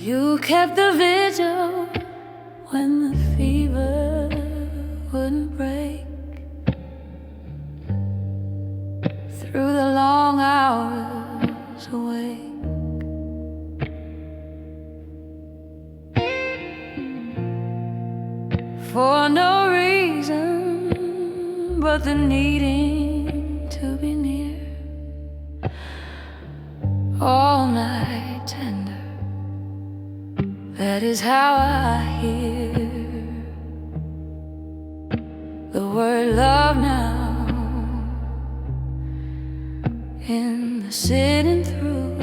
You kept the vigil when the fever wouldn't break. Through the long hours awake, for no reason but the needing to be near. All night tender, that is how I hear the word love now. In the sitting through,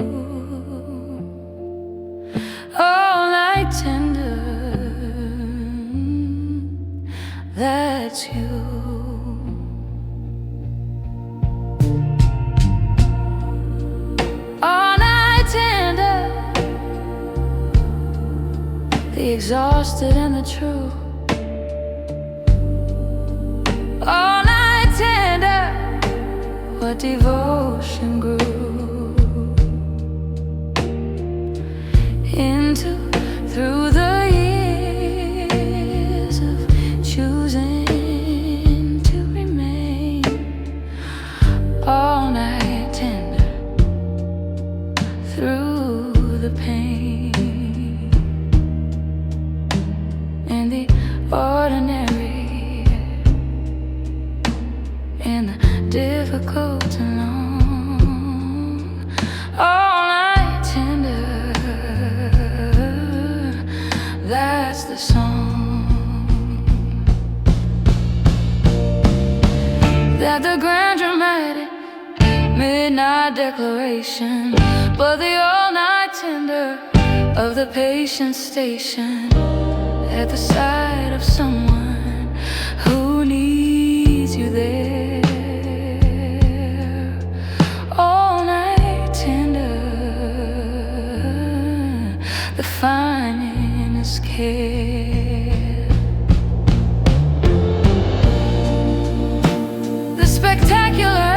all night tender, that's you. All night tender, the exhausted and the true. All night tender, what devotion grew into through the years of choosing to remain. All night tender through the pain and the ordinary and the difficult and long. All night tender, that's the song that the grand dramatic midnight declaration, but the all night tender of the patient station at the side of someone who needs you there. All night tender, the finest care, the spectacular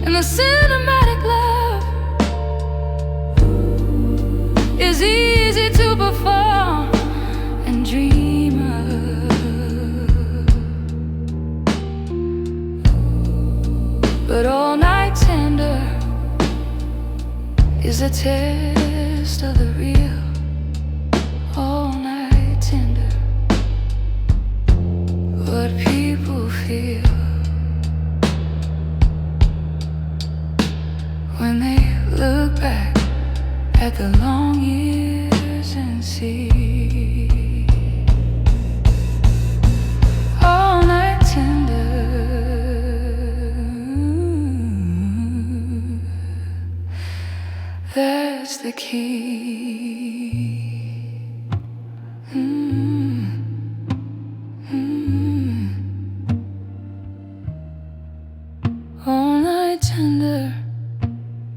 and the cinematic love is easy to perform and dream of, but all night tender is a test of the real. All night tender, what people feel when they look back at the long years and see. All night tender, that's the key. All night tender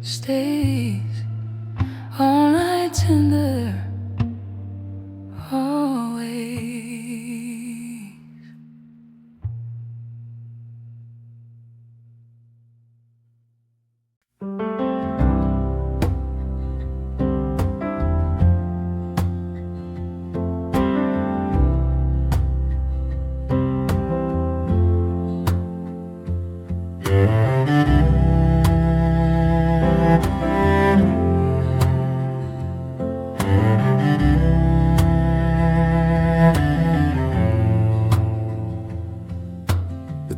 stays. All night tender, always.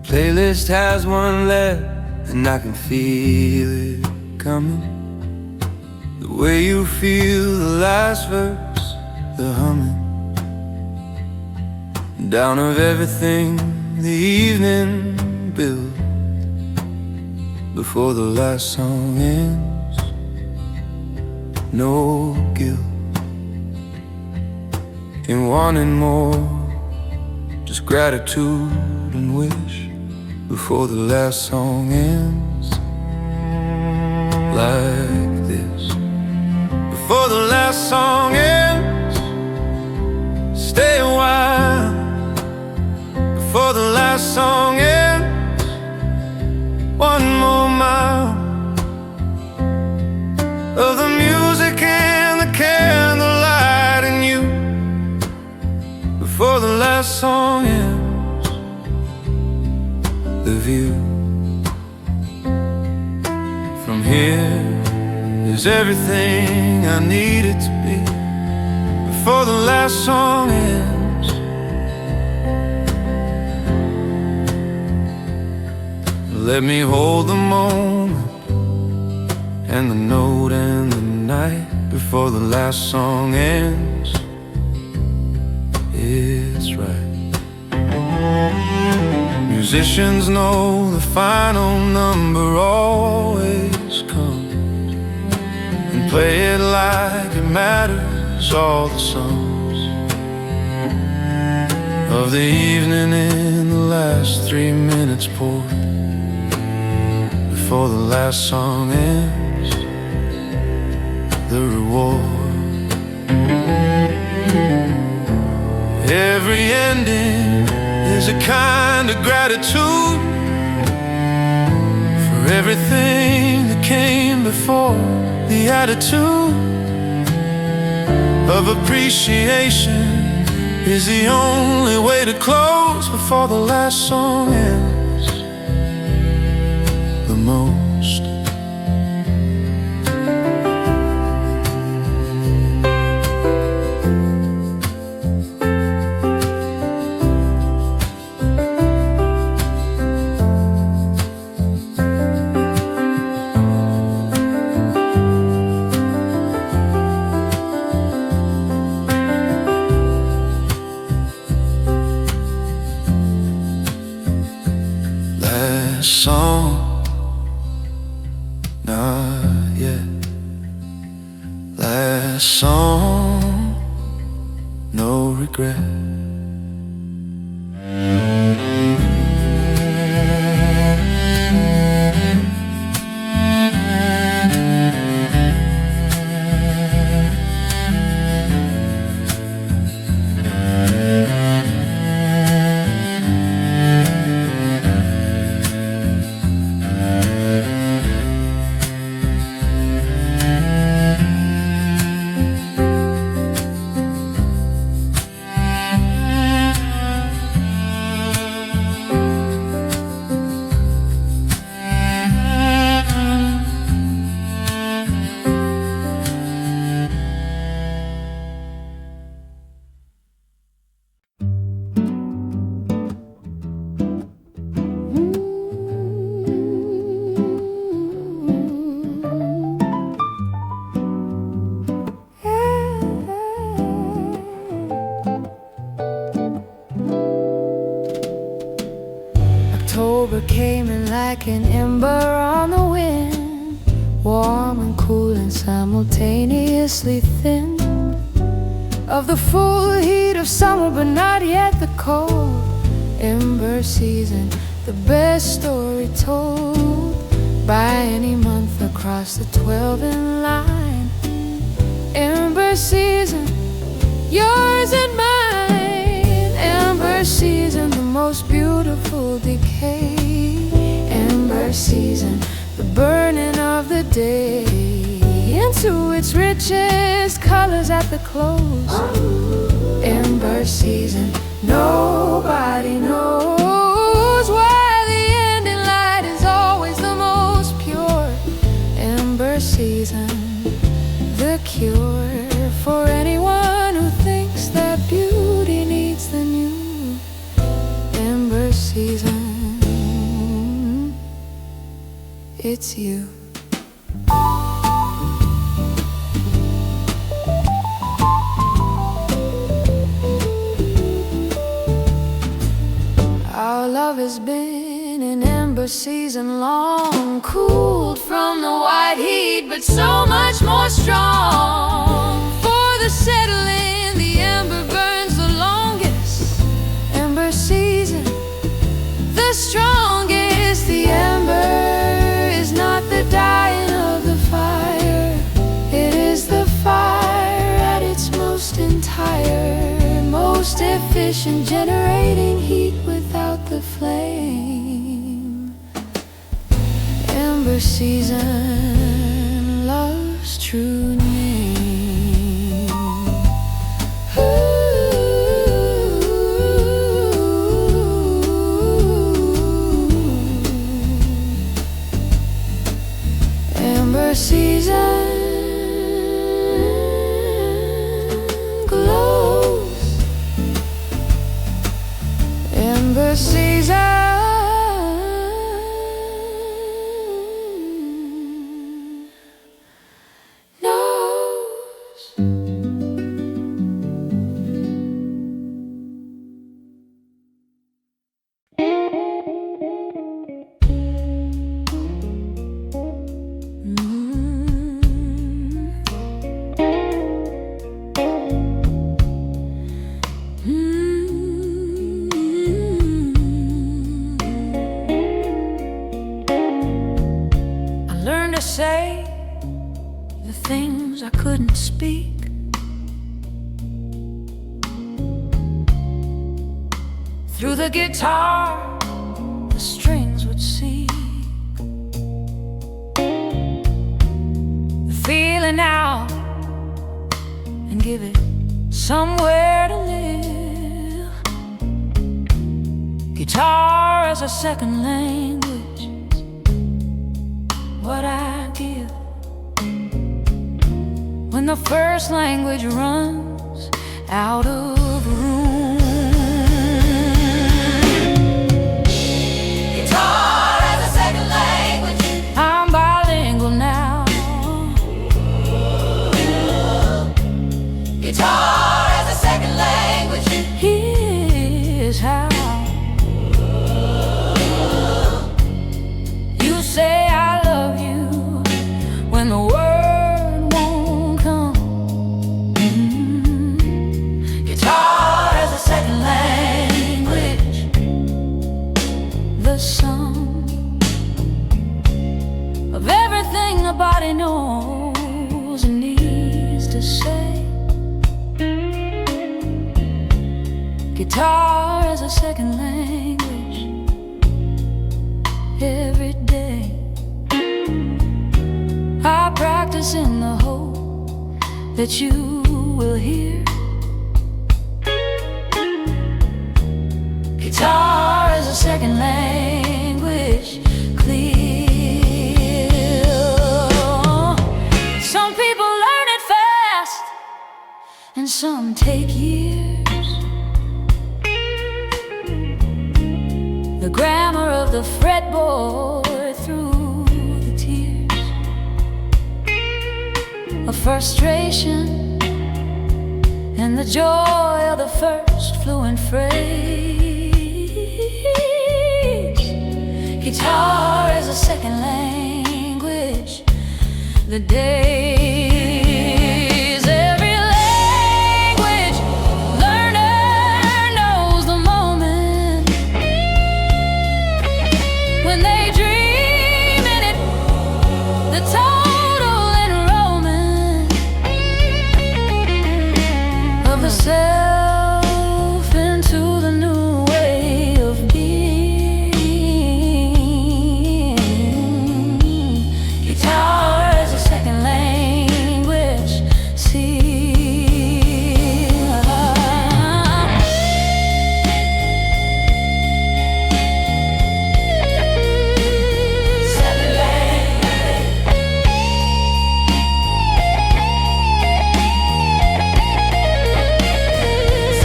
Playlist has one left, and I can feel it coming. The way you feel the last verse, the humming down of everything the evening built before the last song ends. No guilt in wanting more, just gratitude and wish before the last song ends. Like this. Before the last song ends, stay a while. Before the last song ends, one more mile of the music song ends, the view from here is everything I need it to be. Before the last song ends, let me hold the moment and the note and the night. Before the last song ends, it's right. Musicians know the final number always comes, and play it like it matters. All the songs of the evening in the last 3 minutes poured. Before the last song ends, the reward. Every ending is a kind of gratitude for everything that came before. The attitude of appreciation is the only way to close before the last song ends the most. Song, not yet. Last song, no regret. October came in like an ember on the wind, warm and cool and simultaneously thin, of the full heat of summer but not yet the cold. Ember season, the best story told by any month across the 12 in line. Ember season, yours and mine. Ember season, the most beautiful decay. Ember season, the burning of the day into its richest colors at the close. Ember season, nobody knows why the ending light is always the most pure. Ember season, the cure for anyone who thinks that beauty needs the new. Ember season, it's you. Our love has been an ember season long, cooled from the white heat, but so much more strong. For the settling, the ember burns the longest. Ember season, the strongest. The ember is not the dying of the fire, it is the fire at its most entire, most efficient, generating heat without the flame. Ember season, love's true name. Ooh. season glows, ember season say the things I couldn't speak. Through the guitar, the strings would seek the feeling out and give it somewhere to live. Guitar as a second language, what I give when the first language runs out of room. Guitar as a second language, I'm bilingual now. Guitar as a second language, here's how. You say I love you when the word won't come. Guitar as a second language, the sum of everything a body knows and needs to say. Guitar as a second language, every day I practice in the hope that you will hear. Guitar as a second language, clear. Some people learn it fast and some take years. The grammar of the fretboard through the tears of frustration and the joy of the first fluent phrase. Guitar as a second language, the days, every language learner knows the moment when they dream in it, the total enrollment of the self into the new way of being. Guitar as a second language, see. Second language.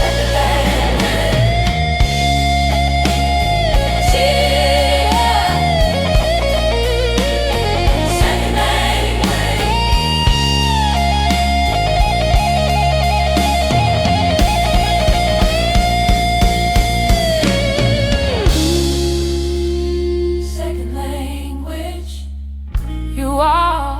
Second language. See. Second language. Second language, you are.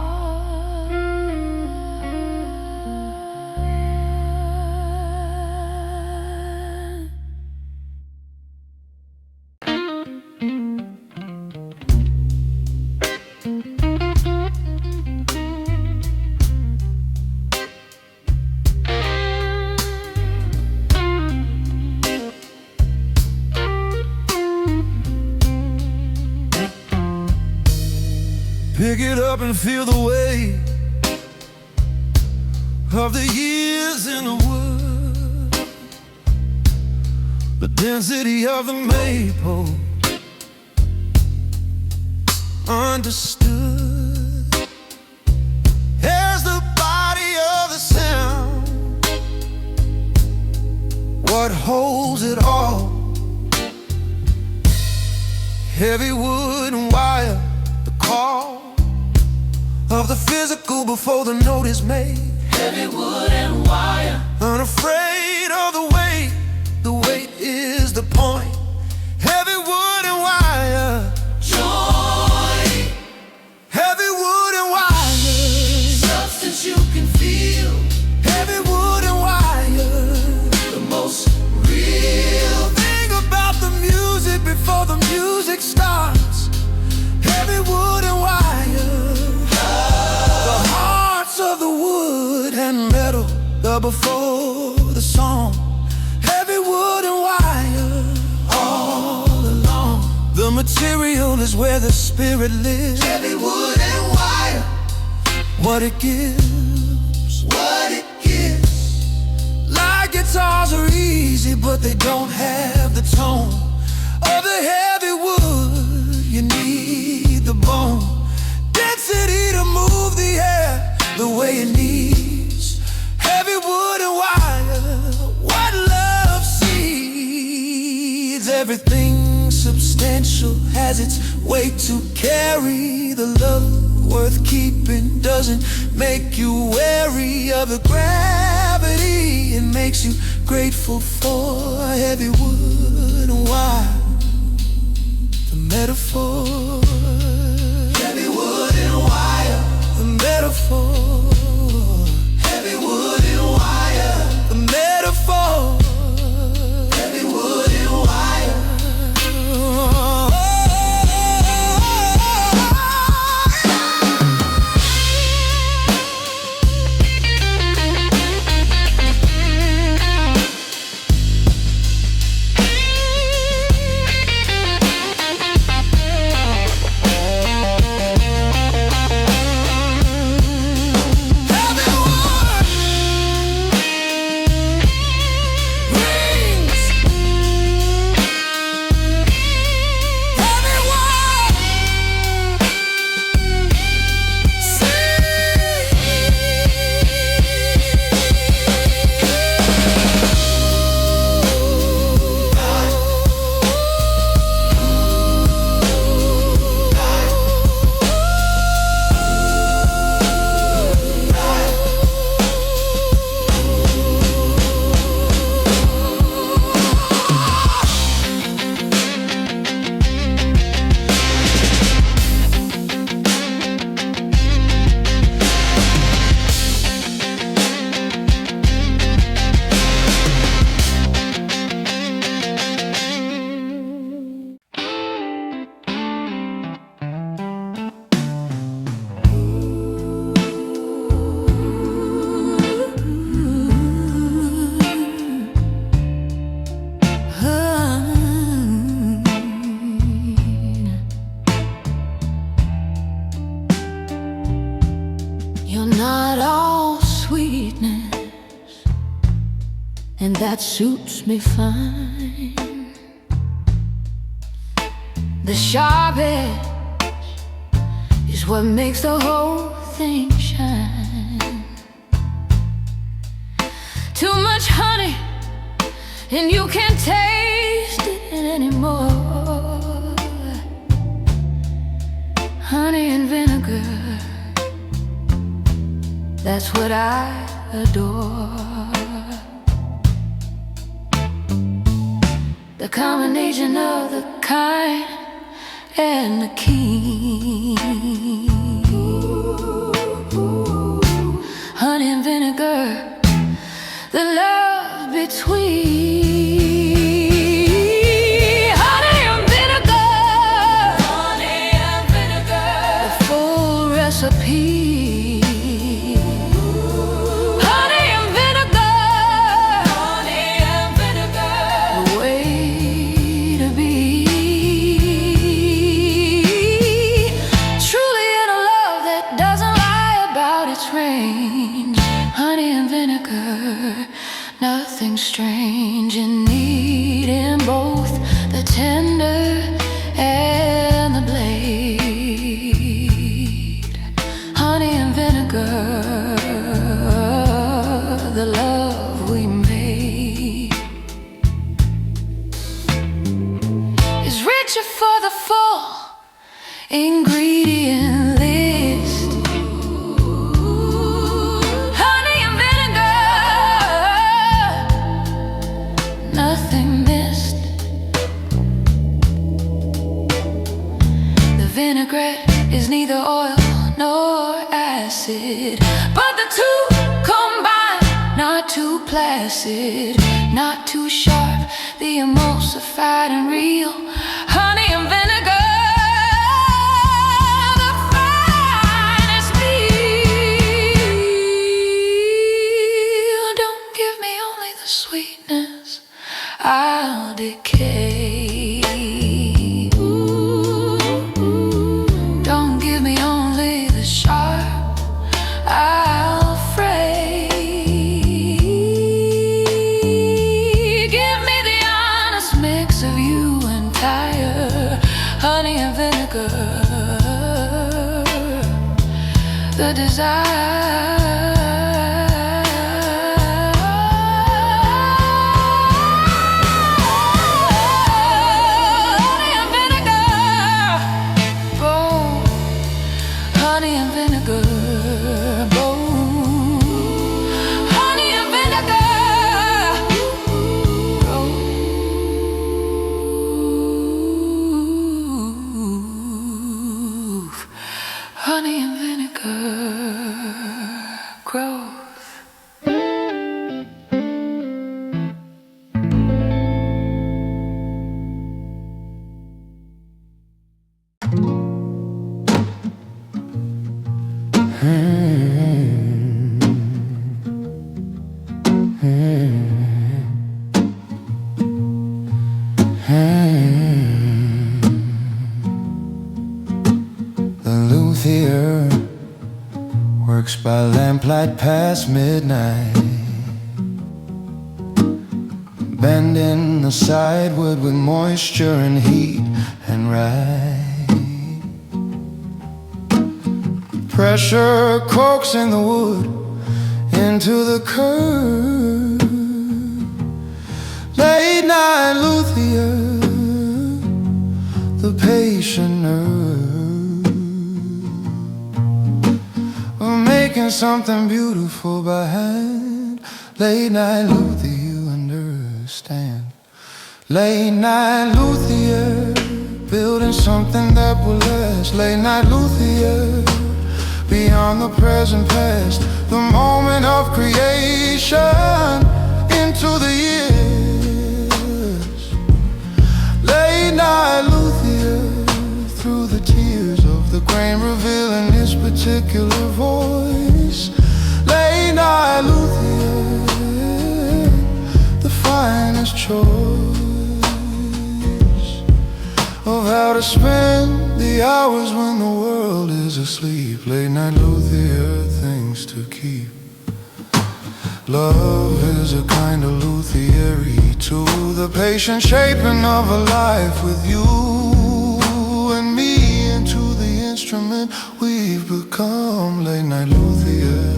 Pick it up and feel the weight of the years in the wood, the density of the maple, understood. holds it all. Heavy wood and wire, the call of the physical before the note is made. Heavy wood and wire, unafraid of the weight is the point. Heavy wood and wire, joy. heavy wood and wire, Substance you can feel. heavy wood and wire. The most real Think about the music before the music starts. Heavy wood and wire, the hearts of the wood and metal, the before the song. Heavy wood and wire, all along. The material is where the spirit lives. heavy wood and wire, What it gives, what it gives. like guitars are easy, but they don't have the tone of the heavy wood. You need the bone, density to move the air the way it needs. Heavy wood and wire, what love seeds. Everything substantial has its weight to carry. The love worth keeping doesn't make you wary of the gravity. It makes you grateful for heavy wood and wire. The metaphor, Heavy wood and wire, the metaphor, heavy wood and wire, the metaphor. heavy wood and wire. And that suits me fine. The sharp edge is what makes the whole thing shine. Too much honey and you can't taste it anymore. Honey and vinegar, that's what I adore. The combination of the kind and the keen. Honey and vinegar, the love between. Honey and vinegar, the full recipe. Nothing strange in needing both the tender and the blade. Honey ingredient list. Honey and vinegar, nothing missed. The vinaigrette is neither oil nor acid, but the two combine, not too placid, not too sharp, the emulsified and real. Honey and vinegar, the finest meal. Don't give me only the sweetness, I'll decay. Don't give me only the sharp, I'll fray. Give me the honest mix of you entire, honey and vinegar, the desire. Honey and vinegar, both. Honey and vinegar, both. Honey and vinegar, grove. Honey and vinegar, grove. The luthier works by lamplight past midnight, bending the sidewood with moisture and heat and rye. Pressure coaxing the wood into the curve. Late night luthier, the patient nerve of making something beautiful by hand. Late night luthier, you understand. Late night luthier, building something that will last. Late night luthier, beyond the present past, the moment of creation into the years. Late night luthier, through the tears of the grain, revealing his particular voice. Late night luthier, the finest choice of how to spend the hours when the world is asleep. Late night luthier, things to keep. Love is a kind of luthiery tool, the patient shaping of a life with you and me into the instrument we've become. Late night luthier,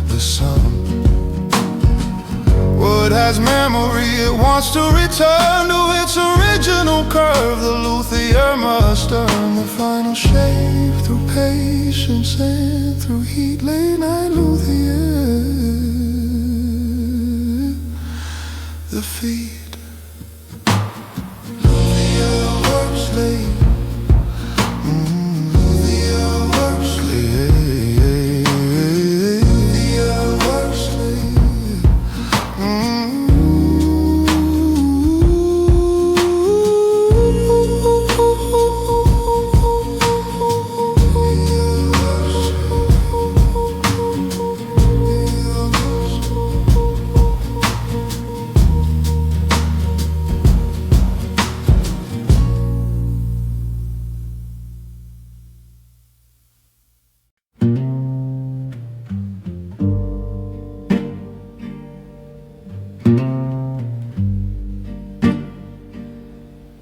the sun. Wood has memory, it wants to return to its original curve. The luthier must earn the final shape through patience and through heat. Late night luthier, the feet. Luthier works late. Luthier works late. Luthier works late.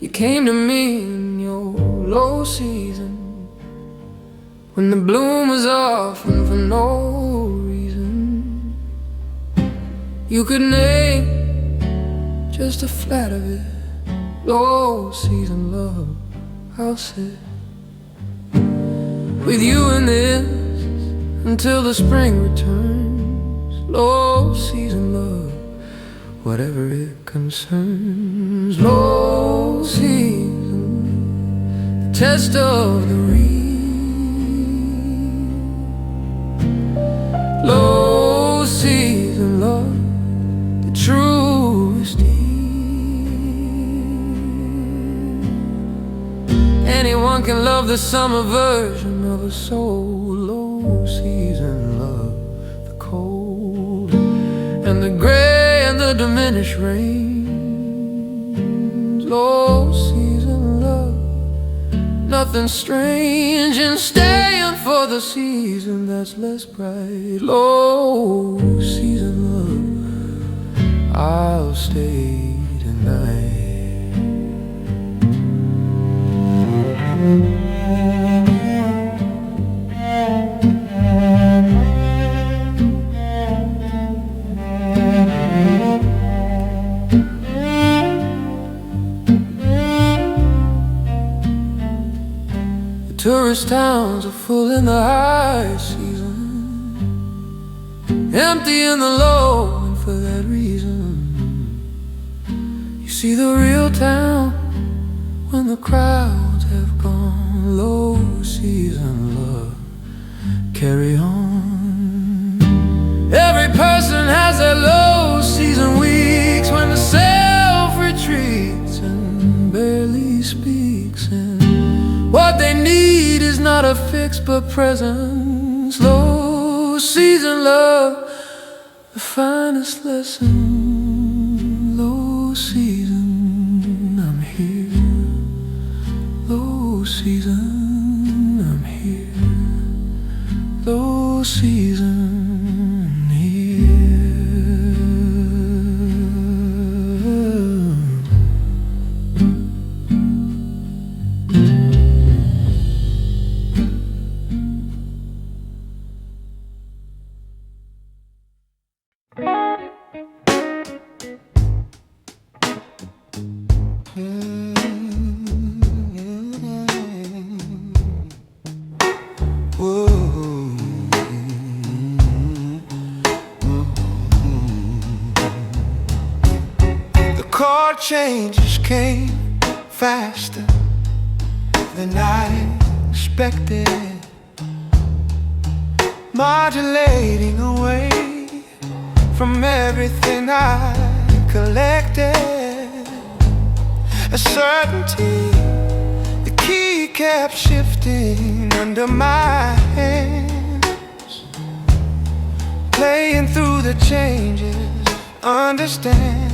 You came to me in your low season, when the bloom was off and for no reason. You could name just a flat of it. Low season love, I'll say. with you in this until the spring returns. Low season love, whatever it concerns. Low season, the test of the reed. Low season love, the truest deed. Anyone can love the summer version of a soul. Low season love, the cold and the gray and the diminished rains. Low season love, nothing strange in staying for the season that's less bright. Low season love, I'll stay tonight. Tourist towns are full in the high season, empty in the low, and for that reason you see the real town when the crowds have gone. Low season love, carry on. Every person has their low season weeks when the self retreats and barely speaks, and what they need is not a fix but presence. Low season love, the finest lesson. Low season, I'm here. Low season, I'm here. Low season, here. Changes came faster than I expected, modulating away from everything I collected. A certainty, the key kept shifting under my hands, playing through the changes. Understand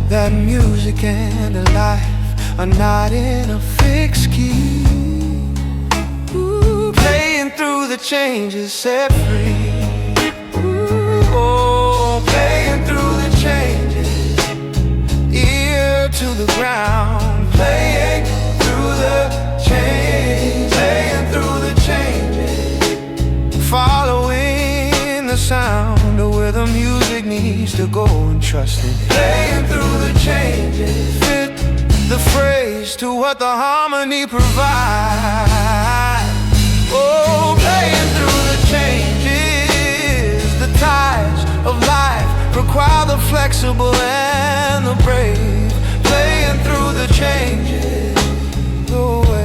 that music and life are not in a fixed key. Ooh, playing through the changes, set free. Ooh, oh, playing through the changes, ear to the ground. Playing through the changes, playing through the changes, following the sound of where the music needs to go and trust it. Playing through the changes, fit the phrase to what the harmony provides. Oh, playing through the changes, the tides of life require the flexible and the brave. Playing through the changes, the way.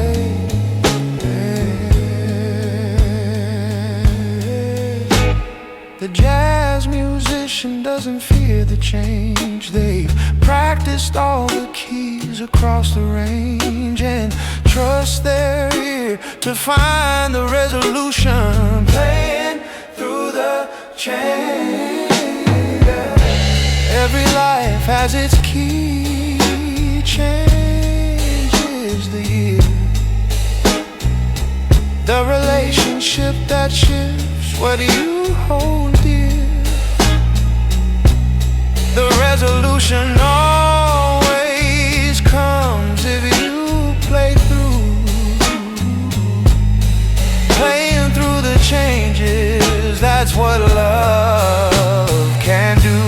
The jazz musician doesn't fear the change. They've practiced all the keys across the range and trust their ear to find the resolution. Playing through the change. Every life has its key. Change is the year. The relationship that shifts. What do you hold dear? The resolution always comes if you play through. Playing through the changes, that's what love can do.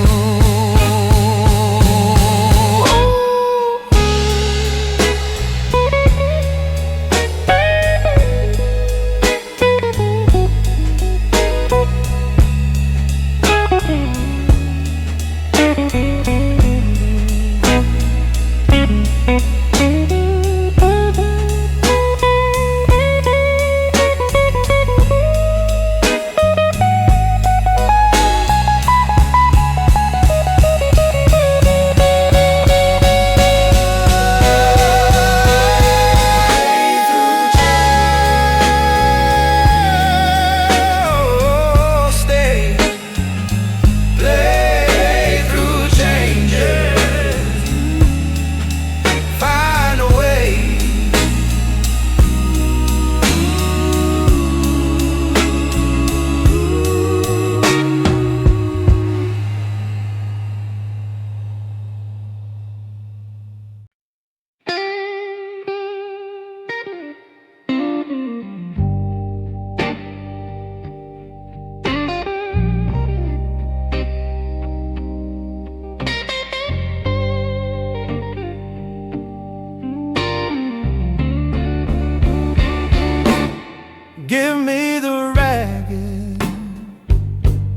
Give me the ragged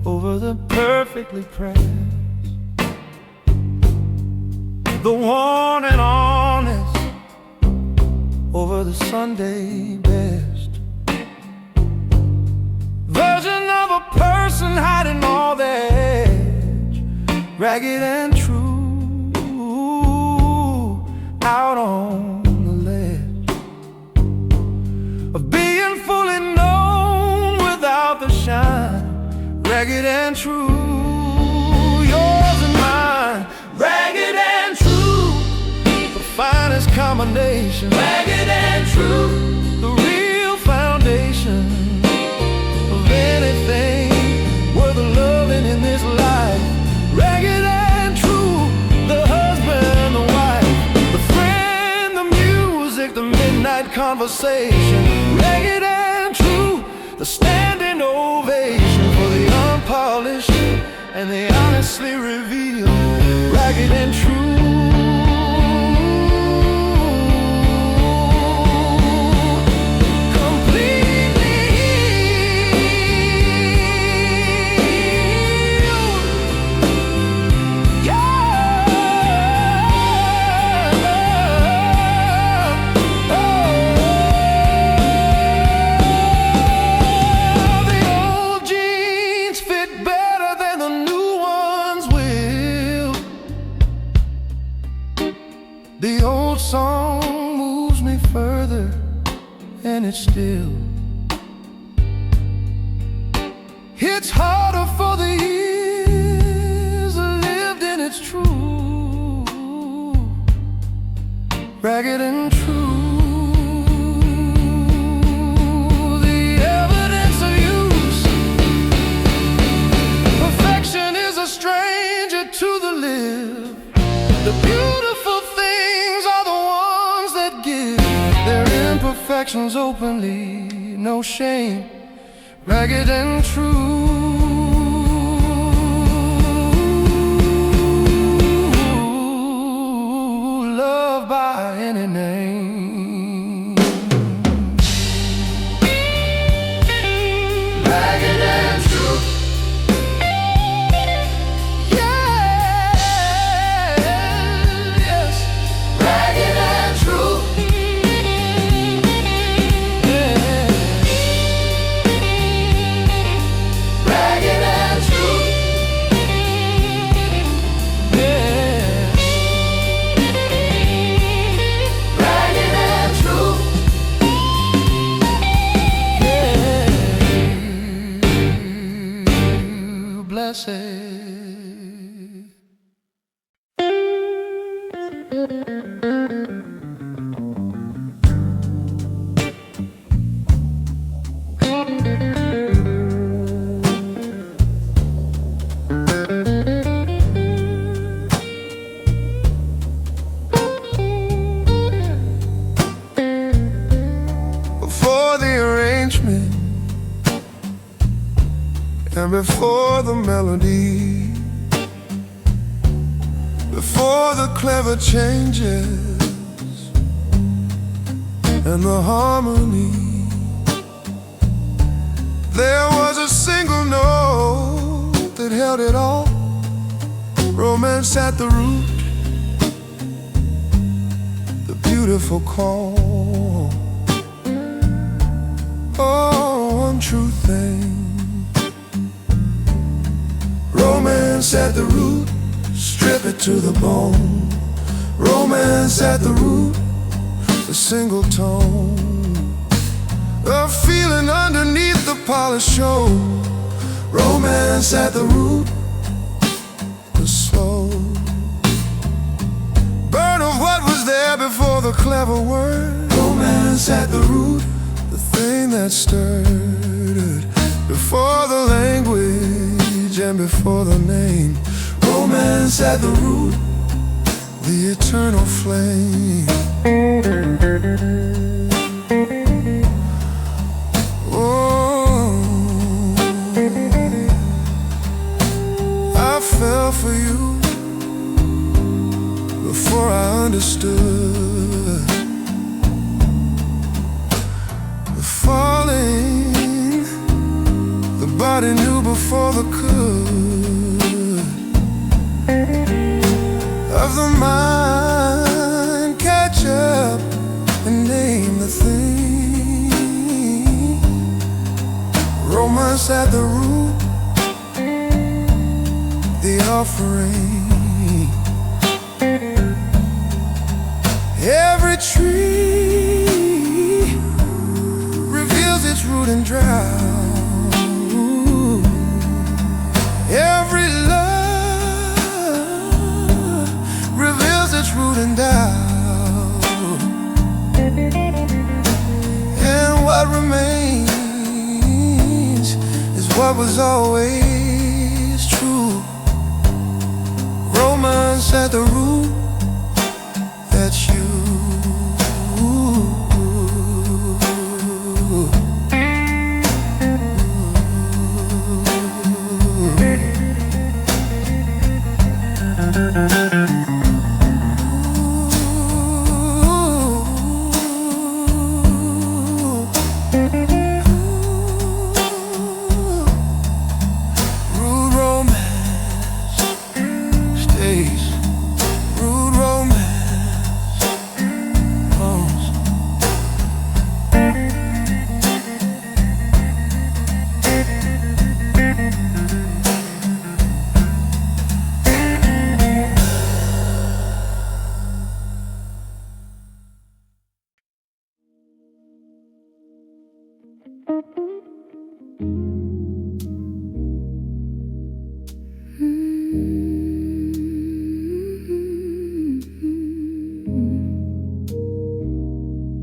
over the perfectly pressed, the worn and honest over the Sunday best, version of a person hiding all their edge, ragged and true, out on the ledge of being fully known without the shine, ragged and true, yours and mine, ragged and true, the finest combination, ragged and true, the real foundation of anything worth loving in this life, ragged and true, the husband, the wife, the friend, the music, the midnight conversation, ragged and true, the standing ovation for the unpolished and the honestly revealed, ragged and true. The old song moves me further, and it still hits harder for the years lived, and it's true, ragged and true. The evidence of use, perfection is a stranger to the live. The beautiful things are the ones that give their imperfections openly, no shame, ragged and true. Love by any name, ragged and true. Before the arrangement and before the melody, before the clever changes and the harmony, there was a single note that held it all, romance at the root, the beautiful call. Oh, untrue thing, romance at the root, strip it to the bone. Romance at the root, a single tone, a feeling underneath the polished show. Romance at the root, the slow burn of what was there before the clever word. Romance at the root, the thing that stirred before the language and before the name. Romance at the root, the eternal flame. Oh, I fell for you before I understood. The falling Somebody knew before the could of the mind catch up and name the thing. Romance at the root, the offering. Every tree reveals its root and drought. Every love reveals its root and doubt. And what remains is what was always true. Romance at the root, that's you.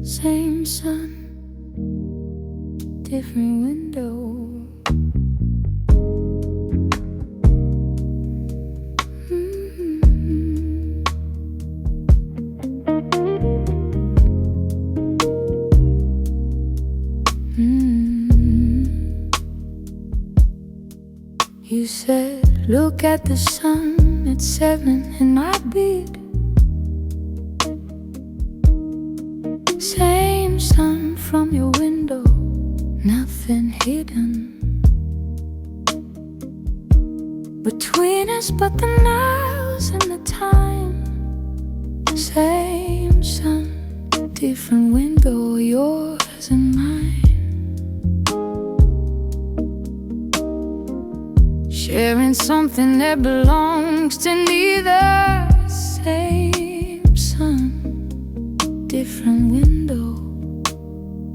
Same sun, different window. You said, look at the sun at 7 and I beat. Same sun from your window, nothing hidden between us but the nows and the time. Same sun, different window, yours and mine. Sharing something that belongs to neither. Same sun, different window,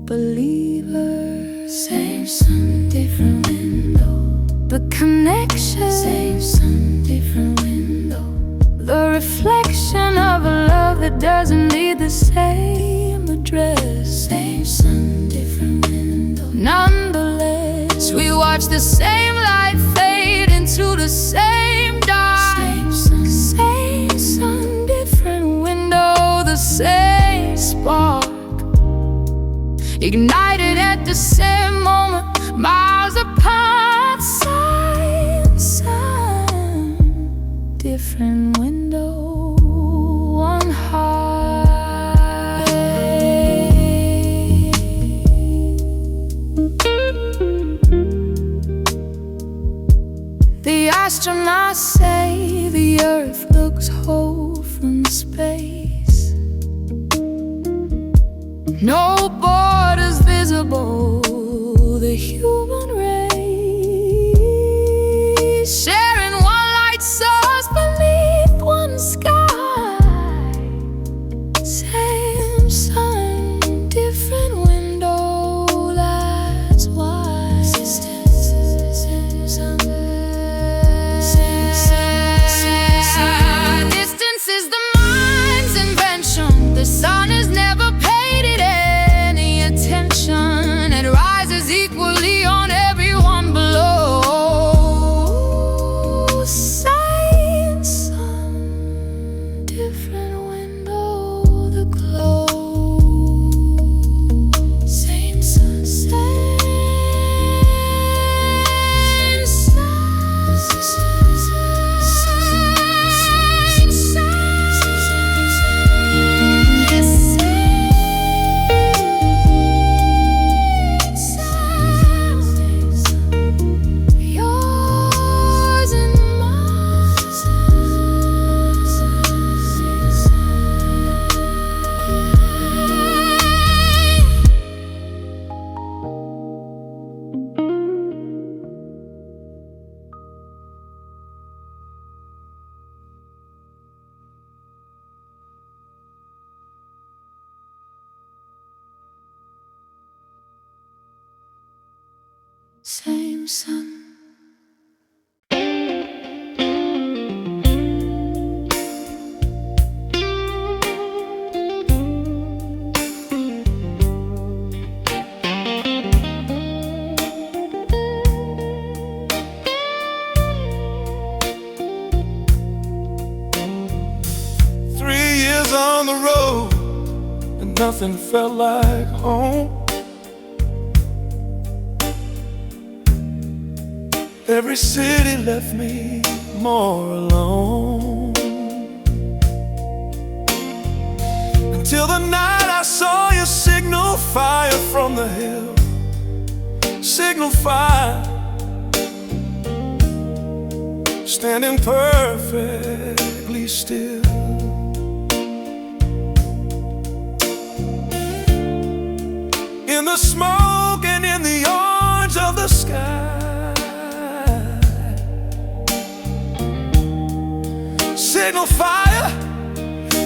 believer. Same sun, different window, the connection. Same sun, different window, the reflection of a love that doesn't need the same address. Same sun, different window, nonetheless we watch the same light fade into the same dark. Same sun, different window, the same spark, ignited at the same moment, miles apart. Same sun, different window, one heart. The astronauts say the earth looks whole from space. No borders visible, the human race sharing one light source beneath one sky. Same sun, different window, that's why. Distance is the mind's invention. The sun has never paid it in. same sun. 3 years on the road and nothing felt like home. Every city left me more alone. Until the night I saw your signal fire from the hill. Signal fire, standing perfectly still. In the smoke and in the orange of the sky, signal fire,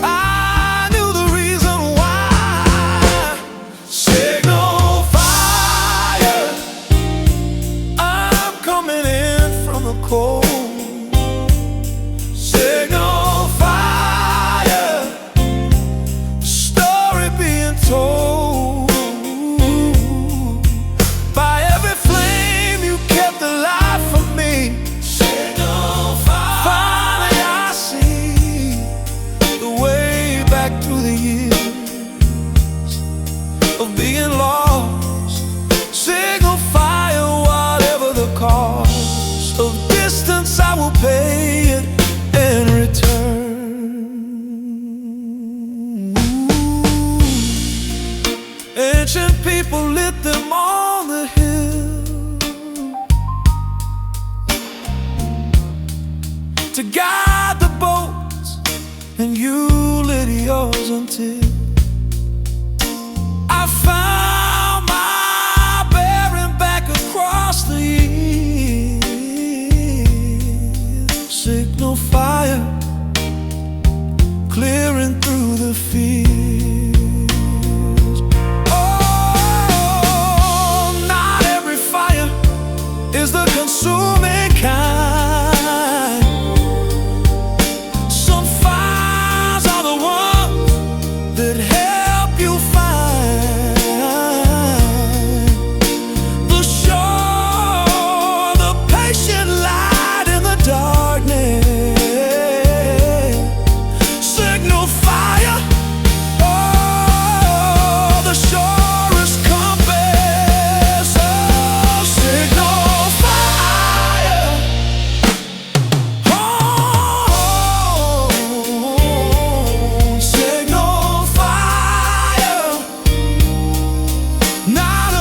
I knew the reason why. Signal fire, I'm coming in from the cold. Signal fire, story being told. By every flame you kept alive for me. Signal fire, finally I see the way back through the years of being lost. Signal fire, whatever the cost of distance, I will pay it in return. Ancient people lit them on the hill to guide the boats, and you lit yours until I found my bearing back across the years. Signal fire, clearing through the fields. Oh, not every fire is the consuming kind. Some fires are the ones that help you find the shore, the patient light in the darkness. Signal fire, oh, the surest compass. Oh, signal fire, oh, signal fire, not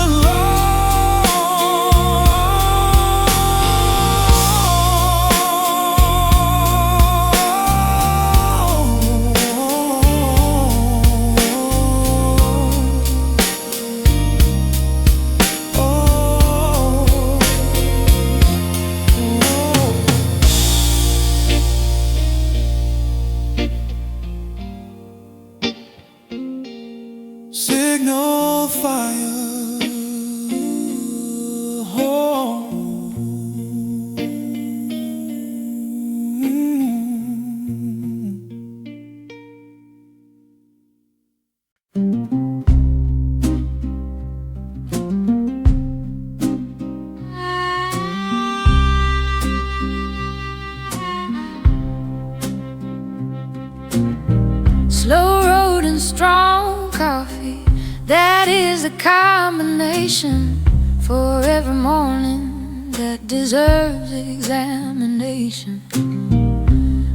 signal fire. Slow road and strong coffee, that is a combination for every morning that deserves examination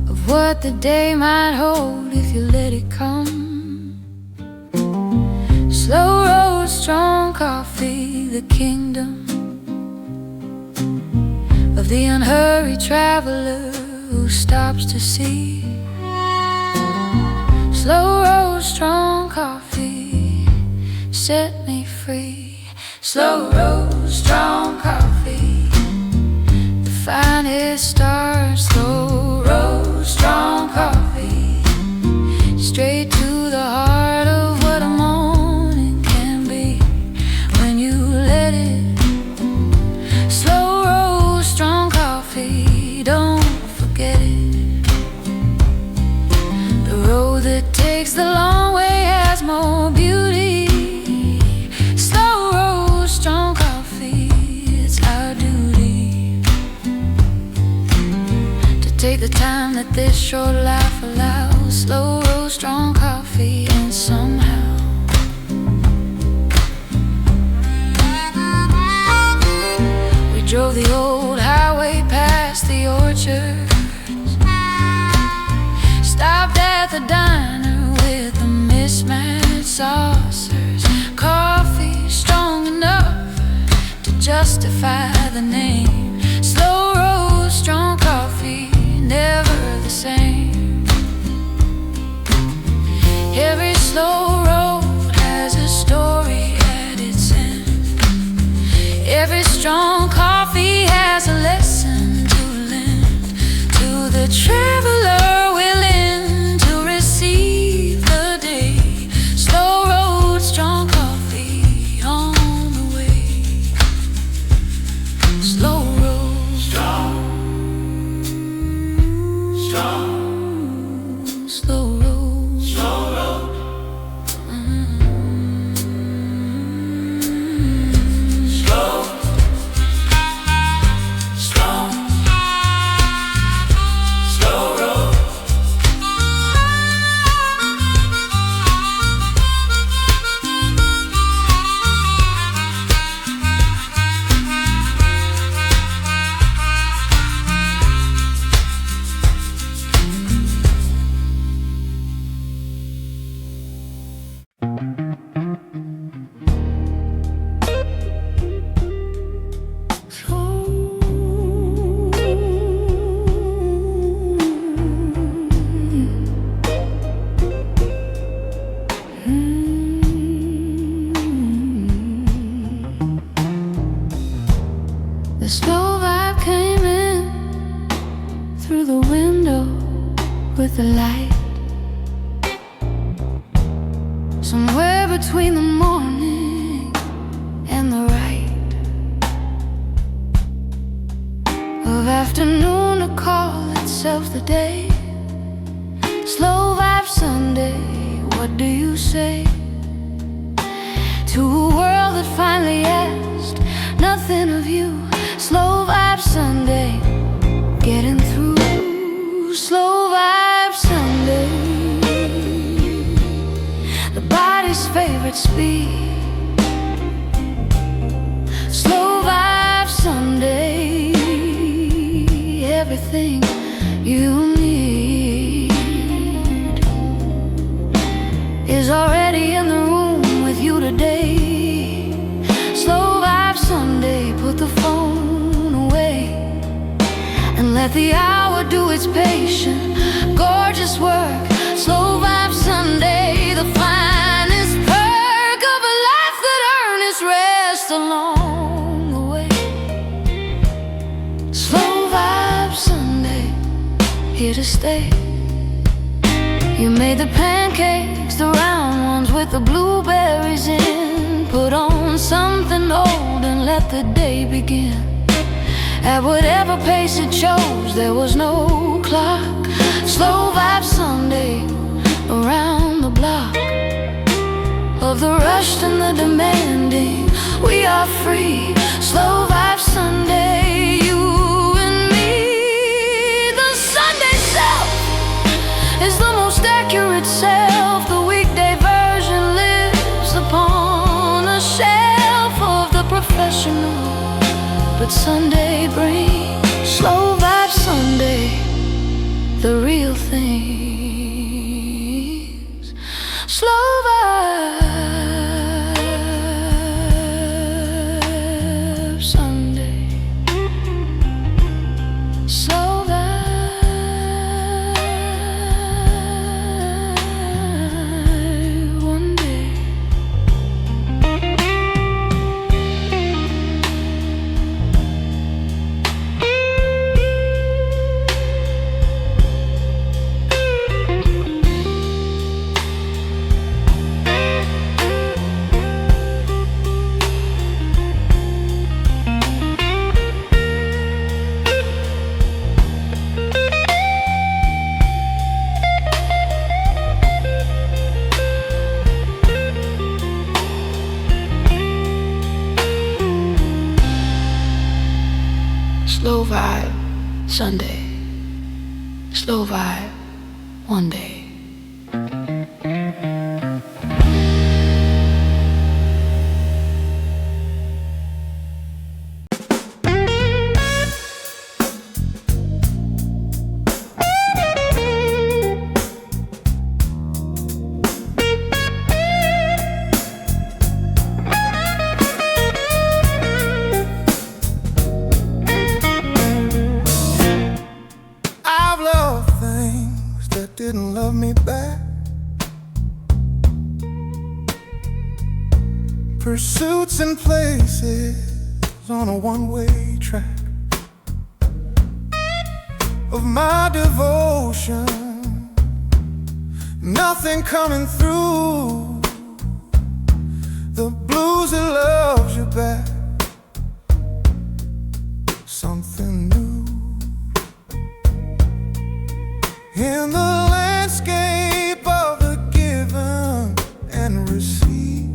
of what the day might hold if you let it come. Slow road, strong coffee, the kingdom of the unhurried traveler who stops to see. Slow road, strong coffee, set me free. Slow road, strong coffee, the finest start. Slow road, strong coffee, straight to the heart of what a morning can be when you let it take the time that this short life allows. Slow roast, strong coffee, and somehow we drove the old highway past the orchards, stopped at the diner with the mismatched saucers. Coffee strong enough to justify the name. Slow roast, strong coffee, never the same. Every slow road has a story at its end. Every strong coffee has a lesson to lend to the traveler willing to receive the day. Slow road, strong coffee on the way. Slow road, strong, slow road, slow road. Slow, strong, slow road. The slow vibe came in through the window with the light. Somewhere between the morning and the right of afternoon to call itself the day. Slow vibe Sunday, what do you say to a world that finally asked nothing of you? Slow vibe Sunday, getting through. Slow vibe Sunday, the body's favorite speed. Slow vibe Sunday, everything you need is already in the room with you today. Slow vibe Sunday, put the phone away and let the hour do its patient, gorgeous work. Slow vibe Sunday, the finest perk of a life that earned its rest along the way. Slow vibe Sunday, here to stay. You made the pancakes, the round ones with the blueberries in. Put on something old and let the day begin. At whatever pace it chose, there was no clock. Slow vibe Sunday, around the block of the rushed and the demanding. We are free. Slow vibe Sunday, you and me. The Sunday self is the most accurate self. The weekday version lives upon a shelf of the professional, but Sunday brings slow vibe Sunday, the real things. Slow vibe Sunday, slow vibe one day. Slow vibe Sunday. slow vibe one day. Didn't love me back. Pursuits and places on a one-way track of my devotion, nothing coming through. The blues that loves you back, something new. In the landscape of the given and receive,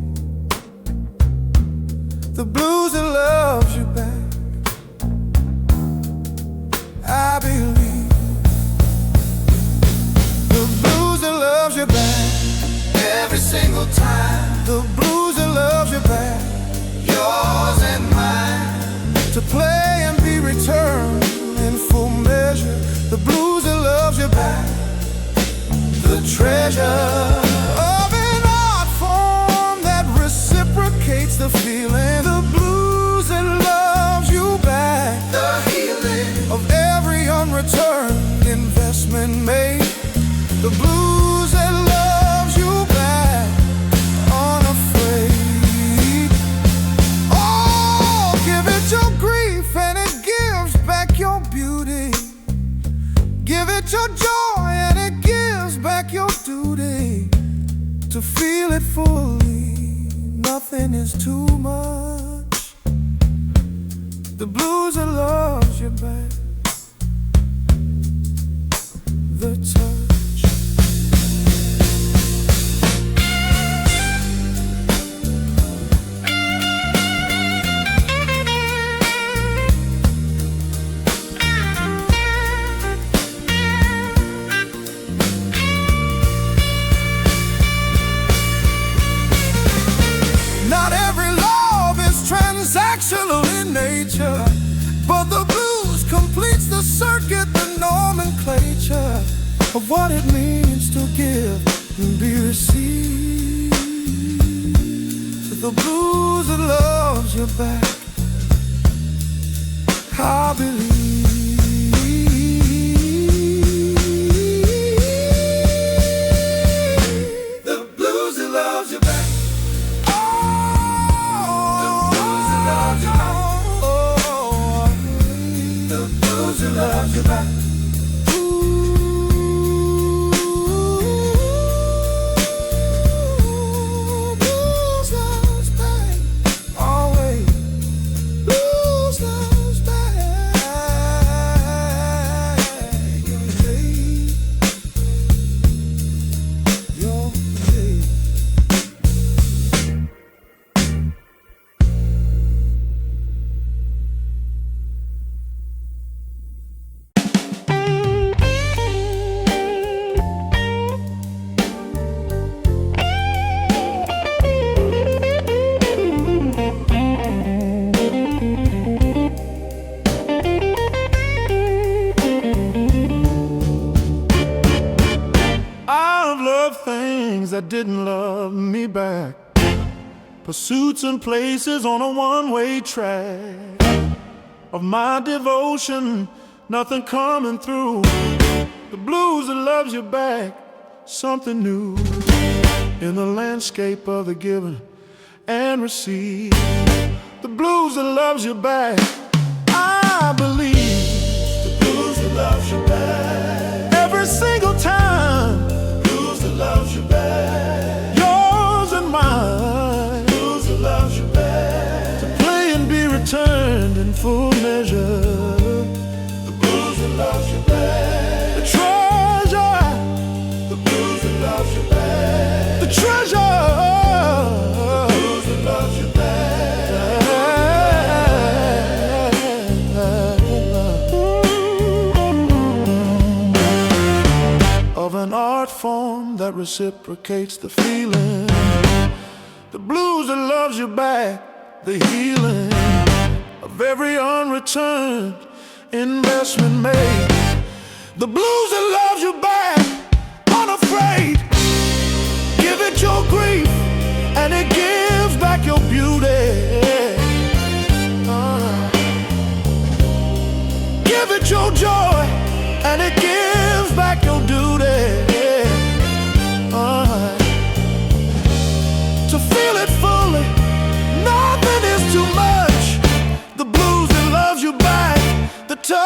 the blues that loves you back, I believe. The blues that loves you back, every single time. The blues that loves you back, yours and mine, to play and be returned in full measure. The blues that loves you back, the treasure of an art form that reciprocates the feeling. The blues that loves you back, the healing of every unreturned investment made. The blues that loves you back, unafraid. Oh, give it your grief and it gives back your beauty. Give it your joy and it gives back your duty. To feel it fully, nothing is too much. The blues that loves you back, the touch. Not every love is transactional in nature, but the blues completes the circuit, the nomenclature of what it means to give and be received. The blues that loves you back, I believe. The blues that loves you back. Loves you back. Blues loves back. Always. Blues loves back. Your day. Your day. That didn't love me back. Pursuits and places on a one-way track of my devotion, nothing coming through. The blues that loves you back, something new. In the landscape of the given and receive, the blues that loves you back, I believe. The blues that loves you back, every single time. Loves you back, yours and mine. Blues that loves you back, to play and be returned in full measure. The blues that loves you back, the treasure. The blues that loves you back, the treasure. The blues that loves you back. reciprocates the feeling. The blues that loves you back, the healing of every unreturned investment made. The blues that loves you back, unafraid. Give it your grief and it gives back your beauty. Give it your joy and it gives back your duty. To feel it fully, nothing is too much. The blues that loves you back, the touch.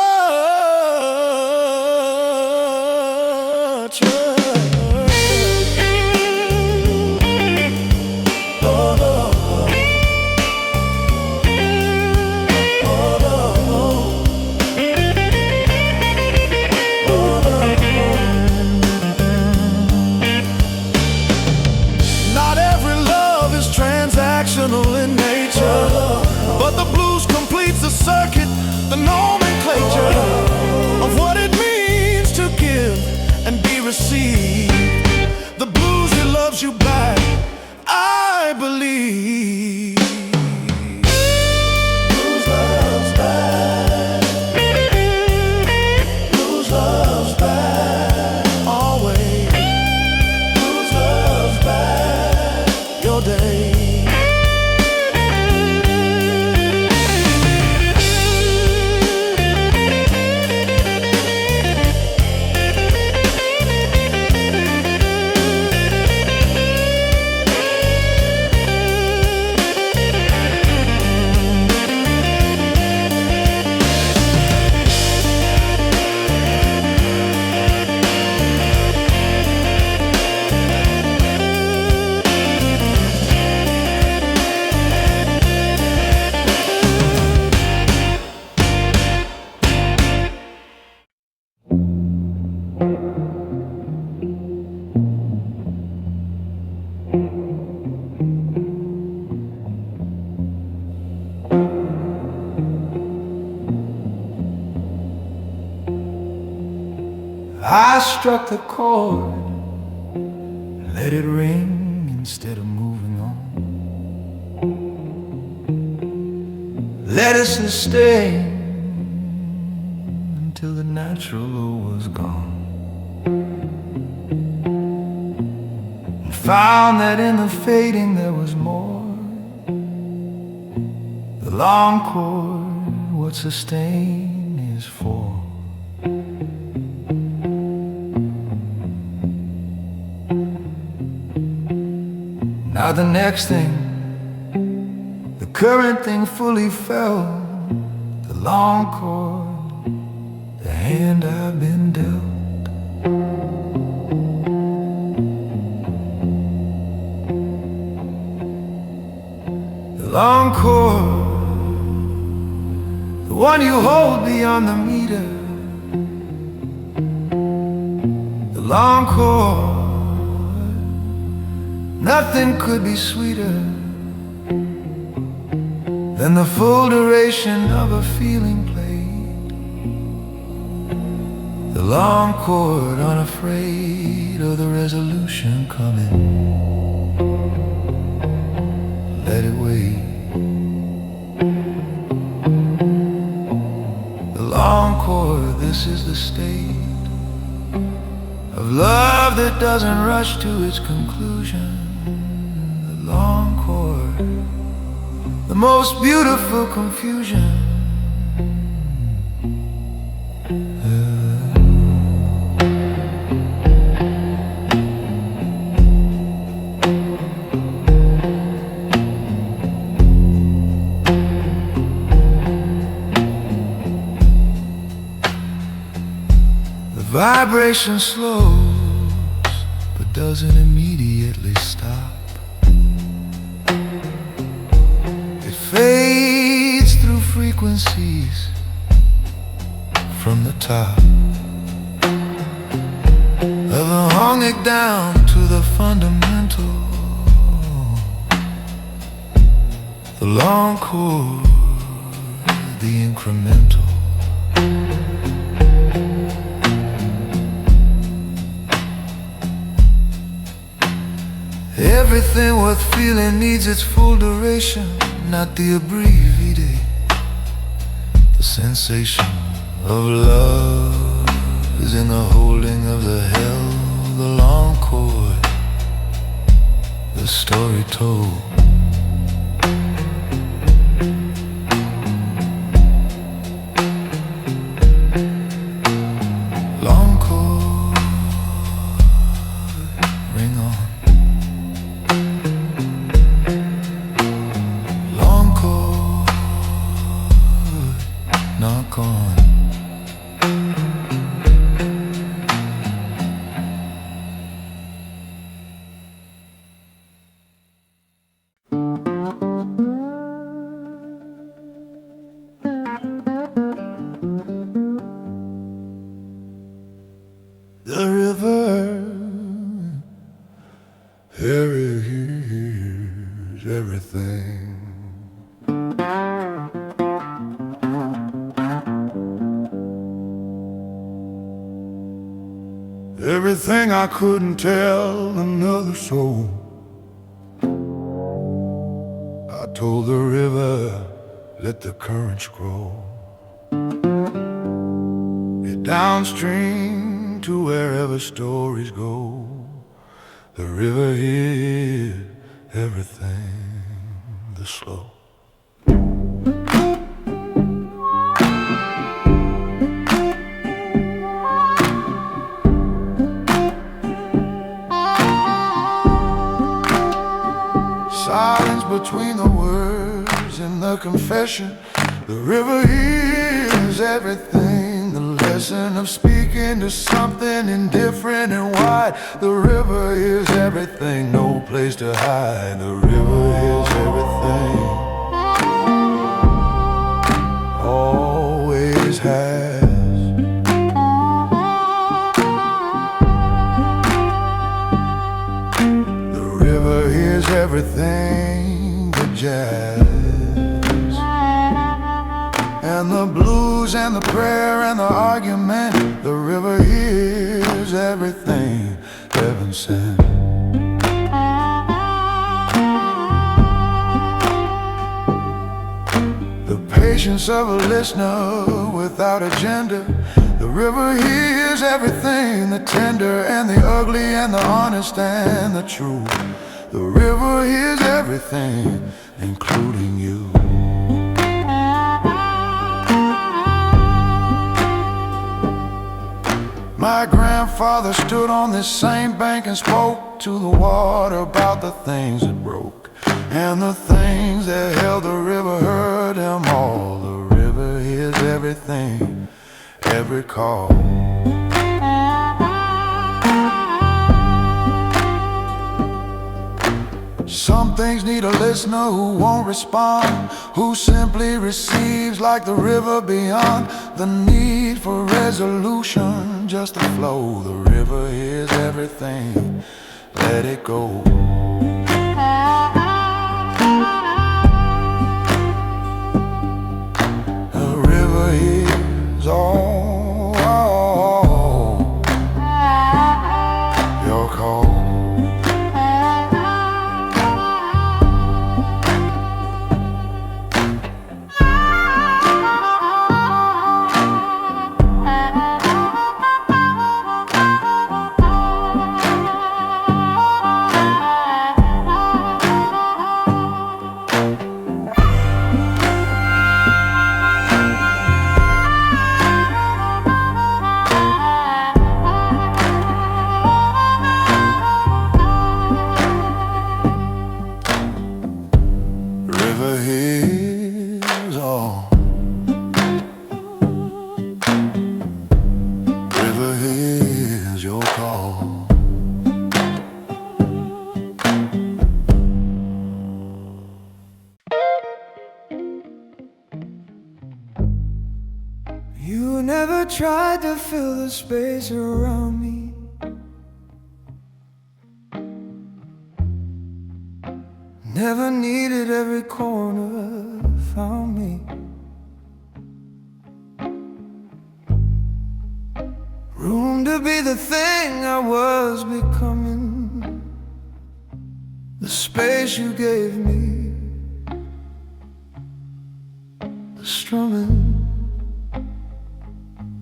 In nature, but the blues completes the circuit, the nomenclature of what it means to give and be received. The blues that loves you back, I believe. Blues loves back. Blues loves back. Always. Blues loves back. Your day. I struck the chord, let it ring instead of moving on. Let it sustain until the natural low was gone. And found that in the fading there was more. The long chord, what sustain is for. Now the next thing, the current thing fully fell. The long chord, the hand I've been dealt. The long chord, the one you hold beyond the meter. The long chord, nothing could be sweeter than the full duration of a feeling played. The long chord, unafraid of the resolution coming. Let it wait. The long chord, this is the state of love that doesn't rush to its conclusion. Long chord, the most beautiful confusion. The vibration slows, but doesn't immediately stop. Fades through frequencies from the top of the harmonic down to the fundamental. The long chord, the incremental. Everything worth feeling needs its full duration, not the abbreviated. The sensation of love is in the holding of the held, the long cord, the story told. Long cord, ring on. Long cord, knock on. The river, here's everything. Everything I couldn't tell another soul, I told the river, let the currents grow. It downstream to wherever stories go. The river is everything, the slow. Silence between the words and the confession. The river is everything, the lesson of speaking to something indifferent and wide. The river is everything, no place to hide. The river is everything, always has. The river is everything but jazz, and the blues and the prayer and the argument. The river is everything heaven sent. The patience of a listener without agenda. The river hears everything, the tender and the ugly and the honest and the true. The river hears everything, including you. My grandfather stood on this same bank and spoke to the water about the things that broke, and the things that held the river heard him all. The river hears everything, every call. Some things need a listener who won't respond, who simply receives like the river beyond. The need for resolution, just a flow. The river is everything, let it go. The river is all your call. You never tried to fill the space around me. Never needed every corner, found me. Room to be the thing I was becoming. the space you gave me, the strumming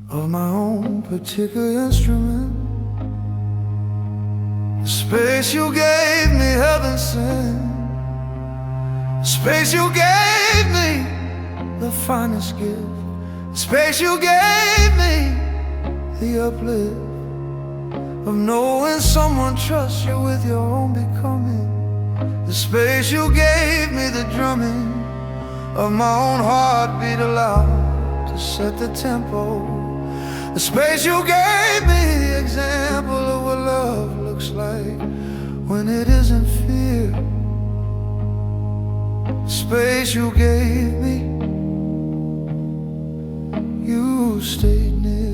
of my own particular instrument, the space you gave me, heaven sent, the space you gave me, the finest gift, the space you gave me, the uplift of knowing someone trusts you with your own becoming, the space you gave me, the drumming of my own heartbeat aloud to set the tempo, the space you gave me, the example of what love looks like when it isn't fear, the space you gave me, you stayed near.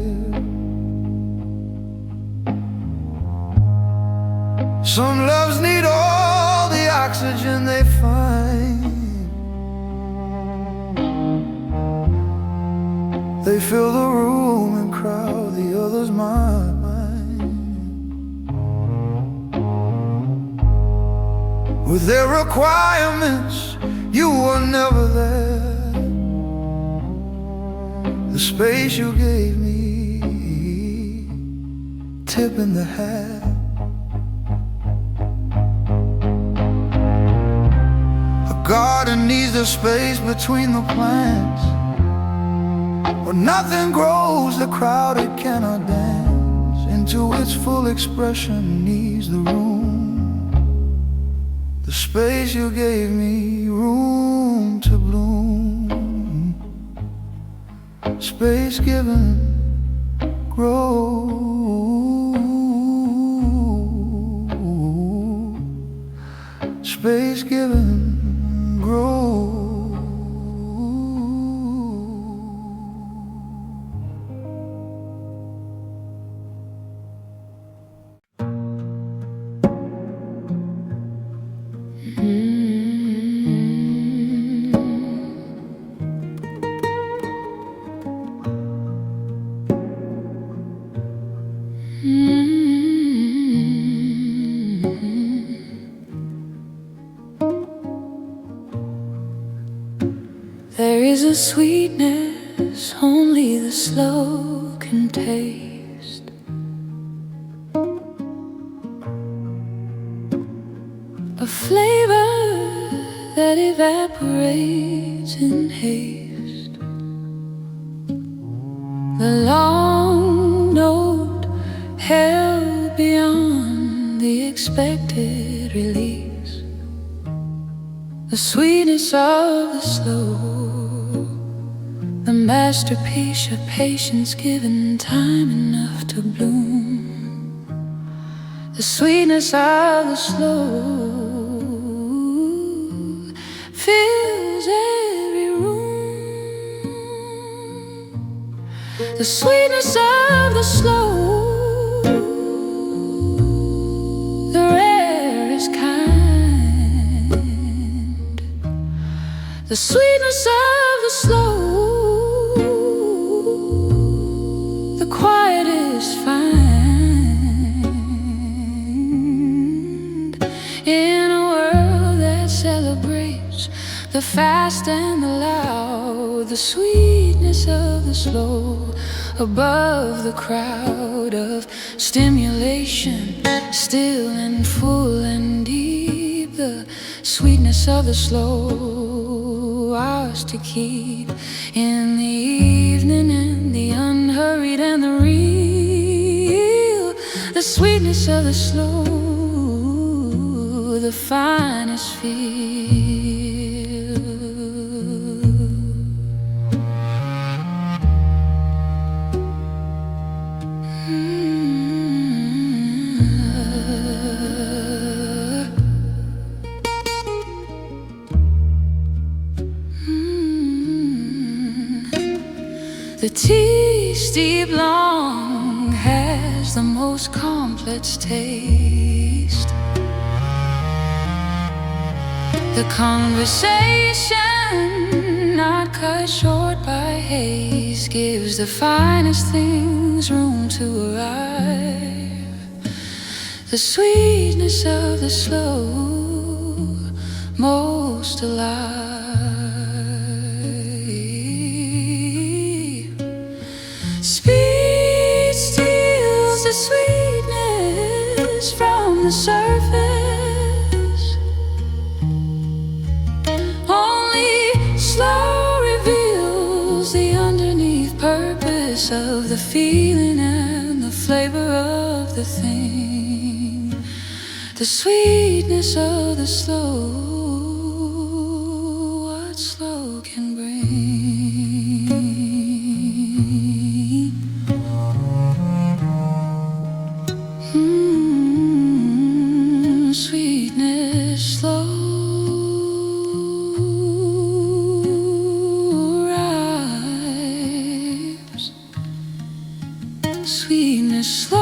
Some loves need all the oxygen they find, they fill the room and crowd the other's mind. With their requirements, you were never there. The space you gave me, tipping the hat. A garden needs the space between the plants. Where nothing grows, the crowd it cannot dance into its full expression needs the room. The space you gave me, room to bloom. Space given, grow. Space given, grow. There is a sweetness only the slow can taste, a flavor that evaporates in haste. The long note held beyond the expected release, the sweetness of the slow, the masterpiece of patience given time enough to bloom. The sweetness of the slow fills every room. The sweetness of the slow, the rarest kind. The sweetness of the slow, the quietest find. In a world that celebrates the fast and the loud, the sweetness of the slow above the crowd of stimulation, still and full and deep. The sweetness of the slow, ours to keep in the evening and the unhurried and the real. The sweetness of the slow, the finest feel. The tea steep long has the most complex taste. The conversation, not cut short by haze, gives the finest things room to arrive. The sweetness of the slow, most alive. Speed steals the sweetness from the surface. Only slow reveals the underneath purpose of the feeling and the flavor of the thing. The sweetness of the slow, what slow can bring. Sweetness slow arrives. Sweetness slow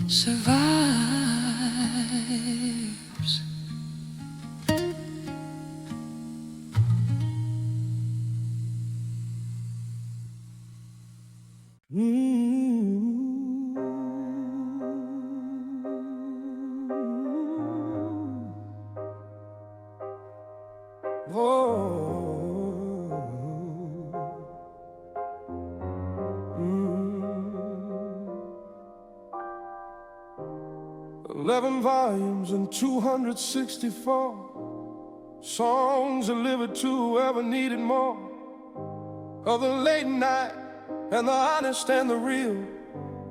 survives. Oh. 11 volumes and 264 songs delivered to whoever needed more of the late night and the honest and the real.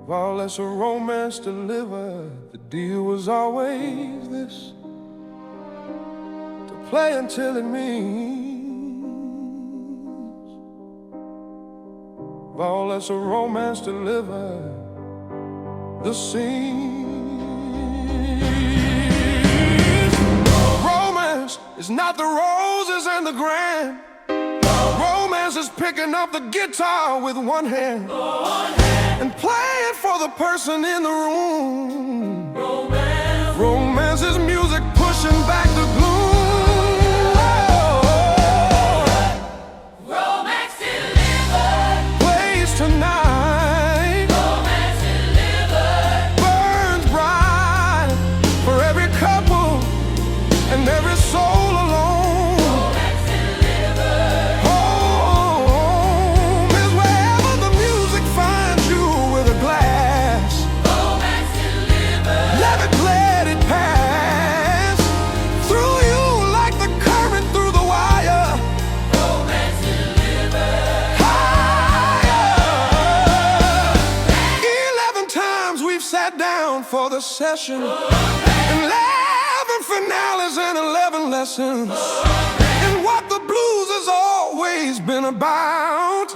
While less a romance delivered, the deal was always this: to play until it means. While less a romance delivered, the scene. Romance is not the roses and the grand. Romance is picking up the guitar with one hand and playing for the person in the room. Romance is music pushing back the gloom. Romance delivered. Plays tonight. Romance delivered. Burns bright for every couple and every soul alone. Romance delivered. Home is wherever the music finds you with a glass. Romance delivered. Let it pass through you like the current through the wire. Romance delivered. Higher. 11 times we've sat down for the session. 11 finales and 11 lessons. And what the blues has always been about.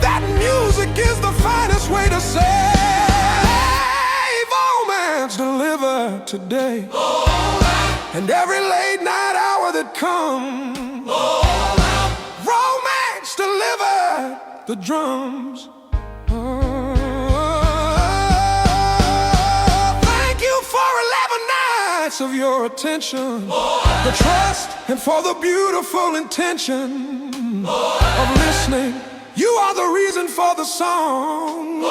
That music is the finest way to save romance delivered today. And every late night hour that comes, romance delivered the drums. Thank you for 11 nights of your attention, the trust, and for the beautiful intention of listening. You are the reason for the song.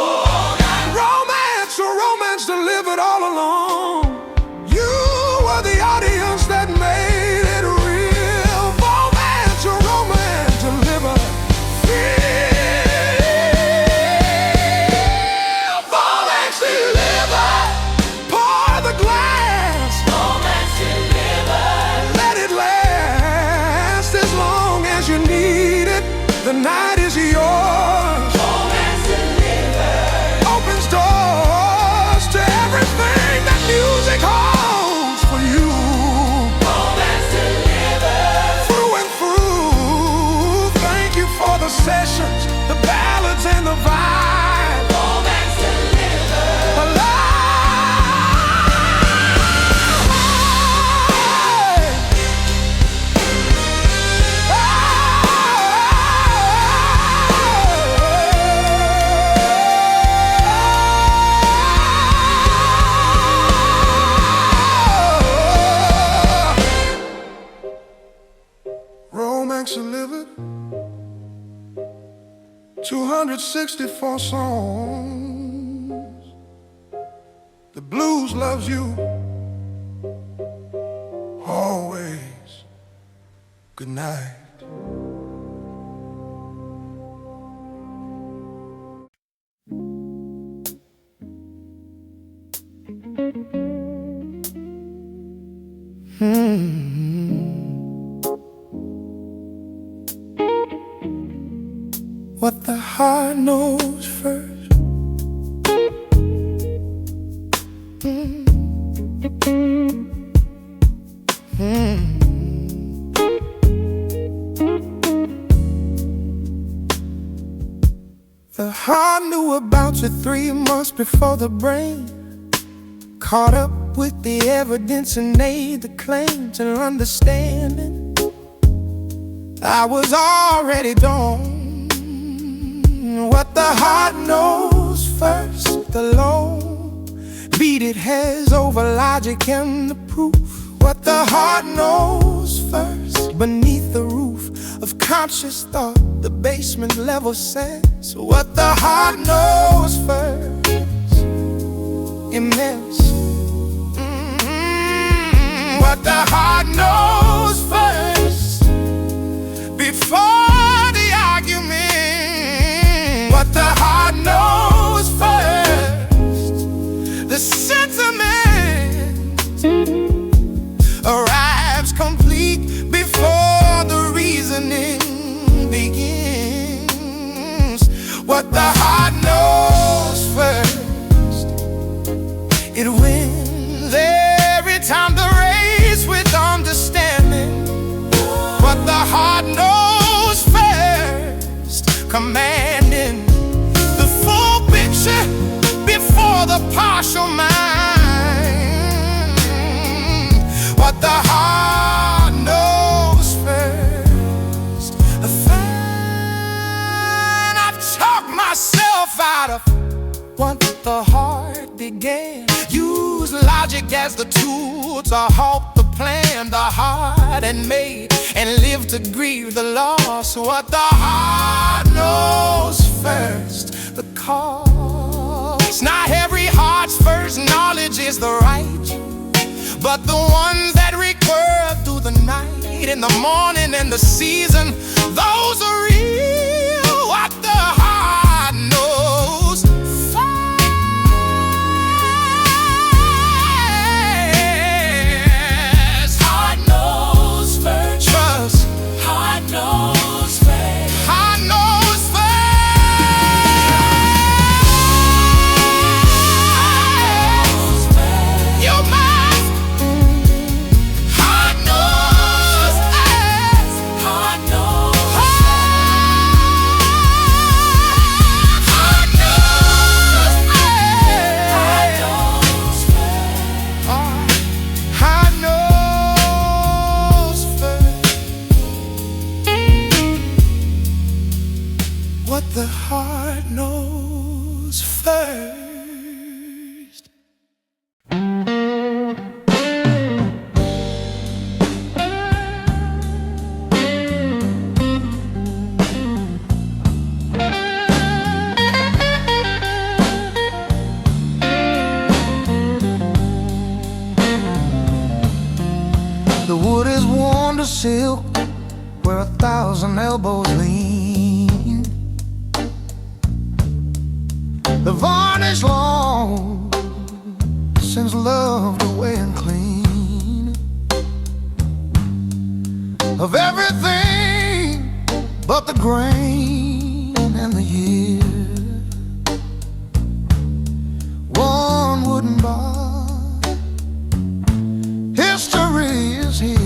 Romance, your romance delivered all along. You were the audience that made it real. Romance, your romance delivered. Feel romance delivered. Pour the glass. Romance delivered. Let it last as long as you need it. The night is yours. Romance delivered. Opens doors to everything that music holds for you. Romance delivered. Through and through. Thank you for the sessions, the ballads and the vibe. Romance delivered. Alive. Romance delivered. 264 songs. The blues loves you always. Good night. What the heart knows first. The heart knew about you 3 months before the brain caught up with the evidence and made the claims and understanding. I was already done. What the heart knows first, the lone beat it has over logic and the proof. What the heart knows first, beneath the roof of conscious thought, the basement level sense. What the heart knows first, immense. What the heart knows first, before the argument. What the heart knows first, the sentiment arrives complete before the reasoning begins. What the heart knows first, it wins every time the race with understanding. What the heart knows first, commanding the full picture before the partial mind. What the heart knows first, I've talked myself out of what the heart began. Use logic as the tool to halt the plan the heart had made, and live to grieve the loss. What the heart knows first, the cause. Not every heart's first knowledge is the right, but the ones that recur through the night, in the morning and the season, those are real. What the heart knows first. Heart knows first. Trust. Heart knows first. Heart knows first. You must. Heart knows first. Heart knows first. Heart knows first. Heart knows first. What the heart knows first. The wood is worn to silk where 1,000 elbows lean. The varnish long since loved away and clean. Of everything but the grain and the year. One wooden bar, history is here.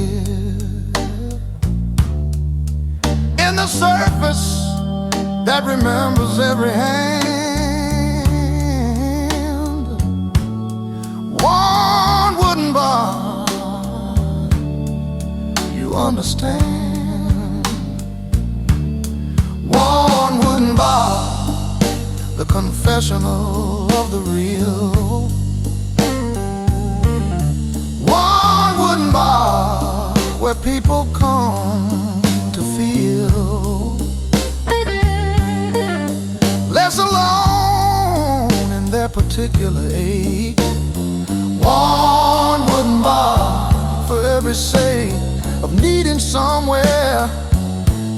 In the surface that remembers every hand. One wooden bar, you understand. One wooden bar, the confessional of the real. One wooden bar, where people come to feel less alone in their particular age. One wooden bar for every say of needing somewhere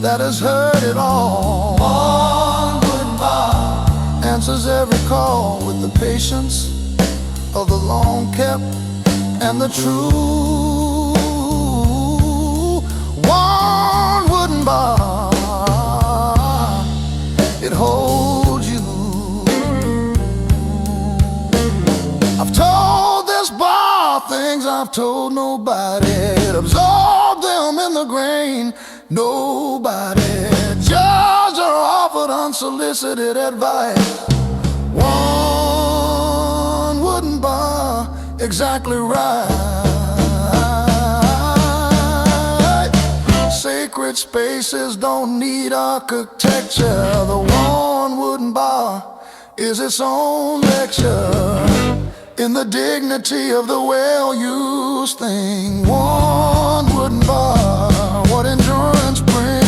that has heard it all. One wooden bar answers every call with the patience of the long kept and the true. One wooden bar, it holds you. I've told this bar things I've told nobody. It absorbed them in the grain. Nobody judged or offered unsolicited advice. One wooden bar, exactly right. Sacred spaces don't need architecture. The one wooden bar is its own lecture in the dignity of the well-used thing. One wooden bar, what endurance brings.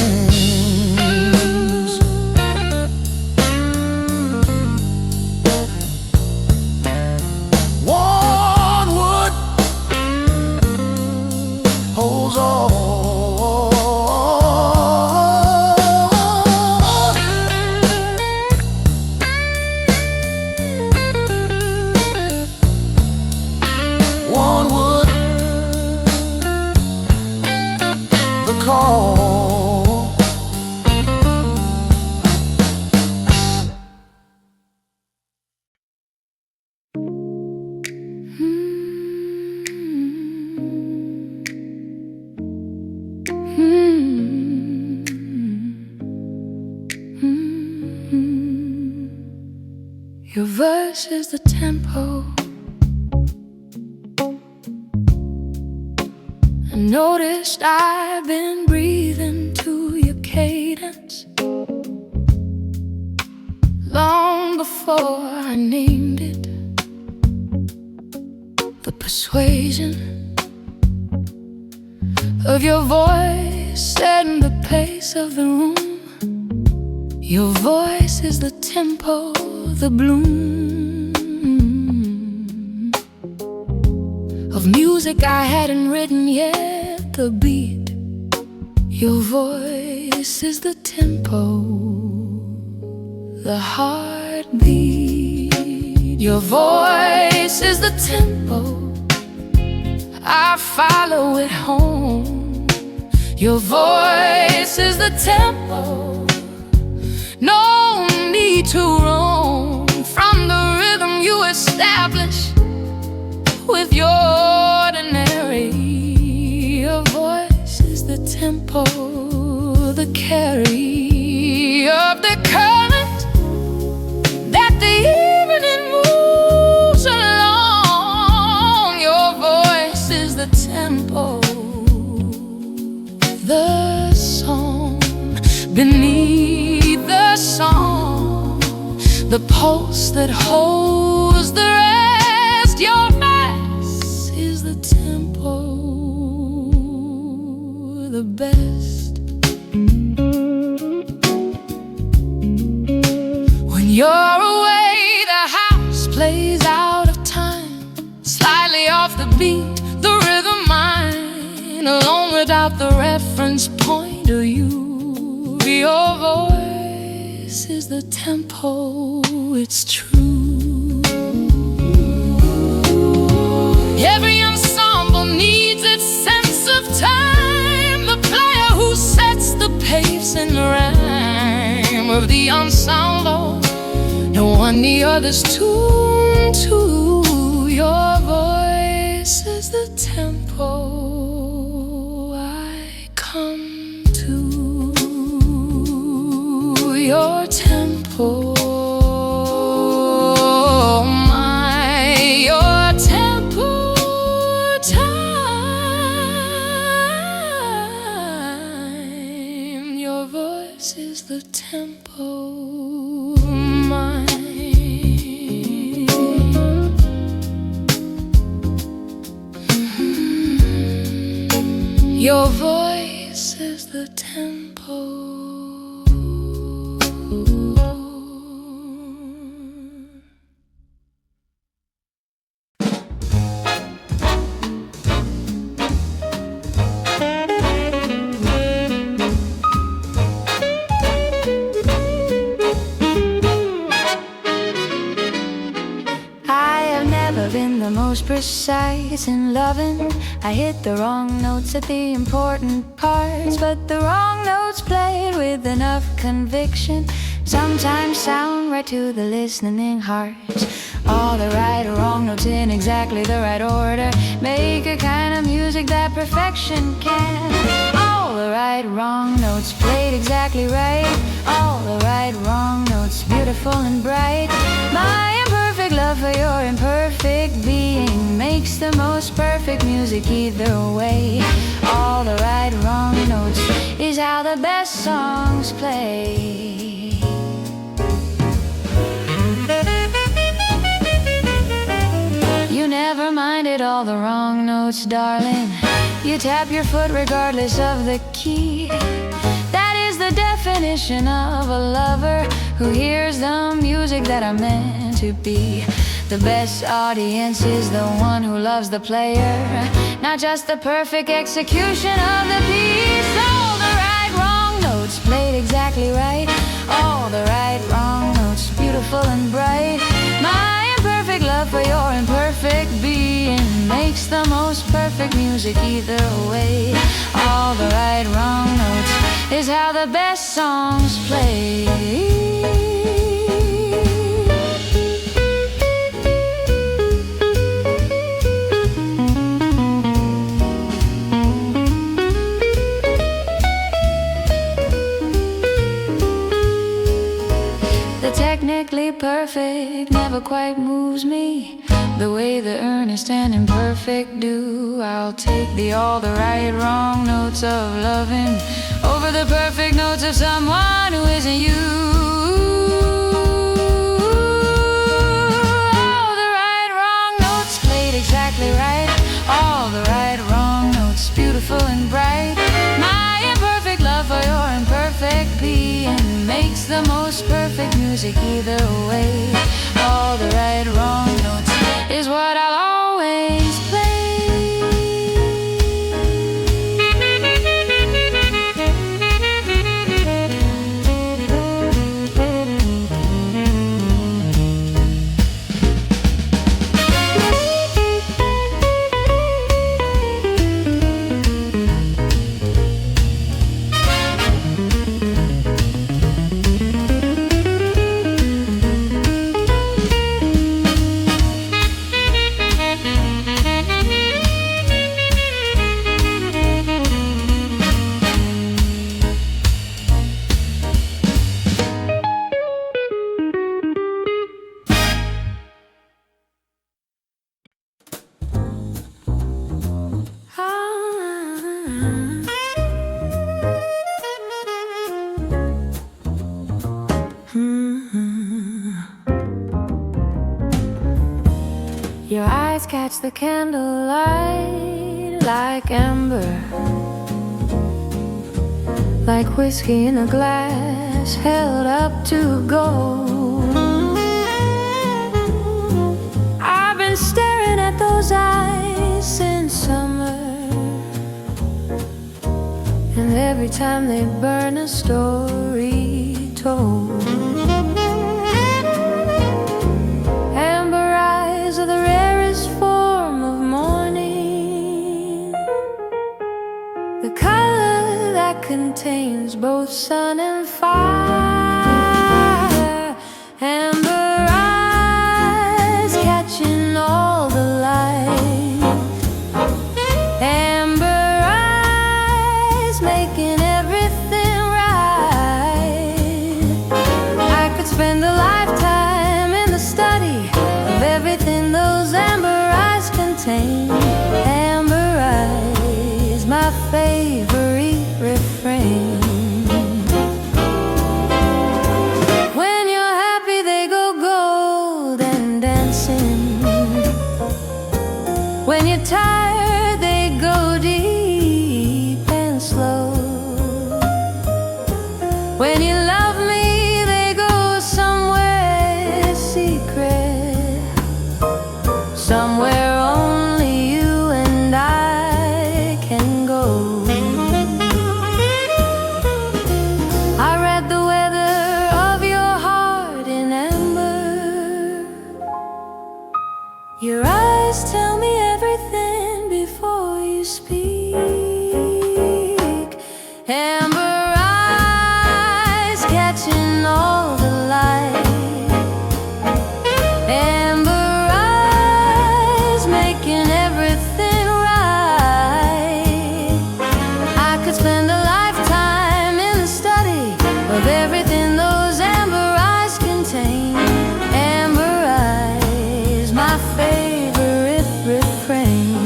One wood holds all. One wood, the call. Your verse is the tempo. I noticed I've been breathing to your cadence long before I named it. The persuasion of your voice setting the pace of the room. Your voice is the tempo, the bloom of music I hadn't written yet, the beat. Your voice is the tempo, the heartbeat. Your voice is the tempo, I follow it home. Your voice is the tempo, no need to roam from the rhythm you establish with your ordinary. Your voice is the tempo, the carry of the current that the evening moves along. Your voice is the tempo, the song beneath the song, the pulse that holds the rest. Your mass is the tempo, the best. When you're away, the house plays out of time, slightly off the beat, the rhythm mine, alone without the reference point of you. Your voice is the tempo, it's true. Every ensemble needs its sense of time, the player who sets the pace and rhyme of the ensemble. No one the other's tune to. Your voice is the tempo I come to. Your tempo, your tempo time. Your voice is the tempo mine. Your voice is the tempo. precise in loving. I hit the wrong notes at the important parts, but the wrong notes played with enough conviction sometimes sound right to the listening hearts. All the right or wrong notes in exactly the right order make a kind of music that perfection can. All the right wrong notes played exactly right. All the right wrong notes beautiful and bright. My imperfect love for your imperfect being makes the most perfect music either way. All the right wrong notes is how the best songs play. You never minded all the wrong notes, darling. You tap your foot regardless of the key. That is the definition of a lover who hears the music that are meant to be. The best audience is the one who loves the player, not just the perfect execution of the piece. All the right wrong notes played exactly right. All the right wrong notes beautiful and bright. My imperfect love for your imperfect being makes the most perfect music either way. All the right wrong notes is how the best songs play. Technically perfect never quite moves me the way the earnest and imperfect do. I'll take all the right wrong notes of loving over the perfect notes of someone who isn't you. All the right wrong notes played exactly right. All the right wrong notes beautiful and bright. My imperfect love for your imperfect being makes the most perfect music either way. All the right wrong notes is what I'll always play. Your eyes catch the candlelight like amber, like whiskey in a glass held up to gold. I've been staring at those eyes since summer, and every time they burn a story told. Contains both sun and fire. Amber eyes catching all the light. Amber eyes making everything right. I could spend a lifetime in the study of everything those amber eyes contain. Amber eyes, my favorite refrain. Amber eyes catching all the light. Amber eyes making everything right. I could spend a lifetime in the study of everything those amber eyes contain. Amber eyes, my favorite refrain.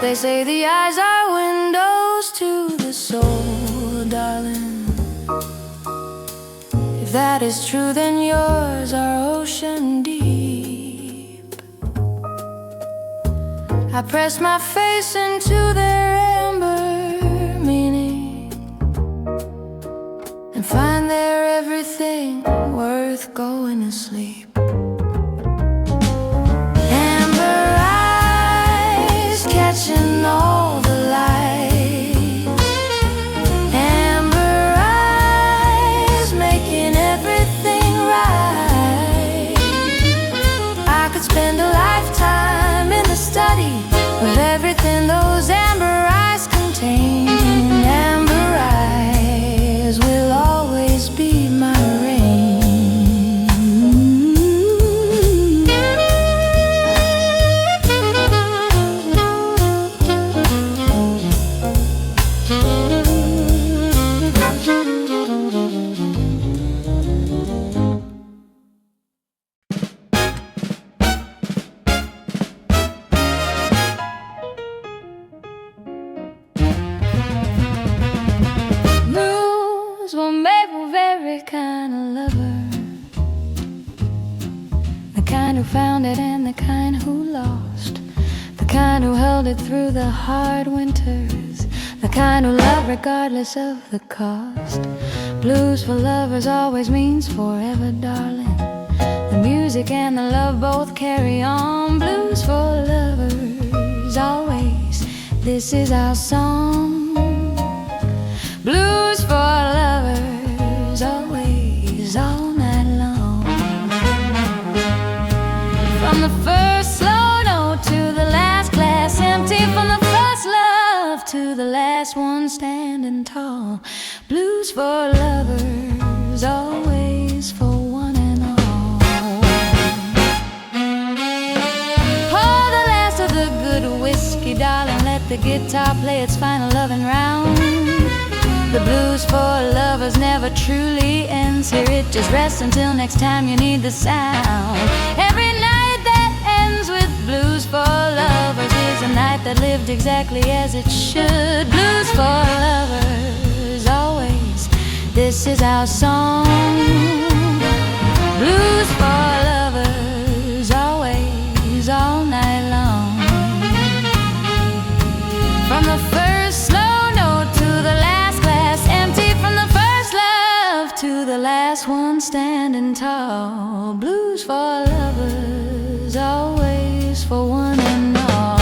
They say the eyes are windows to the soul, darling. If that is true, then yours are ocean deep. I press my face into their amber meaning and find there everything worth going to sleep. Catching all the light. Amber eyes making everything right. I could spend a lifetime in the study of everything those amber eyes contain. Amber eyes will always be my rain. Blues were made for very kind of lover, the kind who found it and the kind who lost, the kind who held it through the hard winters, the kind who loved regardless of the cost. Blues for lovers always means forever, darling. The music and the love both carry on. Blues for lovers always, this is our song. Blues for lovers always, all night long. From the first slow note to the last glass empty, from the first love to the last one standing tall. Blues for lovers always, for one and all. Pour the last of the good whiskey, darling, let the guitar play its final loving round. The blues for lovers never truly ends here. It just rests until next time you need the sound. Every night that ends with blues for lovers is a night that lived exactly as it should. Blues for lovers always, this is our song. Blues for lovers always, all night long. From the first slow note to the last glass empty, from the first love to the last one standing tall. Blues for lovers always, for one and all.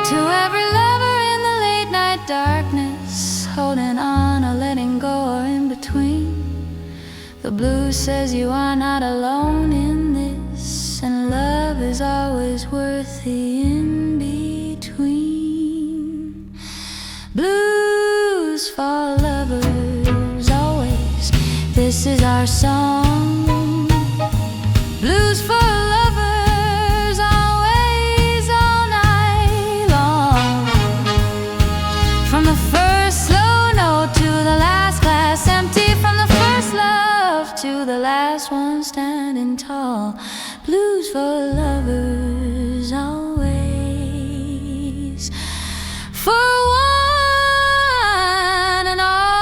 To every lover in the late night darkness, holding on or letting go or in between, the blues says you are not alone in this, and love is always worth the in-between. Blues for lovers always, this is our song. Blues for lovers always, all night long. From the first slow note to the last glass empty, from the first love to the last one standing tall. Blues for lovers always, for one and all.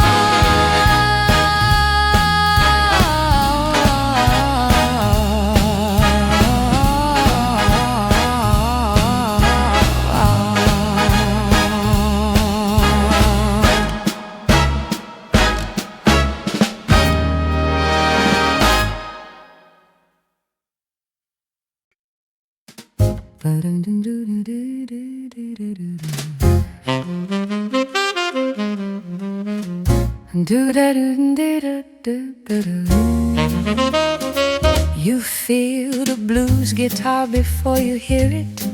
You feel the blues guitar before you hear it.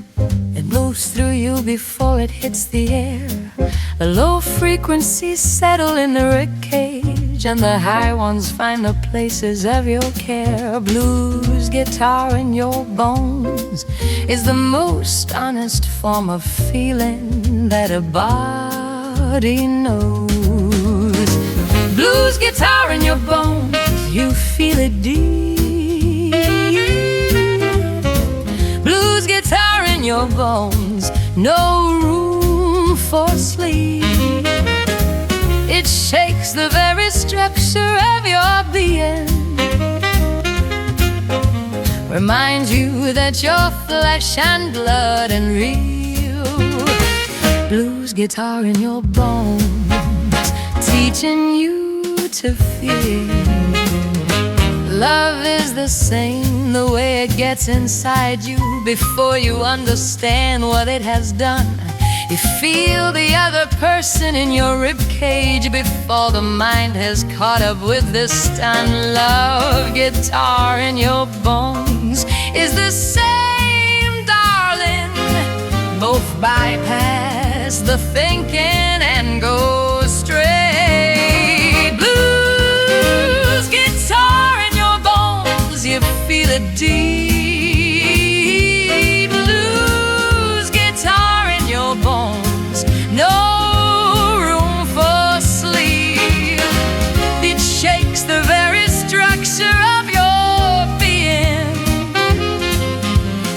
It moves through you before it hits the air. The low frequencies settle in the ribcage, and the high ones find the places of your care. Blues guitar in your bones is the most honest form of feeling that a body knows. Blues guitar in your bones, you feel it deep. Blues guitar in your bones, no room for sleep. It shakes the very structure of your being, reminds you that you're flesh and blood and real. Blues guitar in your bones, teaching you to feel. Love is the same, the way it gets inside you before you understand what it has done. You feel the other person in your ribcage before the mind has caught up with the stun. Love guitar in your bones is the same, darling. Both bypass the thinking and go straight. Blues guitar in your bones, you feel it deep. Blues guitar in your bones, no room for sleep. It shakes the very structure of your being,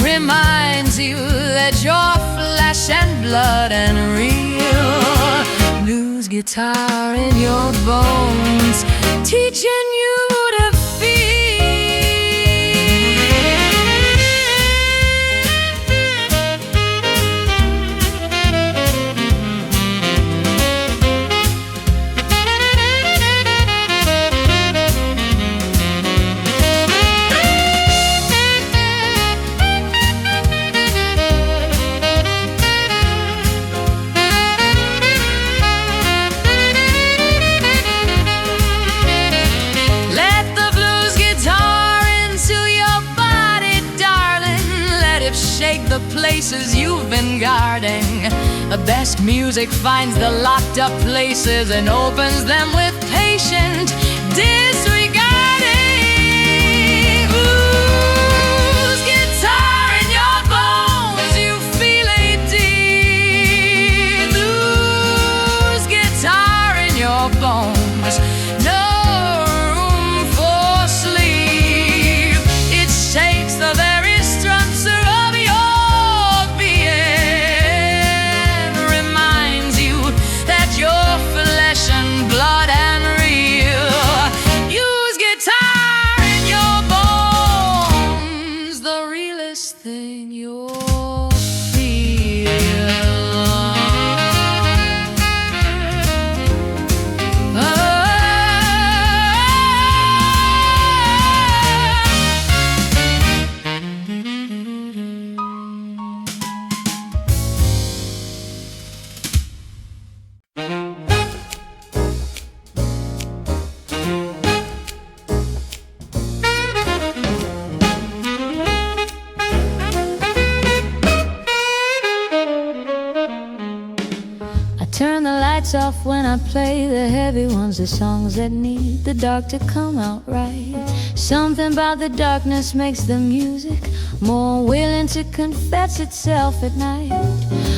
reminds you that you're flesh and blood and real. Blues guitar in your bones, teaching you to feel. The places you've been guarding. The best music finds the locked up places and opens them with patient disregarding. Blues guitar in your bones, you feel it deep. Blues guitar in your bones, no room for sleep. It shakes the very structure of flesh and blood and real. Use guitar in your bones, the realest thing you'll feel. Turn the lights off when I play the heavy ones, the songs that need the dark to come out right. Something about the darkness makes the music more willing to confess itself at night.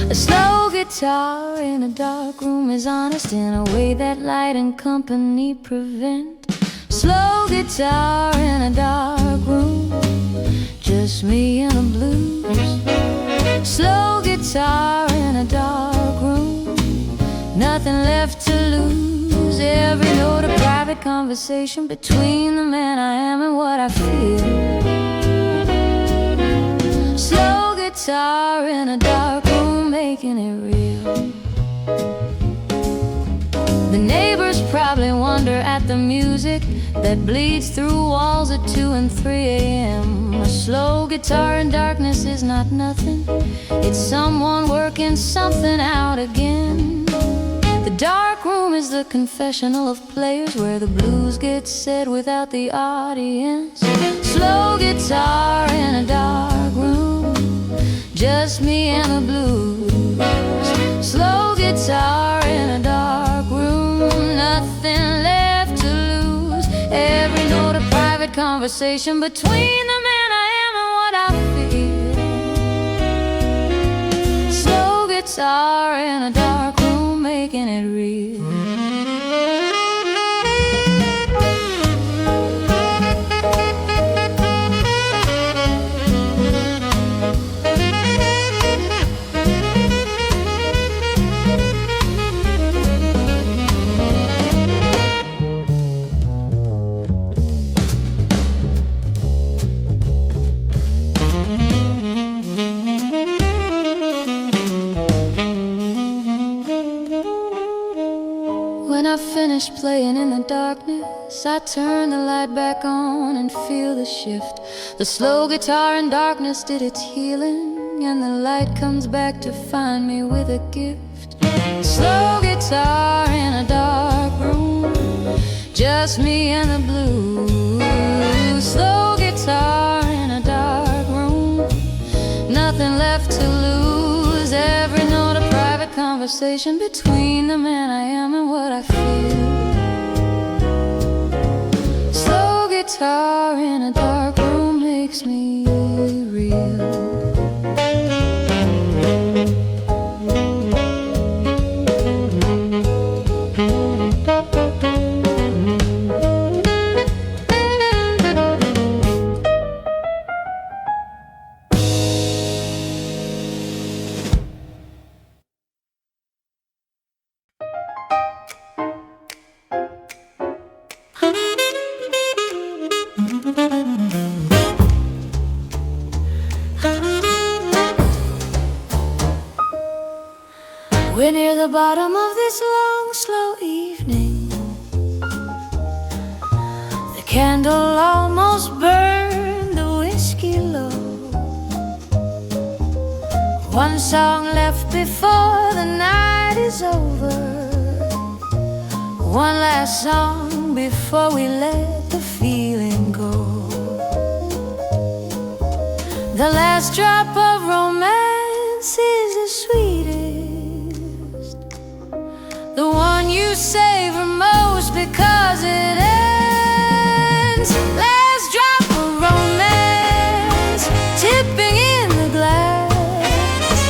A slow guitar in a dark room is honest in a way that light and company prevent. Slow guitar in a dark room, just me and the blues. Slow guitar in a dark room, nothing left to lose. Every note a private conversation between the man I am and what I feel. Slow guitar in a dark room, making it real. The neighbors probably wonder at the music that bleeds through walls at 2 and 3 a.m. A slow guitar in darkness is not nothing. It's someone working something out again. The dark room is the confessional of players, where the blues get said without the audience. Slow guitar in a dark room, just me and the blues. Slow guitar in a dark room, nothing left to lose. Every note a private conversation between the man I am and what I feel. Slow guitar in a dark room, making it real. When I finish playing in the darkness, I turn the light back on and feel the shift. The slow guitar in darkness did its healing, and the light comes back to find me with a gift. Slow guitar in a dark room, just me and the blues. Slow guitar in a dark room, nothing left to lose. Every note a private conversation between the man I am and what I feel. Slow guitar in a dark room makes me real. We're near the bottom of this long, slow evening. The candle almost burned the whiskey low. One song left before the night is over. One last song before we let the feeling go. The last drop of romance is the sweetest, the one you savor most because it ends. Last drop of romance, tipping in the glass.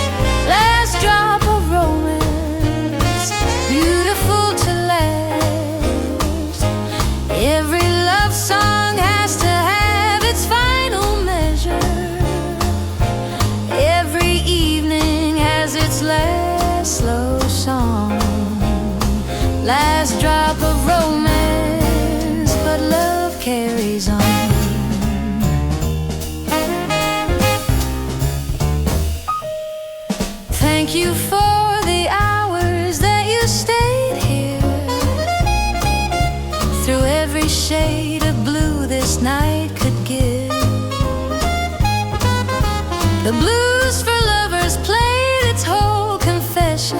Last drop of romance, beautiful to last. Every love song has to have its final measure. Every evening has its last slow song. Last drop of romance, but love carries on. Thank you for the hours that you stayed here. Through every shade of blue this night could give. The blues for lovers played its whole confession,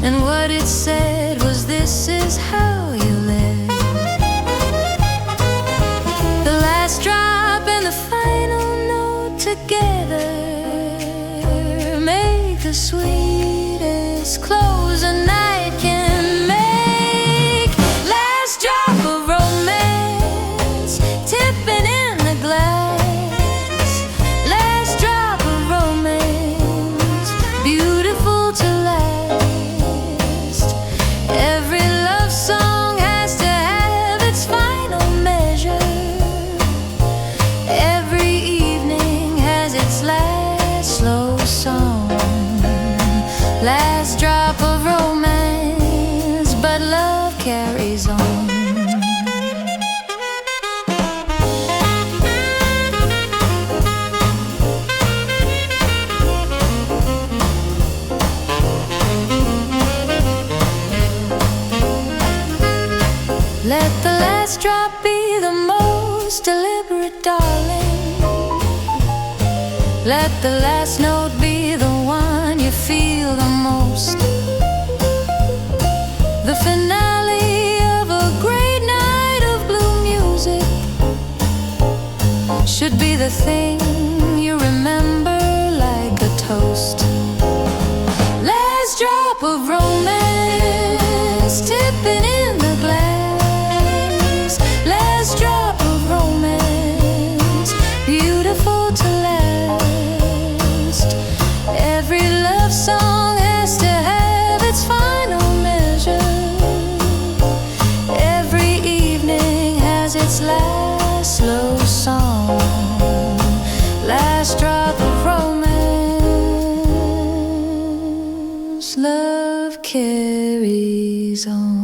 and what it said was, this is how you live. The last drop and the final note together make the sweetest close a night can make. Last drop of romance, tipping in the glass. Last drop of romance, beautiful to last. Every love song has to have its final measure. Every evening has its last slow song. Last drop of romance, but love carries on. Let the last drop be the most deliberate, darling. Let the last note be the one you feel the most. The finale of a great night of blue music should be the thing you remember like a toast. Last drop of romance tipping in the glass. Last drop of romance, beautiful to last. Every love song has to have its final measure. Every evening has its last slow song. Last drop of romance, love carries on.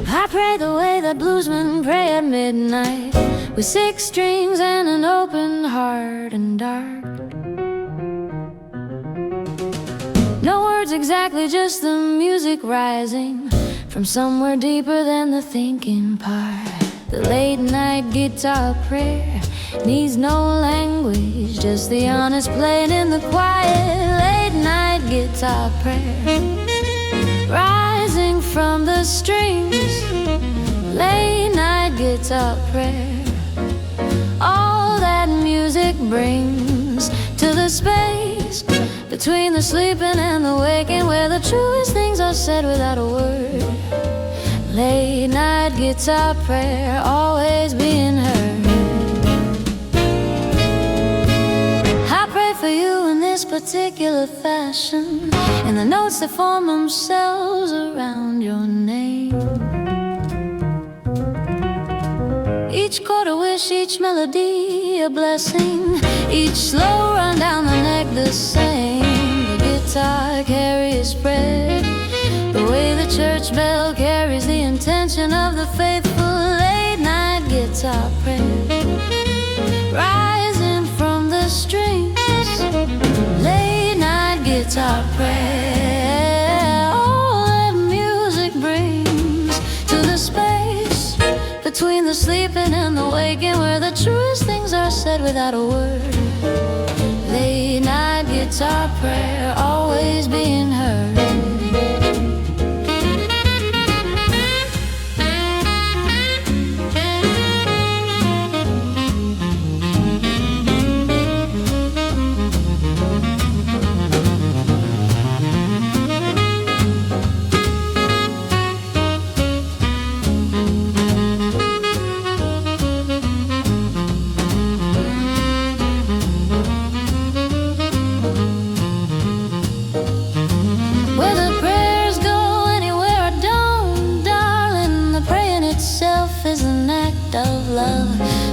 I pray the way that bluesmen pray at midnight, with 6 strings and an open heart and dark. No words exactly, just the music rising from somewhere deeper than the thinking part. The late night guitar prayer needs no language, just the honest playing in the quiet. Late night guitar prayer rising from the strings. Late night guitar prayer, all that music brings to the space between the sleeping and the waking, where the truest things are said without a word. Late night guitar prayer, always being heard. I pray for you in this particular fashion, and the notes that form themselves around your name. Each chord a wish, each melody a blessing, each slow run down the neck the same. The guitar carries spread the way the church bell carries the intention of the faithful. Late night guitar prayer rising from the strings. Late night guitar prayer, all that music brings to the space between the sleeping and the waking, where the truest things are said without a word. Late night guitar prayer, always being heard.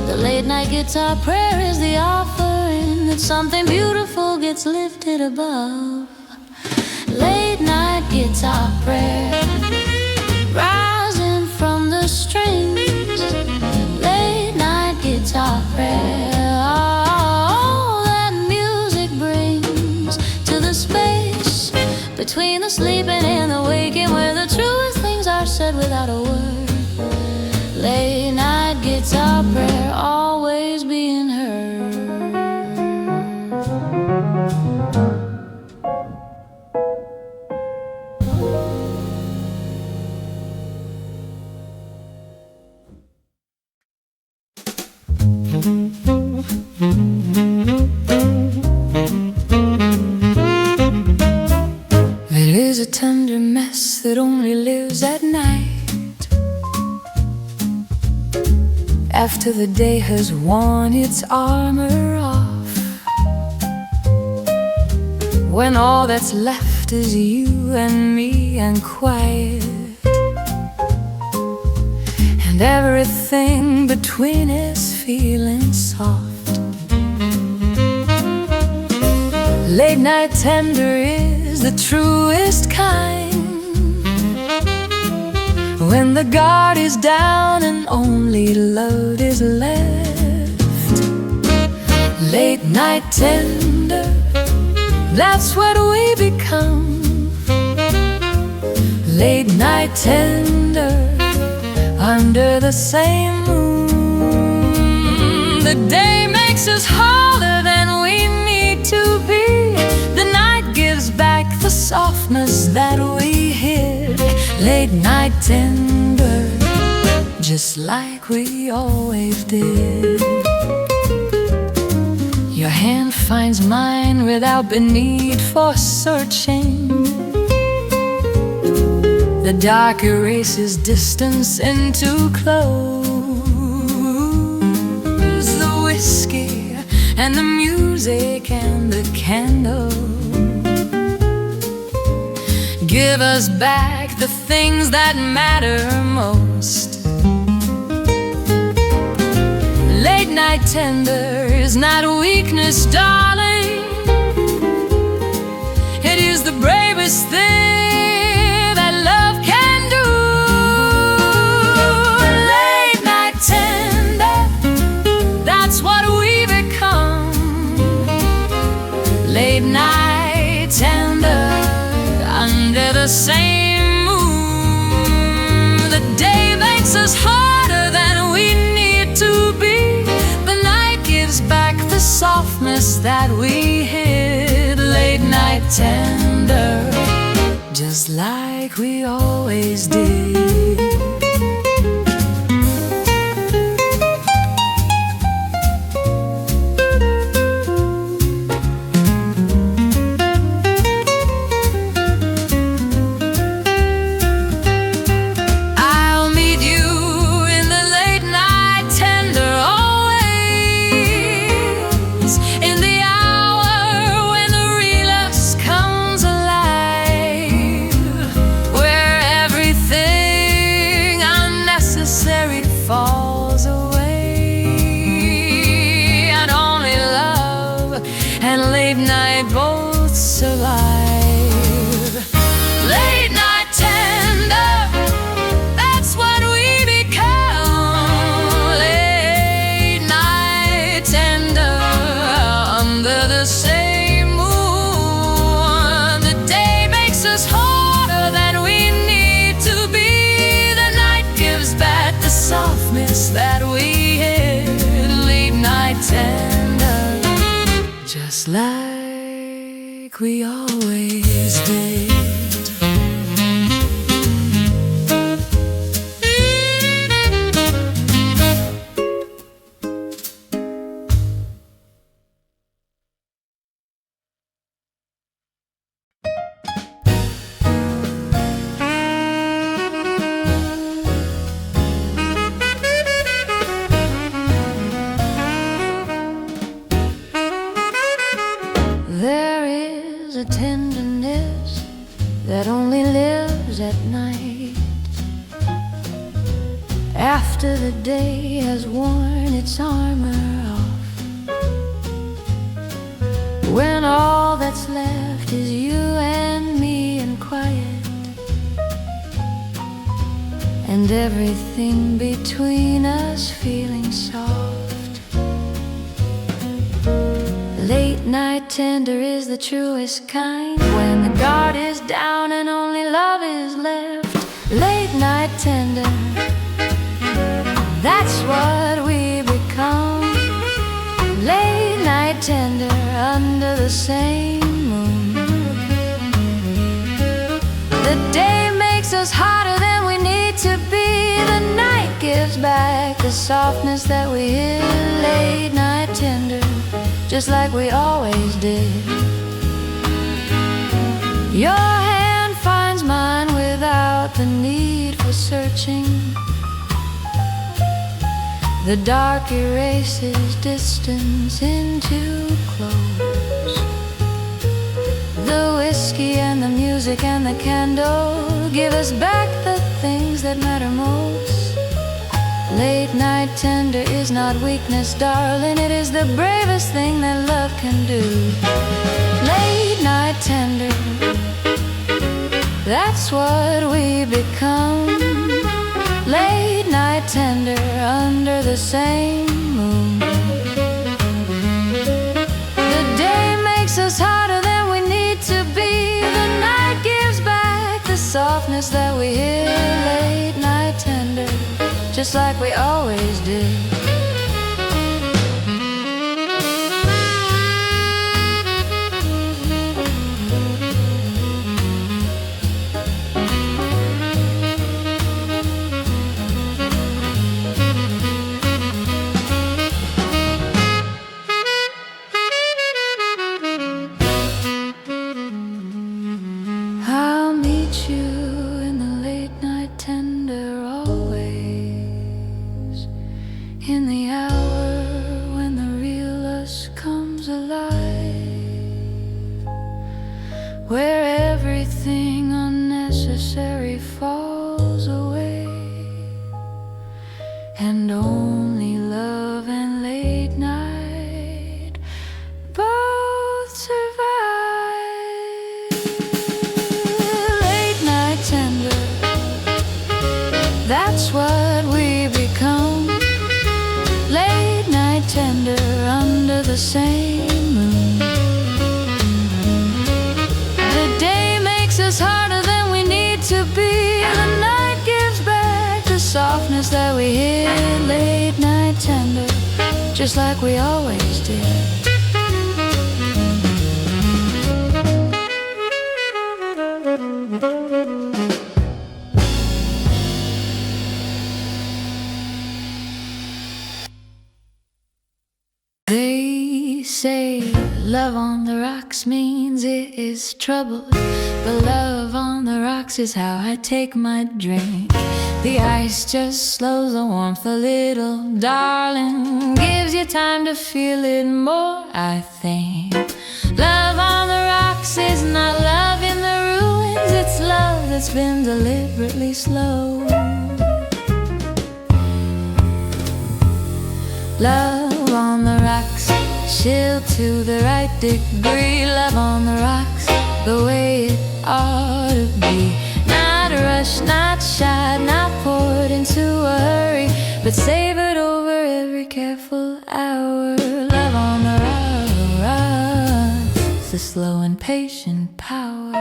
The late night guitar prayer is the offering that something beautiful gets lifted above. Late night guitar prayer rising from the strings. Late night guitar prayer, all that music brings to the space between the sleeping and the waking, where the truest things are said without a word. Late night guitar prayer, always being heard. There is a tender mess that only lives at night, after the day has worn its armor off, when all that's left is you and me and quiet, and everything between is feeling soft. Late night tender is the truest kind, when the guard is down and only love is left. Late night tender tender, that's what we become. Late night tender, under the same moon. The day makes us harder than we need to be. The night gives back the softness that we hid. Late night tender, just like we always did. Your hand finds mine without the need for searching. The dark erases distance into close. The whiskey and the music and the candle give us back the things that matter most. Late night tender is not weakness, darling. It is the bravest thing that love can do. Late night tender, that's what we become. Late night tender, under the same moon. The day makes us harder than we need to be. The night gives back the softness that we hid. Late night tender, just like we always did. That we hid. Late night tender, just like we always did. A tenderness that only lives at night, after the day has worn its armor off, when all that's left is you and me and quiet, and everything between us feeling soft. Late night tender is the truest kind, when the guard is down and only love is left. Late night tender, that's what we become. Late night tender, under the same moon. The day makes us hotter than we need to be. The night gives back the softness that we hid. Late night tender, just like we always did. Your hand finds mine without the need for searching. The dark erases distance into close. The whiskey and the music and the candle give us back the things that matter most. Late night tender is not weakness, darling. It is the bravest thing that love can do. Late night tender, that's what we become. Late night tender, under the same moon. The day makes just like we always did. I'll meet you in the late night tender, always in the hour when the real us comes alive, where everything unnecessary falls away, and only love and late night both survive. Late night tender, that's what we become. Late night tender under the same moon. The day makes us harder than we need to be. The night gives back the softness that we hid. Late night tender, just like we always did. They say love on the rocks means it is trouble, but love on the rocks is how I take my drink. The ice just slows the warmth a little, darling, gives you time to feel it more, I think. Love on the rocks is not love in the ruins, it's love that's been deliberately slow. Love on the rocks, chill to the right degree. Love on the rocks, the way it ought to be. Not rushed, not shy, not poured into a hurry, but savored over every careful hour. Love on the rocks, the slow and patient power.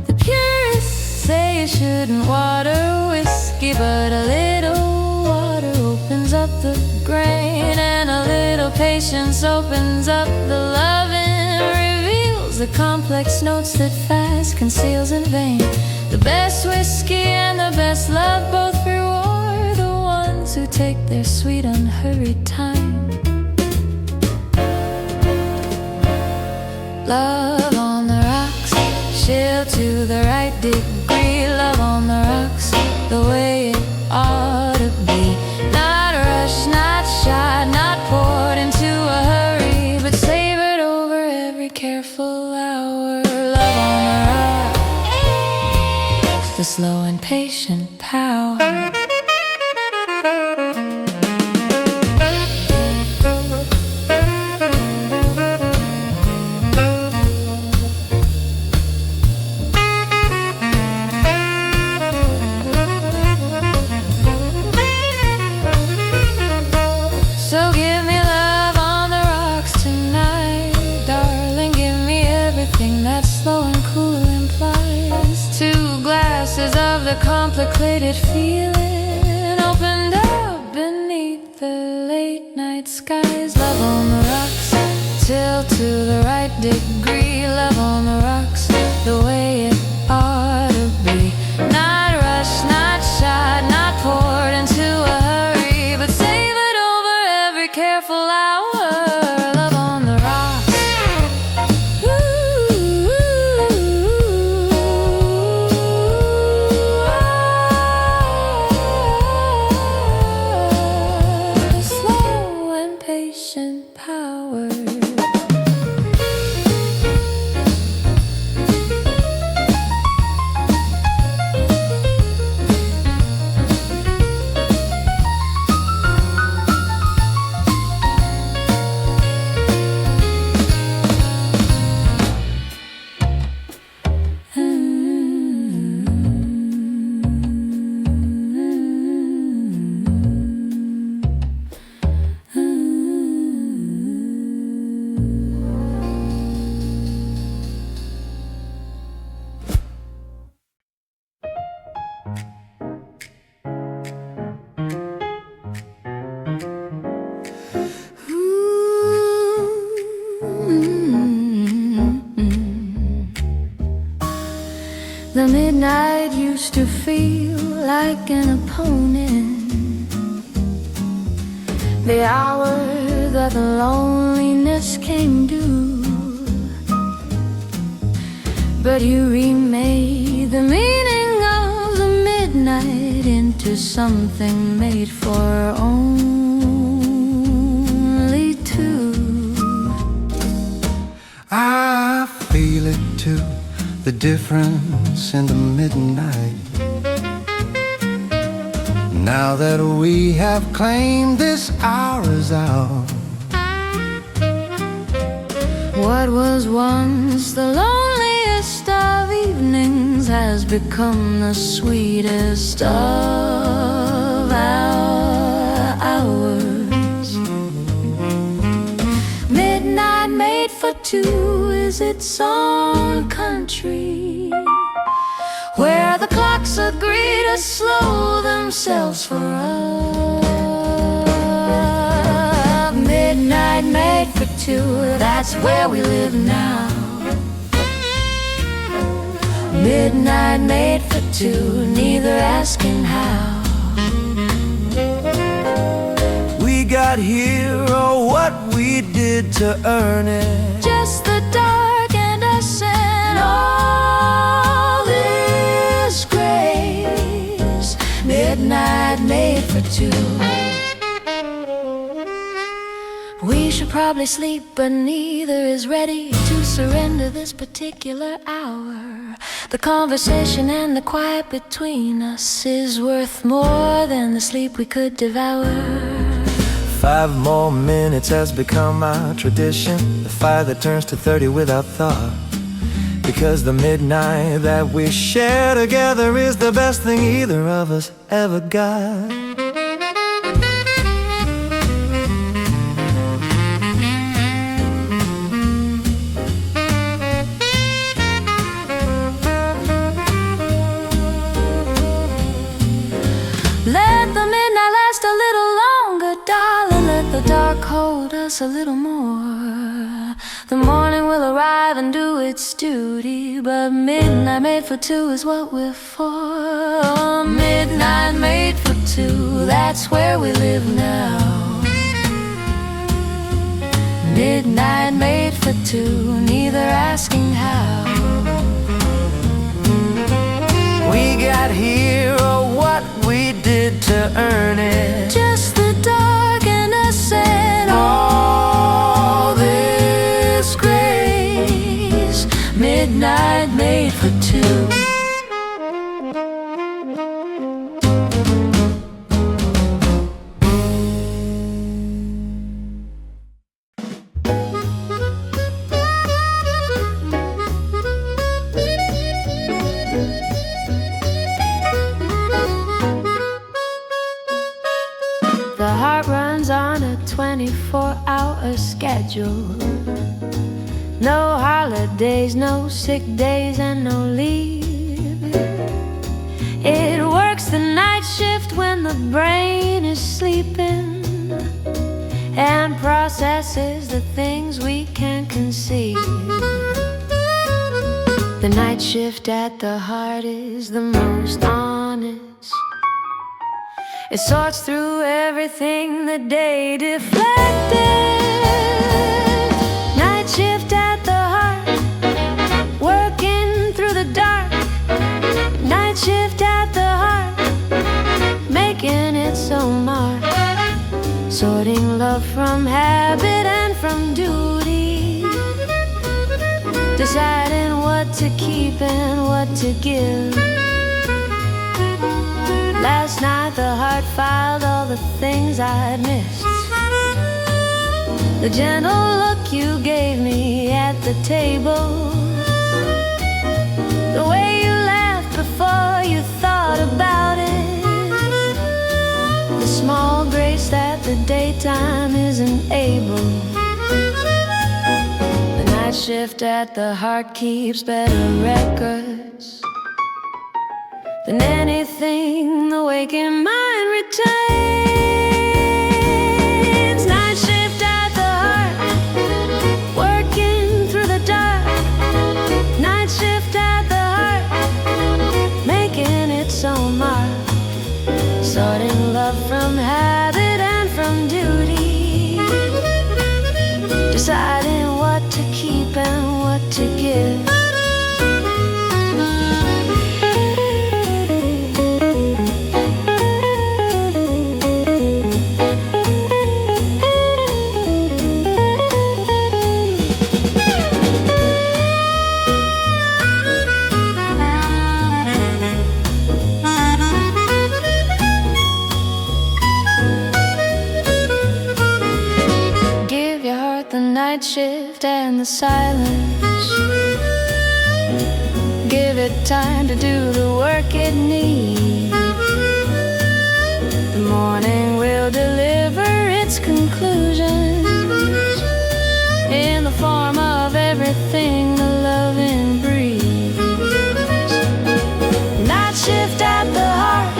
The purists say you shouldn't water whiskey, but a little water opens up the grain, and a little patience opens up the loving, reveals the complex notes that fast conceals in vain. The best whiskey and the best love both reward the ones who take their sweet unhurried time. Love on the rocks, chill to the right degree. Love on the rocks, the way it ought to be. Not rushed, not shy, not poured into a hurry, but savored over every careful hour. Love on the rocks, the slow and patient power. So give me love on the rocks tonight, darling, give me everything that slow and cool implies. 2 glasses of the complicated feeling opened up beneath the late night skies. Love on the rocks, till to the right degree. Love on the rocks, the way it ought to be. Not rushed, not shy, not poured into a hurry, but savored over every careful hour. Love on the rocks. Slow and patient power. used to feel like an opponent, the hour that the loneliness came due. But you remade the meaning of the midnight into something made for only two. I feel it too, the difference in the midnight. Now that we have claimed this hour is ours, what was once the loneliest of evenings has become the sweetest of our hours. Midnight made for two is its own country, where the clocks agree to slow themselves for us. Midnight made for two, that's where we live now. Midnight made for two, neither asking how. we got here or what we did to earn it. Just the dark and us and all this grace. Midnight made for two. We should probably sleep, but neither is ready to surrender this particular hour. The conversation and the quiet between us is worth more than the sleep we could devour. 5 more minutes has become our tradition, the fire that turns to 30 without thought. Because the midnight that we share together is the best thing either of us ever got. Let the midnight last a little longer, darling. Let the dark hold us a little more. The morning will arrive and do its duty, but midnight made for two is what we're for. Midnight made for two, that's where we live now. Midnight made for two, neither asking how. We got here or what we did to earn it. Just the dark and us and all this grace. Midnight made for two. The heart runs on a 24-hour schedule. No holidays, no sick days, and no leave. It works the night shift when the brain is sleeping, and processes the things we can't conceive. The night shift at the heart is the most honest. It sorts through everything the day deflected. Night shift at the heart, working through the dark. Night shift at the heart, making its own mark. Sorting love from habit and from duty. Deciding what to keep and what to give. Last night the heart filed all the things I'd missed. The gentle look you gave me at the table. The way you laughed before you thought about it. The small grace that the daytime isn't able. The night shift at the heart keeps better records than anything the waking mind retains. Night shift at the heart, working through the dark. Night shift at the heart, making deciding what to keep and what to give. Night shift and the silence. Give it time to do the work it needs. The morning will deliver its conclusions in the form of everything the loving breeze. Night shift at the heart,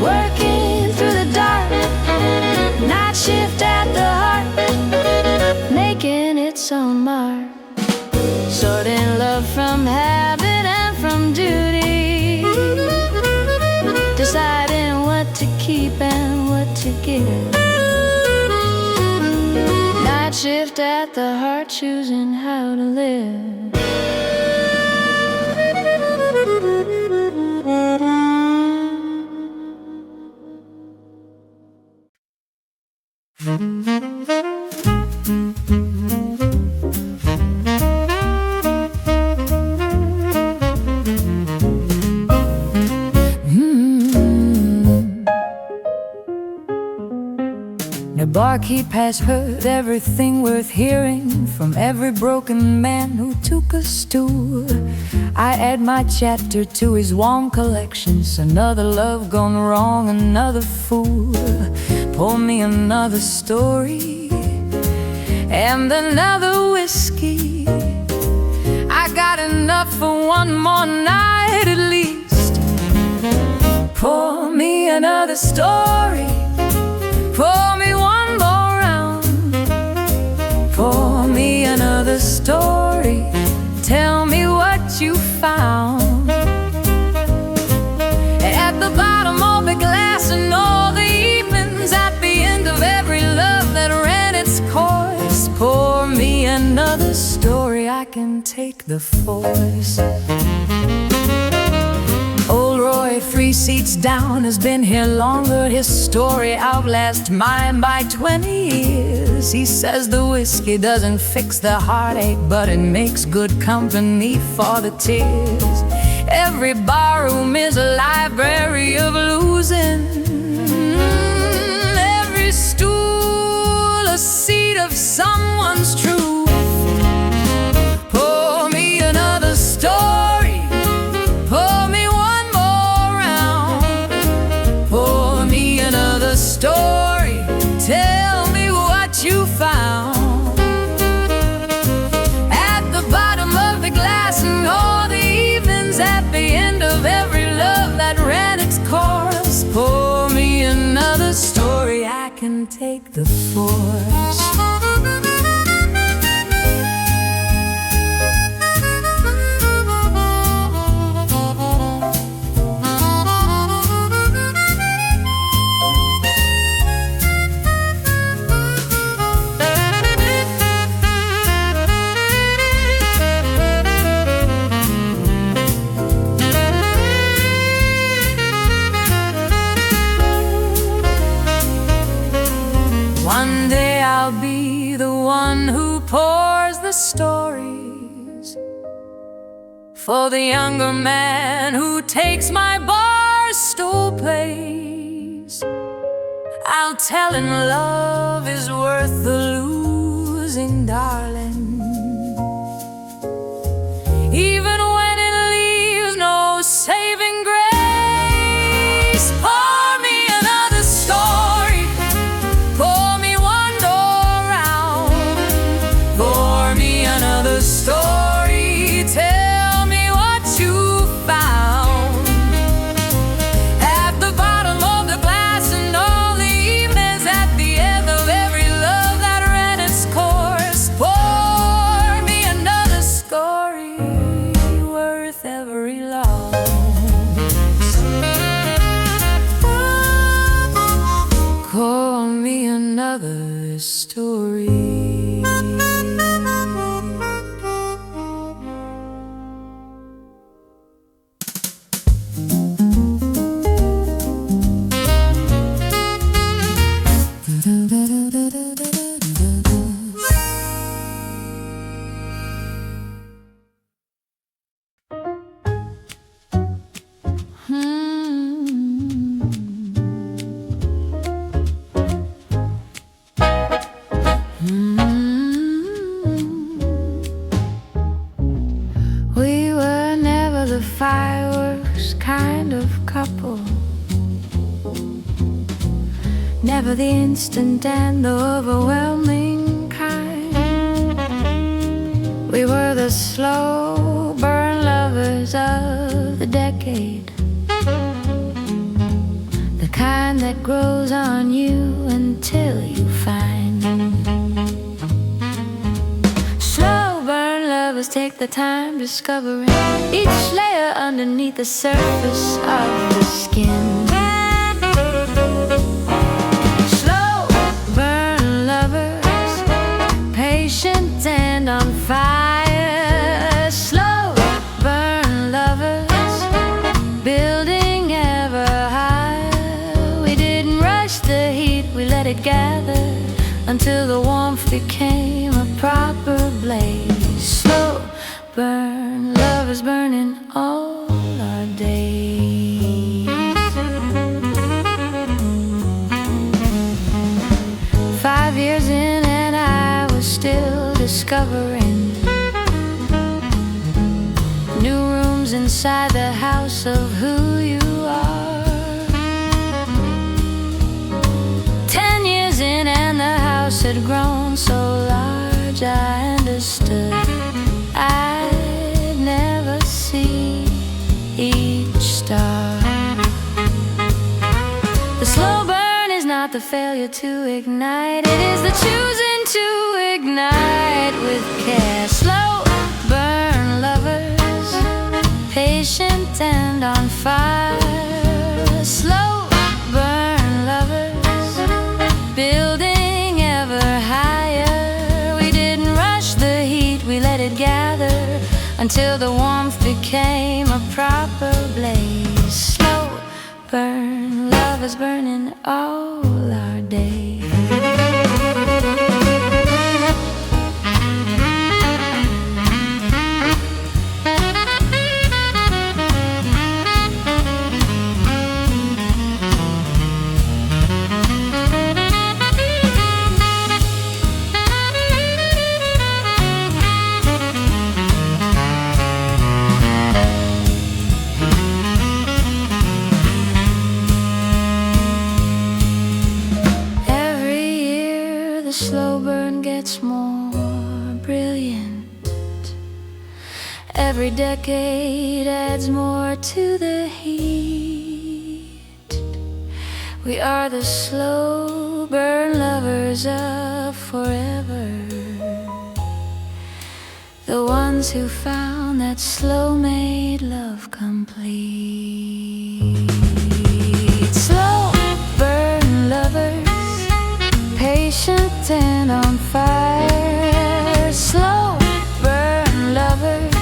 working through the dark. Night shift at the heart, making its own mark, sorting love from habit and from duty, deciding what to keep and what to give. Night shift at the heart, choosing how to live. The barkeep has heard everything worth hearing from every broken man who took us to. I add my chapter to his warm collections. Another love gone wrong, another fool. Pour me another story and another whiskey. I got enough for one more night at least. Pour me another story, pour me one more round. Pour me another story, tell me what you found. At the bottom of the glass and all the evenings, at the end of every love that ran its course, pour me another story, I can take the force. Old Roy, 3 seats down, has been here longer. His story outlasts mine by 20 years. He says the whiskey doesn't fix the heartache, but it makes good company for the tears. Every barroom is a library of losing, every stool a seat of someone's truth. Pour me another story, pour me one more round. Pour me another story, tell me what you found. At the bottom of the glass and all the evenings, at the end of every love that ran its course, pour me another story, I can take the force. One day I'll be the one who pours the stories for the younger man who takes my bar stool place. I'll tell him love is worth the losing, darling, even when it leaves no saving grace. Pour me another story, pour me one more round. Pour me another story, tell me what you found. At the bottom of the glass and all the evenings, at the end of every love that ran its course, pour me another story worth every loss. Call me another story. We were never the fireworks kind of couple, never the instant and the overwhelming kind. We were the slow burn lovers of the decade, the kind that grows on you until you find. Slow burn lovers take the time discovering each layer underneath the surface of the skin. Slow burn lovers, patient and on fire. Slow burn lovers, building ever higher. We didn't rush the heat, we let it gather until the warmth became a proper blaze. Slow burn lovers burning all our days. 5 years in and I was still discovering new rooms inside the house of who you are. 10 years in and the house had grown so large I understood I'd never see each star. The slow burn is not the failure to ignite, it is the choosing to ignite with care. Slow burn lovers, patient and on fire. Slow burn lovers, building ever higher. We didn't rush the heat, we let it gather until the warmth became a proper blaze. Slow burn lovers burning all our days. Slow burn gets more brilliant. Every decade adds more to the heat. We are the slow burn lovers of forever, the ones who found that slow made love complete. Slow burn lovers, patient and on fire. Slow burn lovers,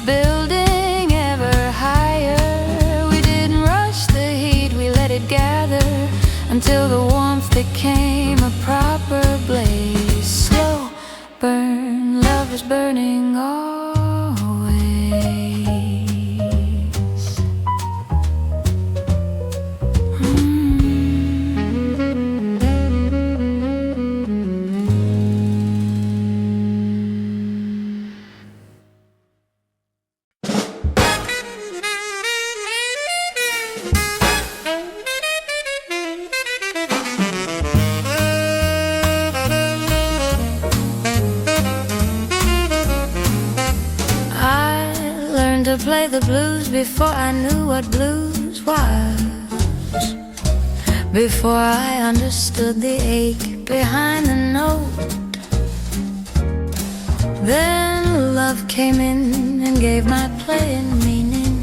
building ever higher. We didn't rush the heat, we let it gather until the warmth became a proper blaze. Slow burn lovers burning always. To play the blues before I knew what blues was, before I understood the ache behind the note. Then love came in and gave my playing meaning,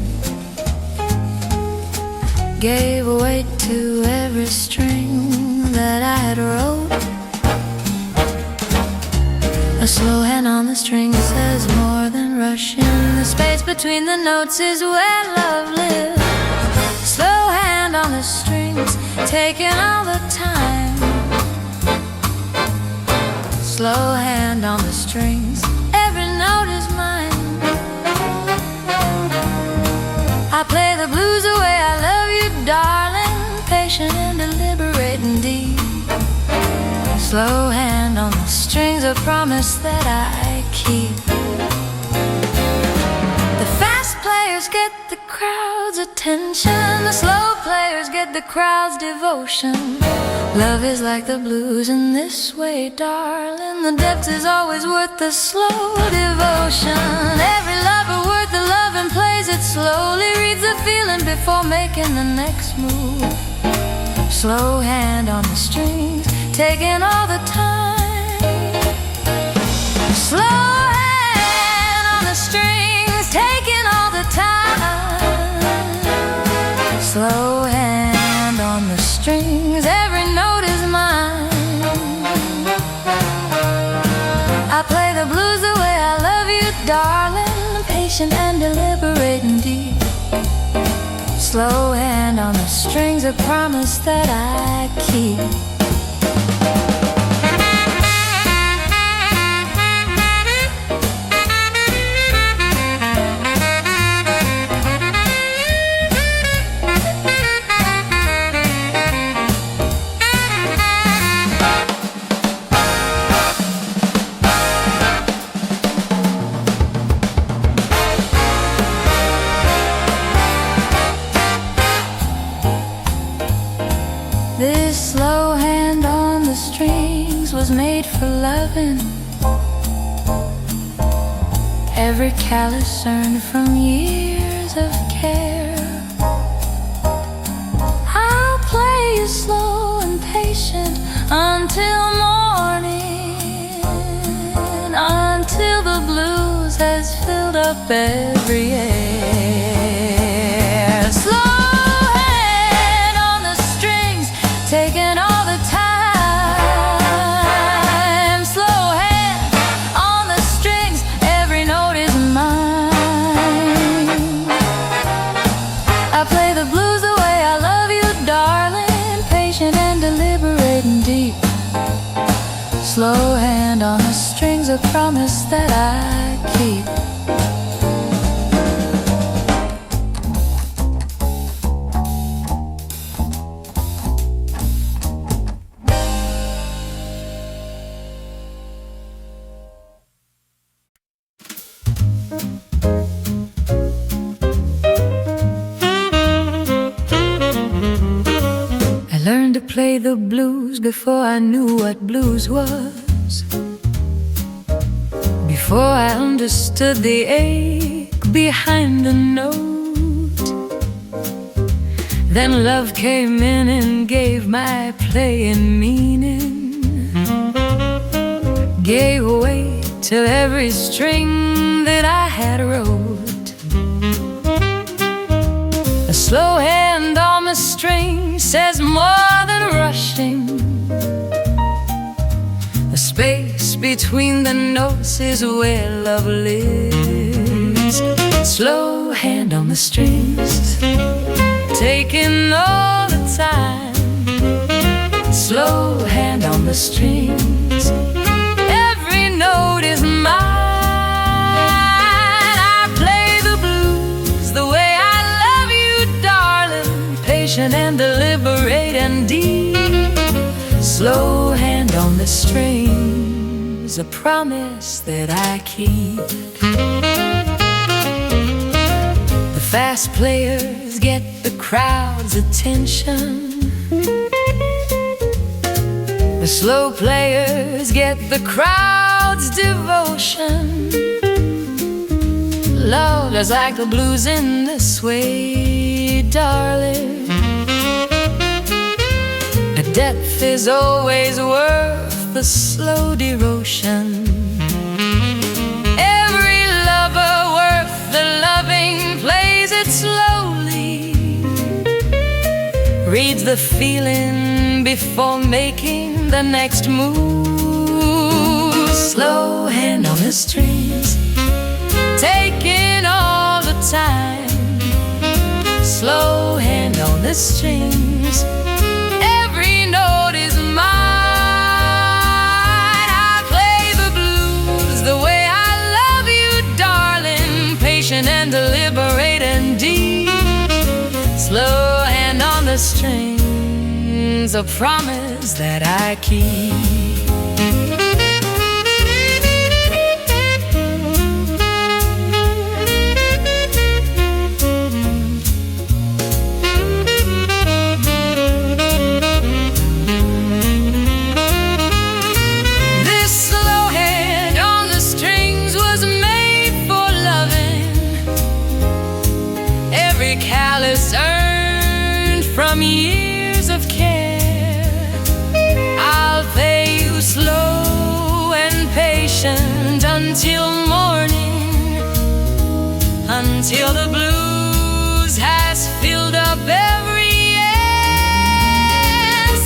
gave weight to every string that I had wrote. A slow hand on the string says more than rushing. The space between the notes is where love lives. Slow hand on the strings, taking all the time. slow hand on the strings, every note is mine. I play the blues away, I love you, darling, patient and deliberate and deep. Slow hand on the strings, a promise that I keep. The fast players get the crowd's attention, the slow players get the crowd's devotion. Love is like the blues in this way, darling, the depth is always worth the slow devotion. Every lover worth the love and plays it slowly, reads the feeling before making the next move. Slow hand on the strings, taking all the time. Slow hand on the strings, taking all the time. Slow hand on the strings, every note is mine. I play the blues the way I love you, darling, patient and deliberate and deep. Slow hand on the strings, a promise that I keep. This slow hand on the strings was made for loving. Every callous earned from years of care. I'll play you slow and patient until morning, until the blues has filled up every air. Slow taking all the time. Slow hand on the strings, every note is mine. I play the blues the way I love you, darling, patient and deliberate and deep. Slow hand on the strings, a promise that I keep. To play the blues before I knew what blues was, before I understood the ache behind the note. Then love came in and gave my playing meaning, gave weight to every string that I had wrote. A slow hand on the string says more than rushing. The space between the notes is where love lives. Slow hand on the strings, taking all the time. Slow hand on the strings, every note is mine. I play the blues the way I love you, darling, patient and deliberate and deep. Slow hand on the strings, a promise that I keep. The fast players get the crowd's attention. The slow players get the crowd's devotion. Love is like the blues in this way, darling. A depth is always worth the slow devotion. Every lover worth the loving plays it slowly, reads the feeling before making the next move. Slow hand on the strings, taking all the time. Slow hand on the strings, every note is mine. I play the strings, a promise that I keep. From years of care, I'll play you slow and patient until morning, until the blues has filled up every air.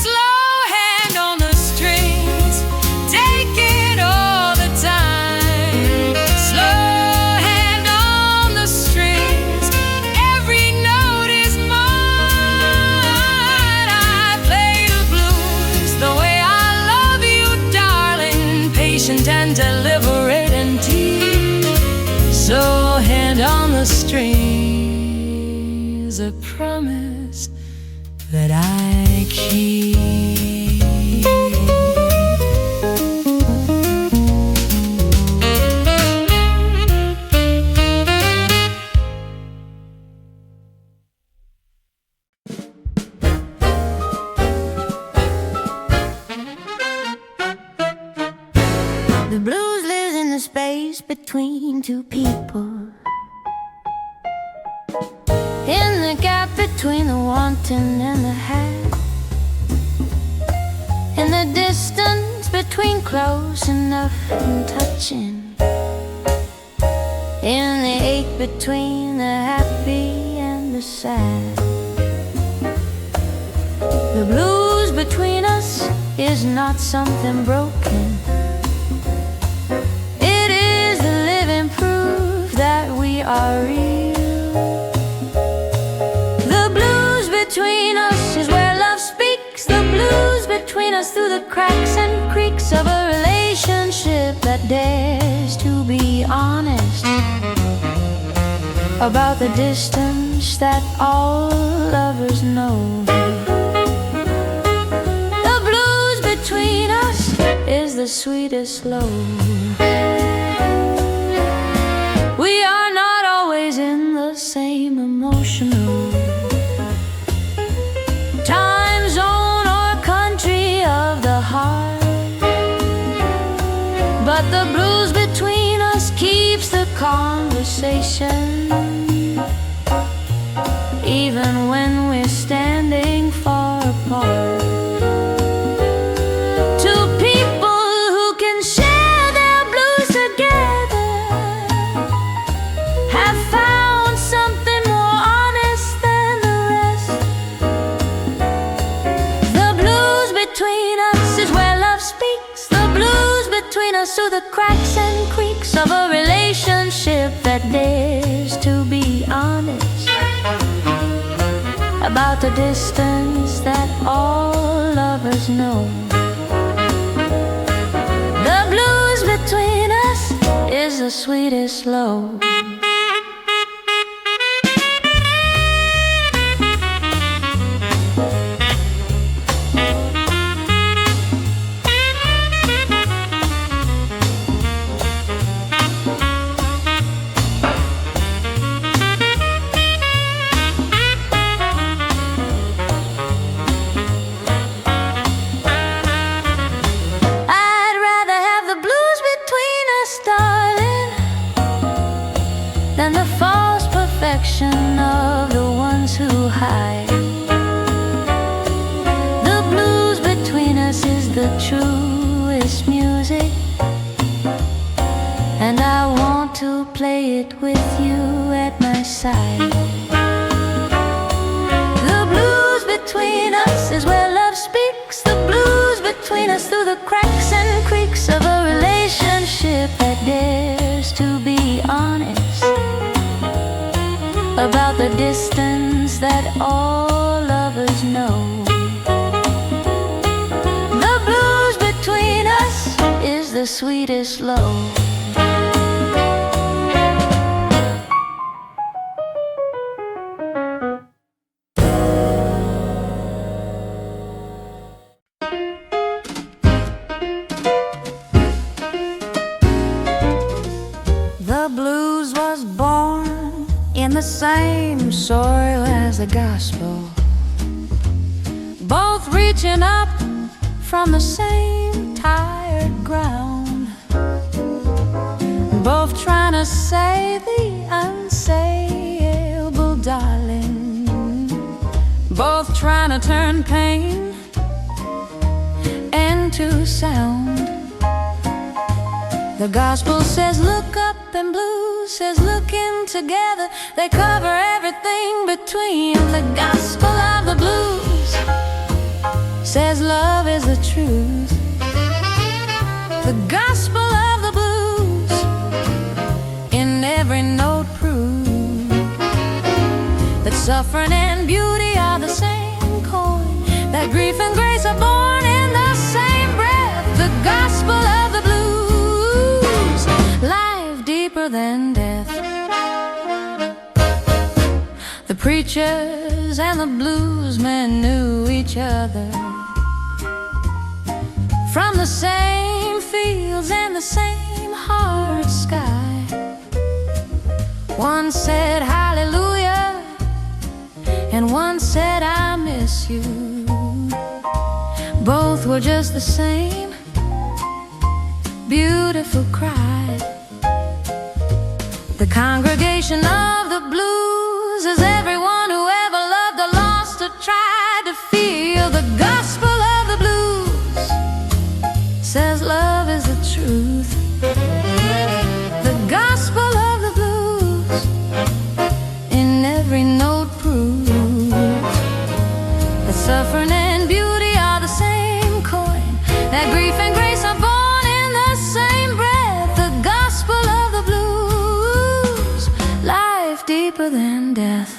Slow hand on the strings, take it all the time. Slow hand on the strings, every note is mine. And deliberate and deep. So hand on the strings, a promise that I keep. The blues lives in the space between two people, in the gap between the wanting and the had, in the distance between close enough and touching, in the ache between the happy and the sad. The blues between us is not something broken. We are real. The blues between us is where love speaks. The blues between us through the cracks and creaks of a relationship that dares to be honest about the distance that all lovers know. The blues between us is the sweetest love. We are not always in the same emotional time zone or country of the heart, but the blues between us keeps the conversation, even when we're standing far apart. Two people who can share their blues together have found something more honest than the rest. The blues between us is where love speaks. The blues between us through the cracks and creaks of a relationship that dares to be honest about the distance that all lovers know. The blues between us is the sweetest love. Than the false perfection of the ones who hide. The blues between us is the truest music, and I want to play it with you at my side. The blues between us is where love speaks. The blues between us through the cracks and creaks of a relationship that dares to be honest about the distance that all lovers know. The blues between us is the sweetest love. the same soil as the gospel, both reaching up from the same tired ground, both trying to say the unsayable, darling, both trying to turn pain into sound. The gospel says look up, and blues says looking together. They cover everything between. The gospel of the blues says love is the truth. The gospel of the blues in every note proves that suffering and beauty are the same coin, that grief and grace are born in the same breath. The gospel of the blues, life deeper than death. The preachers and the bluesmen knew each other from the same fields and the same hard sky. One said hallelujah, and one said I miss you. Both were just the same beautiful cry. The congregation of the blues is everyone who ever loved or lost or tried to feel. The gospel of the blues says love is the truth. The gospel of the blues in every note proves that suffering and beauty are the same coin, that grief and grace are born in the same breath. The gospel of the blues, life deeper than death.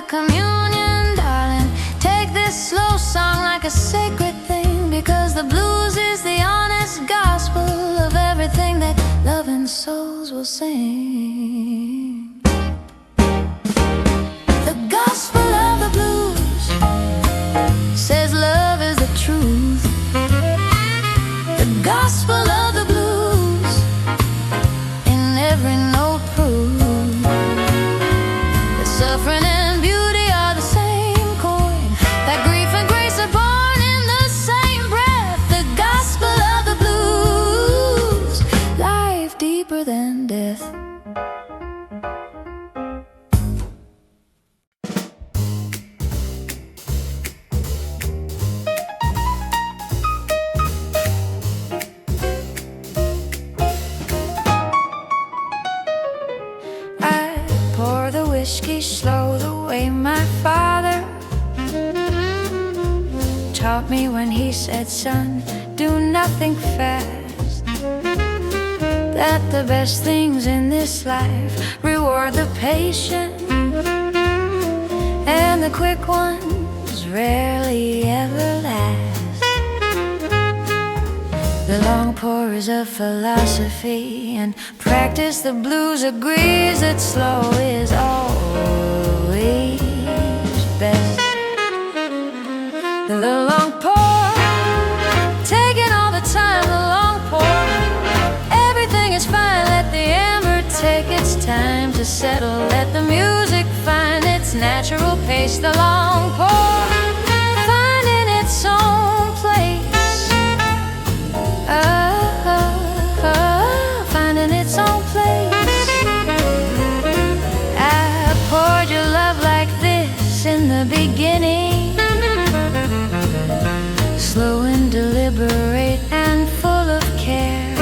Communion, darling, take this slow song like a sacred thing, because the blues is the honest gospel of everything that loving souls will sing. The gospel of the blues says love is the truth. The gospel of the blues in every note proves that suffering and than death. I pour the whiskey slow the way my father taught me when he said, son, do nothing fast. That the best things in this life reward the patient, and the quick ones rarely ever last. The long pour is a philosophy, and practice the blues agrees that slow is always best. The long pour, taking all the time, the long pour, everything is fine, let the amber take its time to settle, let the music find its natural pace. The long pour, finding its own place, finding its own place. I poured your love like this in the beginning, slow and deliberate and full of care,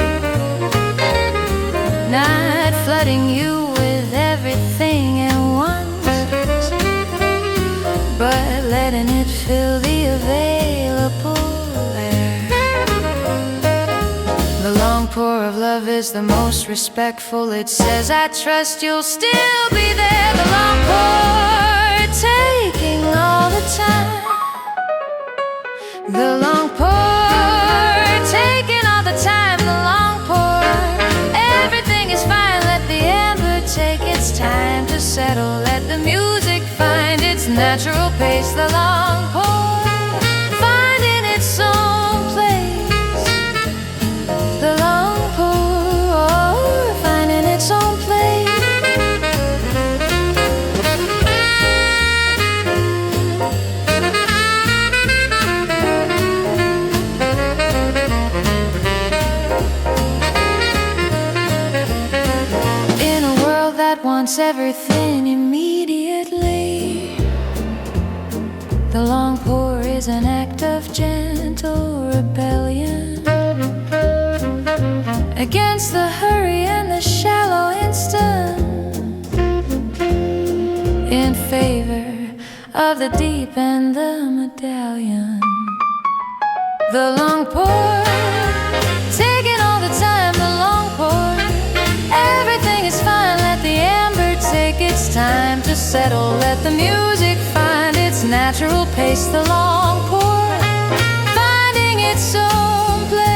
not flooding you with everything at once, but letting it fill the available air. The long core of love is the most respectful. It says I trust you'll still be there. The long pour taking all the time. The long pour taking all the time. The long pour, everything is fine. Let the amber take its time to settle. Let the music find its natural pace. The long pour finding its own place. The long pour finding its own place. In a world that wants everything immediately, the long pour is an act of gentle rebellion against the hurry and the shallow instant, in favor of the deep and the medallion. The long pour, taking all the time. The long pour, everything is fine. Let the amber take its time to settle. Let the music find its natural pace. The long pour, finding its own place.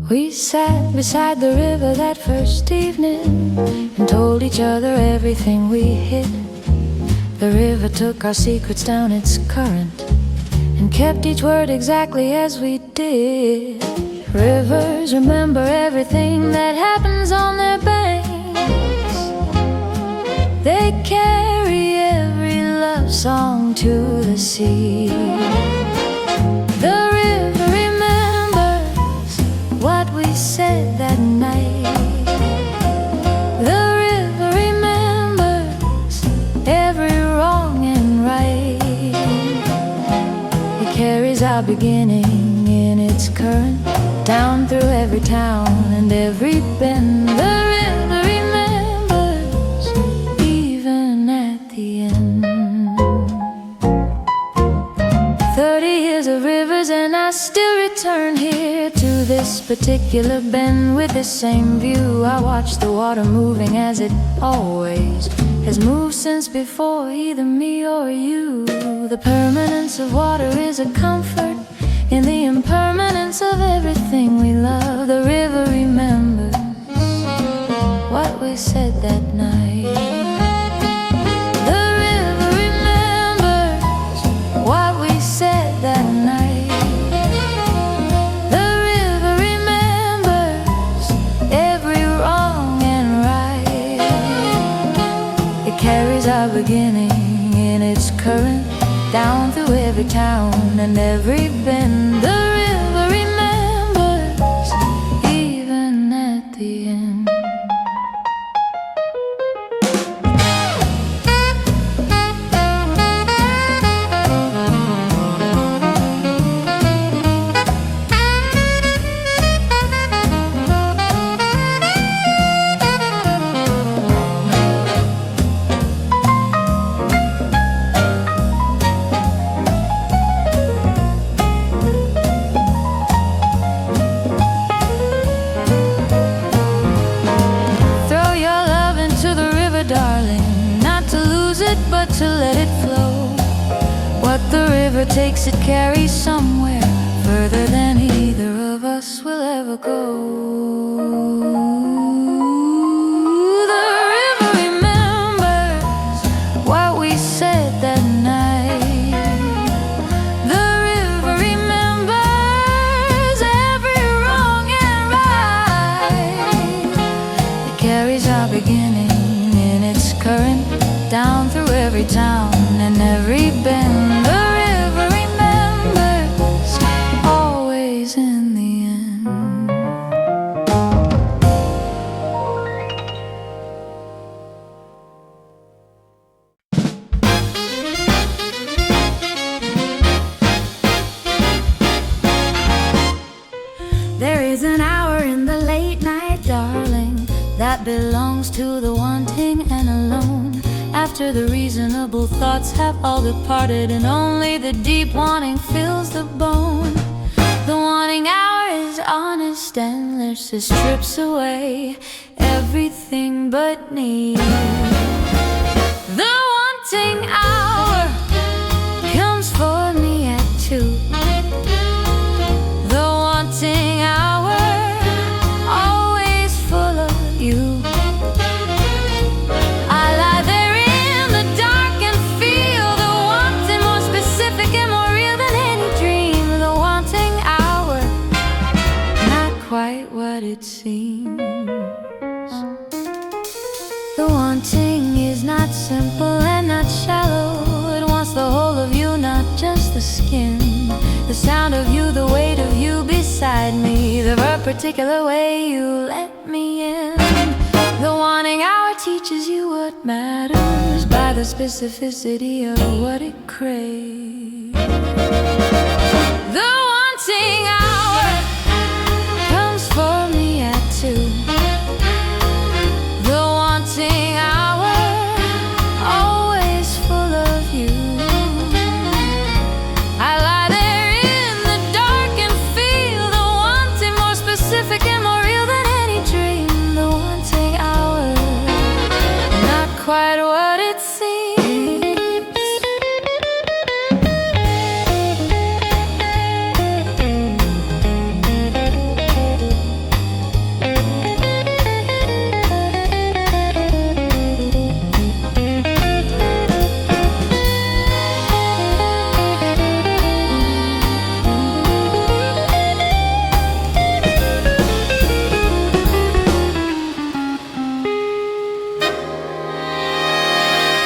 We sat beside the river that first evening and told each other everything we hid. The river took our secrets down its current and kept each word exactly as we did. Rivers remember everything that happens on their banks. They carry every love song to the sea. The river remembers what we said that night. The river remembers every wrong and right. It carries our beginning in its current down through every town and every bend. The river remembers even at the end. 30 years of rivers and I still return here to this particular bend with the same view. I watch the water moving as it always has moved since before either me or you. The permanence of water is a comfort in the impermanence of everything we love. The river remembers what we said that night. The river remembers what we said that night. The river remembers every wrong and right. It carries our beginning in its current down through every town and every bend. The river remembers even at the end. But to let it flow. What the river takes it carries somewhere further than either of us will ever go. The river remembers what we said that night. The river remembers every wrong and right. It carries our beginning in its current down through every town and every bend. The river remembers always in the end. that belongs to the wanting and alone. After the reasonable thoughts have all departed, and only the deep wanting fills the bone. The wanting hour is honest, endless, it strips away everything but need. The wanting hour comes for me at 2. The wanting hour, always full of you. I lie there in the dark and feel the wanting, more specific and more real than any dream. The wanting hour, not quite what it seems. The wanting is not simple and not shallow. It wants the whole of you, not just the skin. The sound of you, the weight of you beside me, the particular way you let me in. The wanting hour teaches you what matters by the specificity of what it craves. The wanting hour comes for me at 2. The wanting hour, always full of you. I lie there in the dark and feel the wanting, more specific and more real than any dream. The wanting hour, not quite what it seems.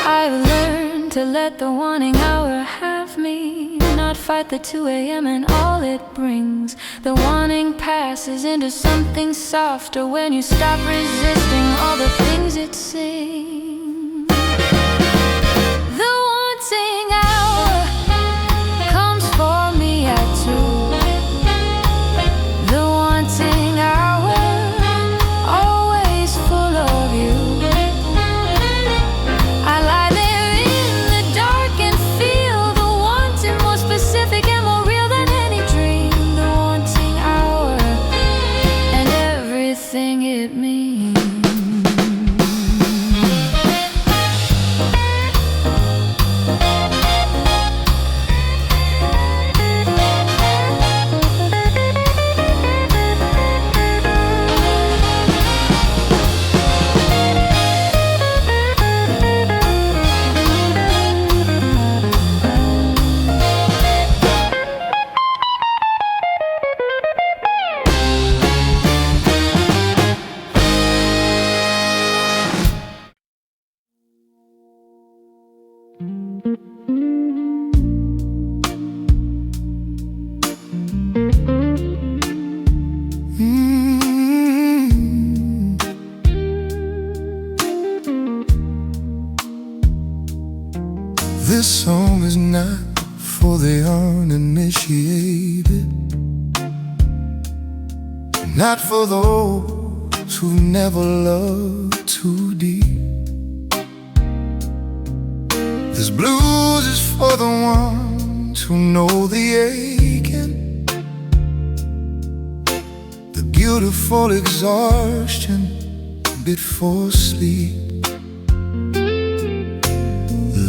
I've learned to let the wanting hour have me, not fight the 2 a.m. and all it brings. The wanting passes into something softer when you stop resisting all the things it sings. The wanting hour comes for me at 2. The wanting hour, always full of you. I lie there in the dark and feel the wanting, more specific and more real than any dream. The wanting hour and everything it means. This song is not for the uninitiated, not for those who never loved too deep. This blues is for the ones who know the aching, the beautiful exhaustion before sleep.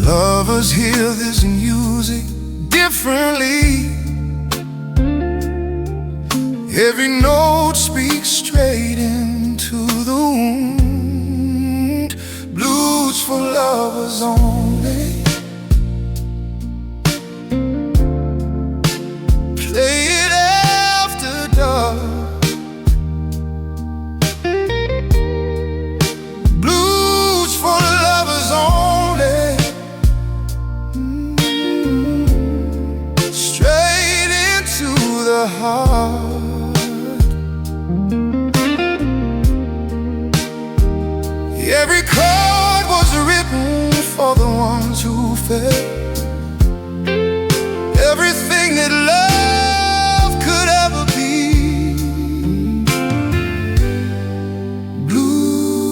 Lovers hear this music differently. Every note speaks straight into the wound. Blues for lovers only. Play it after dark. Blues for lovers only. Straight into the heart. Every chord was written for the ones who fell. Everything that love could ever be. Blue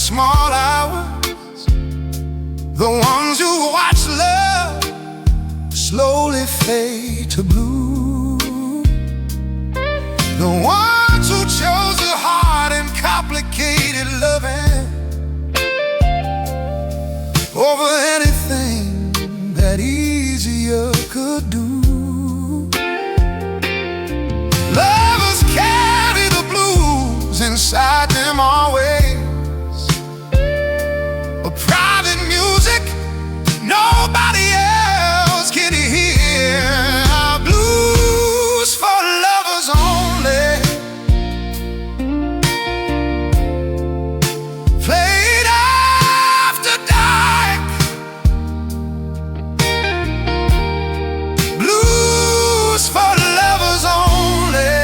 small hours, the ones who watch love slowly fade to blue, the ones who chose the hard and complicated loving over anything that easier could do. Lovers carry the blues inside them always, a private music nobody else can hear. Blues for lovers only, played after dark. Blues for lovers only,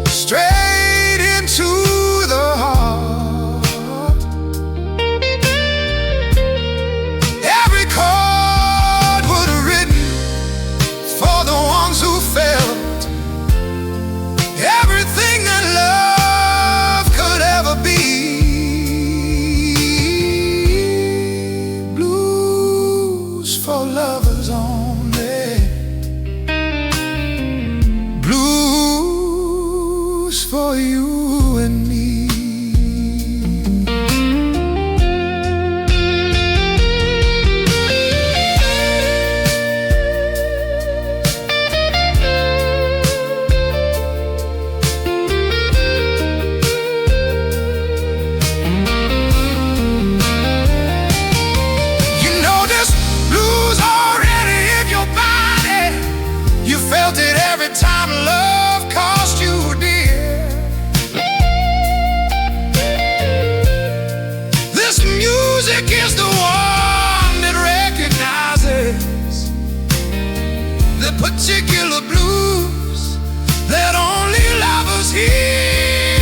straight into the heart. Every chord was written for the ones who felt everything that love could ever be. Blues for lovers only, blues for you and me. You know this blues already in your body. You felt it every time love cost you dear. This music is the one that recognizes the particular blues that only lovers hear.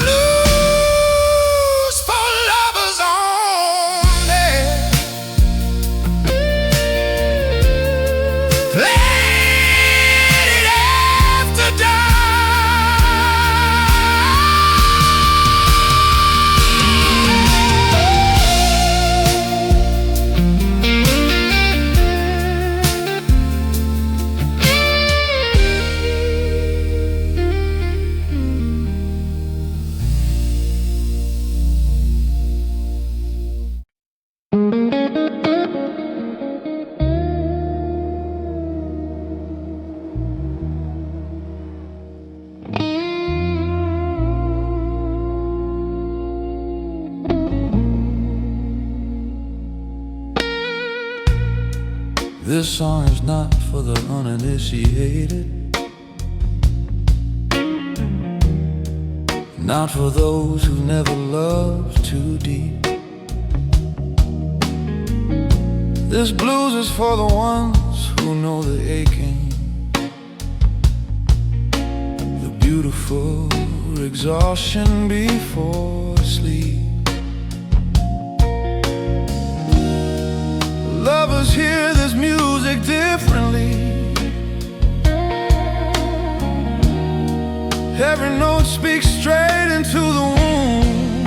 Blues for lovers only, played after This song is not for the uninitiated, not for those who've never loved too deep. This blues is for the ones who know the aching, the beautiful exhaustion before sleep. Lovers hear this music differently. Every note speaks straight into the womb.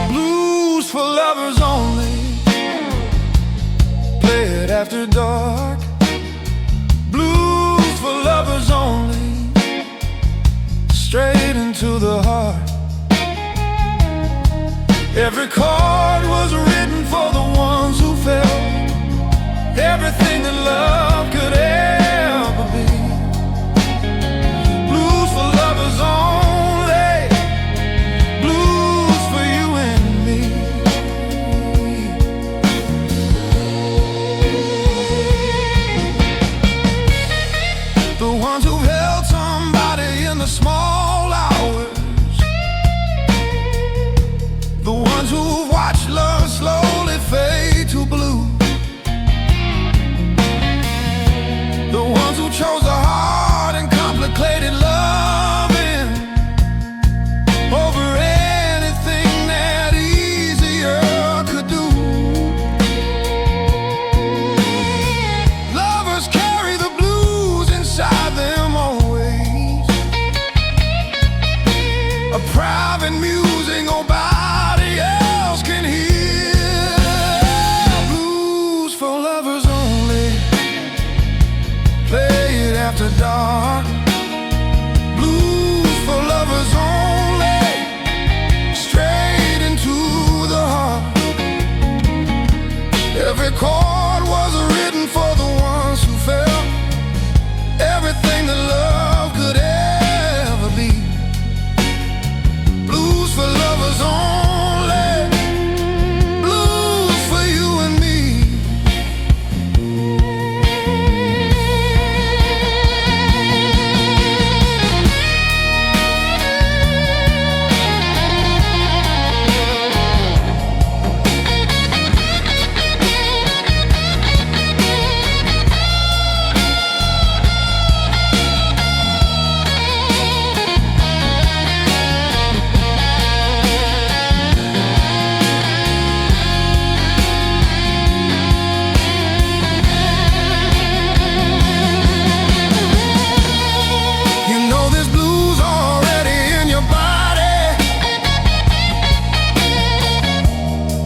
Blues for lovers only, play it after dark. Blues for lovers only, straight into the heart. Every chord was written for the ones who felt everything that love could ever be. Blues for lovers only, blues for you and me. The ones who held somebody in the small hours, the ones who watch love slowly fade to blue. after dark. Blues for lovers only, straight into the heart. Every chord was written for the ones who felt everything that love could ever be. Blues for lovers only, blues for you and me.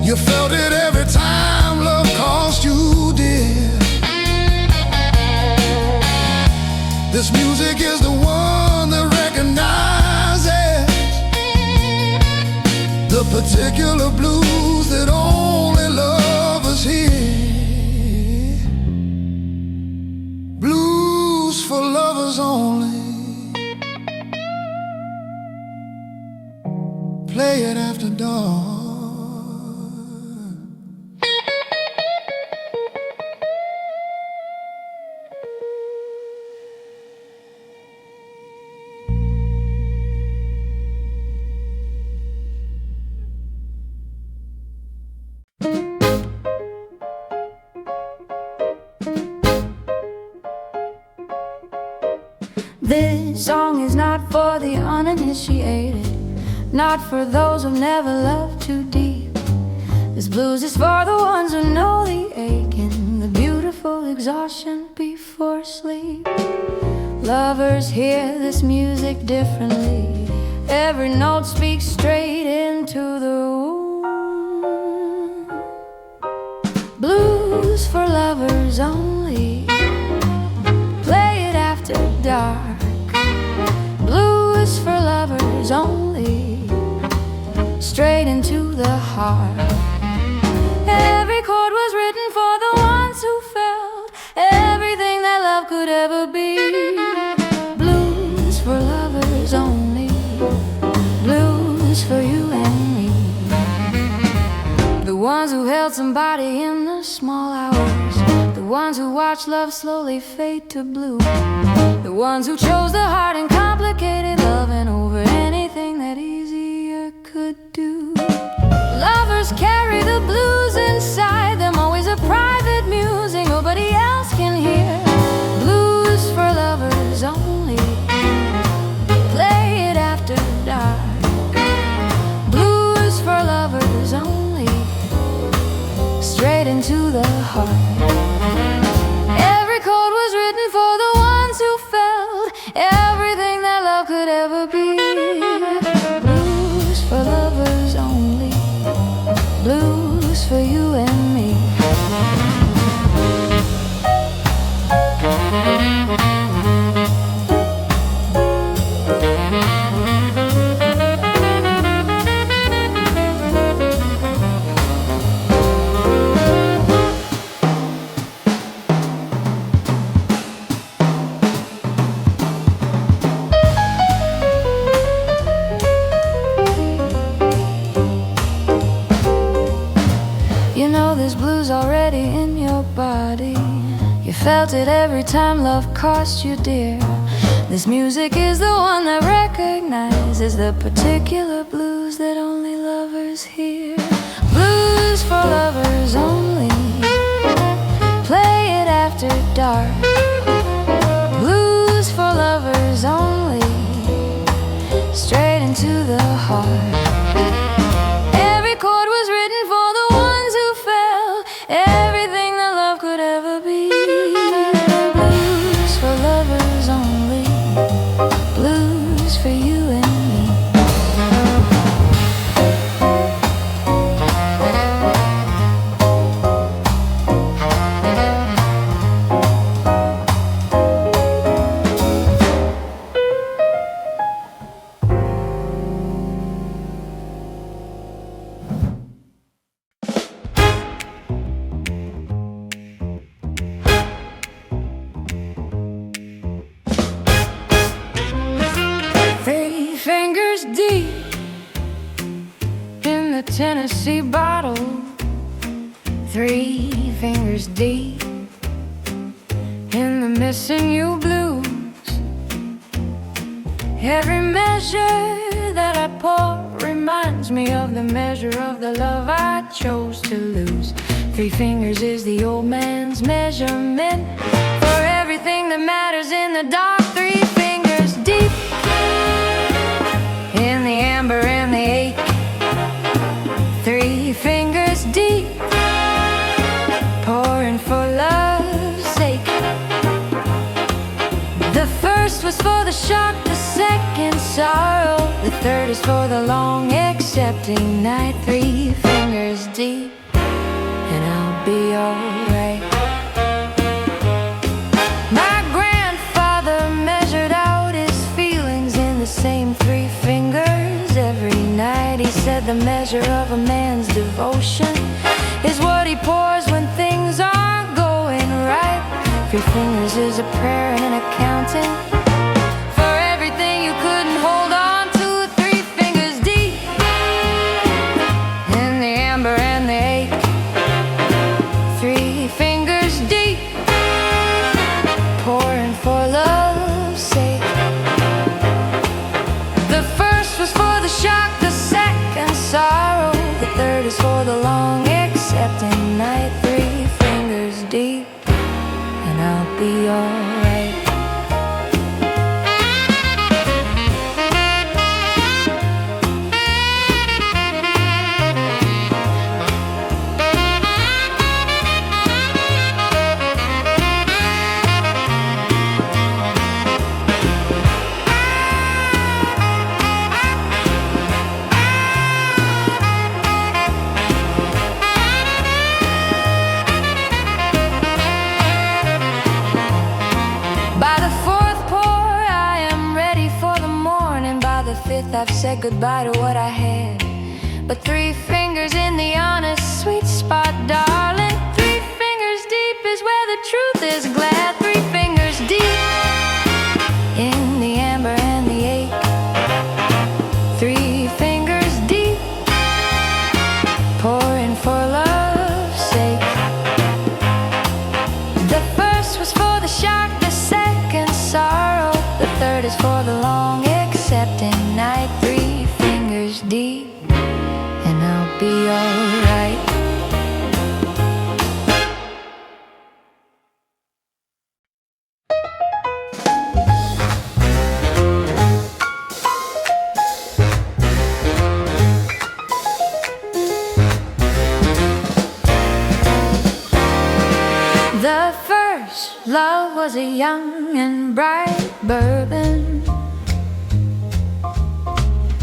You felt it every time love cost you dear. This music is the one that recognizes the particular blues that only lovers hear. Blues for lovers only. Play it after dark. This song is not for the uninitiated, not for those who've never loved too deep. This blues is for the ones who know the aching, the beautiful exhaustion before sleep. Lovers hear this music differently. Every note speaks straight into the womb. Blues for lovers only. Play it after dark. Blues for lovers only, straight into the heart. Every chord was written for the ones who felt everything that love could ever be. Blues for lovers only, blues for you and me. The ones who held somebody in the small hours, the ones who watched love slowly fade to blue, the ones who chose the heart and complicated loving over anything that easier could do. Lovers carry the blues inside them, always a private music nobody else can hear. Blues for lovers only. Play it after dark. Blues for lovers only, straight into the heart. Every chord was written for the ones who felt everything that love could ever be. Blues for lovers only, blues for you and me. You know there's blues already in your body. You felt it every time love cost you dear. This music is the one that recognizes the particular blues that only lovers hear. Blues for lovers only. Play it after dark. Blues for lovers only, straight into the heart. Every chord was written for the ones who felt everything that love could ever be. Blues for lovers only, blues for you and me. fingers deep in the Tennessee bottle, 3 fingers deep in the missing you blues. Every measure that I pour reminds me of the measure of the love I chose to lose. 3 fingers is the old man's measurement for everything that matters in the dark. 3 fingers deep in the amber and the ache. 3 fingers deep, pouring for love's sake. The first was for the shock, the second sorrow, the third is for the long accepting night. 3 fingers deep, and I'll be alright. My grandfather measured out his feelings in the same 3 fingers every night. He said the measure of a man's devotion is what he pours when things aren't going right. 3 fingers is a prayer and an accounting for everything you couldn't hold on to. 3 fingers deep in the amber and the ache. 3 fingers deep, pouring for love's sake. The first was for the shock, the second sorrow, the third is for the long accepting night. 3 fingers deep, and I'll be alright. I've said goodbye to what I had, but 3 fingers in the honest sweet spot, darling. 3 fingers deep is where the truth is glad. 3 fingers deep in the amber and the ache. 3 fingers deep, pouring for love's sake. The first was for the shock, the second sorrow, the third is for the long accepting night. 3 fingers deep, and I'll be alright. The first love was a young and bright bourbon,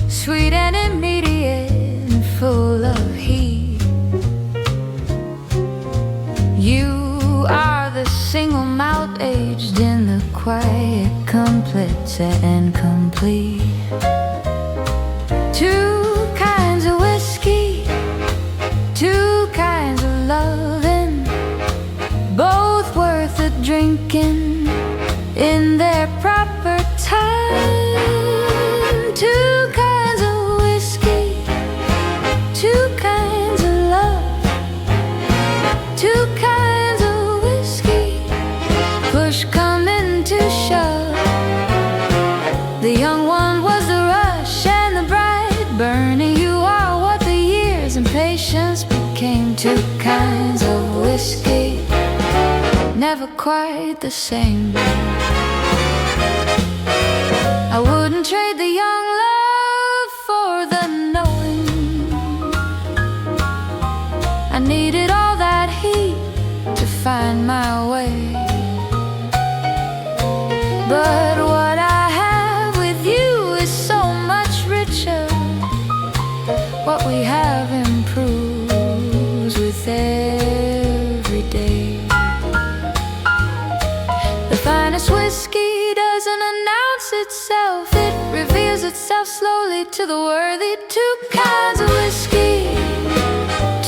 sweet and immediate and full of heat. You are the single malt aged in the quiet, complete and complete. 2 kinds of whiskey, 2 kinds of loving, both worth the drinking in their proper time. 2 kinds of whiskey, 2 kinds of love, 2 kinds of whiskey, push coming to shove. The young one was the rush and the bright burning. You are what the years and patience became. 2 kinds of whiskey, never quite the same. I wouldn't trade the young love for the knowing. I needed all that heat to find my way. But what I have with you is so much richer. What we have improves with every day. The finest whiskey doesn't announce itself, it reveals itself slowly to the worthy. 2 kinds of whiskey,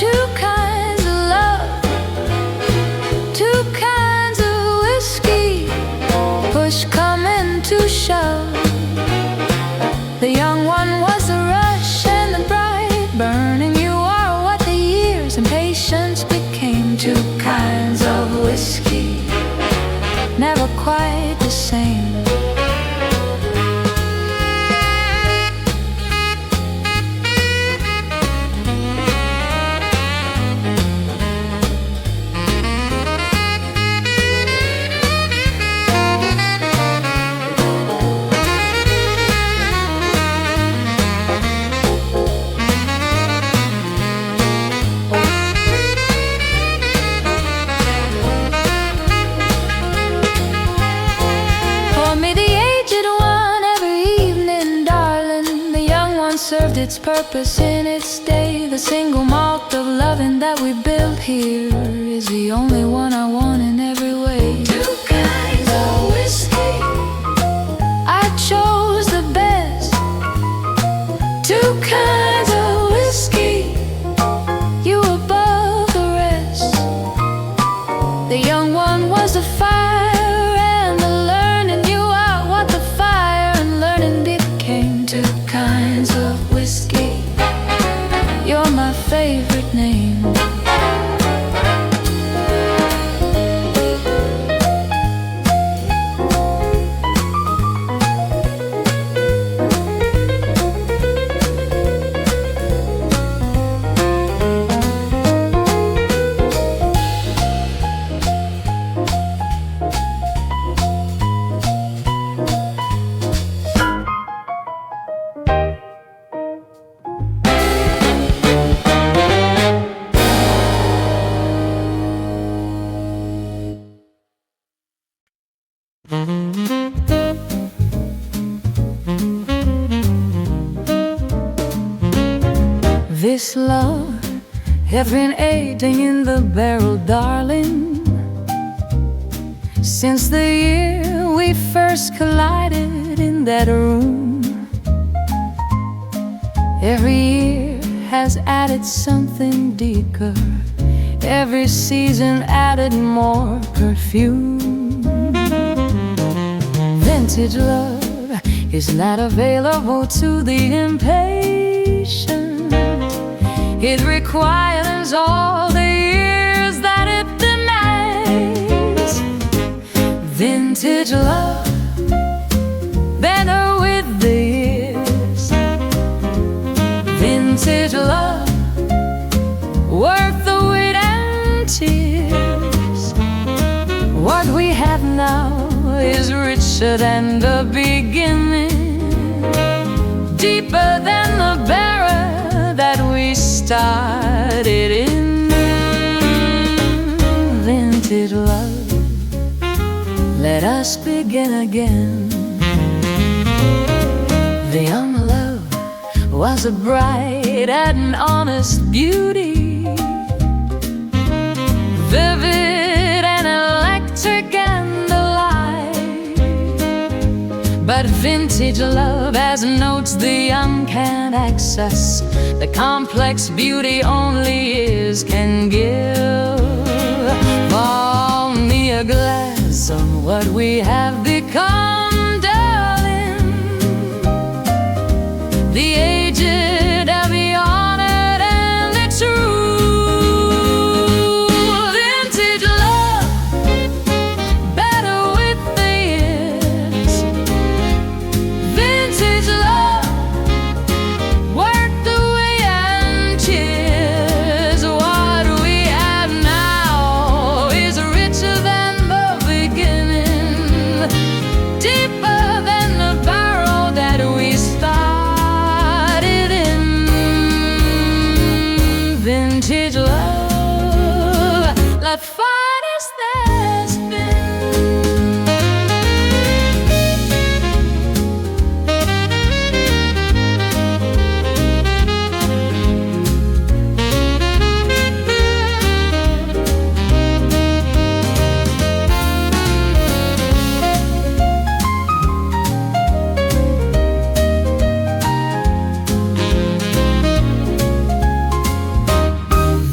2 kinds of love, 2 kinds of whiskey, push coming to shove. The young served its purpose in its day. The single malt of loving that we built here is the only one I want in every way. Two kinds of whiskey, I chose the best. Two kinds of whiskey, you above the rest. The young one was the fire, and the learning knew out what the fire and learning became. Two kinds of whiskey, you're my favorite name. This love has been aging in the barrel, darling, since the year we first collided in that room. Every year has added something deeper, every season added more perfume. Vintage love is not available to the impatient. It requires all the years that it demands. Vintage love, better with the years. Vintage love, worth the wait and tears. What we have now is richer than the beginning, deeper than the barrel that we started in. Vintage love, let us begin again. The young love was a bright and honest beauty, vivid and electric and alive. But vintage love has notes the young can't access, the complex beauty only years can give. Pour me a glass on what we have become, darling. The aged have the honored and the true. Vintage love, better with the years. Vintage love, worth the wait and cheers. What we have now is richer than the beginning, deeper than the barrel that we started in. Vintage love, the finest there's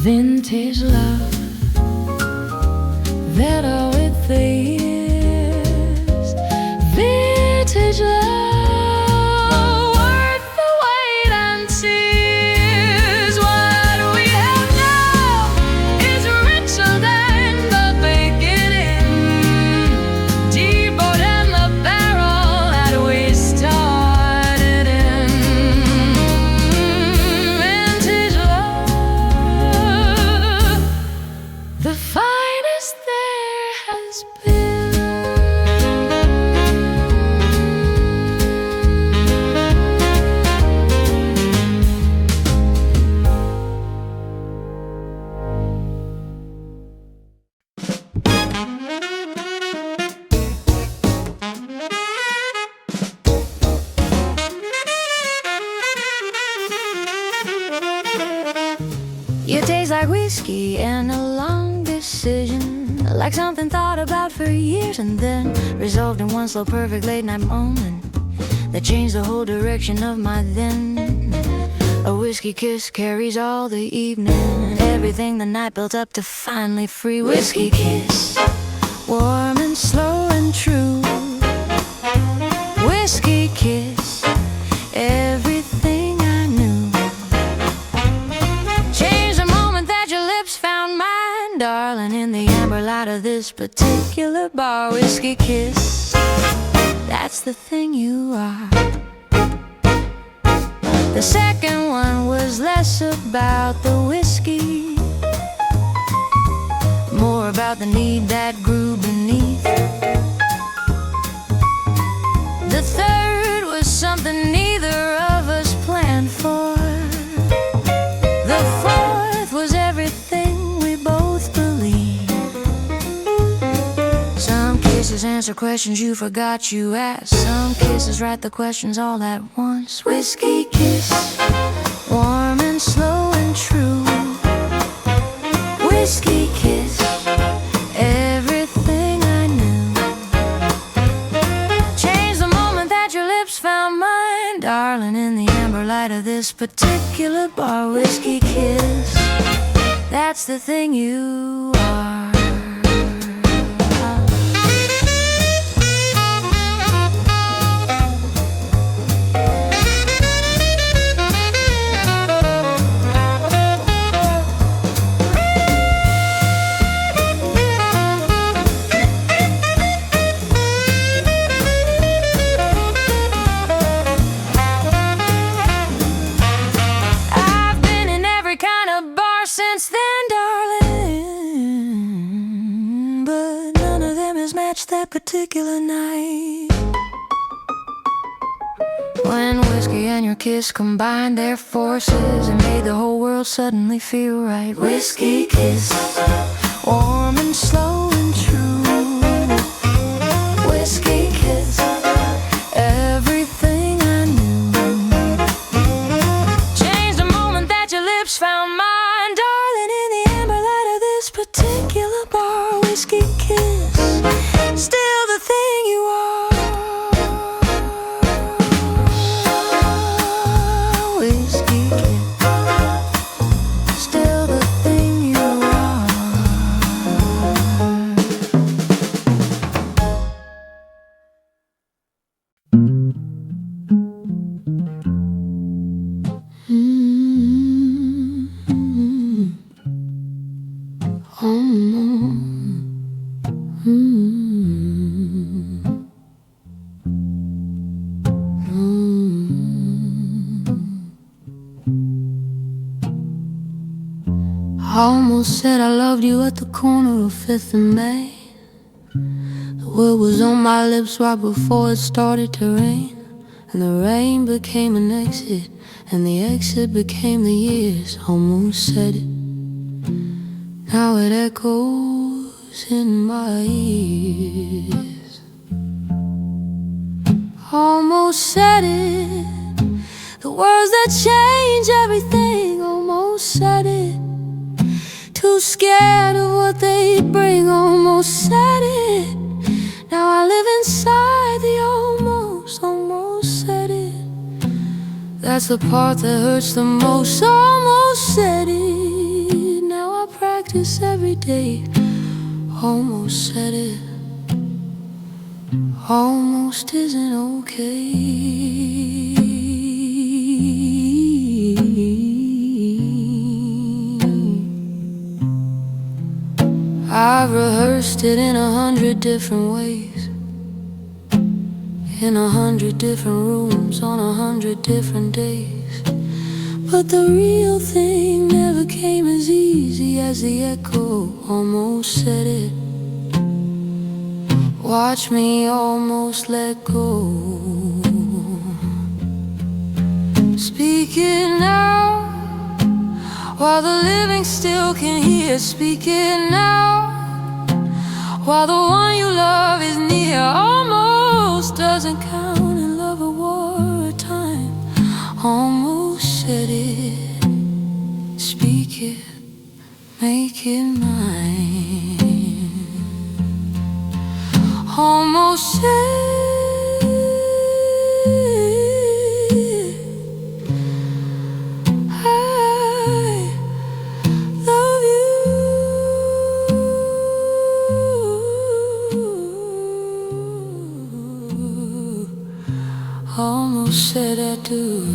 vintage love, better with the years. Vintage love, worth the wait and tears. What we have now is richer than the beginning, deeper than the barrel that we started in. Vintage love, the finest there has been. whiskey and a long decision, like something thought about for years and then resolved in one slow perfect late night moment that changed the whole direction of my then. A whiskey kiss carries all the evening, everything the night built up to finally free. Whiskey kiss, warm and slow and true. Whiskey kiss, everything I knew. Change the moment that your lips found mine, darling, in the amber light of this particular bar. Whiskey kiss, that's the thing you are. The second one was less about the whiskey, more about the need that grew beneath. The third was something neither of us planned for. The fourth was everything we both believed. Some kisses answer questions you forgot you asked. Some kisses write the questions all at once. Whiskey kiss, warm and slow and true. Whiskey kiss, everything I knew. Change the moment that your lips found mine, darling, in the amber light of this particular bar. Whiskey kiss, that's the thing you are. Since then, darling, but none of them has matched that particular night. When whiskey and your kiss combined their forces and made the whole world suddenly feel right. Whiskey kiss, warm and slow and true. Whiskey kiss, everything I knew. Changed the moment that your lips found mine, particular bar. Whiskey kiss, still the thing you are. Whiskey kiss, still the thing you are. I almost said I loved you at the corner of 5th and May. The word was on my lips right before it started to rain. And the rain became an exit, and the exit became the years. Almost said it, now it echoes in my ears. Almost said it, the words that change everything. Almost said it, too scared of what they bring. Almost said it, now I live inside the almost. Almost said it, that's the part that hurts the most. Almost said it, now I practice every day. Almost said it, almost isn't okay. I've rehearsed it in 100 different ways, in 100 different rooms, on 100 different days. But the real thing never came as easy as the echo. Almost said it, watch me almost let go. Speaking now, while the living still can hear. Speaking now, while the one you love is near. Almost doesn't count in love or war or time. Almost said it, speak it make it mine. Almost said I love you. Almost said I do.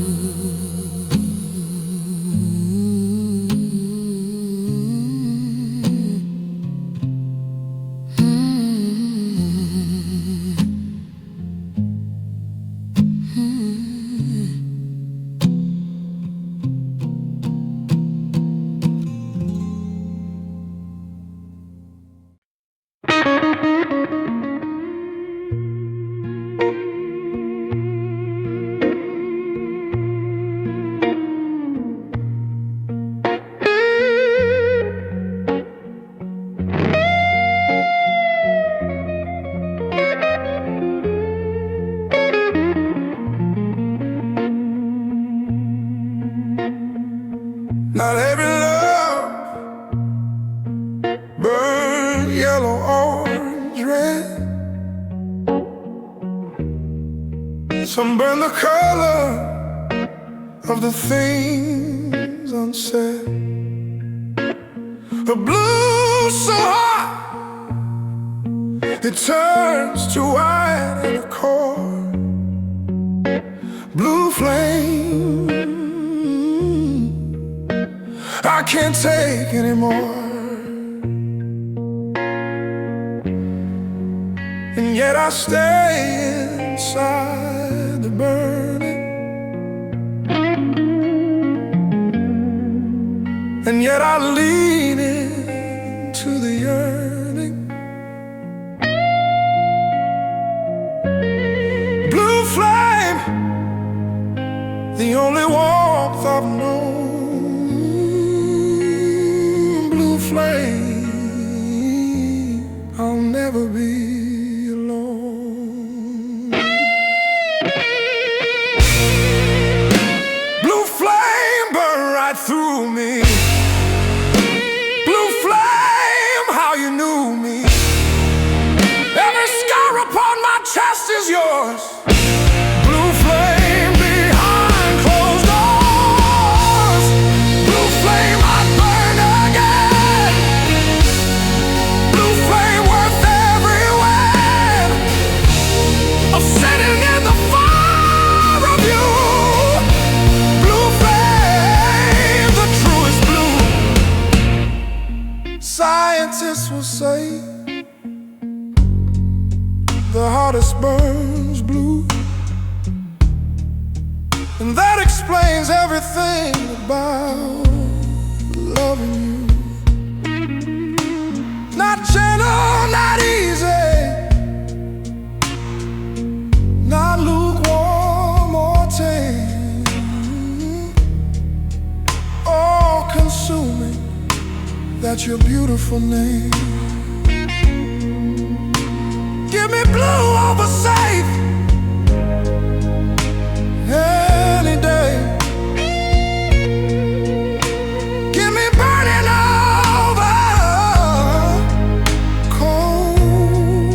Not every love burn yellow, orange, red. Some burn the color of the things unsaid. A blue so hot it turns to white and a cord. Blue flame I can't take anymore. And yet I stay inside the burning. And yet I lean into the yearning. Blue flame, the only warmth I've known. Flame, I'll never be alone. Blue flame burn right through me. Blue flame, how you knew me. Every scar upon my chest is yours. Blue flame behind closed doors. Blue flame, I burn again. Sitting in the fire of you. Blue flame, the truest blue. Scientists will say the hardest burns blue. And that explains everything about loving you. Not gentle, not easy, not lukewarm or tame, all consuming, that's your beautiful name. Give me blue over safe any day. Give me burning over cold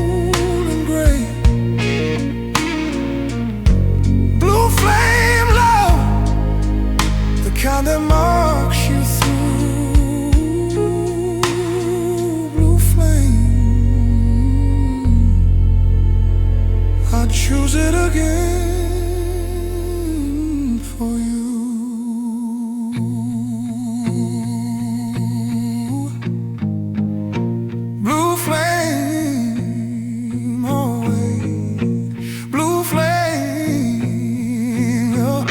and gray. Blue flame love, the kind that marks you through. Blue flame, I'd choose it again for you. Blue flame, always. Blue flame, oh.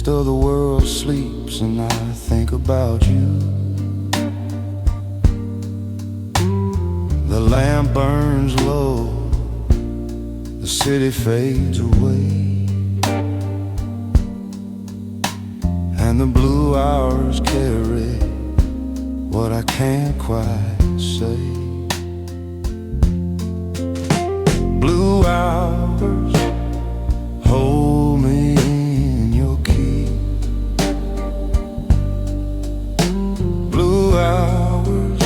midst of the world sleeps and I think about you. The lamp burns low, the city fades away, and the blue hours carry what I can't quite say. Blue hours, hold me in your keep. Blue hours,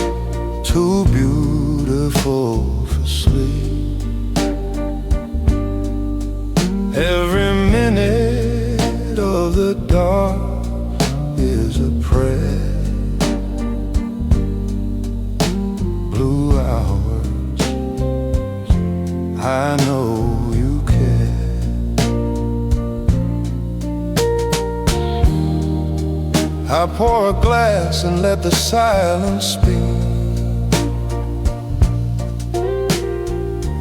too beautiful for sleep. Every minute of the dark is a prayer. Blue hours, I know you care. I pour a glass and let the silence speak.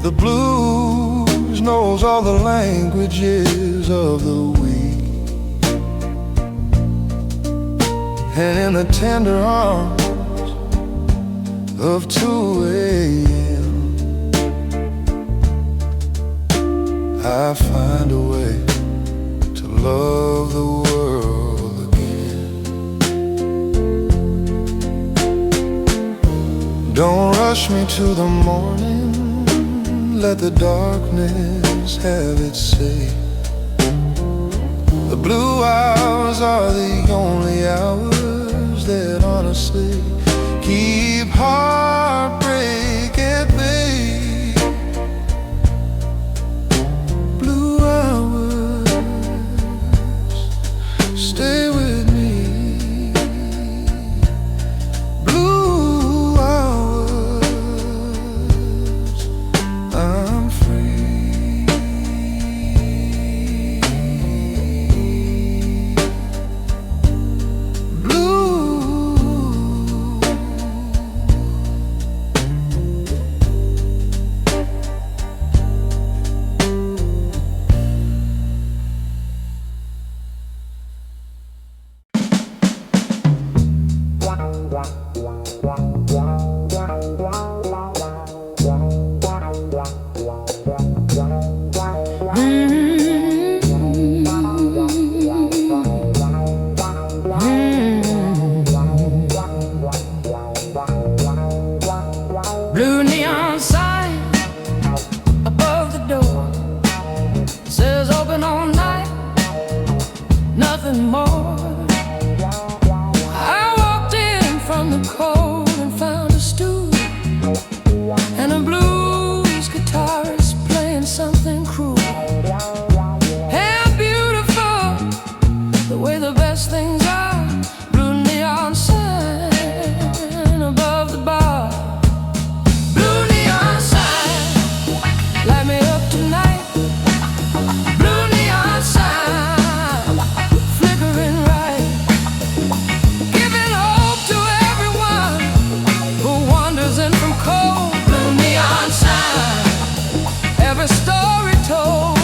The blues knows all the languages of the weak, and in the tender arms of 2 a.m. I find a way to love the world again. Don't rush me to the morning, let the darkness have its say. The blue hours are the only hours that honestly keep heartbreak at bay. Blue hours, stay with me. Blue hours, I'm free. Blue neon sign above the door says open all night, nothing more. I walked in from the cold and found a stool and a blues guitarist playing something cruel. And beautiful, the way the best things are. Blue neon sign above the bar. Blue neon sign, light me up tonight. Blue neon sign, flickering right, giving hope to everyone who wanders in from cold. Blue neon sign, every story told.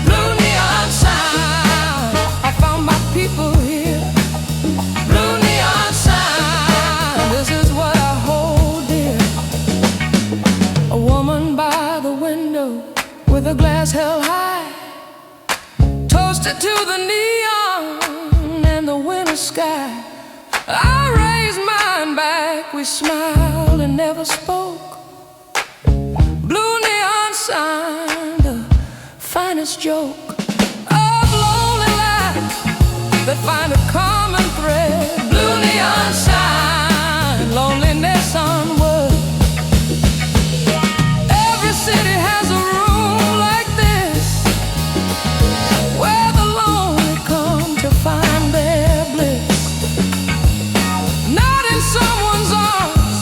Blue neon sign, I found my people here. Blue neon sign, this is what I hold dear. A woman by the window with a glass held high, toasted to the neon and the winter sky. I raised mine back, we smiled and never spoke. Blue neon sign, the finest joke of lonely life that find a common thread. Blue neon sign, loneliness onward. Every city has a room like this, where the lonely come to find their bliss. Not in someone's arms,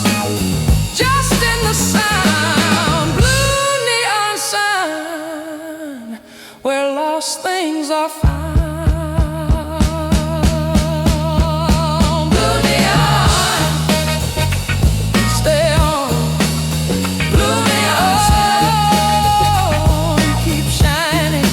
just in the sound. Blue neon sign, where lost things are found. Blue neon, stay on. Blue neon, keep shining.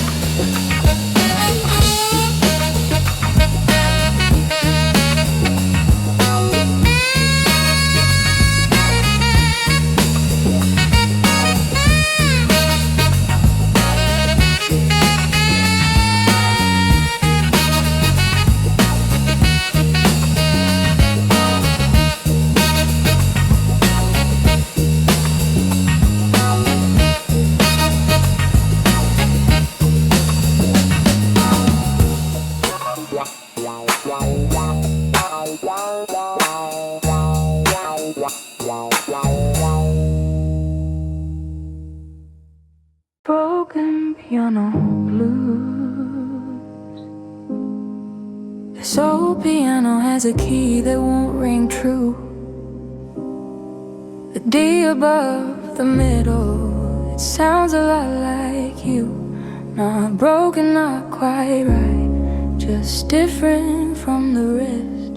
piano blues. This old piano has a key that won't ring true. The D above the middle, it sounds a lot like you. Not broken, not quite right, just different from the rest.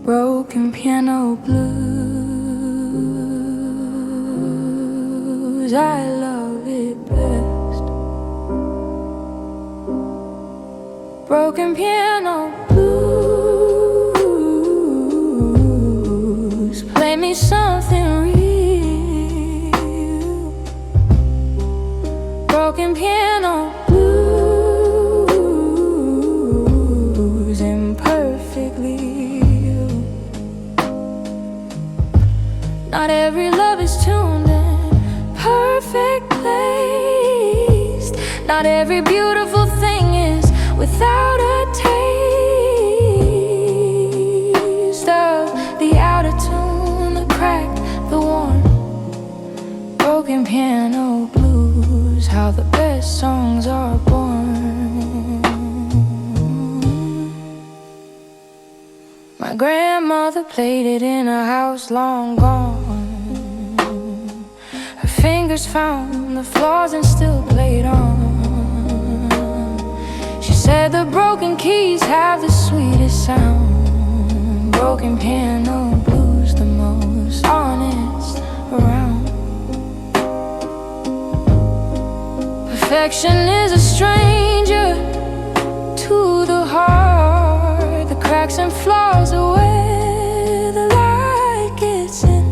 Broken piano blues, I love it best. Broken piano blues, play me something real. Broken piano blues, imperfectly you. Not every love is tuned in perfect place. Not every beautiful thing is without a taste of the outer tune, the cracked, the worn. Broken piano blues, how the best songs are born. My grandmother played it in a house long gone. Her fingers found the flaws and still played on. She said the broken keys have the sweetest sound. Broken piano blues, the most honest around. Perfection is a stranger to the heart. The cracks and flaws are where the light gets in.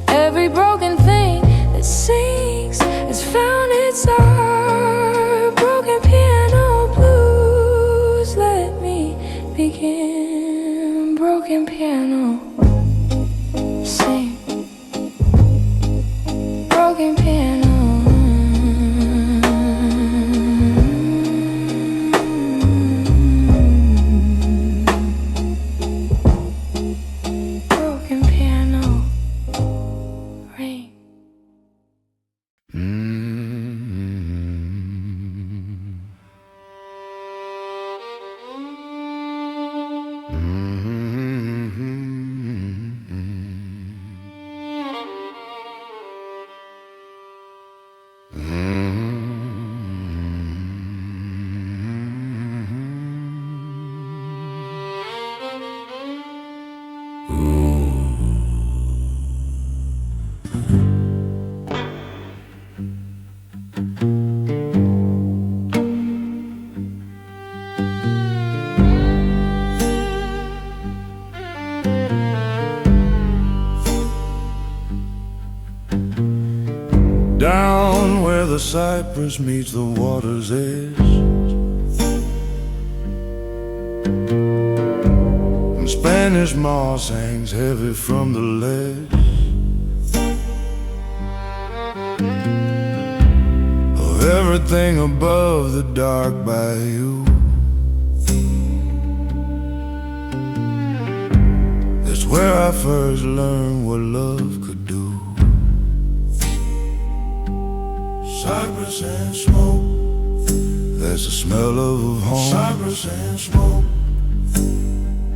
Every broken thing that sings has found its art. Broken piano blues, let me begin. Broken piano, sing. Broken piano. Down where the cypress meets the water's edge, and Spanish moss hangs heavy from the ledge of everything above the dark bayou. That's where I first learned what love could do. Cypress and smoke, that's the smell of home. Cypress and smoke,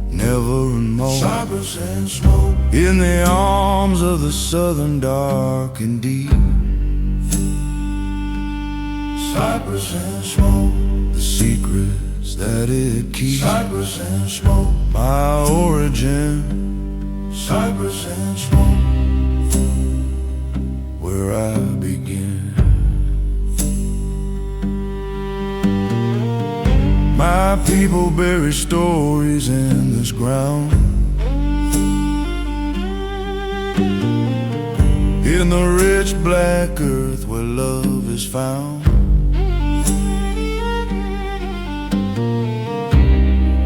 never remote. Cypress and smoke, in the arms of the southern dark and deep. Cypress and smoke, the secrets that it keeps. Cypress and smoke, my origin. Cypress and smoke, where I begin. My people bury stories in this ground, in the rich black earth where love is found.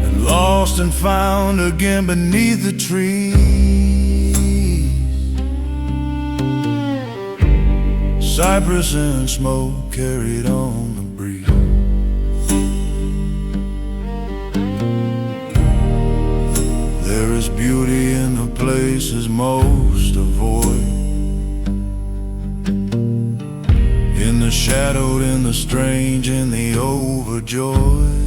And lost and found again beneath the trees. Cypress and smoke carried on the breeze. There is beauty in the places most avoid, in the shadowed, in the strange. overjoyed.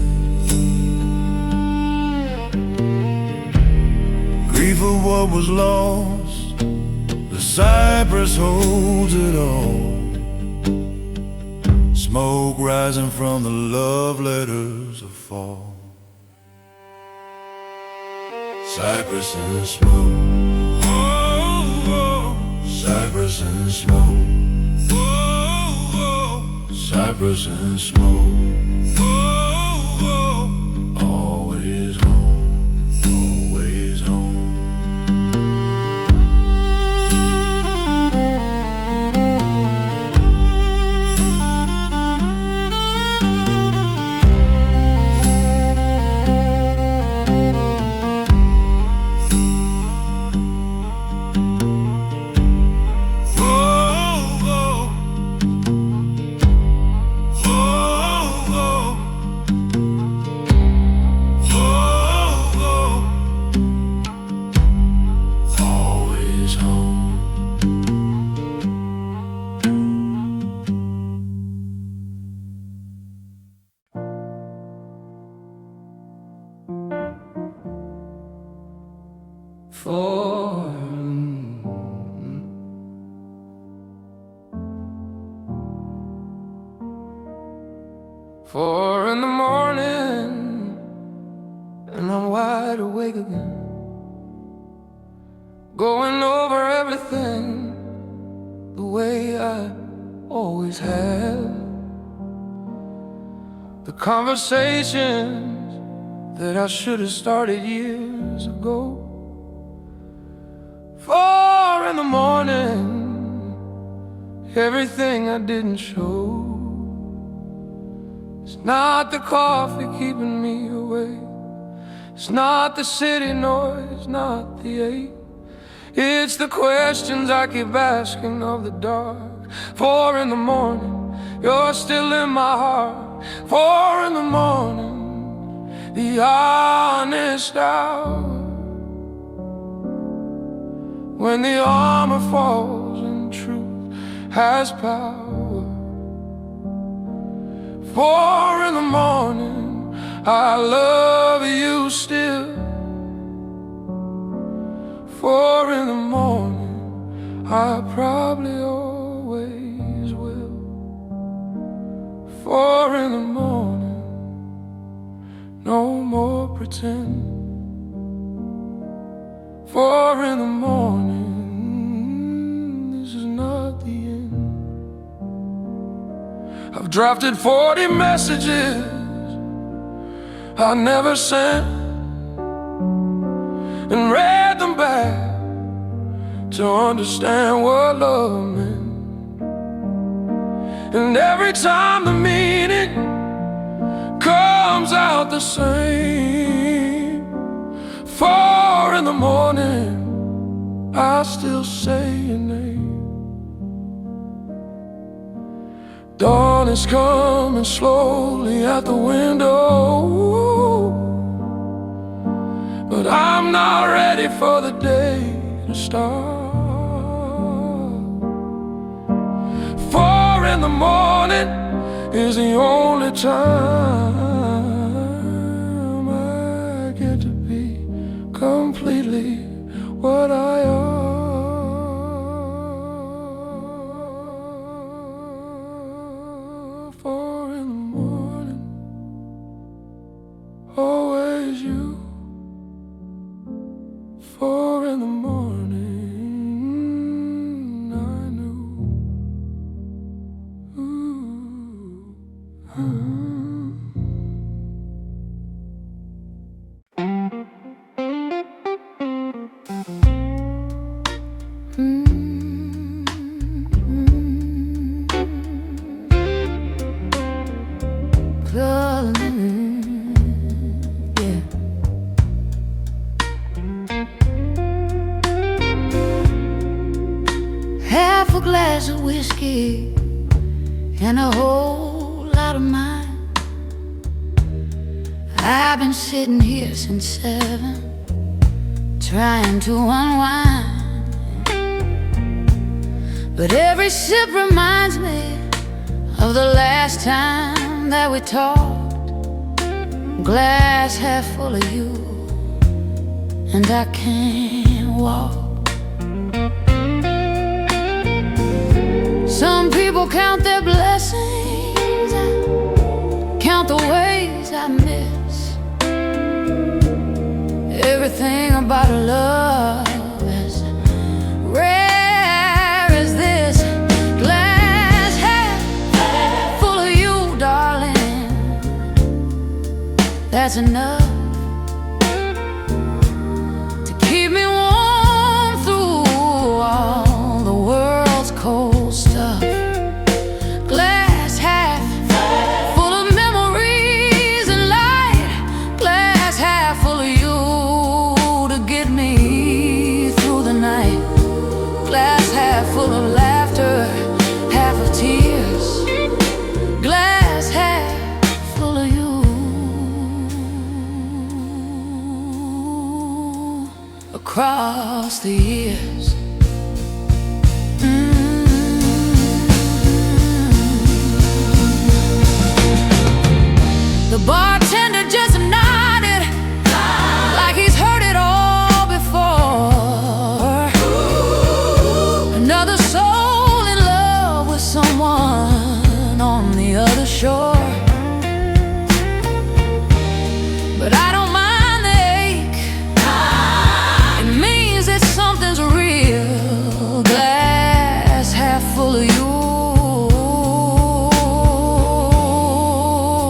Grief of what was lost, the cypress holds it all. Smoke rising from the love letters of fall. Cypress and smoke, oh, oh. Cypress and smoke, oh, oh. Cypress and smoke, oh, oh. Always home, always home. Four in the morning, and I'm wide awake again, going over everything the way I always have. The conversations that I should have started years ago. 4 in the morning, everything I didn't show. It's not the coffee keeping me awake, it's not the city noise, not the ache. It's the questions I keep asking of the dark. 4 in the morning, you're still in my heart. 4 in the morning, the honest hour, when the armor falls and truth has power. 4 in the morning, I love you still. 4 in the morning, I probably always will. 4 in the morning, no more pretend. 4 in the morning, this is not the end. I've drafted 40 messages I never sent, and read them back to understand what love meant. And every time the meaning comes out the same. 4 in the morning, I still say your name. Dawn is coming slowly at the window, but I'm not ready for the day to start. 4 in the morning is the only time I get to be completely what I are. 4 in the morning, always you. 4 in the morning, I knew. Half a glass of whiskey and a whole lot of mine. I've been sitting here since 7, trying to unwind, but every sip reminds me of the last time that we talked, glass half full of you, and I can't walk. Some people count their blessings, I count the ways I miss. Everything about love is rare as this. Glass half full of you, darling, that's enough to keep me warm through all the world's cold stuff. Glass half full of memories and light. Glass half full of you to get me through the night. Glass half full of laughter, half of tears. Glass half full of you. Across the years. The bartender just nodded, like he's heard it all before. Another soul in love with someone on the other shore. But I don't mind the ache, it means that something's real. Glass half full of you,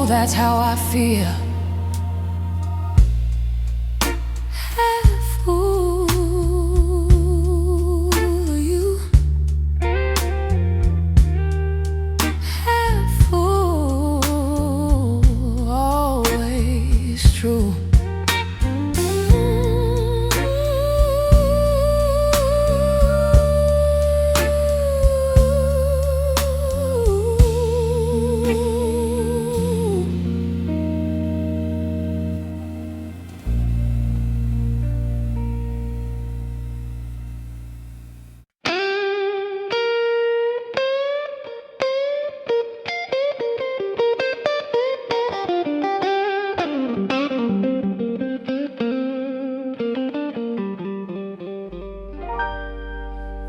that's how I feel. Half full of you, half full, always true.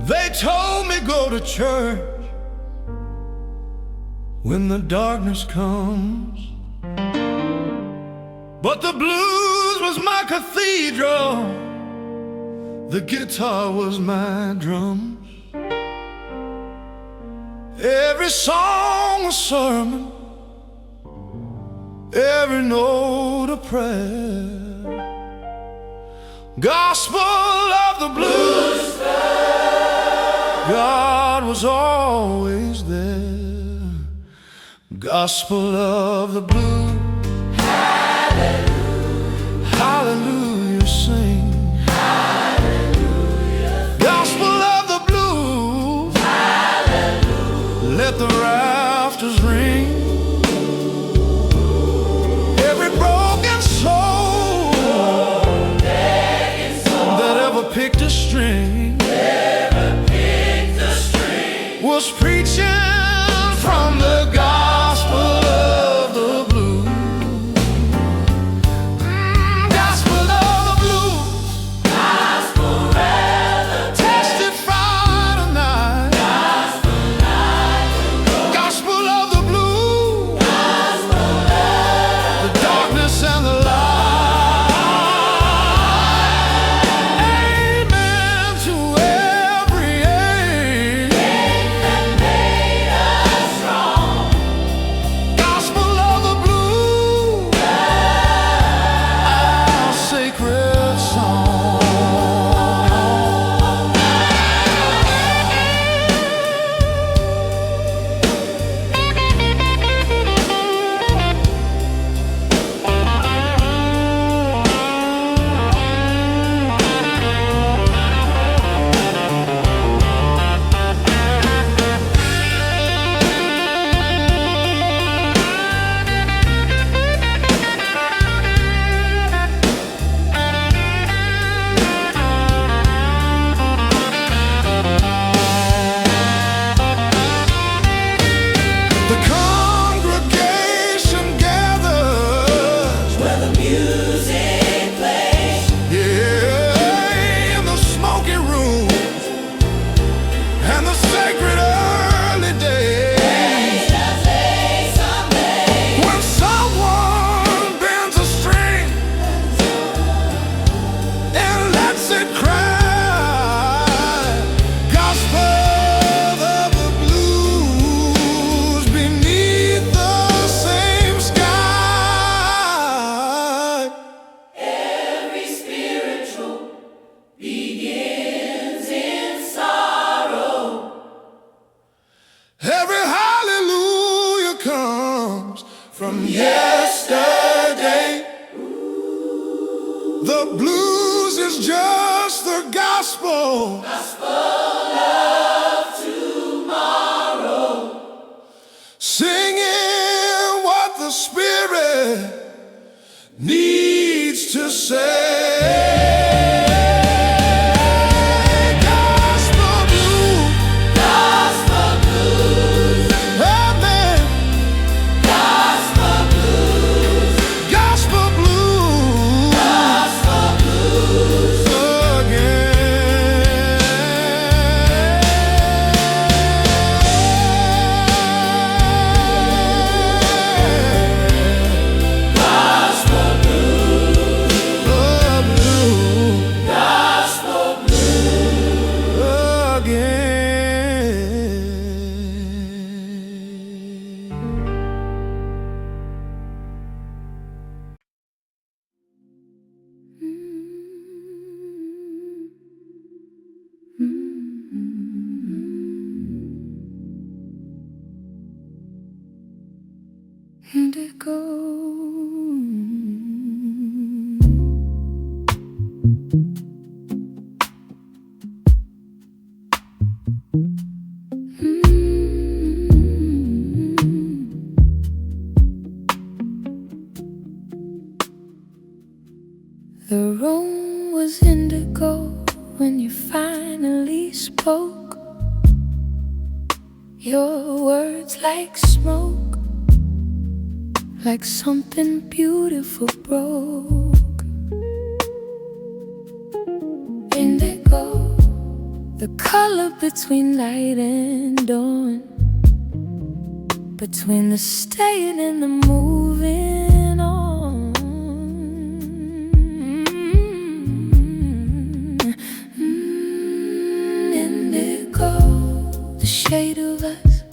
They told me go to church when the darkness comes, but the blues was my cathedral, the guitar was my drums. Every song a sermon, every note a prayer. Gospel of the blues, God was always there. Gospel of the blues, hallelujah, hallelujah, sing. Hallelujah. Gospel of the blues, hallelujah, let the rafters ring. Every broken soul that ever picked a string was preaching from the gospel of the blues. yesterday. The blues is just the gospel. Singing what the Spirit needs to say. Gospel blues, gospel blues, amen. Gospel blues, gospel blues, gospel blues again. Indigo. The room was indigo when you finally spoke. Your words like smoke, like something beautiful broke. Indigo, the color between light and dawn, between the staying and the moving on. Indigo, the shade of us.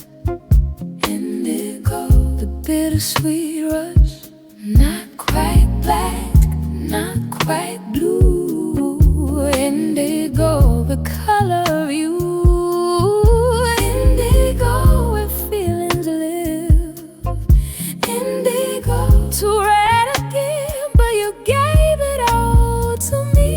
Indigo, the bittersweet rush. Not quite black, not quite blue. Indigo, the color of you. Indigo, where feelings live. Indigo, too red again, but you gave it all to me.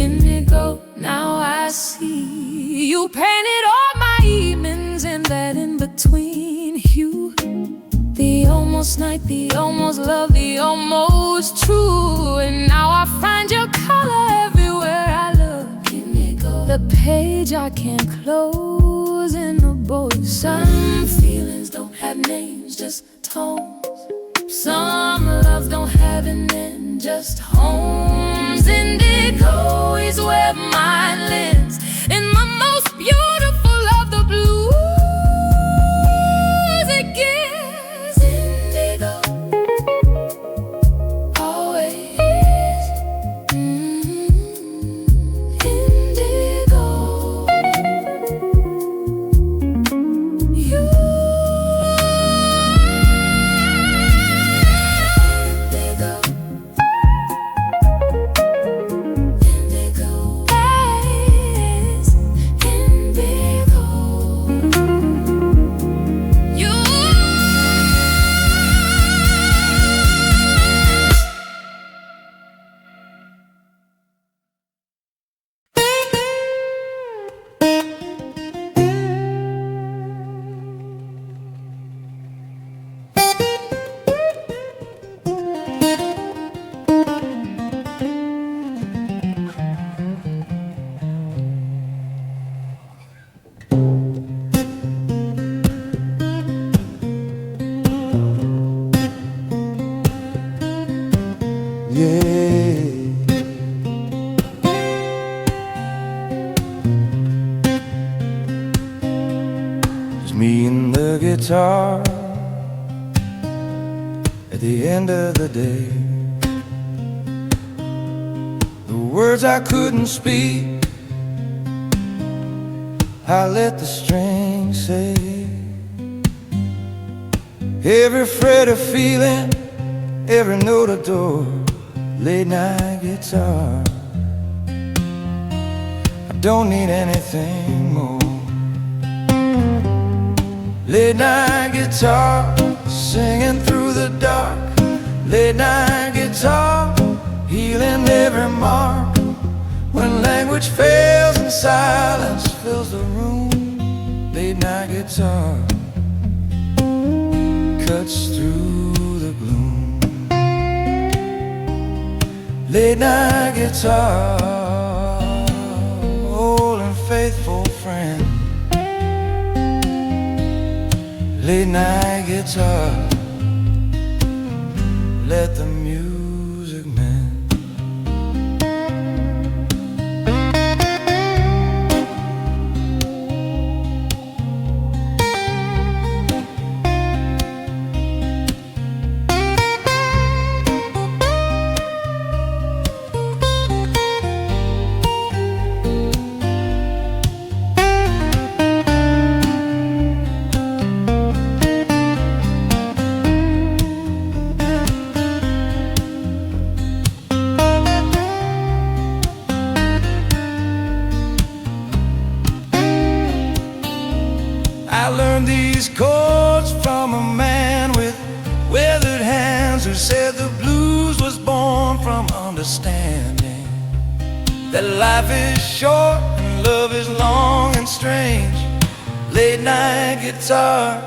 Indigo, now I see you painted all my evenings and that in between hue. The almost night, the almost love, the almost true. And now I find your color everywhere I look. Indigo, the page I can't close in the book. Some feelings don't have names, just tones. Some loves don't have an end, just homes. Indigo is where mine lives, in my most beautiful of the blues. It gives indigo, always. Indigo, you. Indigo, indigo, is indigo. You. Yeah. Just me and the guitar at the end of the day. The words I couldn't speak, I let the strings say. Every fret of feeling, every note adore. Late night guitar, I don't need anything more. Late night guitar, singing through the dark. Late night guitar, healing every mark. When language fails and silence fills the room, late night guitar cuts through the gloom. Late night guitar, old and faithful friend. Late night guitar, let the music mend. I learned these chords from a man with weathered hands who said the blues was born from understanding that life is short and love is long and strange. Late night guitar,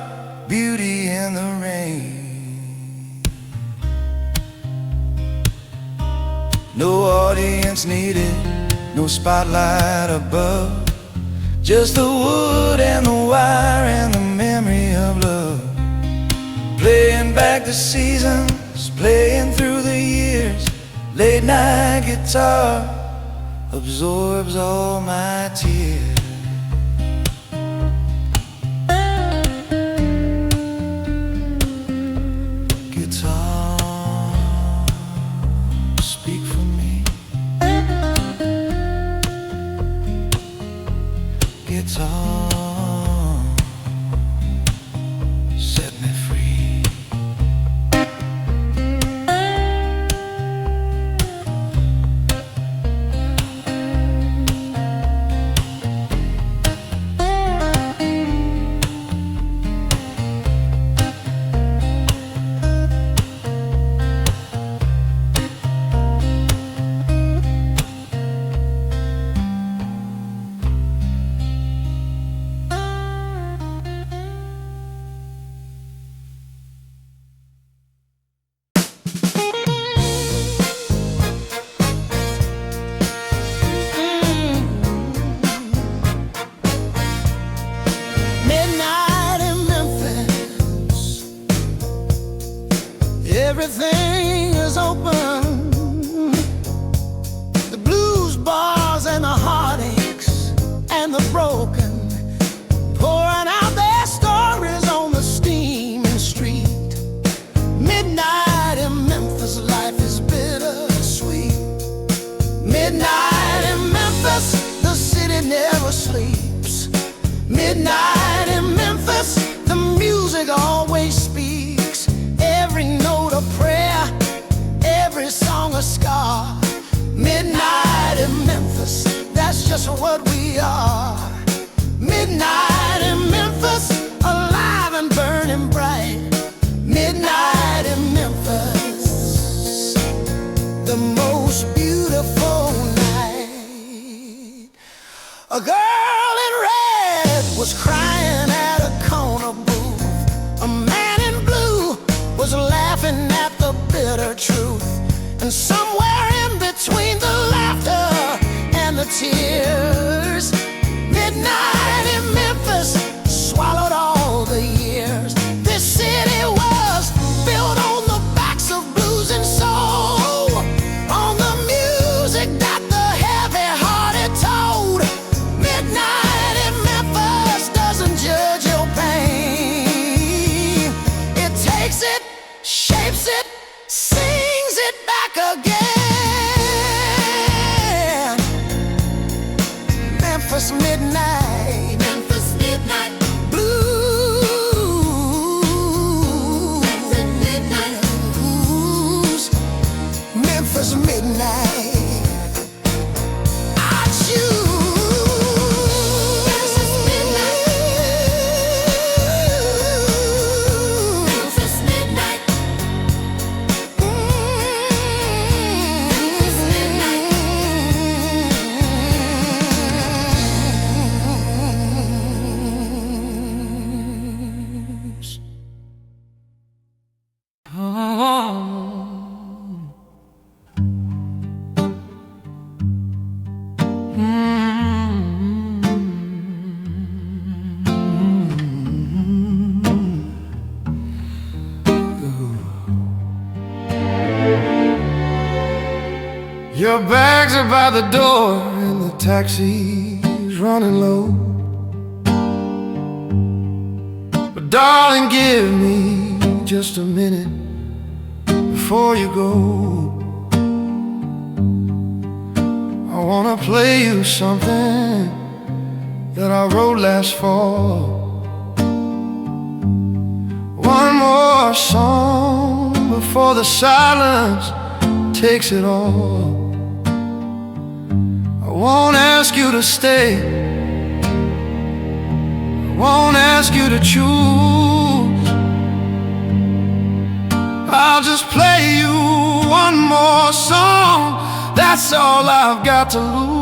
beauty in the rain. No audience needed, no spotlight above, just the wood and the wire and the memory of love. Playing back the seasons, playing through the years. Late night guitar absorbs all my tears. Guitar, speak for me. Guitar, set me free. Everything is open. The blues bars and the heartaches and the broken, pouring out their stories on the steaming street. Midnight in Memphis, life is bittersweet. Midnight in Memphis, the city never sleeps. Midnight in Memphis, the music always speaks. Every note a prayer, every song a scar. Midnight in Memphis, that's just what we are. Midnight in Memphis, alive and burning bright. Midnight in Memphis, the most beautiful night. A girl in red was crying at a corner booth. A man in blue was laughing at the bitter truth. And somewhere in between the laughter and the tears, midnight in Memphis swallowed all the years. This city was built on the backs of blues and soul, on the music that the heavy-hearted told. Midnight in Memphis doesn't judge your pain. It takes it, shapes it, sings it back again. Memphis midnight, Memphis midnight blues. Memphis midnight blues. Memphis midnight. I choose Memphis midnight. Your bags are by the door and the taxi's running low. But darling, give me just a minute before you go. I wanna play you something that I wrote last fall. One more song before the silence takes it all. I won't ask you to stay, I won't ask you to choose. I'll just play you one more song, that's all I've got to lose.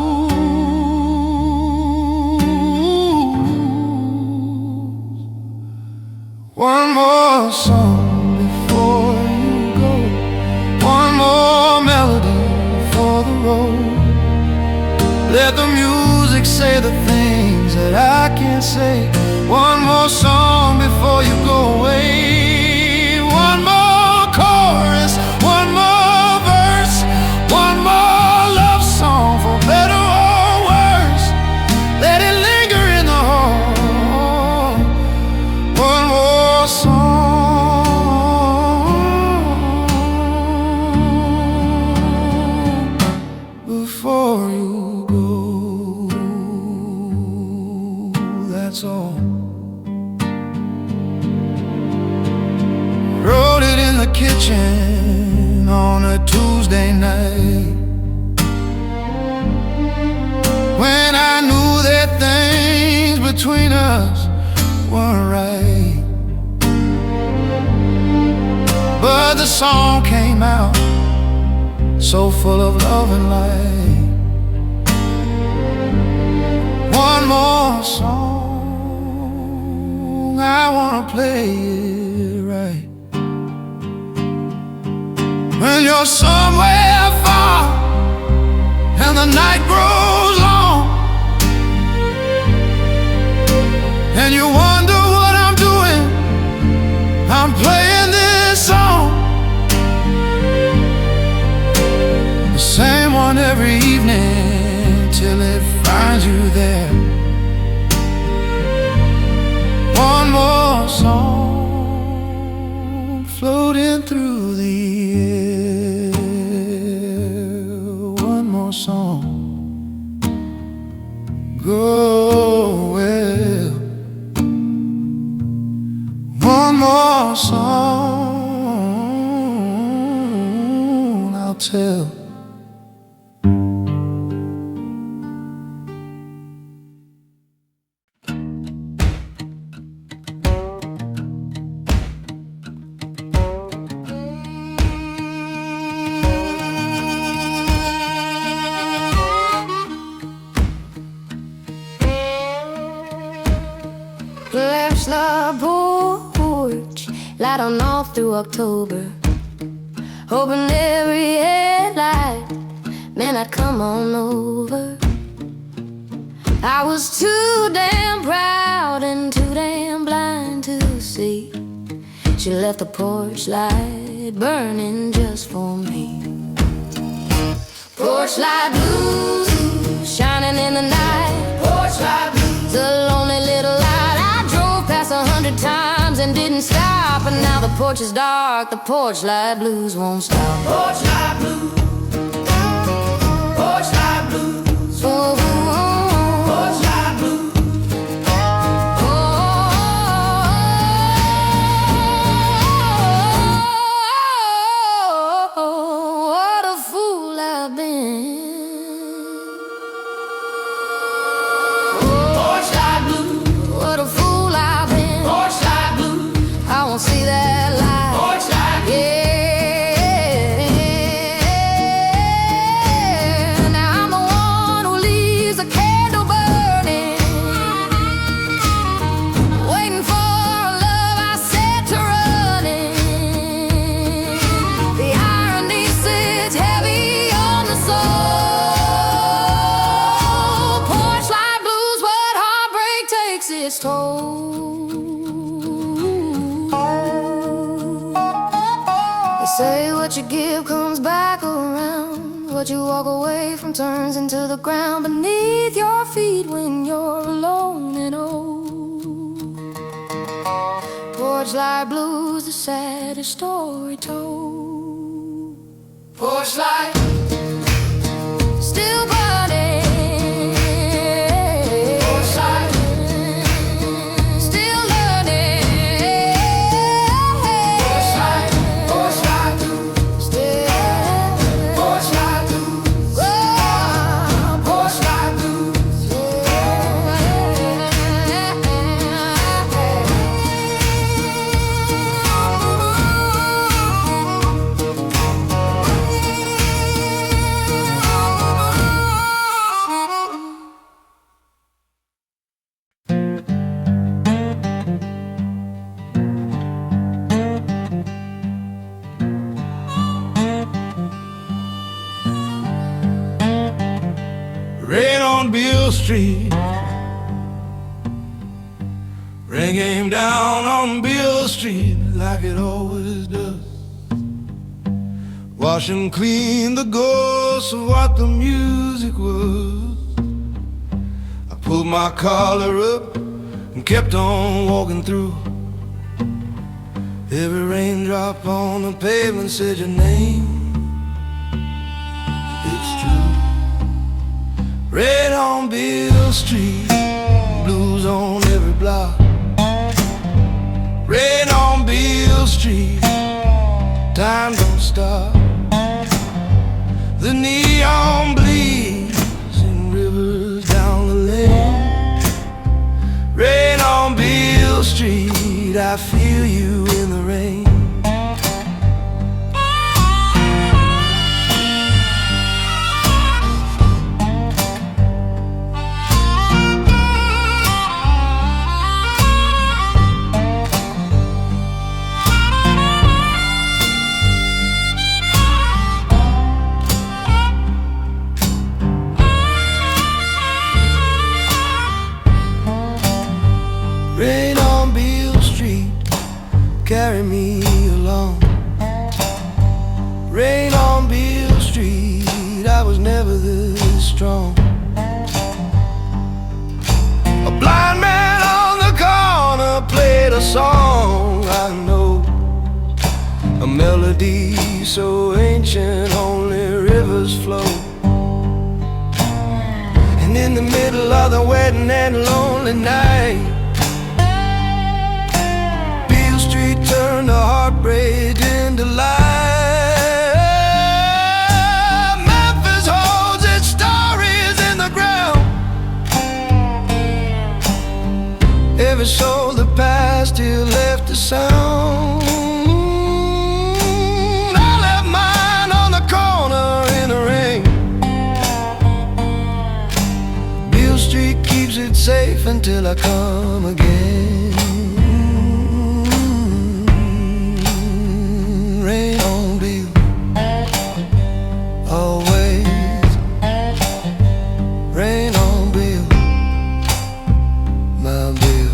One more song before you go, one more melody for the road. Let the music say the things that I can't say. One more song before you go away. One more chorus, one more verse, one more love song for better or worse. Let it linger in the heart. One more song before you go. That's all. Wrote it in the kitchen on a Tuesday night, when I knew that things between us weren't right. But the song came out so full of love and light. One more song, I wanna play it right. When you're somewhere far and the night grows long, and you wonder what I'm doing, I'm playing this song. The same one every evening till it finds you there. One more song floating through the air. One more song, go well. One more song I'll tell. Left the porch, light on all through October, hoping every headlight man I'd come on over. I was too damn proud and too damn blind to see she left the porch light burning just for me. Porch light blues shining in the night. Porch light blues, a lonely little light 100 times and didn't stop, and now the porch is dark, the porch light blues won't stop. Porch light blues, porch light blues, oh, porch light blues, oh, what a fool I've been. Porch light blues, what a fool. See that light, porch light, yeah. Now I'm the one who leaves a candle burning, waiting for a love I set to running. The irony sits heavy on the soul. Porch light blues, what heartbreak takes its toll. Say what you give comes back around. what you walk away from turns into the ground beneath your feet when you're alone and old. Porch light blues, the saddest story told. Porch light, Still burning. porch light, Still learning. porch light, porch light, Still porch light, porch light, Rain on Beale Street, rain came down on Beale Street like it always does, washing clean the ghosts of what the music was. I pulled my collar up and kept on walking through. Every raindrop on the pavement said your name. It's true. Red on Beale Street, blues on every block. Red on Beale Street, time don't stop. The neon bleeds in rivers down the lane. Red on Beale Street, I feel you in the rain. Rain on Beale Street, carry me along. Rain on Beale Street, I was never this strong. A blind man on the corner played a song I know, a melody so ancient only rivers flow. And in the middle of the wedding and lonely night, turn the heartbreak into light. Memphis holds its stories in the ground. Every soul that passed here left a sound. I left mine on the corner in the rain. Beale Street keeps it safe until I come again. Rain on Beale, always. Rain on Beale, my Beale.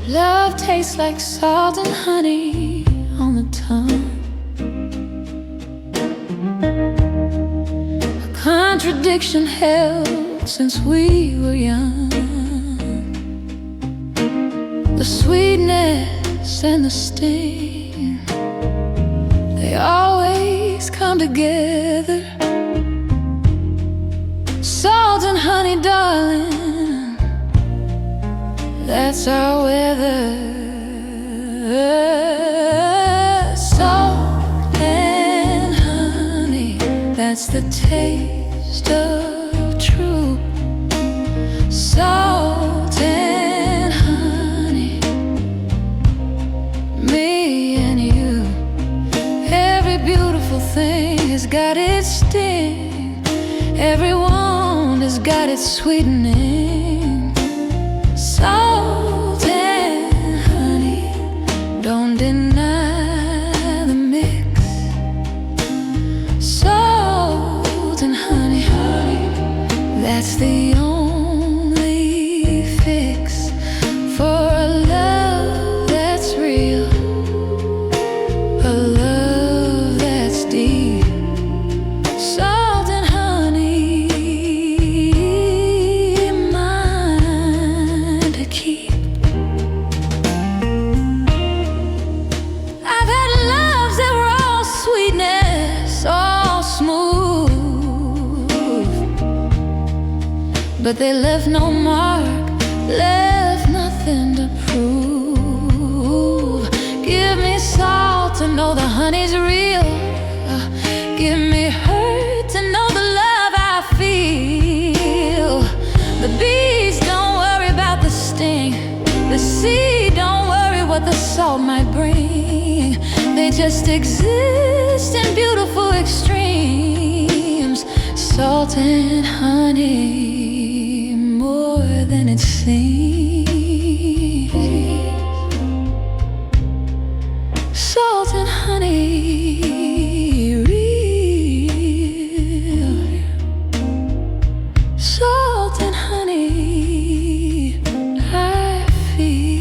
Love tastes like salt and honey on the tongue. A contradiction held since we were young. The sweetness and the sting, they always come together. Salt and honey, darling, that's our weather. the taste of true salt and honey. Me and you, every beautiful thing has got its sting, every wound has got its sweetening. Salt and honey, don't deny the mix. Salt and honey, that's the only fix for a love that's real, a love that's deep. Salt and honey, mine to keep. I've had loves that were all sweetness, all smooth, but they left no mark, left nothing to prove. Give me salt to know the honey's real. Give me hurt to know the love I feel. The bees don't worry about the sting, the sea don't worry what the salt might bring. They just exist in beautiful extremes. Salt and honey, more than it seems. Salt and honey, real. Salt and honey, I feel.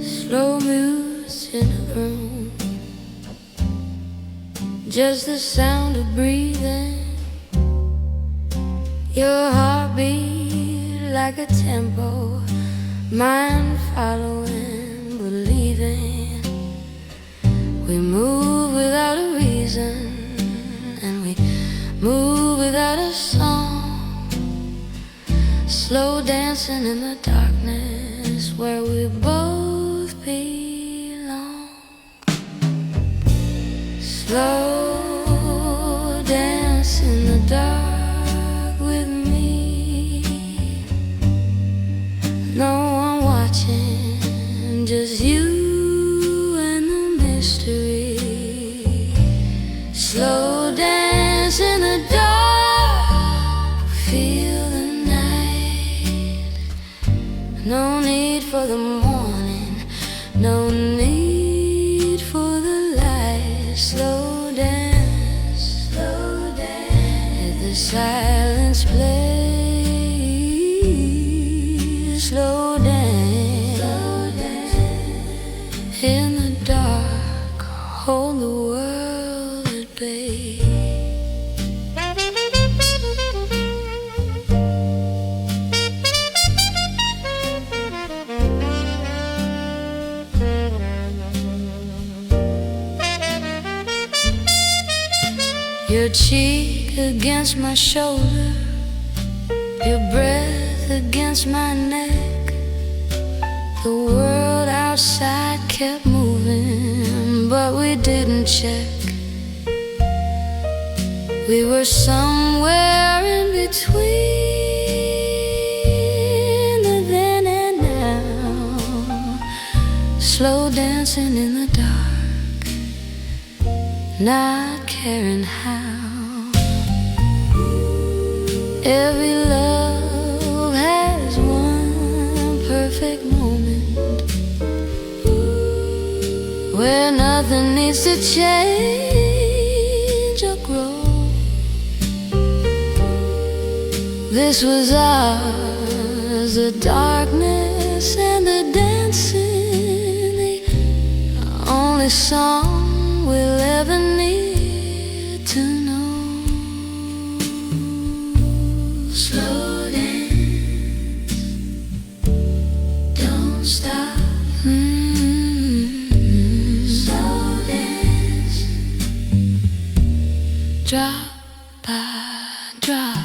Slow music in a room, just the sound of breathing, your heartbeat like a tempo, mind following, believing. We move without a reason, and we move without a song. Slow dancing in the darkness where we both belong. Slow dance in the dark with me. No one watching, just you and the mystery. Slow dance in the dark, feel the night. No need for the morning, no need for the light. Slow dance, let the silence play. Slow dance, in the dark, hold the world at bay. Your cheek against my shoulder, your breath against my neck. The world outside kept moving, but we didn't check. We were somewhere in between the then and now. Slow dancing in the dark, not caring how. Every love has one perfect moment where nothing needs to change or grow. This was ours, the darkness and the dancing, the only only song we'll ever need to know. Slow dance, don't stop. Slow dance, drop by drop.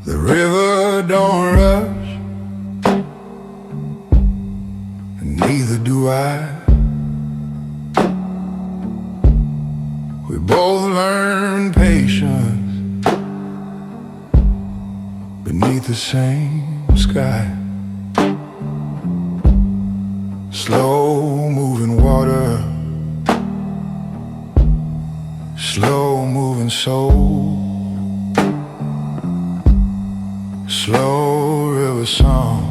The river don't rush, and neither do I. We both learn patience beneath the same sky. Slow moving water, slow moving soul. Slow river song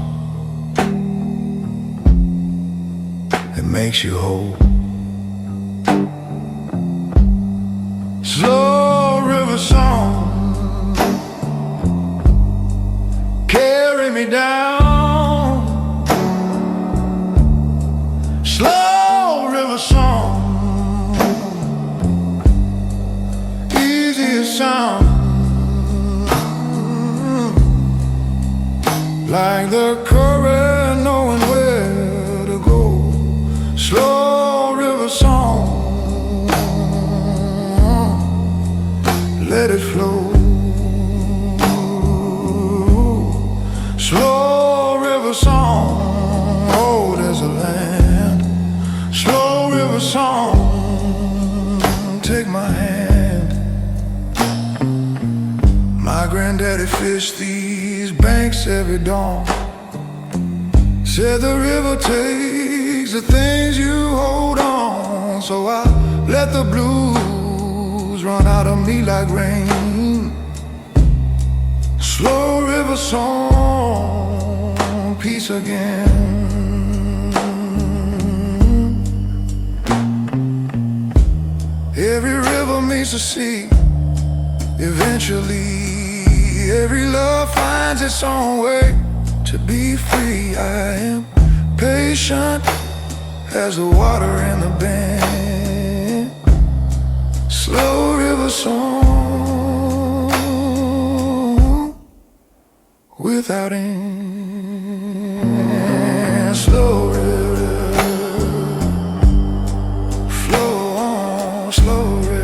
that makes you whole. Slow river song, carry me down. Slow river song, easy as sound. Like the current knowing where to go. Slow river song, let it flow. Slow river song, oh there's a land. Slow river song, take my hand. My granddaddy fished these banks every dawn. Said the river takes the things you hold on. So I let the blues run out of me like rain. Slow river song, peace again. Every river meets the sea. Eventually every love finds its own way to be free. I am patient as the water in the bend. Slow river song without end. Slow river, flow on, slow river.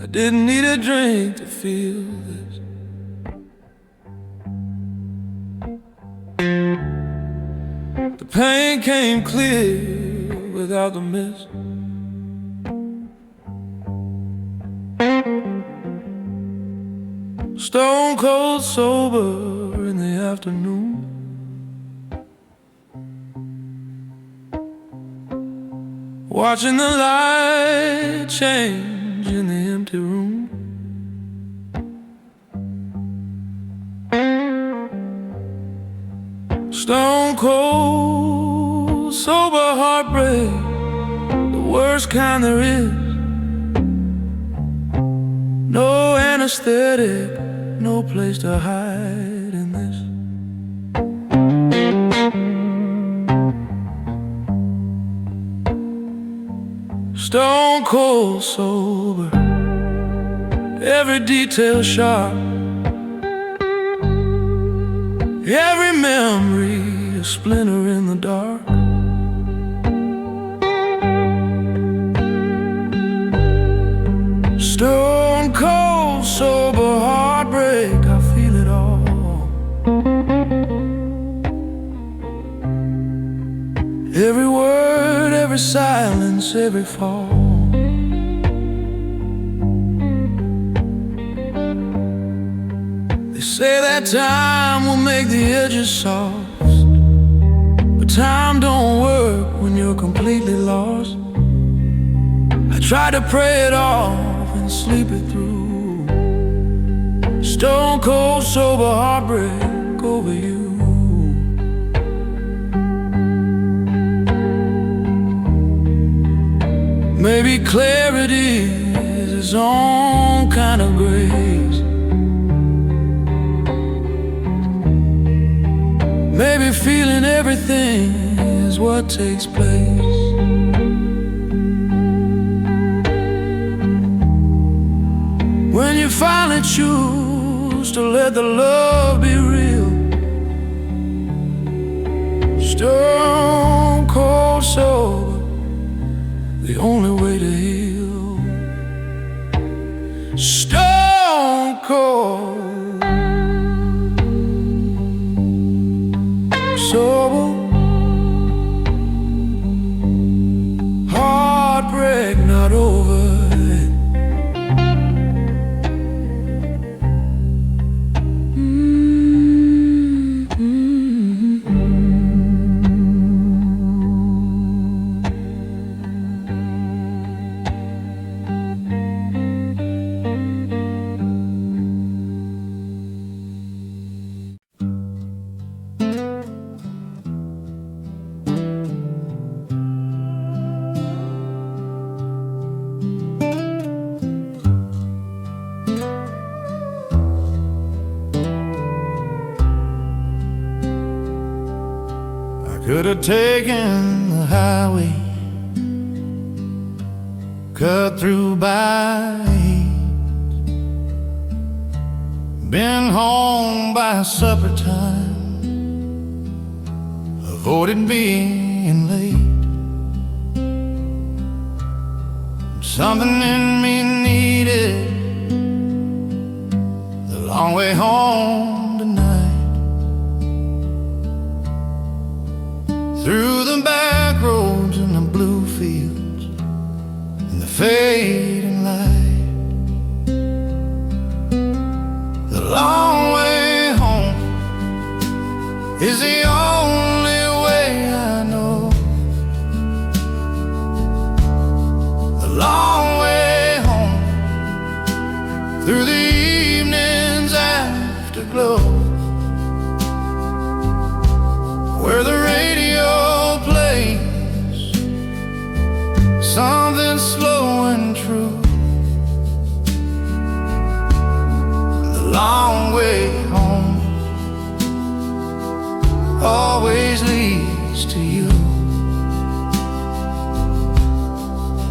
I didn't need a drink to feel this. The pain came clear without the mist. stone cold sober in the afternoon. Watching the light change in the empty room. Stone cold sober heartbreak, the worst kind there is. No anesthetic, no place to hide in this. Stone cold sober, every detail sharp, every memory a splinter in the dark. Stone cold sober heartbreak, I feel it all. Every word, every silence, every fall. They say that time will make the edges soft, but time don't work when you're completely lost. I tried to pray it off and sleep it through. Stone cold sober heartbreak over you. Maybe clarity is its own kind of grace. Maybe feeling everything is what takes place. When you finally choose to let the love be real. Stone cold sober, the only way to heal. Stone cold sober, heartbreak not over. Could have taken the highway, cut through by 8, been home by supper time, avoided being late. Something in me needed the long way home tonight. Through the back roads and the blue fields and the fading light. The long way home is the only way I know. The long way home through the evening's afterglow, where the radio plays something slow and true. The long way home always leads to you.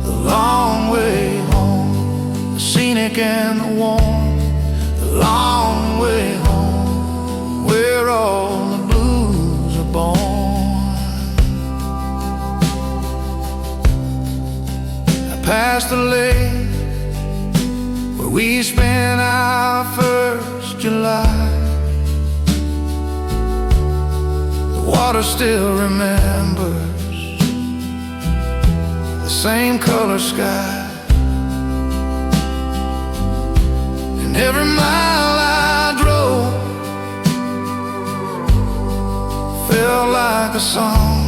The long way home, the scenic and the warm. The long way home, where all the blues are born. I passed the lake where we spent our first July. The water still remembers the same color sky. And every mile I felt like a song,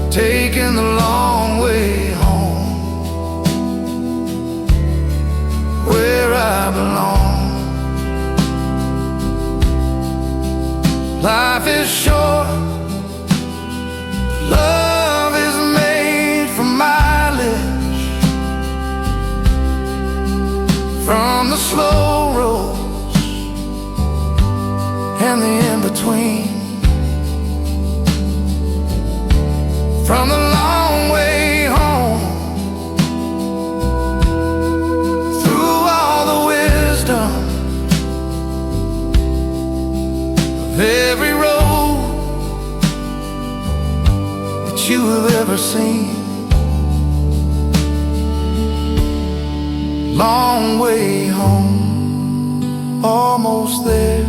taking the long way home, where I belong. Life is short, love is made from mileage, from the slow roads and the in-between, from the long way home, through all the wisdom of every road that you have ever seen. Long way home, almost there.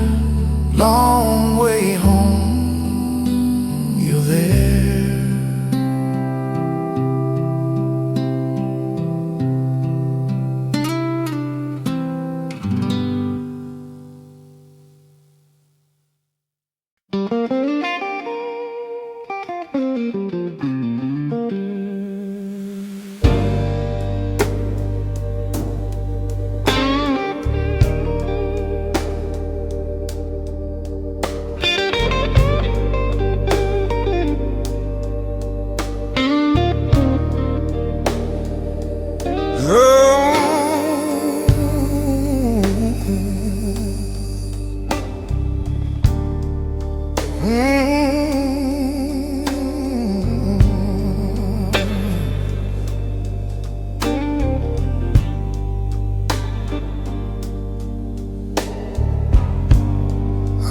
Long way home, you're there.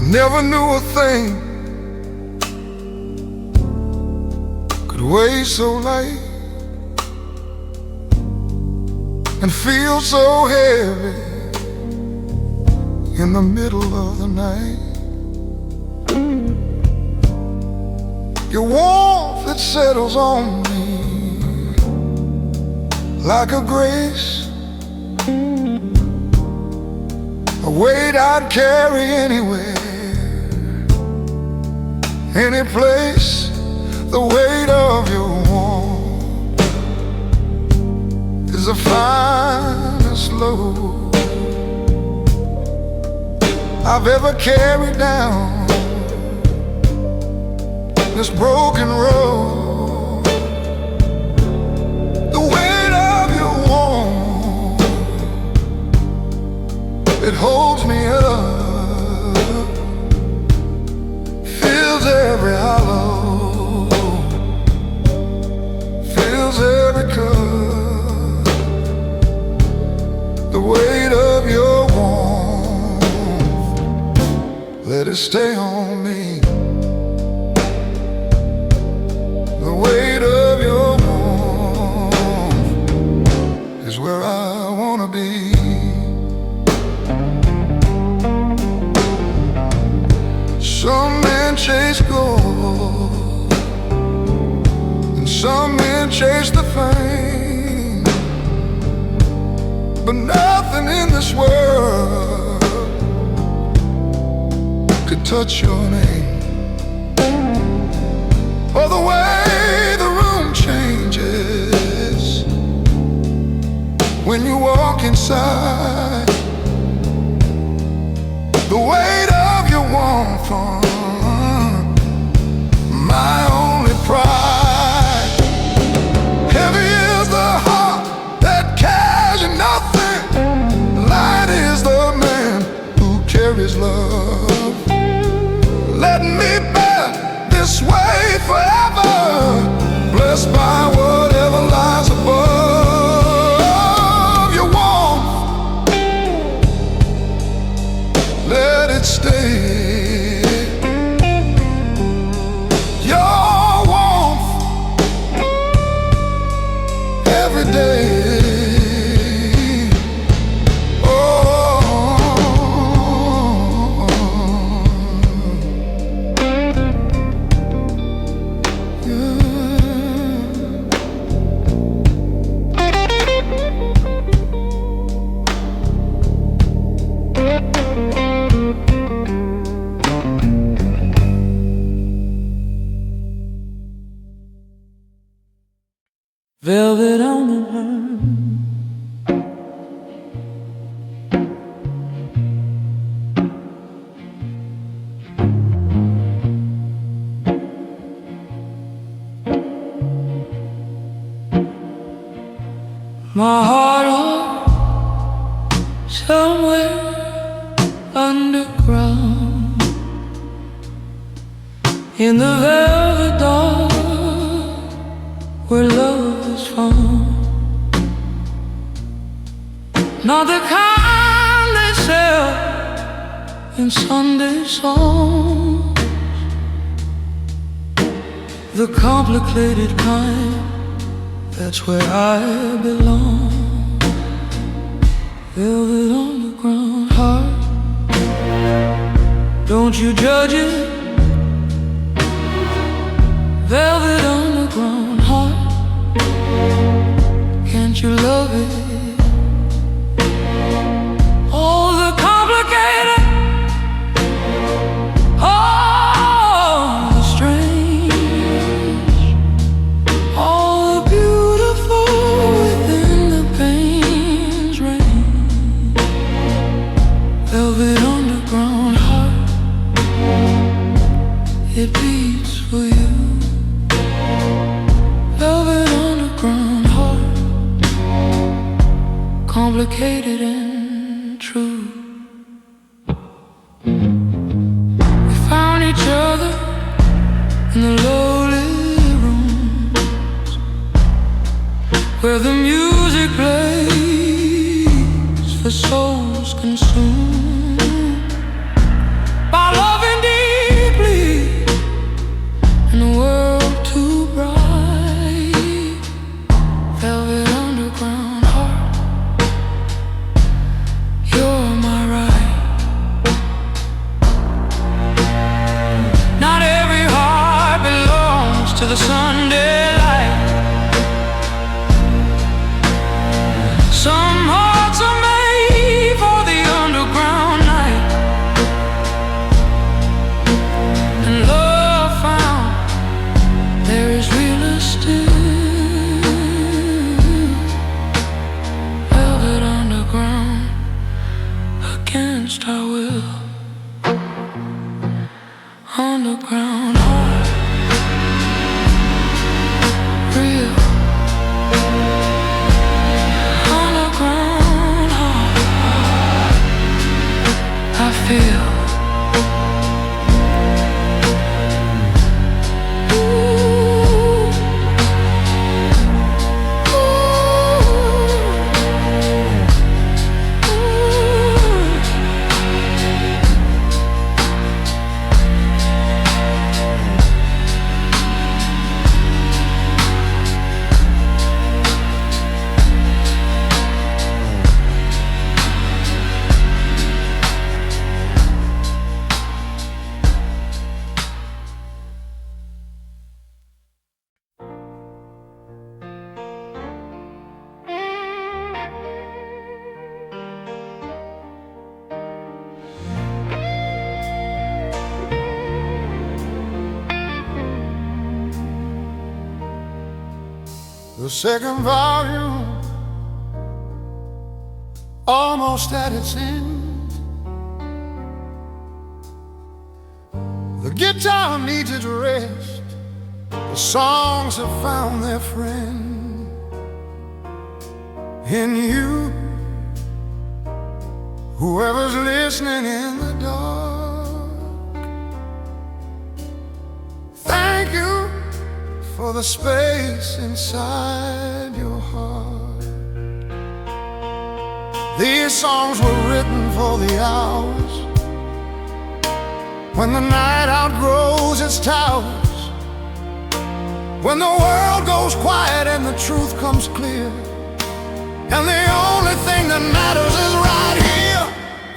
Never knew a thing could weigh so light and feel so heavy in the middle of the night. Your warmth that settles on me like a grace, a weight I'd carry anywhere, any place. The weight of your warmth is the finest load I've ever carried down this broken road. The weight of your warmth, it holds me up, fills every hollow, fills every cup. The weight of your warmth, let it stay on me. The weight of your warmth is where I wanna be. Some men chase gold, and some men chase the fame, but nothing in this world could touch your name. Or the way the room changes when you walk inside. The weight of your warmth on my only pride. Heavy is the heart that carries nothing. Light is the man who carries love. Let me bear this way forever, blessed by whatever lies above. Your warmth, let it stay. Your warmth, every day. velvet on the ground. My heart somewhere underground, in the velvet dark where love is found. Not the kind they sell in Sunday songs, the complicated kind, that's where I belong. Velvet on the ground heart, don't you judge it. Velvet on the ground heart, can't you love it? All the complicated, all the strange, all the beautiful within the pain's range. Velvet underground heart, it beats for you. Velvet underground heart, complicated and true. We found each other in the lowly rooms where the music plays for souls consumed by loving deeply in a world too bright. Velvet underground heart, you're my right. Not every heart belongs to the Sunday light. Some hearts are made for the underground night, and love found there is realer still. Velvet underground, against our will. Underground heart, real. Underground heart, I feel. The second volume, almost at its end. The guitar needs its rest. The songs have found their friend in you. Whoever's listening in the dark, thank you for the space inside your heart. These songs were written for the hours when the night outgrows its towers, when the world goes quiet and the truth comes clear, and the only thing that matters is right here.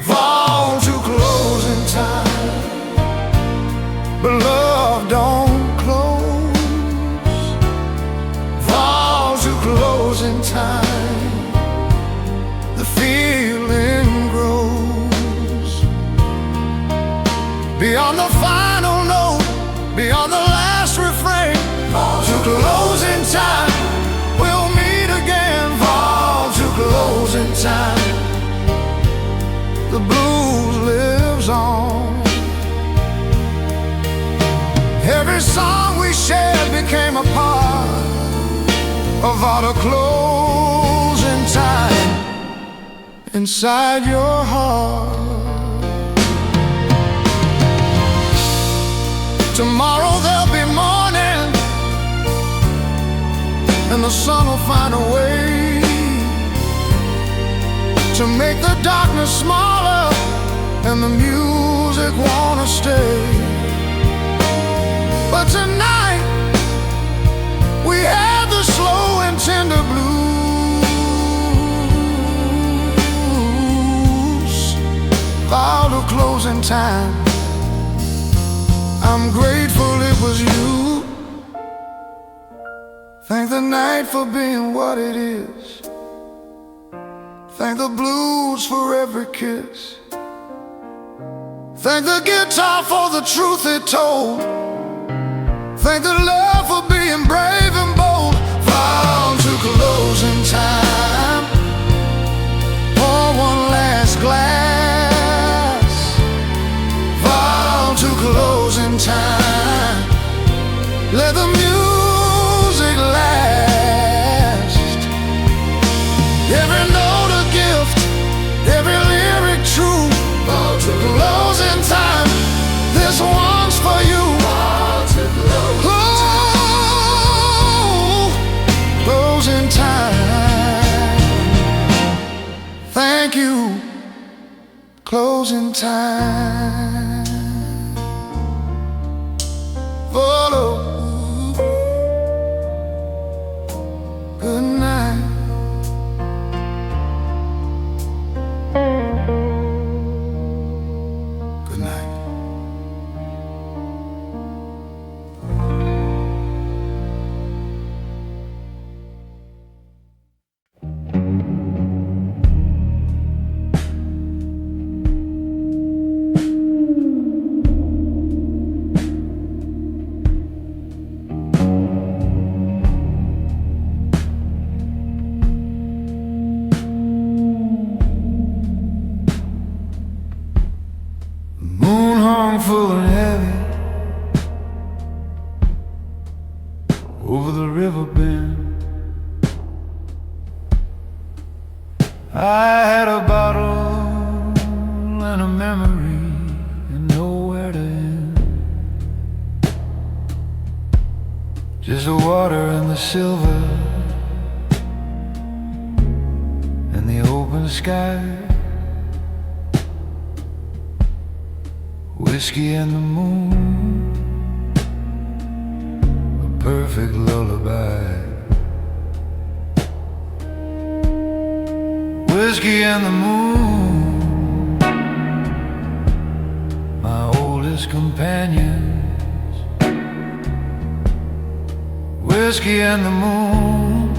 Fall too close in time, but love don't close. Fall too close in time, the feeling grows. Beyond the final note, beyond the last refrain, fall too close in time, we'll became a part of all the closing time inside your heart. Tomorrow there'll be morning, and the sun will find a way to make the darkness smaller and the music wanna stay. But tonight we had the slow and tender blues, vow to closing time. I'm grateful it was you. Thank the night for being what it is. Thank the blues for every kiss. Thank the guitar for the truth it told. Thank the love for being brave and bold. Vow to closing time. Pour one last glass. Vow to closing time. Let the music last. Every note a gift, every lyric true. Vow to closing time. This one's for you. Vow to closing time. Thank you, closing time. Follow. Good night. Good night. Moon hung full and heavy over the river bend. I had a bottle and a memory and nowhere to end. Just the water and the silver and the open sky. Whiskey and the moon, a perfect lullaby. Whiskey and the moon, my oldest companions. Whiskey and the moon,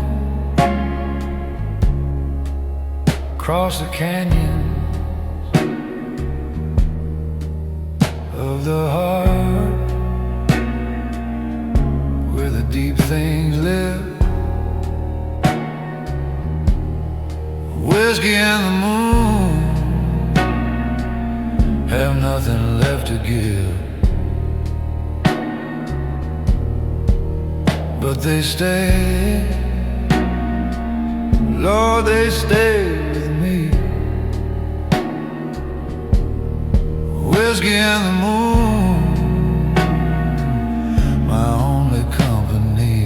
across the canyon of the heart, where the deep things live. Whiskey and the moon have nothing left to give, but they stay, Lord, they stay with me. Whiskey and the moon, my only company.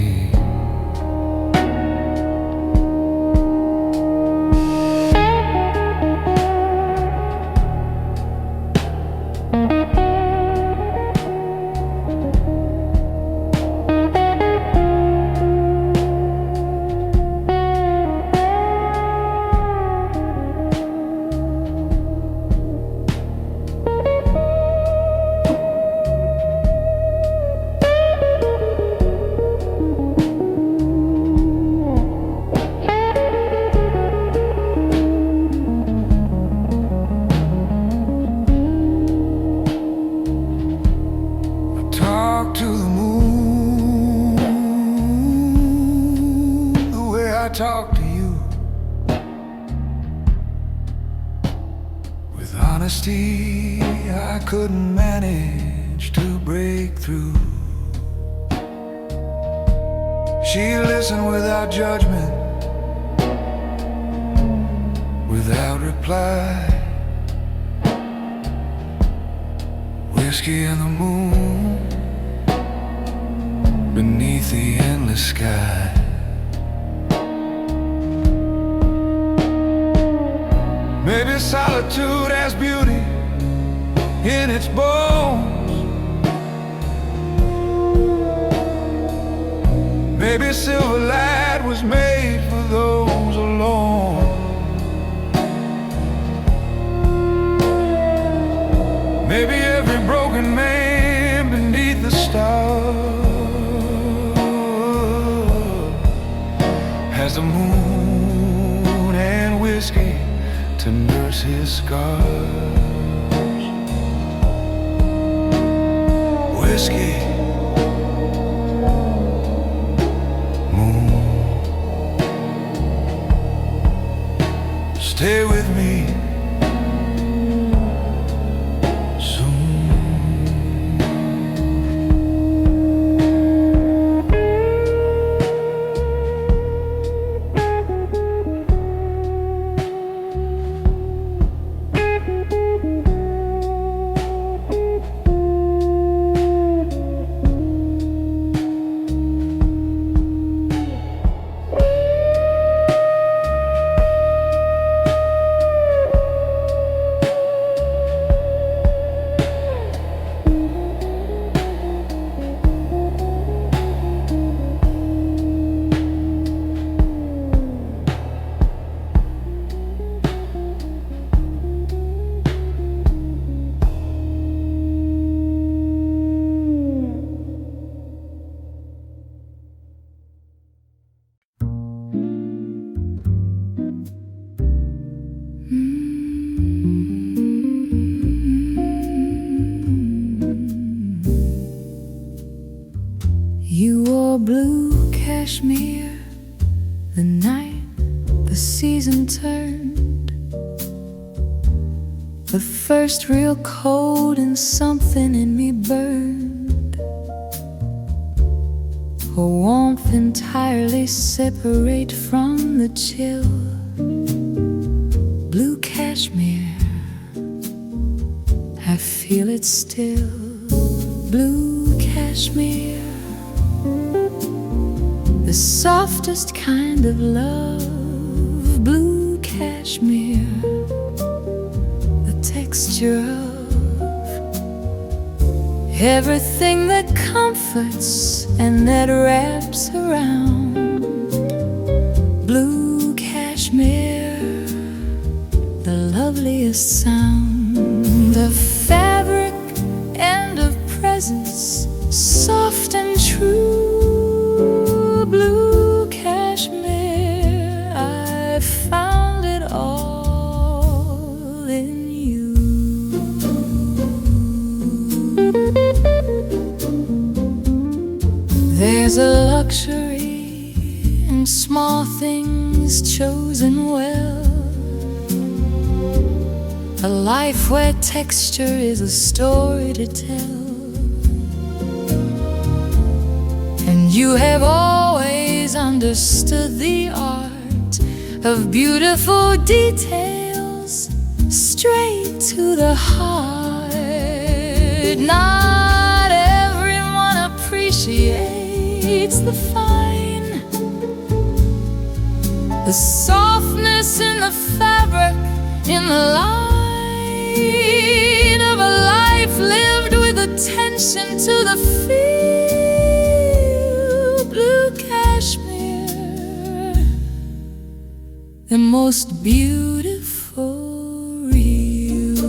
Talk to you with honesty. I couldn't manage to break through. She listened without judgment, without reply. Whiskey and the moon beneath the endless sky. Maybe solitude has beauty in its bones. Maybe silver light was made for those alone. Maybe every broken man beneath the stars has the moon and whiskey to nurse his scars. Whiskey, moon, stay with me. You wore blue cashmere the night the season turned. The first real cold and something in me burned. A warmth entirely separate from the chill. Blue cashmere, I feel it still. Blue cashmere, the softest kind of love. Blue cashmere, the texture of everything that comforts and that wraps around. Blue cashmere, the loveliest sound of fabric and of presence, soft and true. Blue cashmere, I found it all in you. There's a luxury in small things chosen well, a life where texture is a story to tell. And you have always understood the art of beautiful details, straight to the heart. Not everyone appreciates the fine, the softness in the fabric, in the light of a life lived with attention to the feel. Blue cashmere, the most beautiful real.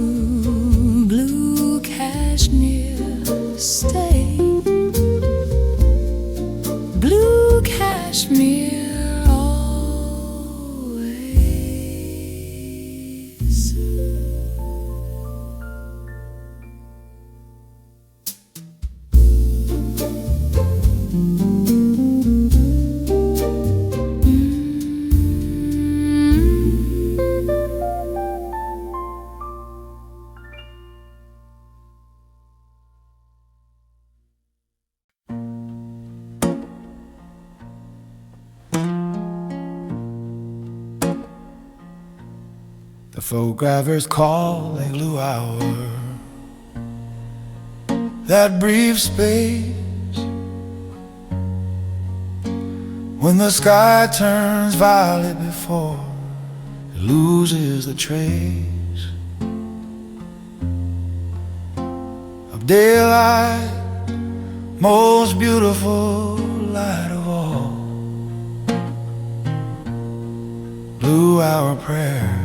Blue cashmere, stay. Blue cashmere, always. The photographers call a blue hour. That brief space when the sky turns violet before it loses the trace of daylight, most beautiful light of all. Blue hour prayer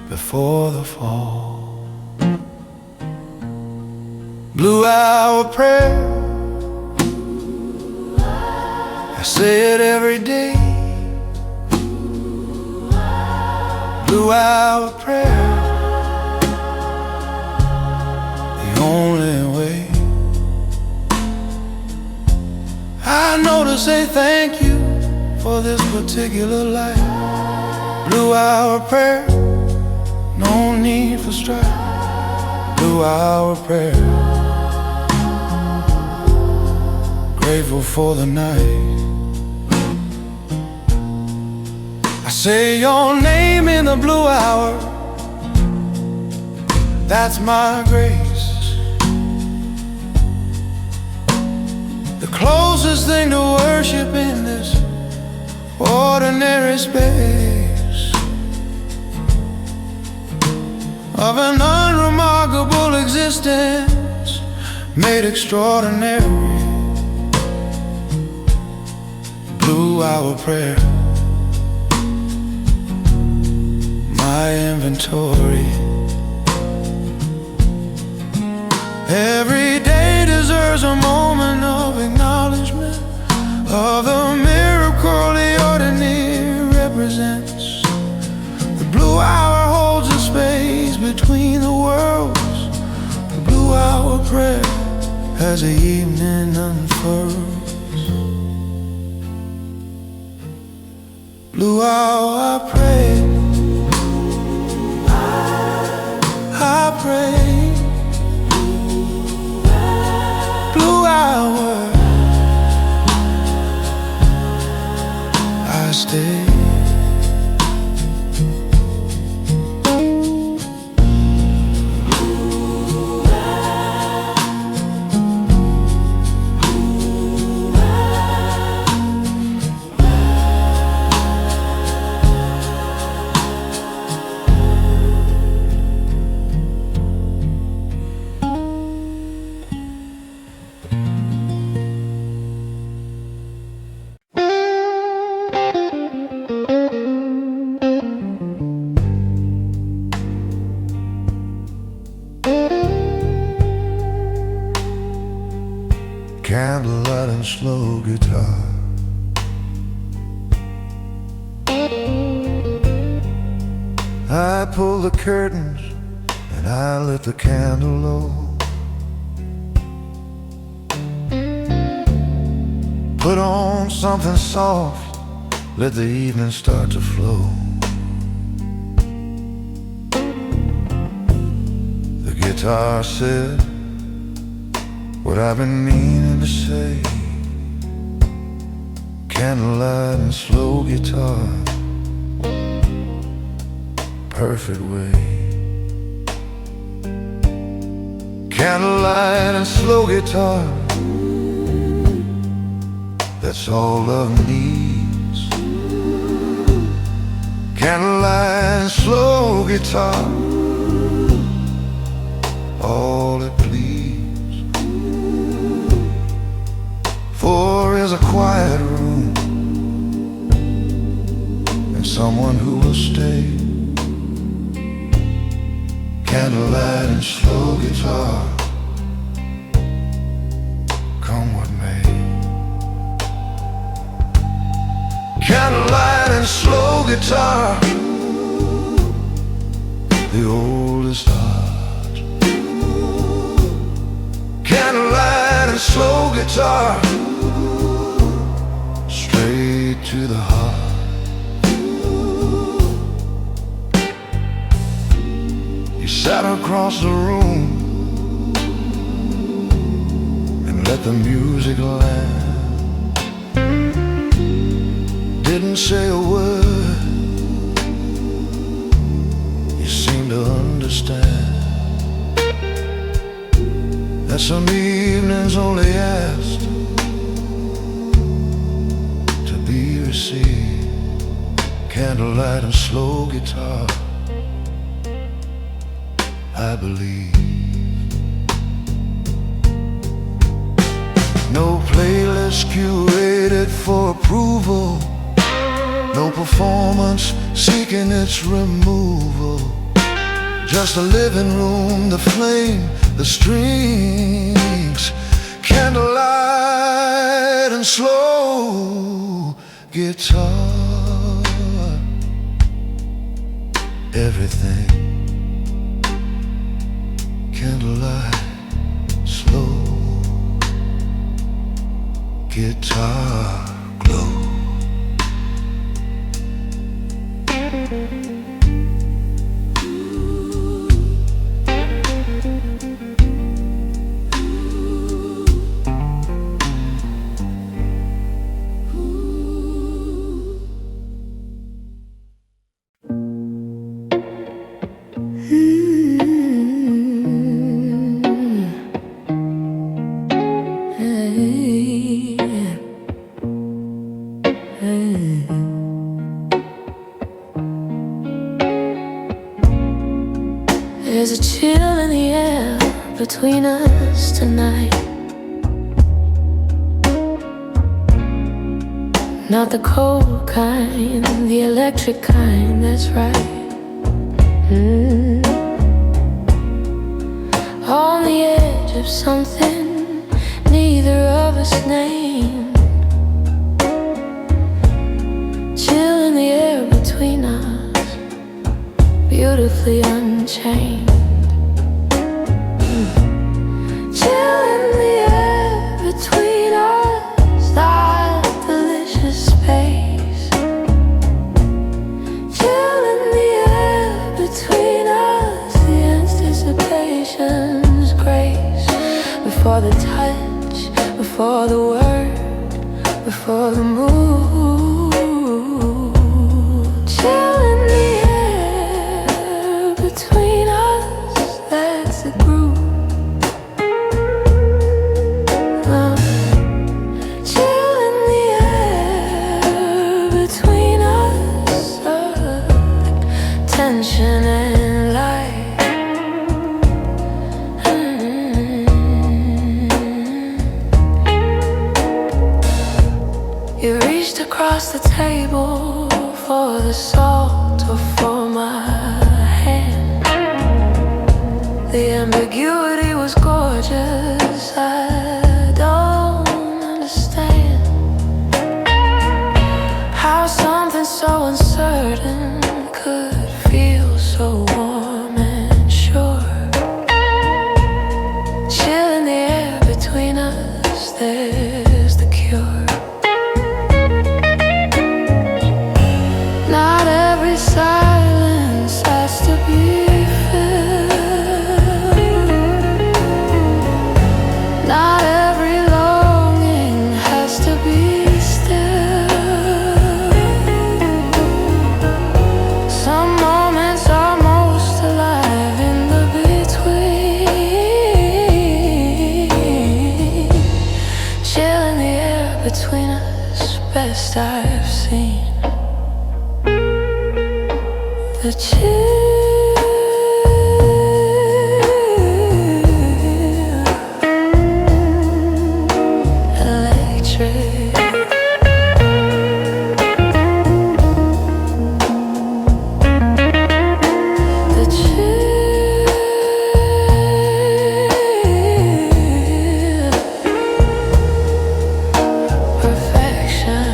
before the fall. Blue hour prayer, I say it every day. Blue hour prayer, the only way. I know to say thank you for this particular life. Blue hour prayer, no need for strife. Blue hour prayer, grateful for the night. I say your name in the blue hour, that's my grace. The closest thing to worship in this ordinary space of an unremarkable existence made extraordinary. Blue hour prayer, my inventory. Every day deserves a moment of acknowledgement of the miracle the ordinary represents. The blue hour holds a space between the worlds. The blue hour prayer as the evening unfurls. Blue hour I pray, I pray. Blue hour I stay. Candlelight and slow guitar, I pull the curtains and I lit the candle low. Put on something soft, let the evening start to flow. The guitar said what I've been meaning to say. Candlelight and slow guitar, perfect way. Candlelight and slow guitar, that's all love needs. Candlelight and slow guitar, all it pleases. For is a quiet room and someone who will stay. Candlelight and slow guitar, come what may. Candlelight and slow guitar, the oldest art. Candlelight and slow guitar, straight to the heart. You sat across the room and let the music land. Didn't say a word, that some evenings only asked to be received. Candlelight and slow guitar, I believe. No playlist curated for approval, no performance seeking its removal. Just a living room, the flame, the strings, candlelight and slow guitar. Everything, candlelight, slow guitar glow. There's a chill in the air between us tonight. Not the cold kind, the electric kind, that's right. On the edge of something neither of us named. Chill in the air between us, beautifully unchained. Chill in the air between us, that delicious space. Chill in the air between us, the anticipation's grace. Before the touch, before the word, before the move. Chill in the air between us, that's the groove. Chill in the air between us, tension and light. You reached across the table for the salt or for my hand. The ambiguity was gorgeous, I don't understand how something so uncertain could feel so warm and sure. Chill in the air between us, there's the cure. Not every silence has to be filled. Not every longing has to be still. Some moments are most alive in the between. Chill in the air between us, best I've seen. The chill, electric. The chill, perfection.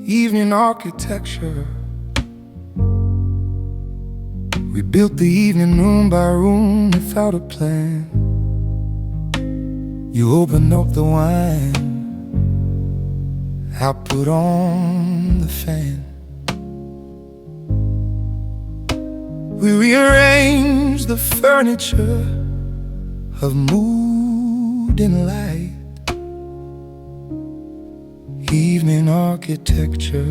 evening architecture. We built the evening room by room without a plan. You opened up the wine, I put on the fan. We rearranged the furniture of mood and light. Evening architecture,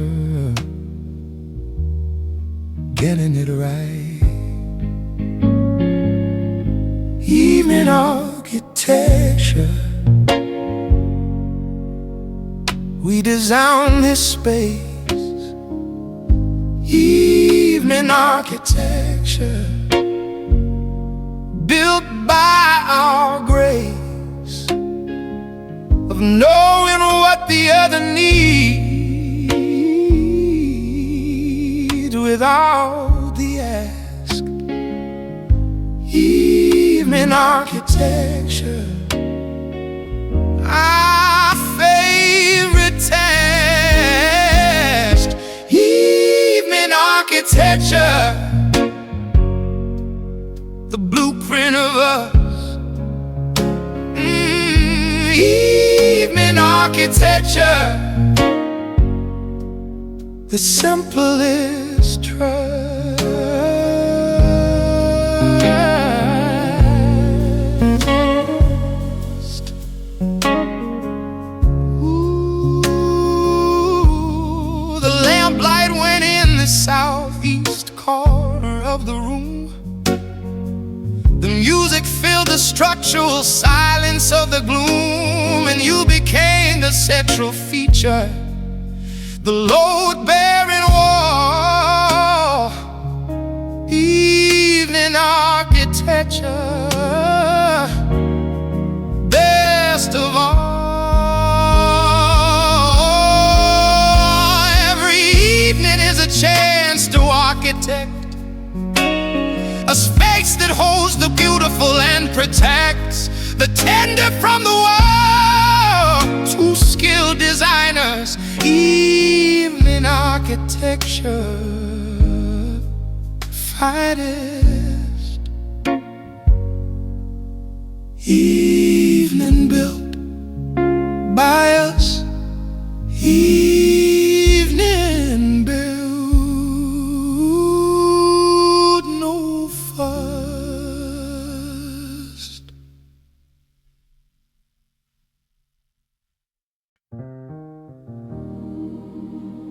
getting it right. Evening architecture, we designed this space. Evening architecture, built by our grace of knowing what the other needs without the ask. Evening architecture, our favorite task. Evening architecture, the blueprint of us. Evening architecture, the simplest trust. Ooh, the lamplight went in the southeast corner of the room. The music filled the structural silence of the gloom, and you became the central feature, the load-bearing wall. Evening architecture, best of all. Every evening is a chance to architect a space that holds the beautiful and protects the tender from the world. Two skilled designers, evening architecture, finest. Evening built by us, evening built no first.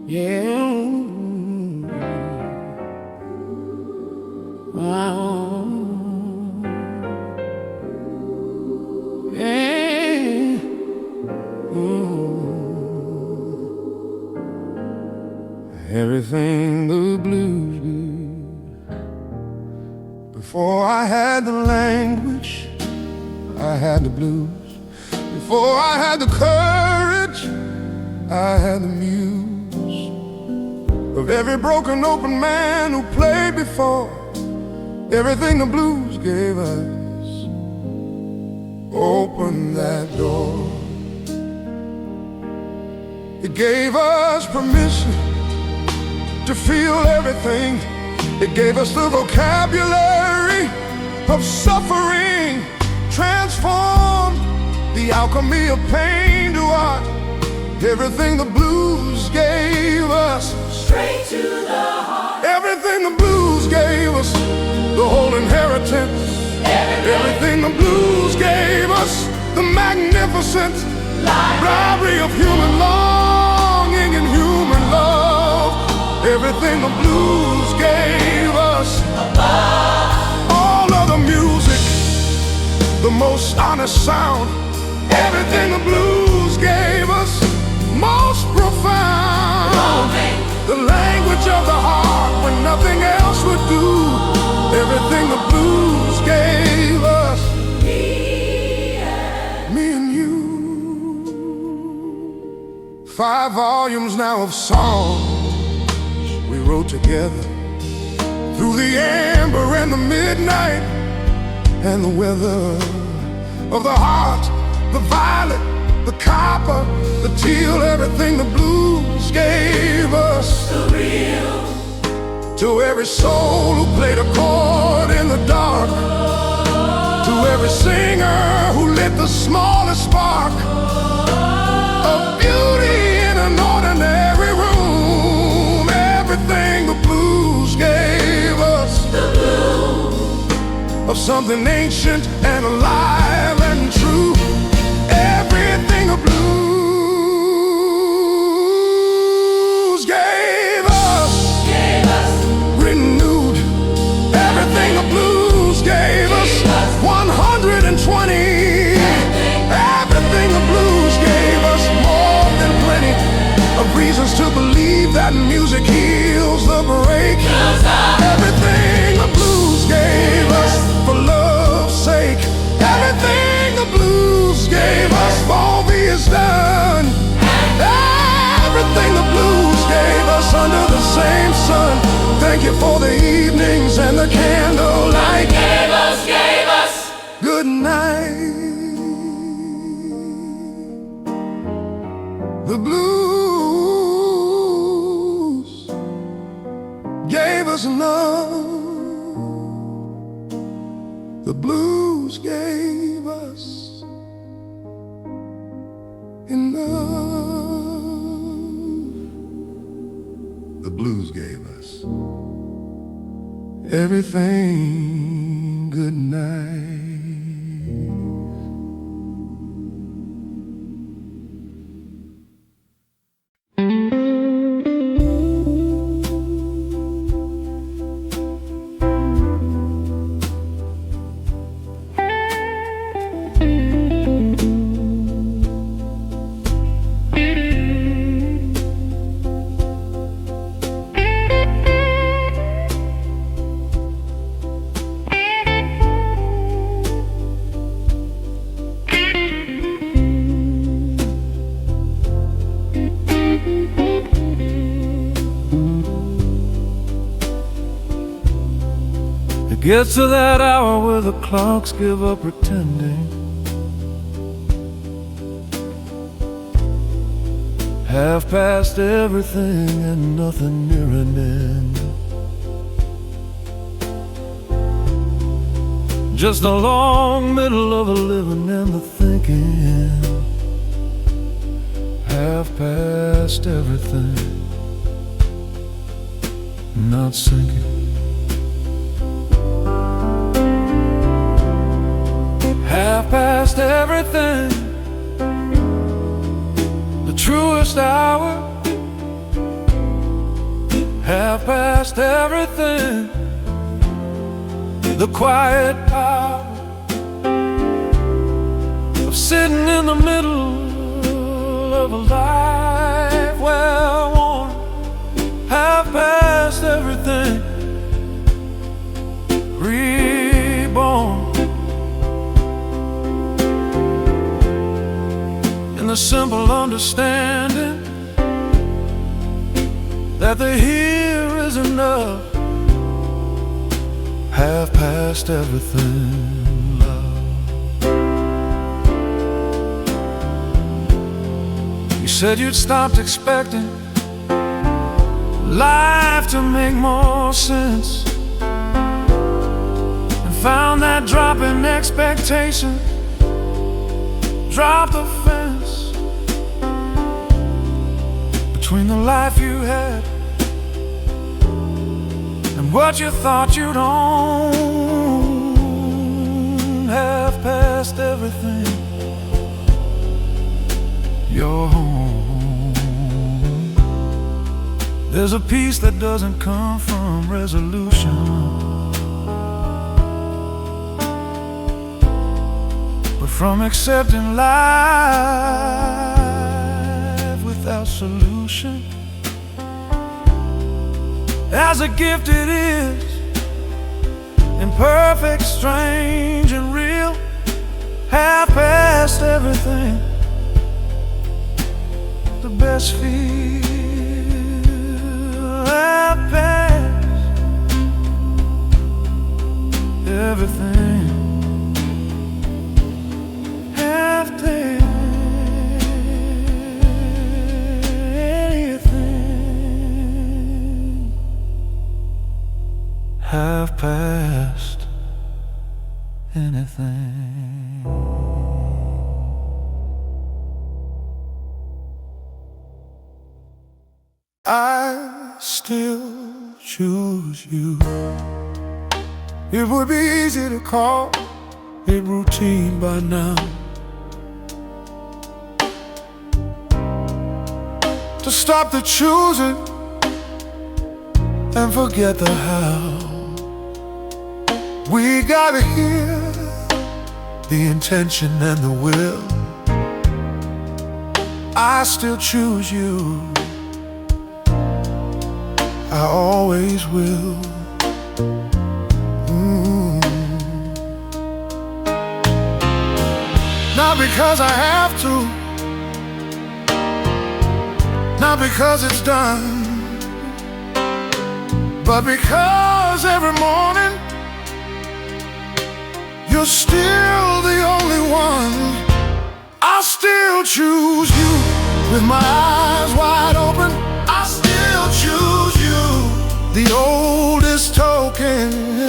Yeah. Wow. Yeah. Everything the blues do. Before I had the language, I had the blues. Before I had the courage, I had the muse of every broken open man who played before. Everything the blues gave us opened that door. It gave us permission to feel everything. It gave us the vocabulary of suffering, transformed the alchemy of pain to art. Everything the blues gave us, straight to the heart. Everything the blues gave us, the whole inheritance. Everything the blues gave us, the magnificent library of human longing and human love. Everything the blues gave us, all of the music, the most honest sound. Everything the blues gave us, most profound. The language of the heart when nothing else would do. Everything the blues gave us, me and you. 5 volumes now of songs we wrote together, through the amber and the midnight and the weather of the heart, the violet the copper, the teal, everything the blues gave us. The real. To every soul who played a chord in the dark, to every singer who lit the smallest spark of beauty in an ordinary room. Everything the blues gave us. The blues. Of something ancient and alive and true. Everything the blues gave us. Renewed. Everything the blues gave us. 120. Everything the blues gave us. More than plenty of reasons to believe that music heals the break. Everything the blues gave us for love's sake. Everything the blues gave us for me is done. Everything the blues gave us under the same sun. Thank you for the evenings and the candlelight. Gave us good night. The blues gave us enough. The blues gave us enough. The blues gave us everything. Good night. Gets to that hour where the clocks give up pretending. Half past everything and nothing near an end. Just the long middle of a living and the thinking. Half past everything, not sinking. Half past everything, the truest hour. Half past everything, the quiet power of sitting in the middle of a life well worn. Half past everything, reborn. The simple understanding that the here is enough. Half past everything, love. You said you'd stopped expecting life to make more sense, and found that drop in expectation. Drop the fence between the life you had and what you thought you'd own. Half past everything, you're home. There's a peace that doesn't come from resolution, from accepting life without solution. As a gift it is, imperfect, strange and real. Half past everything, the best feel. Half past everything. Half past I still choose you. It would be easy to call it routine by now, to stop the choosing and forget the how. We gotta hear the intention and the will. I still choose you, I always will. Not because I have to, not because it's done, but because every morning you're still the only one. I still choose you with my eyes wide open. I still choose you, the oldest token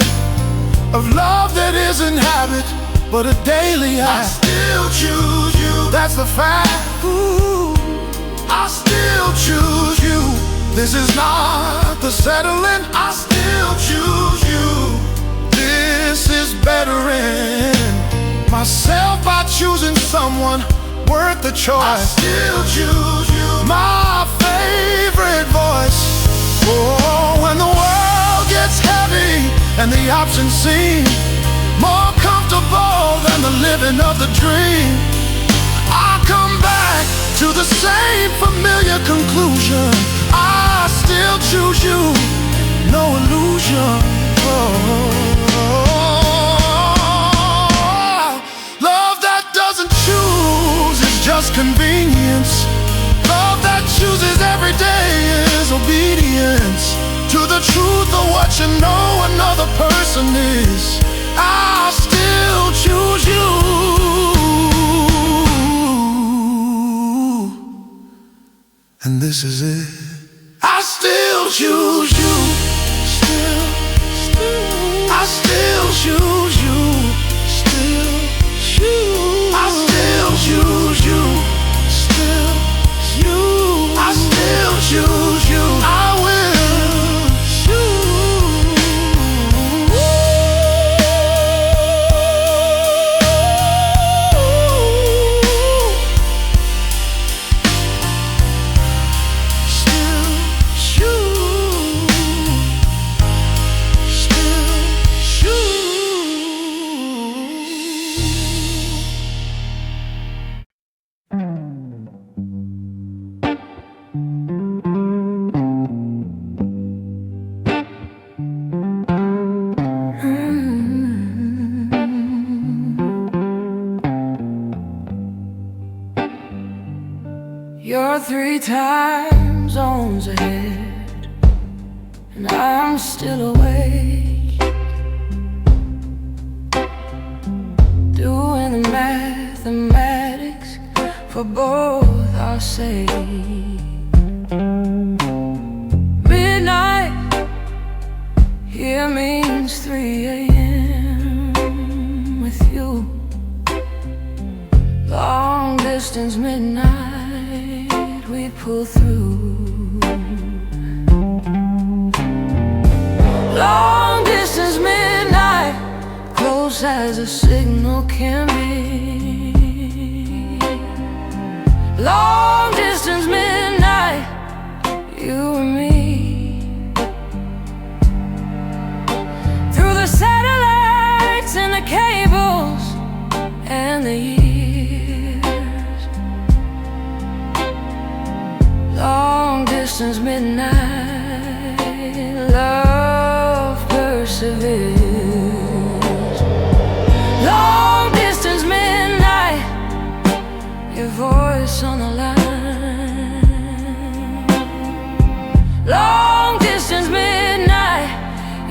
of love that isn't habit but a daily act. I still choose you, that's the fact. Ooh, I still choose you. This is not the settling. I still choose you. This is bettering myself by choosing someone worth the choice. I still choose you, my favorite voice. Oh, when the world gets heavy and the options seem more comfortable than the living of the dream, I come back to the same familiar conclusion. I still choose you, no illusion. Love that doesn't choose is just convenience. Love that chooses every day is obedience to the truth of what you know another person is. I still choose you, and this is it. I still choose you, I still choose you, I still choose you, I still choose you. I will. You're 3 time zones ahead, and I'm still awake, doing the mathematics for both our sake. Midnight here means 3 a.m. with you. Long distance midnight we pull through. Long distance midnight, close as a signal can be. Long distance midnight, you and me. Through the satellites and the cables and the years. Long distance midnight, love perseveres. Long distance midnight, your voice on the line. Long distance midnight,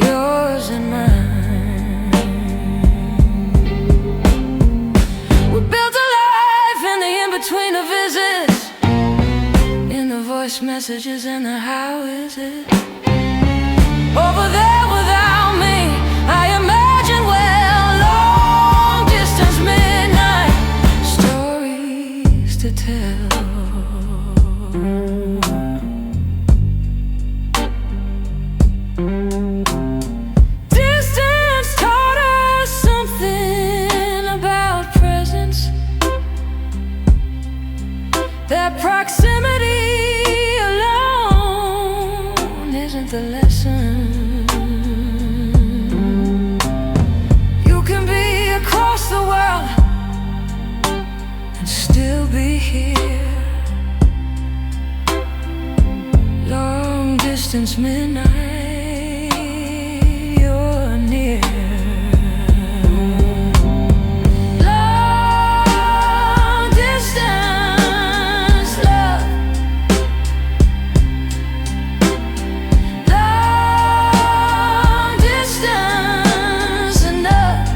yours and mine. We built a life in the in-between of visits, in the voice messages and the how is it. Over there without me, I imagine well. Long distance midnight, stories to tell. distance, midnight, you're near. Long distance love, long distance enough.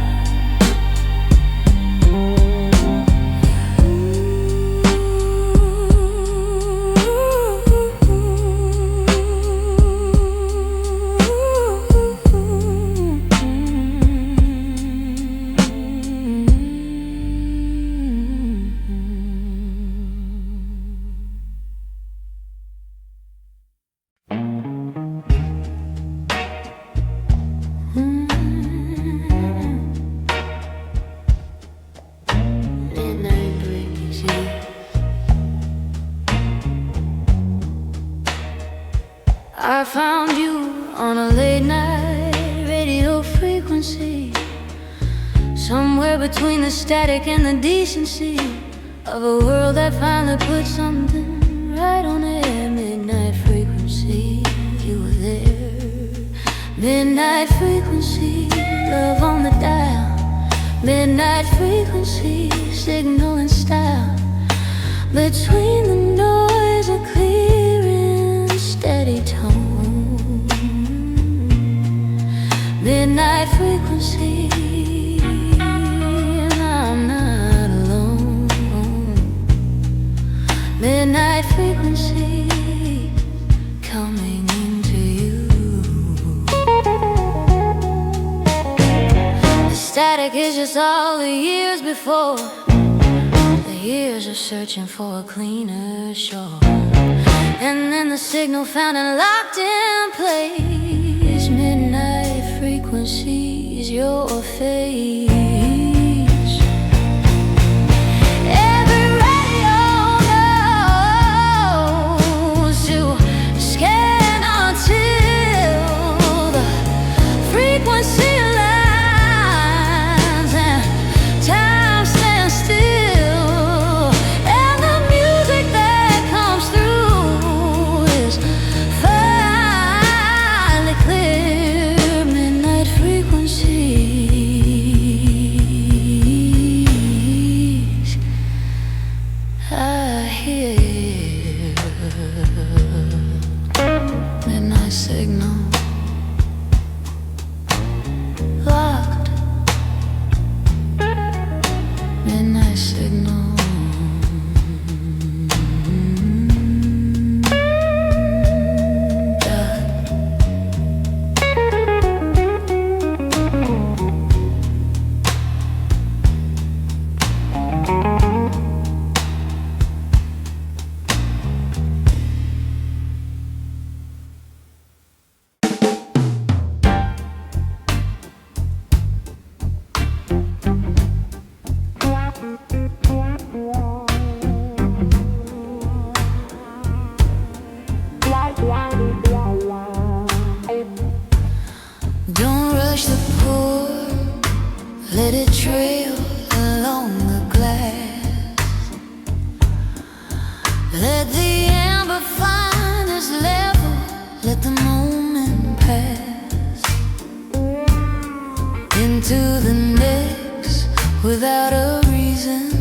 Midnight breaks in. I found you on a late night radio frequency, somewhere between the static and the decency of a world that finally put something right on air. Midnight frequency, you were there. Midnight frequency, love on the dial. Midnight frequency, signal and style. Between the noise, a clear and steady tone. Midnight frequency, and I'm not alone. Midnight frequency, coming into you. The static is just all the years before. The years of searching for a cleaner shore. And then the signal found and locked in place. Midnight frequencies, your face. Every radio knows to scan until the frequency lines and time stands still. And the music that comes through is finally clear. Midnight frequencies, I hear midnight signal locked. Midnight signal. Don't rush the pour, let it trail along the glass. Let the amber find its level, let the moment pass into the next without a reason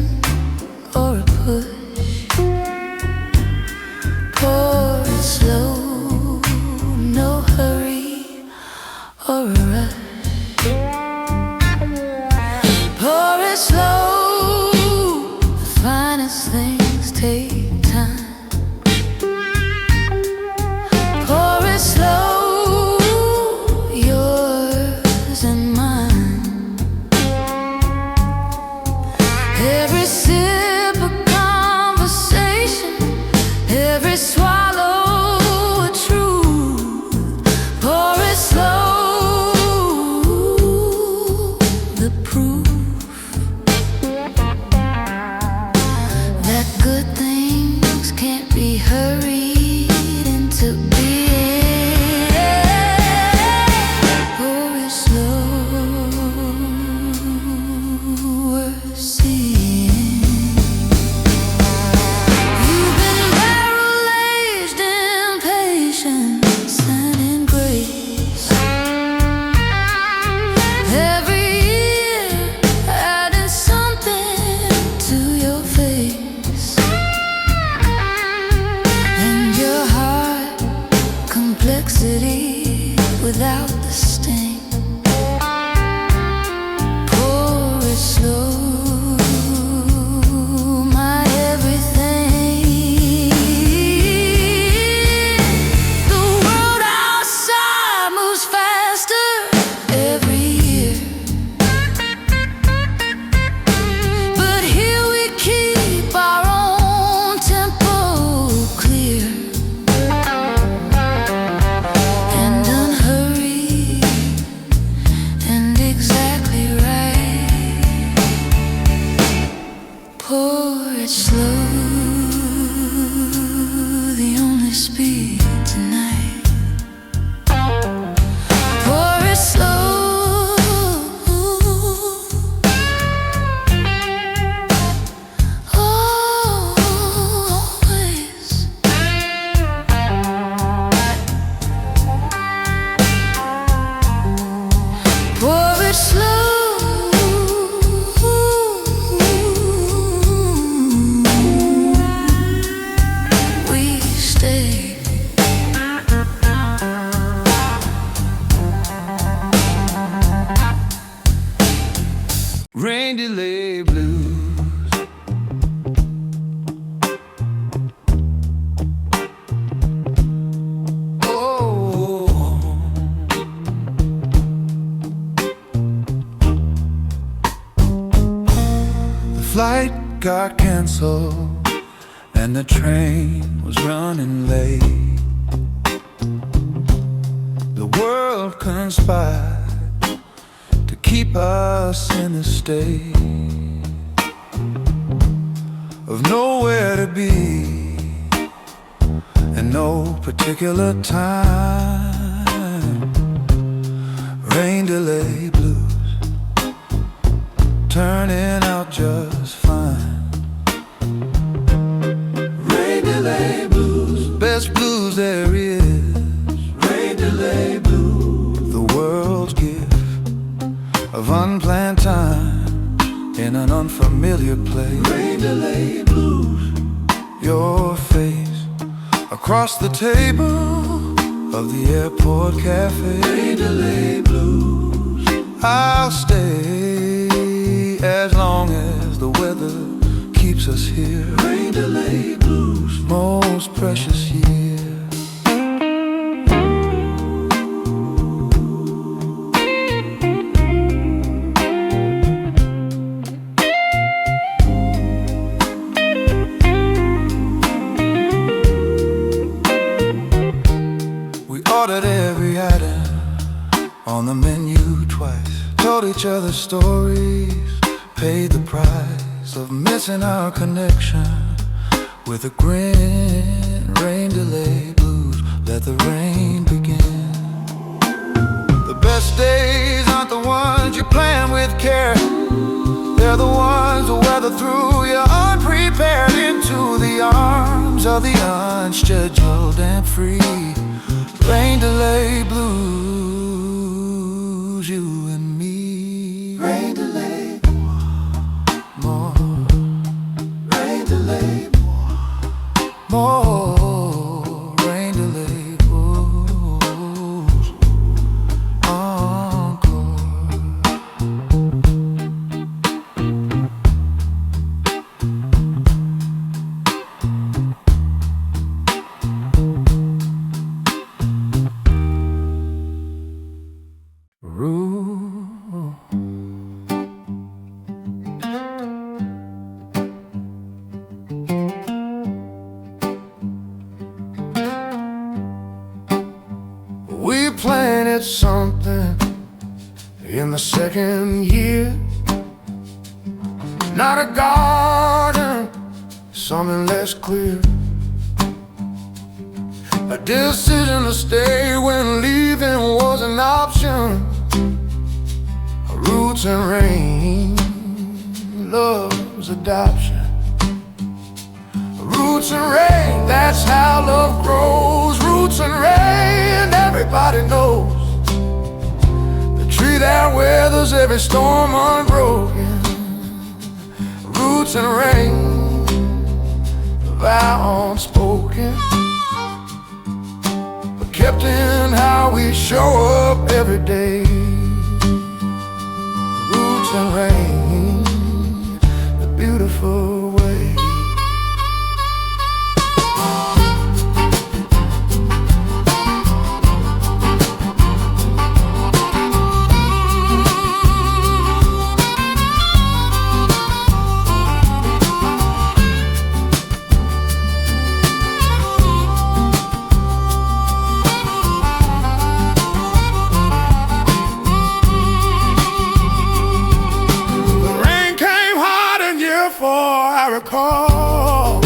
or a push. Pour it slow, no hurry or a rush. Pour it slow, the finest things take time. Pour it slow, yours and mine. Every sip a conversation, every swallow a truth. Pour it slow, this be tonight? Pour it slow, always. Pour it slow. Rain delay blues. Oh, the flight got canceled and the train was running late. The world conspired to keep us in a state of nowhere to be and no particular time. Rain delay blues turning out just fine. Rain delay blues, best blues there is. Rain delay blues, the world's gift of unplanned time in an unfamiliar place. Rain delay blues, your face across the table of the airport cafe. Rain delay blues, I'll stay as long as the weather keeps us here. Rain delay blues, most precious year. Ordered every item on the menu twice, told each other stories, paid the price of missing our connection with a grin. Rain delay blues, let the rain begin. The best days aren't the ones you plan with care. They're the ones who weather through you unprepared into the arms of the unscheduled and free. Rain delay blues, you and me. Rain delay, more. Rain delay, more. Rain delay blues, encore. We planted something in the second year. Not a garden, something less clear. A decision to stay when leaving was an option. Roots and rain, love's adoption. Roots and rain, that's how love grows. Roots and rain, everybody knows. The tree that weathers every storm unbroken. Roots and rain, the vow unspoken, but kept in how we show up every day. Roots and rain, the beautiful way. I recall,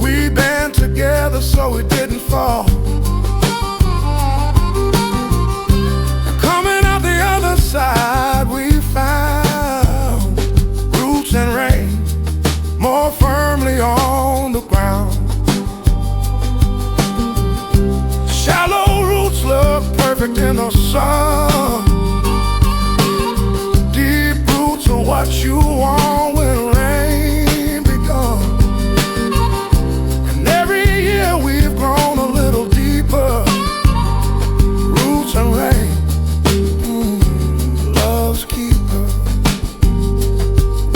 we so it didn't fall. Coming out the other side, we found roots and rain more firmly on the ground. Shallow roots look perfect in the sun. Deep roots are what you want when rain begun. And every year we've grown a little deeper. Roots and rain, love's keeper.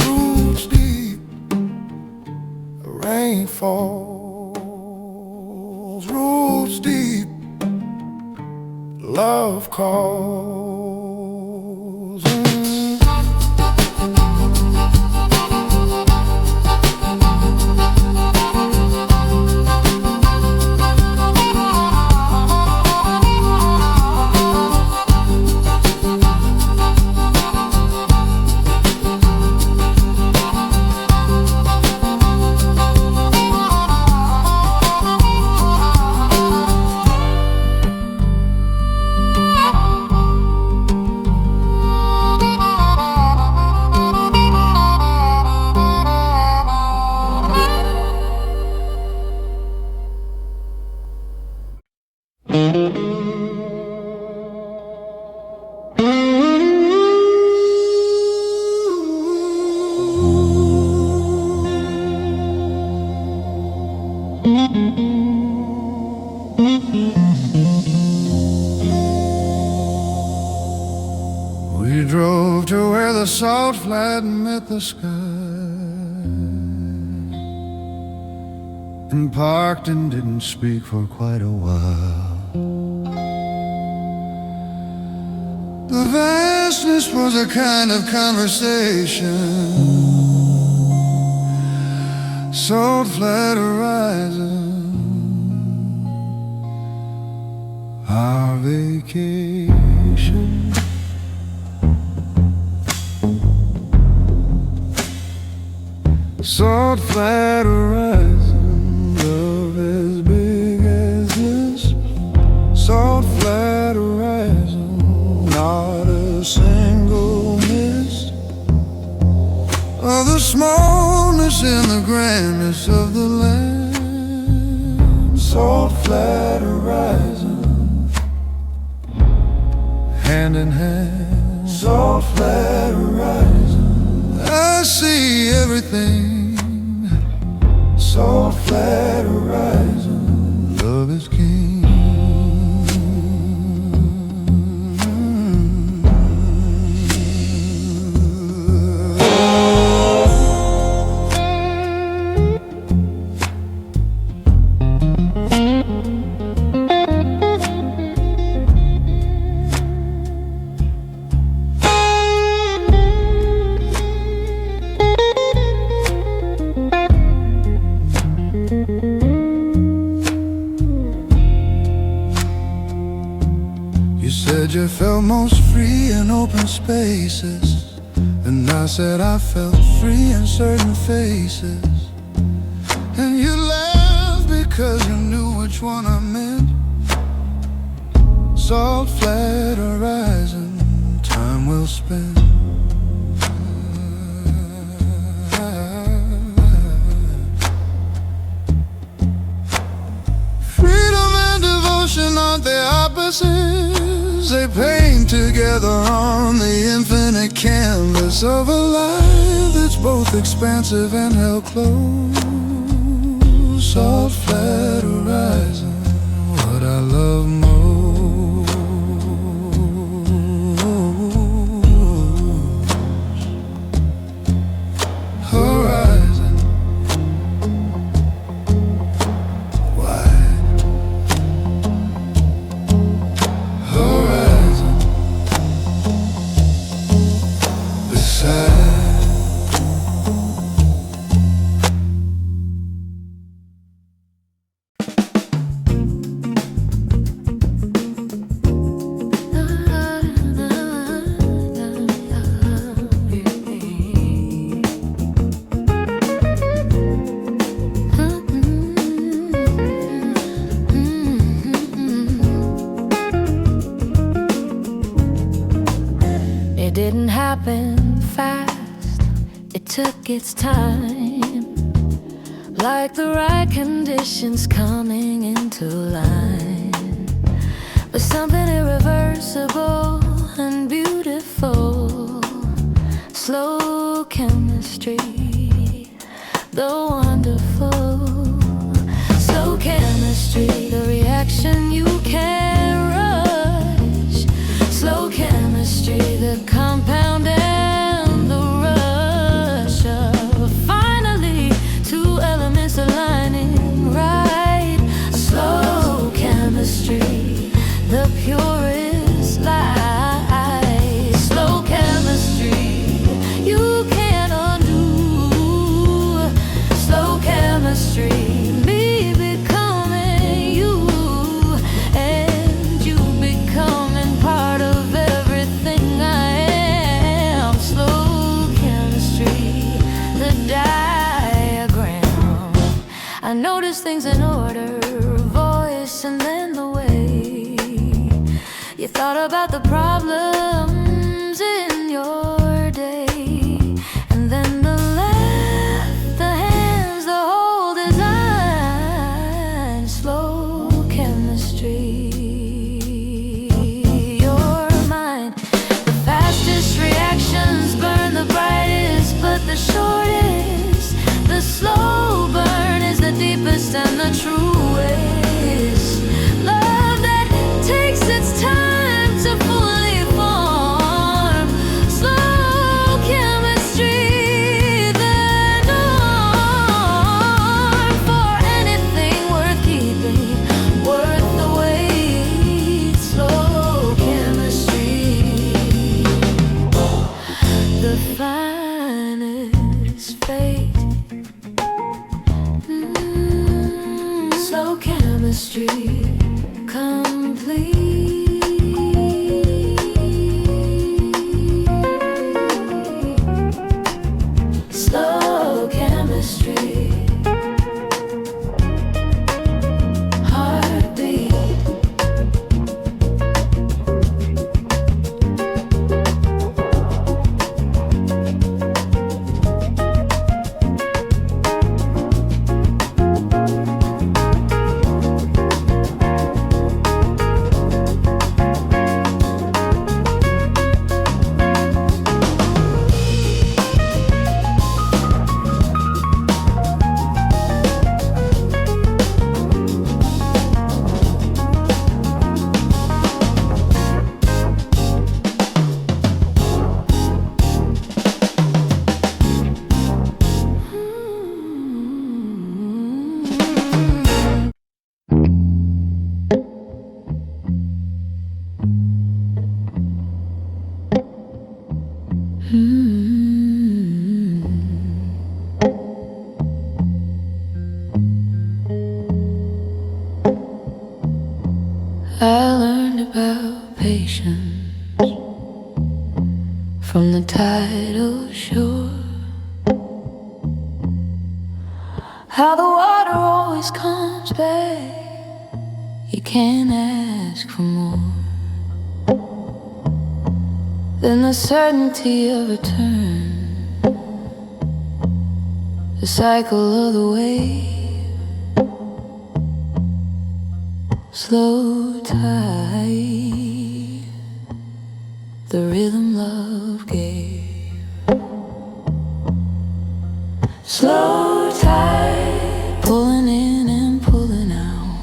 Roots deep, rain falls. Roots deep, love calls. We drove to where the salt flat met the sky and parked and didn't speak for quite a while. The vastness was a kind of conversation. Salt flat horizon, our vacation. Salt flat horizon, love as big as this. Salt flat horizon, not a single mist of the smallness and the grandness of the land. Salt flat horizon, hand in hand. Salt flat horizon, I see everything. Salt flat horizon, love is king. You said you felt most free in open spaces, and I said I felt free in certain faces. And you laughed because you knew which one I meant. Salt flat horizon, time well spent. Freedom and devotion aren't the opposites. They paint together on the infinite canvas of a life that's both expansive and held close. Salt flat horizon, what I love most. Horizon, wide. Horizon, beside. didn't happen fast, it took its time, like the right conditions coming into line. But something irreversible and beautiful, slow chemistry, the wonderful. Slow chemistry, the reaction you can't rush. Slow chemistry, the compound and the rush of finally two elements aligning right. Slow chemistry, the purest light. Slow chemistry, you can't undo. Slow chemistry, me becoming you, and you becoming part of everything I am. Slow chemistry, the diagram. I notice things in order, voice and then the way you thought about the problems in your day, and then the left, the hands, the whole design. Slow chemistry, your mind. The fastest reactions burn the brightest, but the shortest, the slow burn is the deepest and the truest. Love that takes its time to fully form. Slow chemistry, the norm for anything worth keeping, worth the wait. Slow chemistry, the finest fate. Slow chemistry, complete. Slow chemistry, heartbeat. I learned about patience from the tidal shore. How the water always comes back, you can't ask for more than the certainty of return, the cycle of the wave. Slow tide, the rhythm love gave. Slow tide, pulling in and pulling out.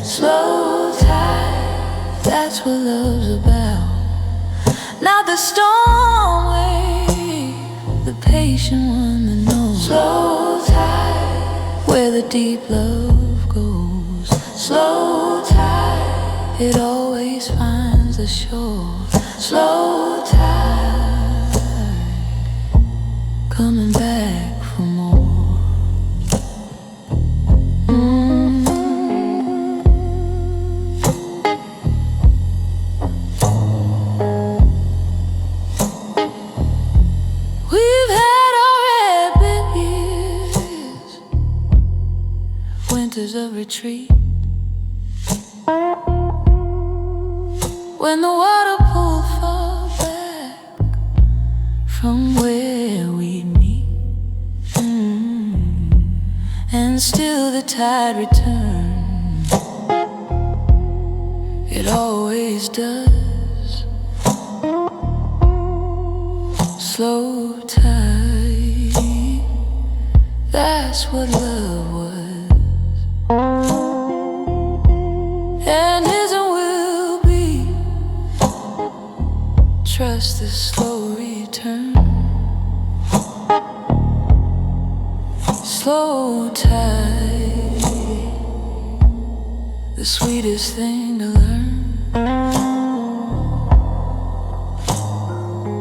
Slow tide, that's what love's about. Not the storm wave, the patient one that knows. Slow tide, where the deep love goes. Slow tide, it always finds the shore. Slow tide, coming back for more. We've had our epic years, winters of retreat, when the water pulled far back, from where we meet. And still the tide returns. It always does. Slow tide, that's what love was, and is and will be. Trust the slow return. Slow tide, the sweetest thing to learn.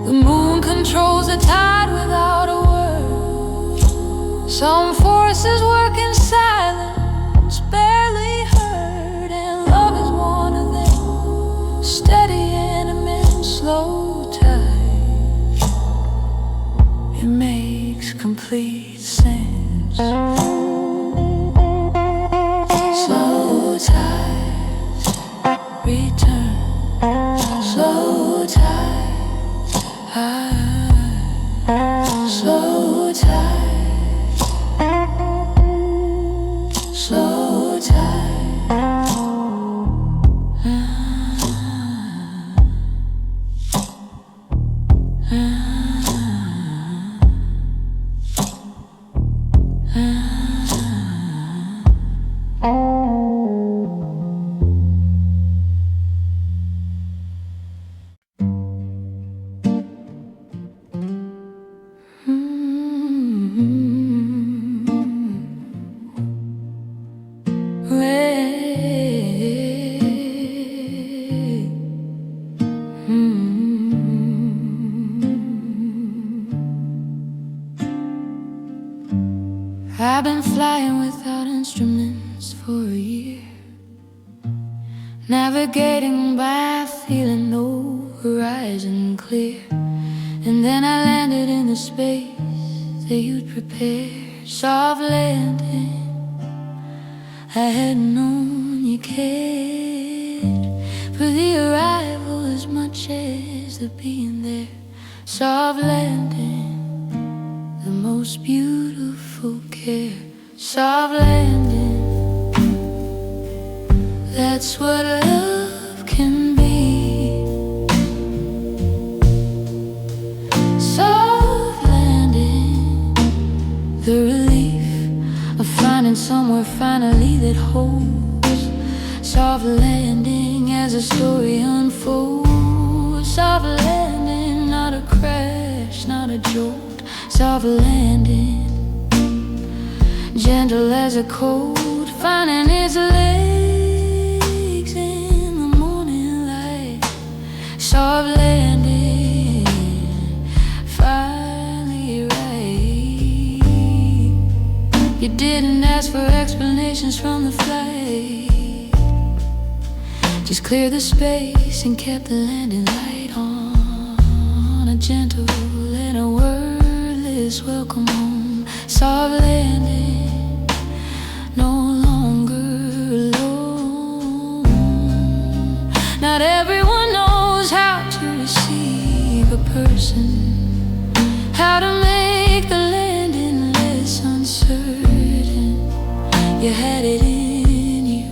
The moon controls the tide without a word. Some forces work in silence, barely heard, and love is one of them. Steady and immense, slow tide. It makes complete sense. Slow tide, return. Slow tide. Slow tide, slow tide. I've been flying without instruments for a year, navigating by feeling no horizon clear. And then I landed in the space that you'd prepared, soft landing. I hadn't known you cared for the arrival as much as the being there. Soft landing, the most beautiful care. Soft landing, that's what love can be. Soft landing, the relief of finding somewhere finally that holds. Soft landing as the story unfolds. Soft landing, not a crash, not a jolt. Soft landing, gentle as a cold, finding its legs in the morning light. Soft landing, finally right. You didn't ask for explanations from the flight, just cleared the space and kept the landing light on. A gentle and a wordless welcome home. Soft landing, no longer alone. Not everyone knows how to receive a person, how to make the landing less uncertain. You had it in you,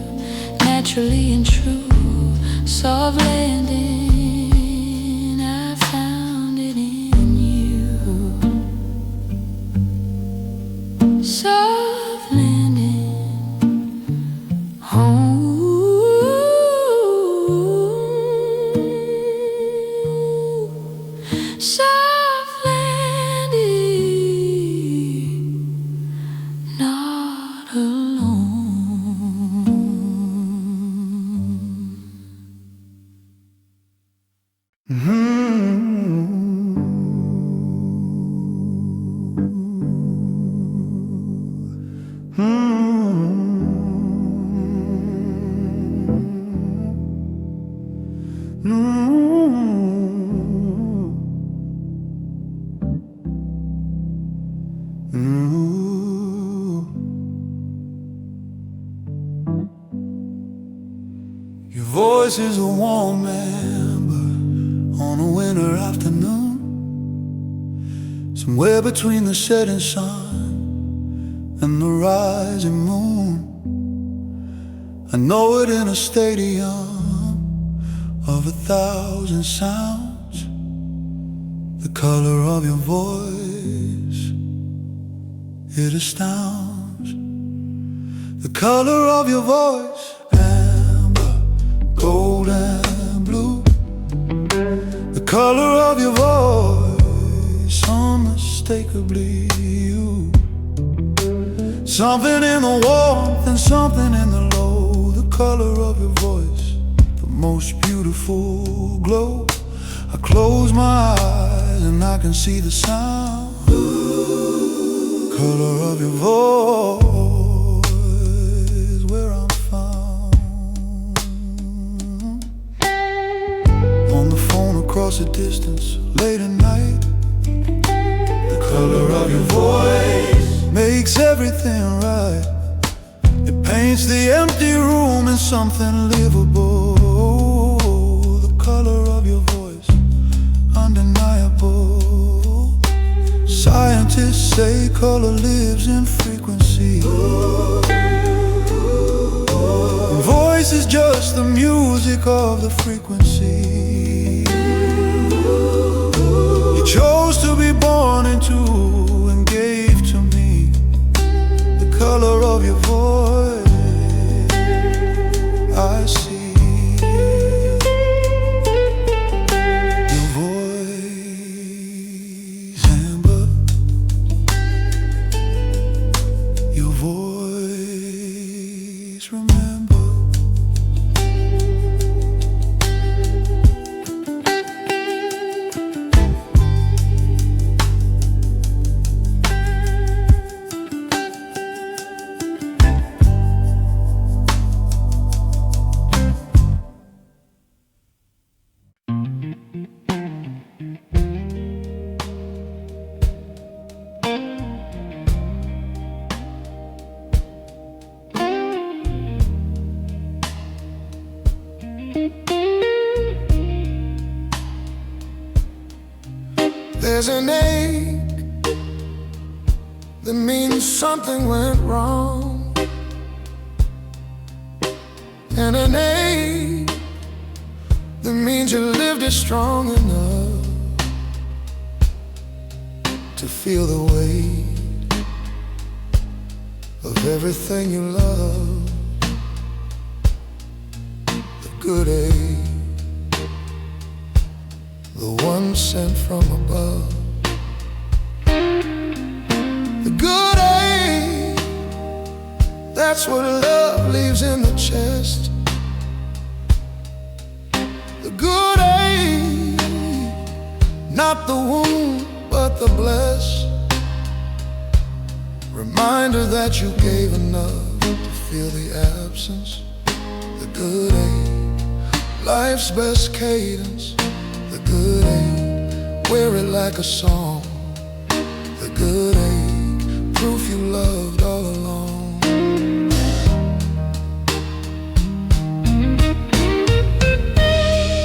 naturally and true. Soft landing, I found it in you. Soft landing, home. Soft landing, not alone. Your voice is a warm amber on a winter afternoon. Somewhere between the setting sun and the rising moon, I know it in a stadium of 1,000 sounds. The color of your voice, it astounds. The color of your voice, amber, gold and blue. The color of your voice, unmistakably you. Something in the warmth and something in the low. The color of your voice, the most beautiful glow. I close my eyes and I can see the sound. Color of your voice, where I'm found. On the phone across a distance, late at night. The color of your voice makes everything right. It paints the empty room in something livable. The color of your voice, undeniable. Scientists say color lives in frequency. And voice is just the music of the frequency. You chose to be born into and gave to me the color of your voice. I see your voice, amber. Your voice, remember. There's an ache that means something went wrong, and an ache that means you lived it strong enough to feel the weight of everything you love. The good ache, the one sent from above. The good ache, that's what love leaves in the chest. The good ache, not the wound but the bless. Reminder that you gave enough to feel the absence. The good ache, life's best cadence. The good ache, wear it like a song. The good ache, proof you loved all along.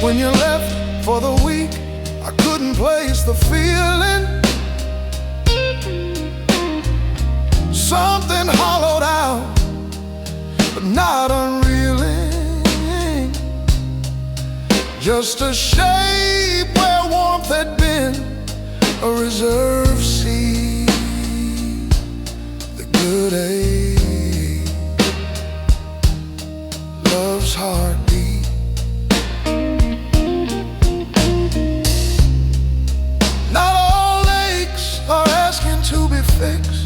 When you left for the week, I couldn't place the feeling. Something hollowed out, but not unreeling. Just a shape where warmth had been a reserve seat. The good ache, love's heartbeat. Not all aches are asking to be fixed.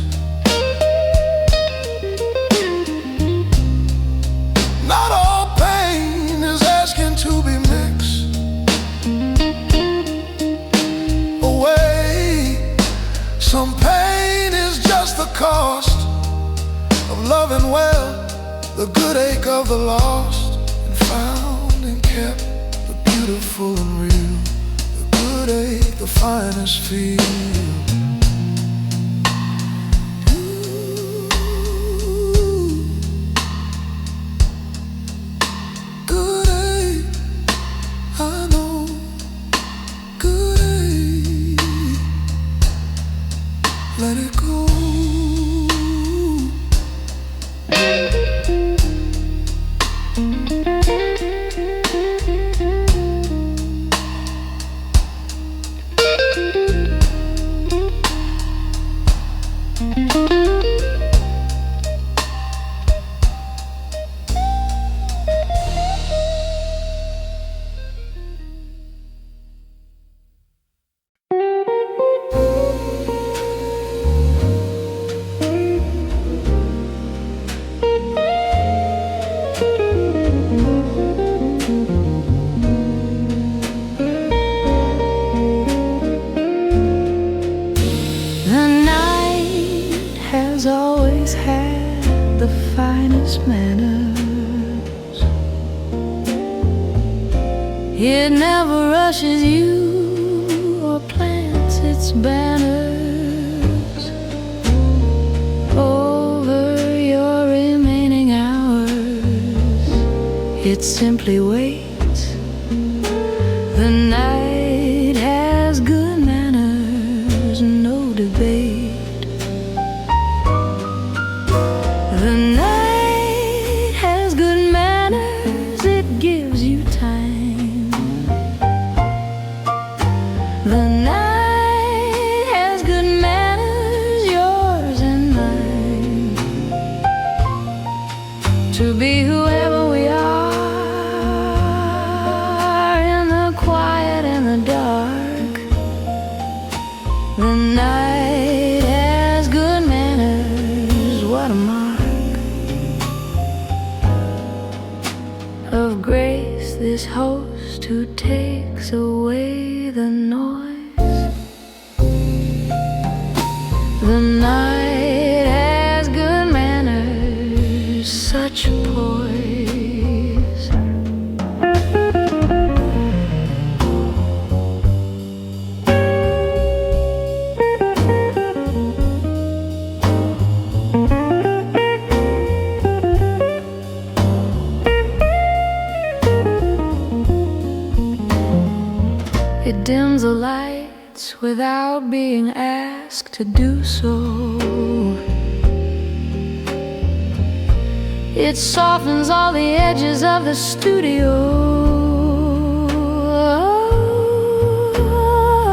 Not all pain is asking to be mixed away. Some pain is just the cost of loving well. The good ache of the lost and found and kept, the beautiful and real. The good ache, the finest feel. It never rushes you or plants its banners over your remaining hours. It simply waits. The night has good manners, no debate. The night has good manners, it gives you time. The night has good manners, yours and mine. To be whoever we are in the quiet and the dark. The night has good manners, what a mark of grace, this host who takes away the noise. The night has good manners, such poise. It dims the lights without being asked to do so. It softens all the edges of the studio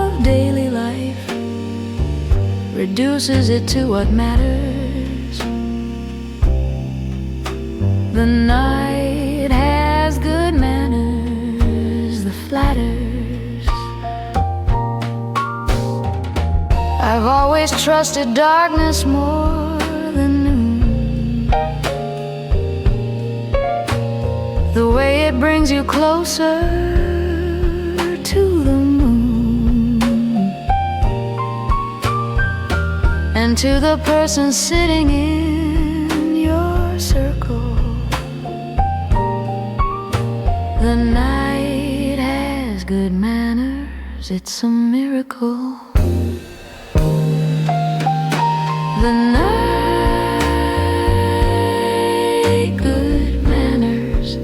of daily life, reduces it to what matters. The night has good manners, the flatters. I've always trusted darkness more than noon. The way it brings you closer to the moon and to the person sitting in your circle. The night has good manners, it's a miracle. The night, good manners.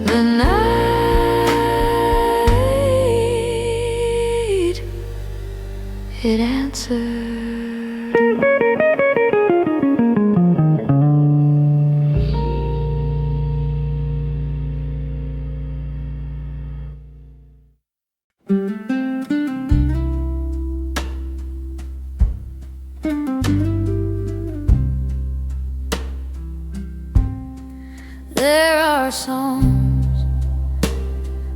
The night, it answered. There are songs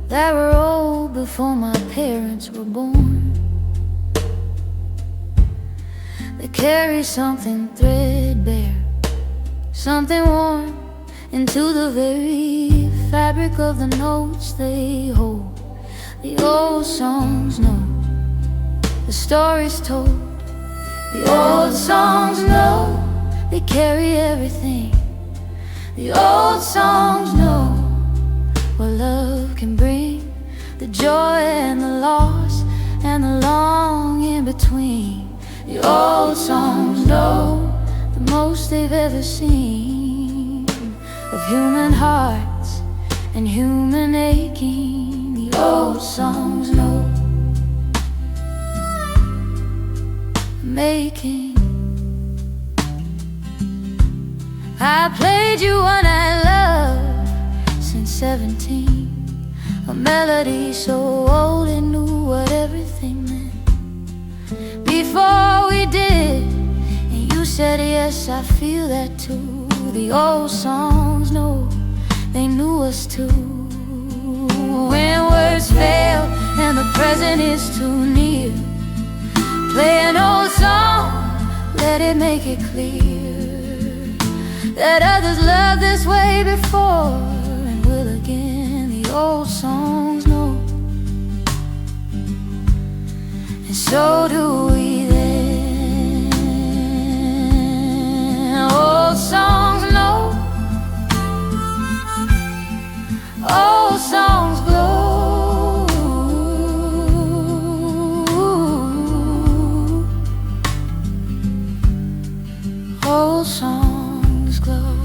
that were old before my parents were born. They carry something threadbare, something worn into the very fabric of the notes they hold. The old songs know the stories told. The old songs know they carry everything. The old songs know what love can bring, the joy and the loss and the long in between. The old songs know the most they've ever seen of human hearts and human aching. The old songs know making I played you one I loved since 17. A melody so old it knew what everything meant. Before we did, and you said yes, I feel that too. The old songs know they knew us too. When words fail and the present is too near, play an old song, let it make it clear that others loved this way before and will again. The old songs know, and so do we then. Old songs know, old songs glow. Old songs glow.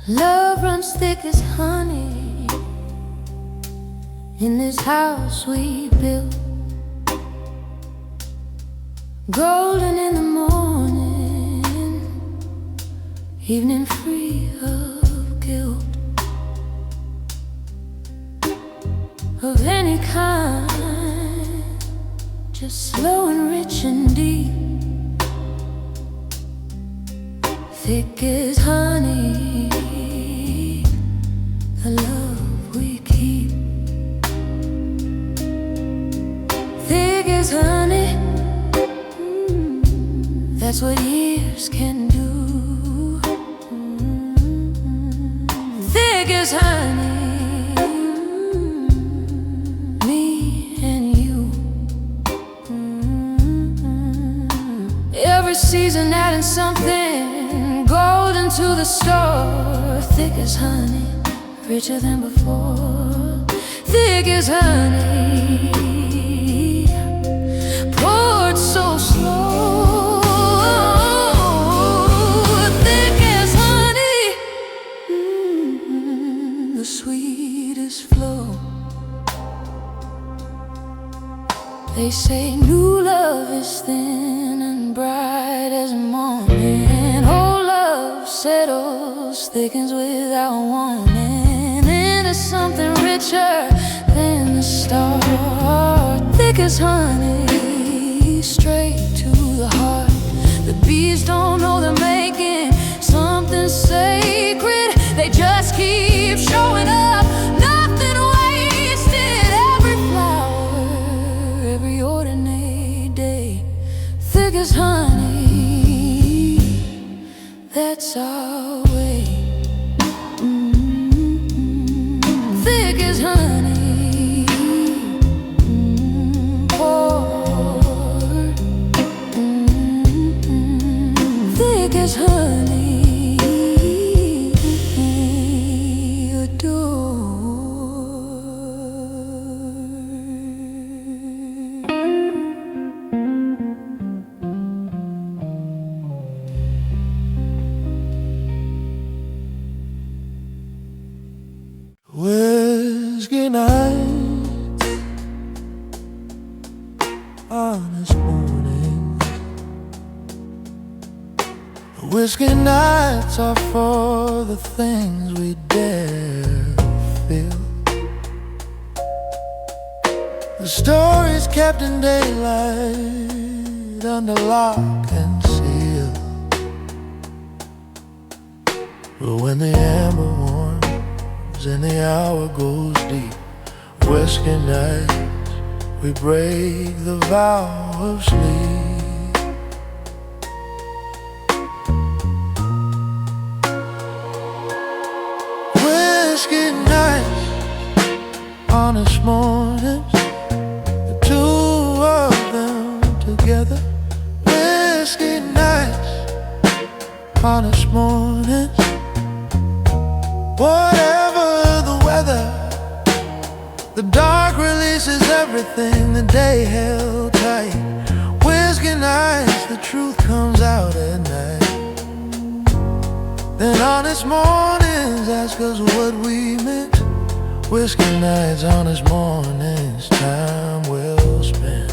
Love runs thick as honey in this house we built, golden in the morning, evening free of guilt, of any kind, just slow and rich and deep, thick as honey. The love we keep, thick as honey. That's what years can do. Thick as honey, me and you. Every season adding something golden to the store. Thick as honey, richer than before. Thick as honey, poured so slow. Thick as honey, the sweetest flow. They say new love is thin and bright as morning. Old love settles, thickens without warning. Something richer than the start. Thick as honey, straight to the heart. The bees don't know they're making something sacred. They just keep showing up, nothing wasted. Every flower, every ordinary day. Thick as honey, that's our way. Thick as honey, poured. Thick as honey, adored. Whiskey nights, honest morning. Whiskey nights are for the things we dare feel. The stories kept in daylight, under lock and seal. But when the amber warms and the hour goes deep, whiskey nights, we break the vow of sleep. Whiskey nights, honest mornings, the two of them together. Whiskey nights, honest mornings. Whatever the weather, the dark releases everything the day held tight. Whiskey nights, the truth comes out at night. Then honest mornings ask us what we meant. Whiskey nights, honest mornings, time well spent.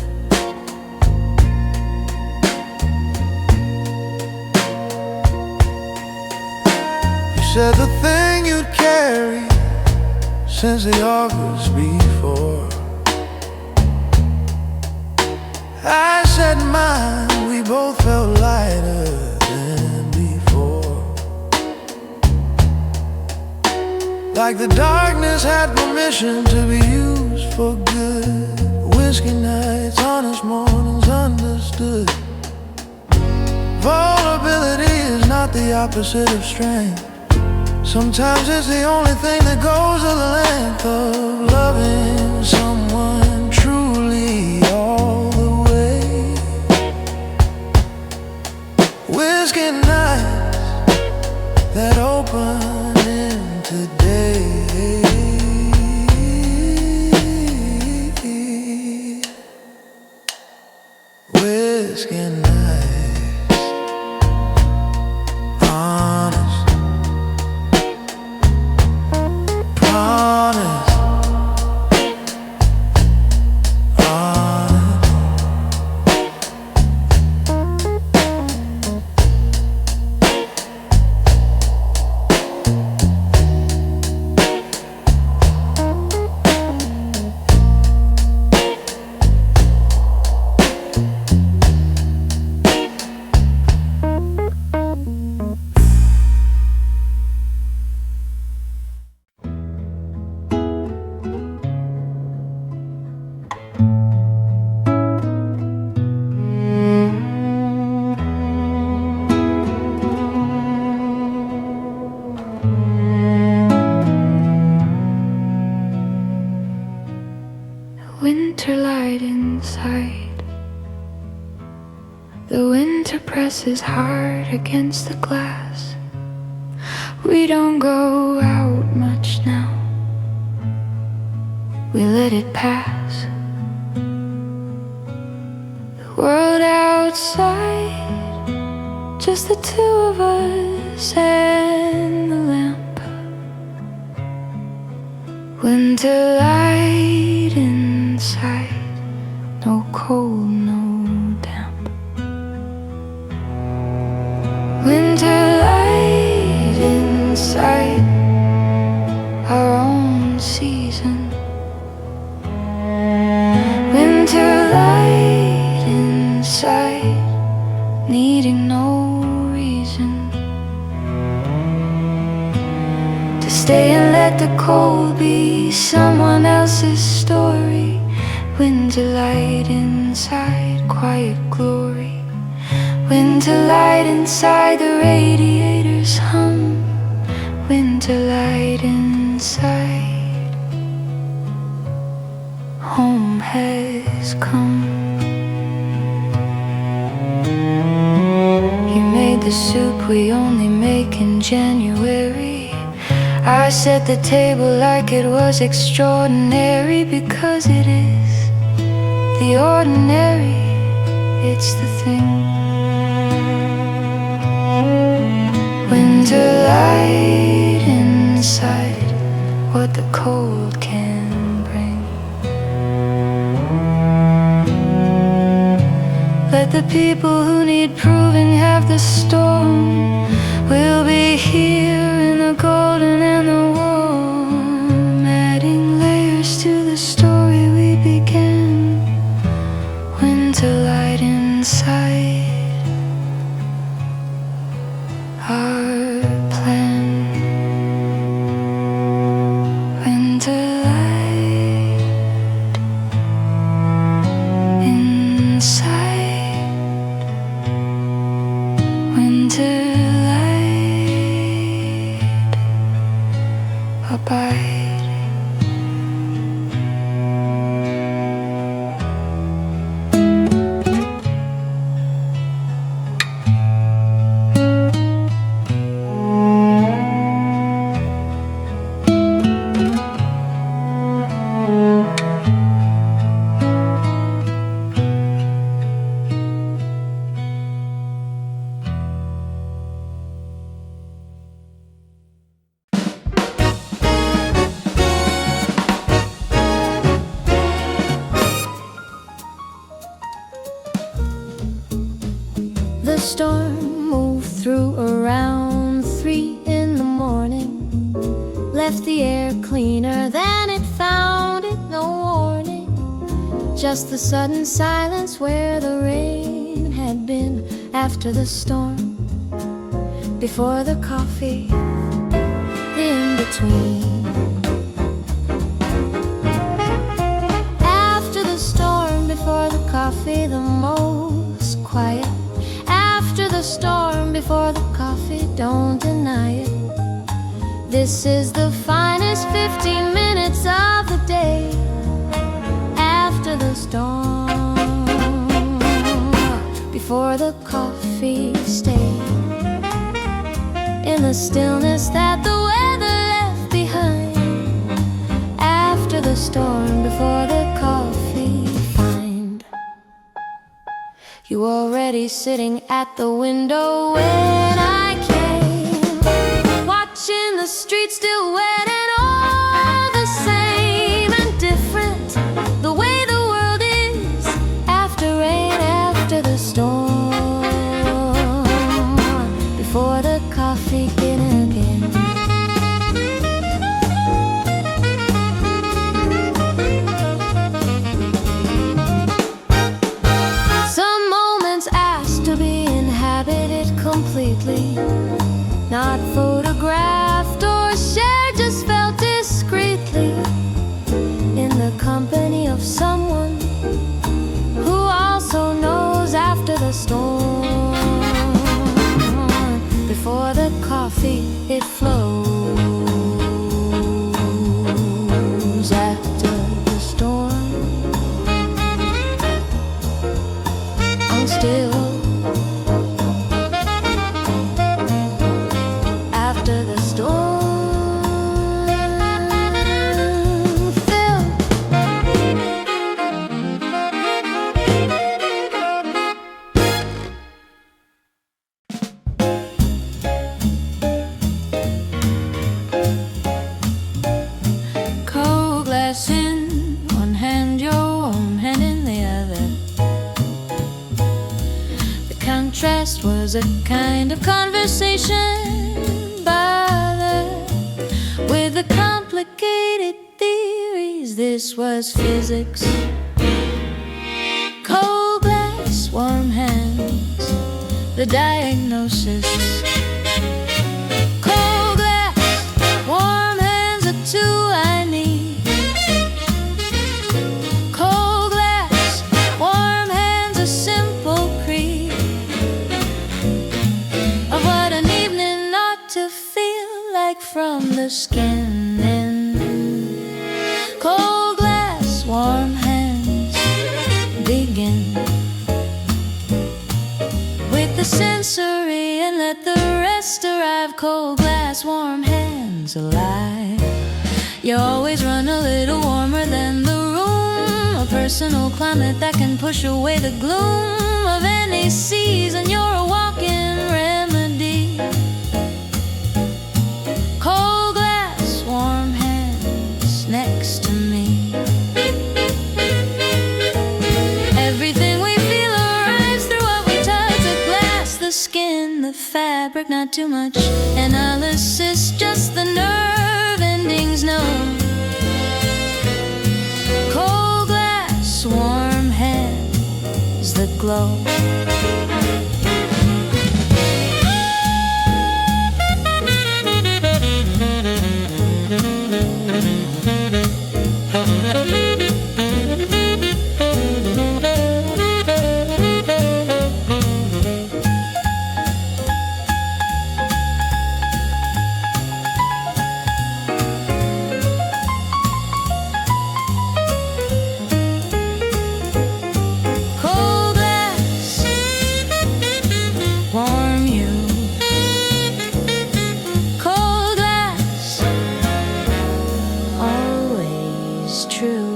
You said the thing you'd carry since the August before. I said mine, we both felt lighter than before. Like the darkness had permission to be used for good. Whiskey nights, honest mornings, understood. Vulnerability is not the opposite of strength. Sometimes it's the only thing that goes to the length of loving someone truly all the way. Whiskey nights that open into day. Whiskey nights, honest, honest, honest. Winter light inside. The winter presses hard against the glass. We don't go out much now. We let it pass. The world outside, just the two of us and the lamp. Winter light inside, no cold, no damp. Winter light inside, our own season. Winter light inside, needing no reason to stay and let the cold be someone else's story. Winter light inside, quiet glory. Winter light inside, the radiators hum. Winter light inside, home has come. You made the soup we only make in January. I set the table like it was extraordinary, because it is the ordinary, it's the thing. Winter light inside, what the cold can bring. Let the people who need proving have the storm. We'll be here in the golden and the warm, adding layers to the story we began. Winter light inside, our plan. Winter light inside, winter light abide. storm moved through around 3 in the morning. Left the air cleaner than it found it, no warning. Just the sudden silence where the rain had been after the storm. Before the coffee, the in-between. After the storm, before the coffee, the most quiet. After the storm, before the coffee, don't deny it. This is the finest 15 minutes of the day. After the storm, before the coffee, stay in the stillness that the weather left behind. After the storm, before the coffee, find you already sitting at the window when I came, watching the streets still wet and all the same and different, the way the world is after rain, after the storm. Before the coffee, in again. Some moments ask to be inhabited completely, not photographed or shared, just felt discreetly in the company of someone who also knows after the storm. Before the coffee, it flows. After the storm, I'm still. After the storm, Phil. Cold glass in one hand, your warm hand in the other. The contrast was a kind of conversation, bother with the complicated theories. This was physics. Cold glass, warm hands, the diagnosis. Cold glass, warm hands are two I need. Cold glass, warm hands, a simple creed of what an evening ought to feel like from the skin in. Cold glass, warm hands, begin with the sensory and let the rest arrive. Cold glass, warm hands, alive. You always run a little warmer than the room, a personal climate that can push away the gloom of any season. You're a walking remedy. Cold glass, warm hands, next to me. Everything we feel arrives through what we touch. The glass, the skin, the fabric, not too much analysis, just the nerve endings known. Cold glass, warm hands, the glow. Cold glass, warm you. Cold glass, always true.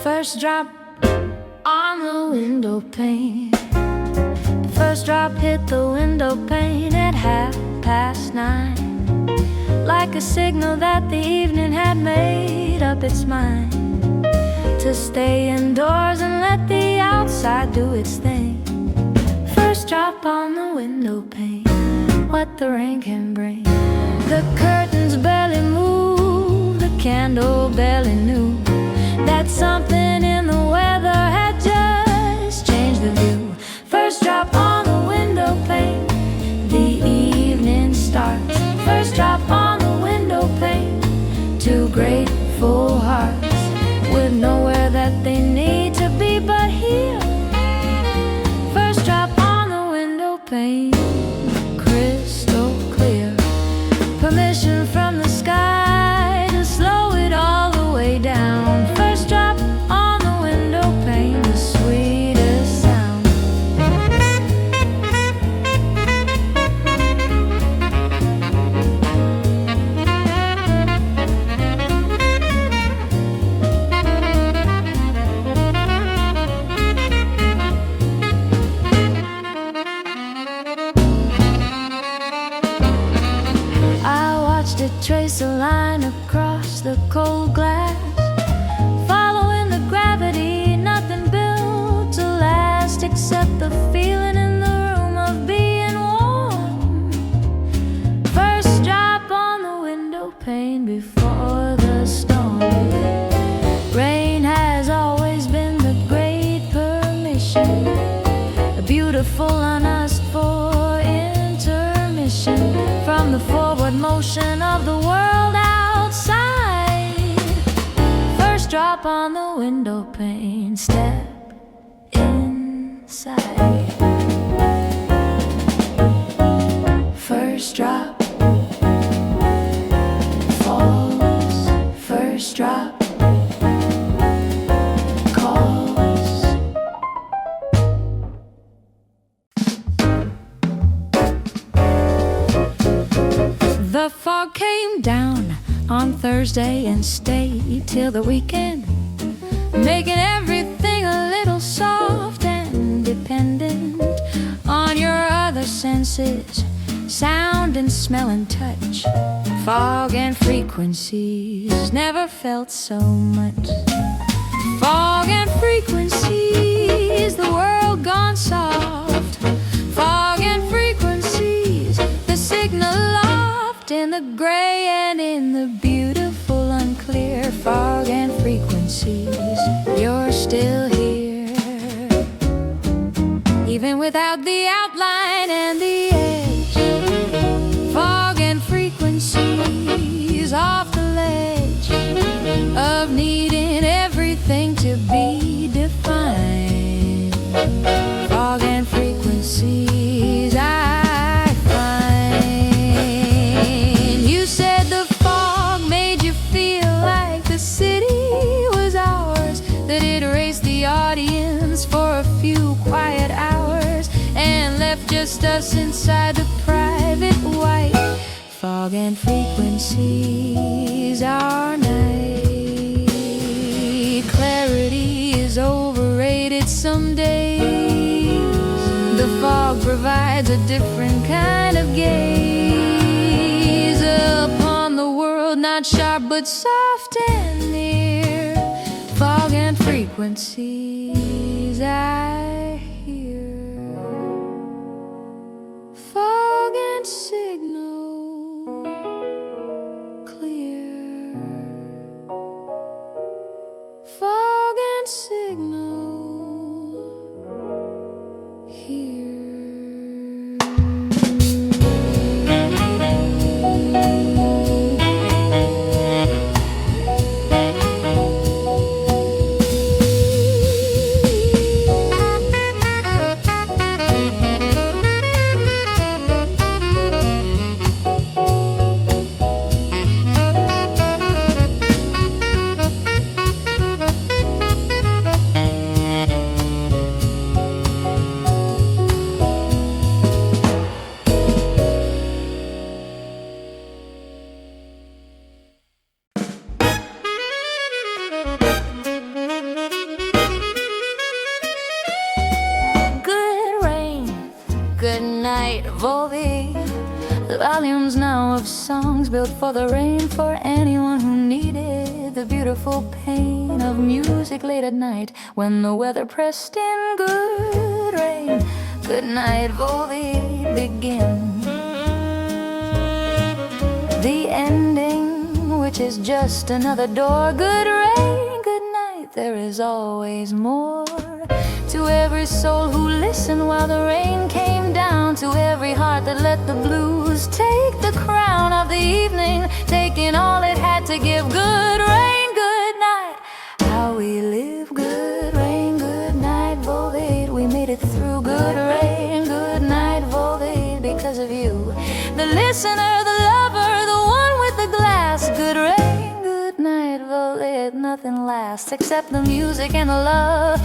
First drop on the window pane. The first drop hit the window pane. It 9:30, like a signal that the evening had made up its mind to stay indoors and let the outside do its thing. First drop on the window pane, what the rain can bring. The curtains barely moved, the candle barely knew that something in the weather had just changed the view. First drop on the window pane, the evening starts. First drop on the window pane, two grateful hearts with nowhere that they need to be but here. First drop on the window pane, crystal clear. Permission from the sky to slow it all the way down. First drop on the window pane, the sweetest sound. Trace a line across the cold glass, following the gravity, nothing built to last except the feeling in the room of being warm. First drop on the window pane before the storm. Rain has always been the great permission, a beautiful unasked for intermission from the forward motion of the world outside. First drop on the window pane, step inside. First drop falls, first drop calls. The fog came down on Thursday and stayed till the weekend, making everything a little soft and dependent on your other senses, sound and smell and touch. Fog and frequencies never felt so much. Fog and frequencies, the world gone soft. Fog and frequencies, the signal lost in the gray and in the beautiful unclear. Fog and frequencies, you're still here, even without the outline and the edge. Fog and frequencies off the ledge of needing everything to be defined. Fog and frequencies I find. You said the fog made you feel like the city was ours, that it erased the audience for a few quiet hours and left just us inside the private white. Fog and frequencies are night. Clarity is overrated some days. The fog provides a different kind of gaze upon the world, not sharp but soft and near. Fog and frequencies I hear. Fog and signal clear. Fog and signal here. volumes now of songs built for the rain, for anyone who needed the beautiful pain of music late at night when the weather pressed in. Good rain, good night, volley, begin. The ending, which is just another door. Good rain, good night, there is always more. To every soul who listened while the rain came down, to every heart that let the blues take the crown of the evening, taking all it had to give. Good rain, good night, how we live. Good rain, good night, Volade, we made it through. Good rain, good night, Volade, because of you, the listener, the lover, the one with the glass. Good rain, good night, Volade, nothing lasts except the music and the love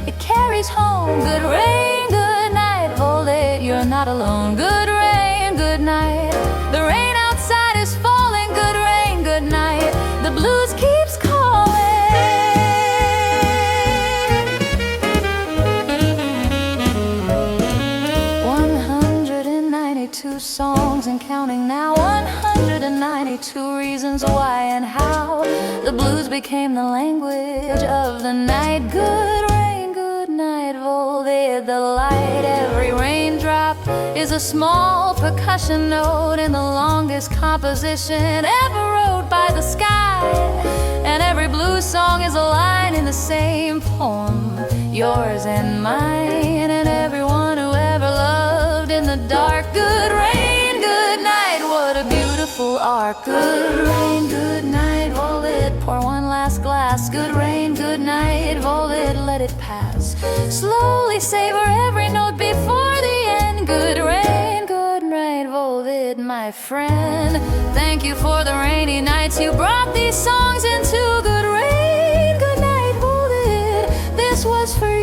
it carries home. Good rain, good night, Volade, you're not alone. Good rain, good night, the rain outside is falling. Good rain, good night, the blues keeps calling. 192 songs and counting now, 192 reasons why and how the blues became the language of the night. Good rain, good night, Volade, the light. Every raindrop is a small percussion note in the longest composition ever wrote by the sky. And every blues song is a line in the same poem, yours and mine, and everyone who ever loved in the dark. Good rain, good night, what a beautiful arc. Good rain, good night, Volade, pour one last glass. Good rain, good night, Volade, let it pass. Slowly savor every note before the end. Good rain, good night, Volade, my friend. Thank you for the rainy nights you brought these songs into. Good rain, good night, Volade, this was for you.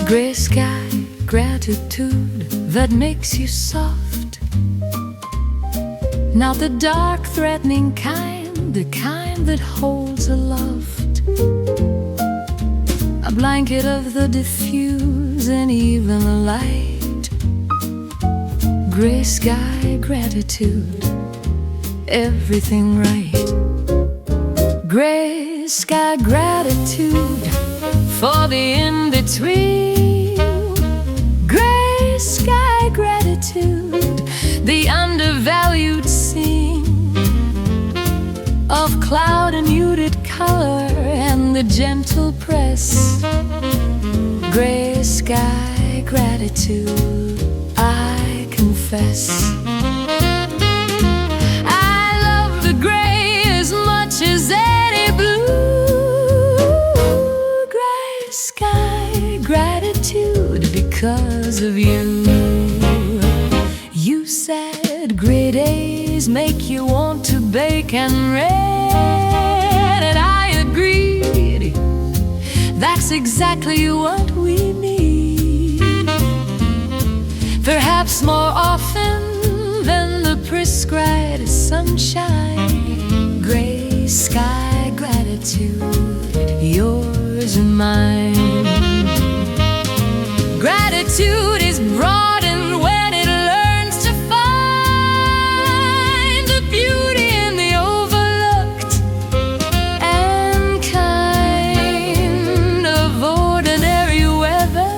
Gray sky, gratitude that makes you soft. Not the dark, threatening kind, the kind that holds aloft. A blanket of the diffuse and even the light. Gray sky, gratitude, everything right. Gray sky, gratitude for the in-between. Gray sky, gratitude, the undervalued scene of cloud and muted color and the gentle press. Gray sky, gratitude, I confess. I love the gray as much as any blue. Gray sky, gratitude, because of you. You said gray days make you want to bake and read, and I agreed. That's exactly what we need. Perhaps more often than the prescribed sunshine. Gray sky, gratitude, yours and mine. Gratitude is broadened when it learns to find the beauty in the overlooked and kind of ordinary weather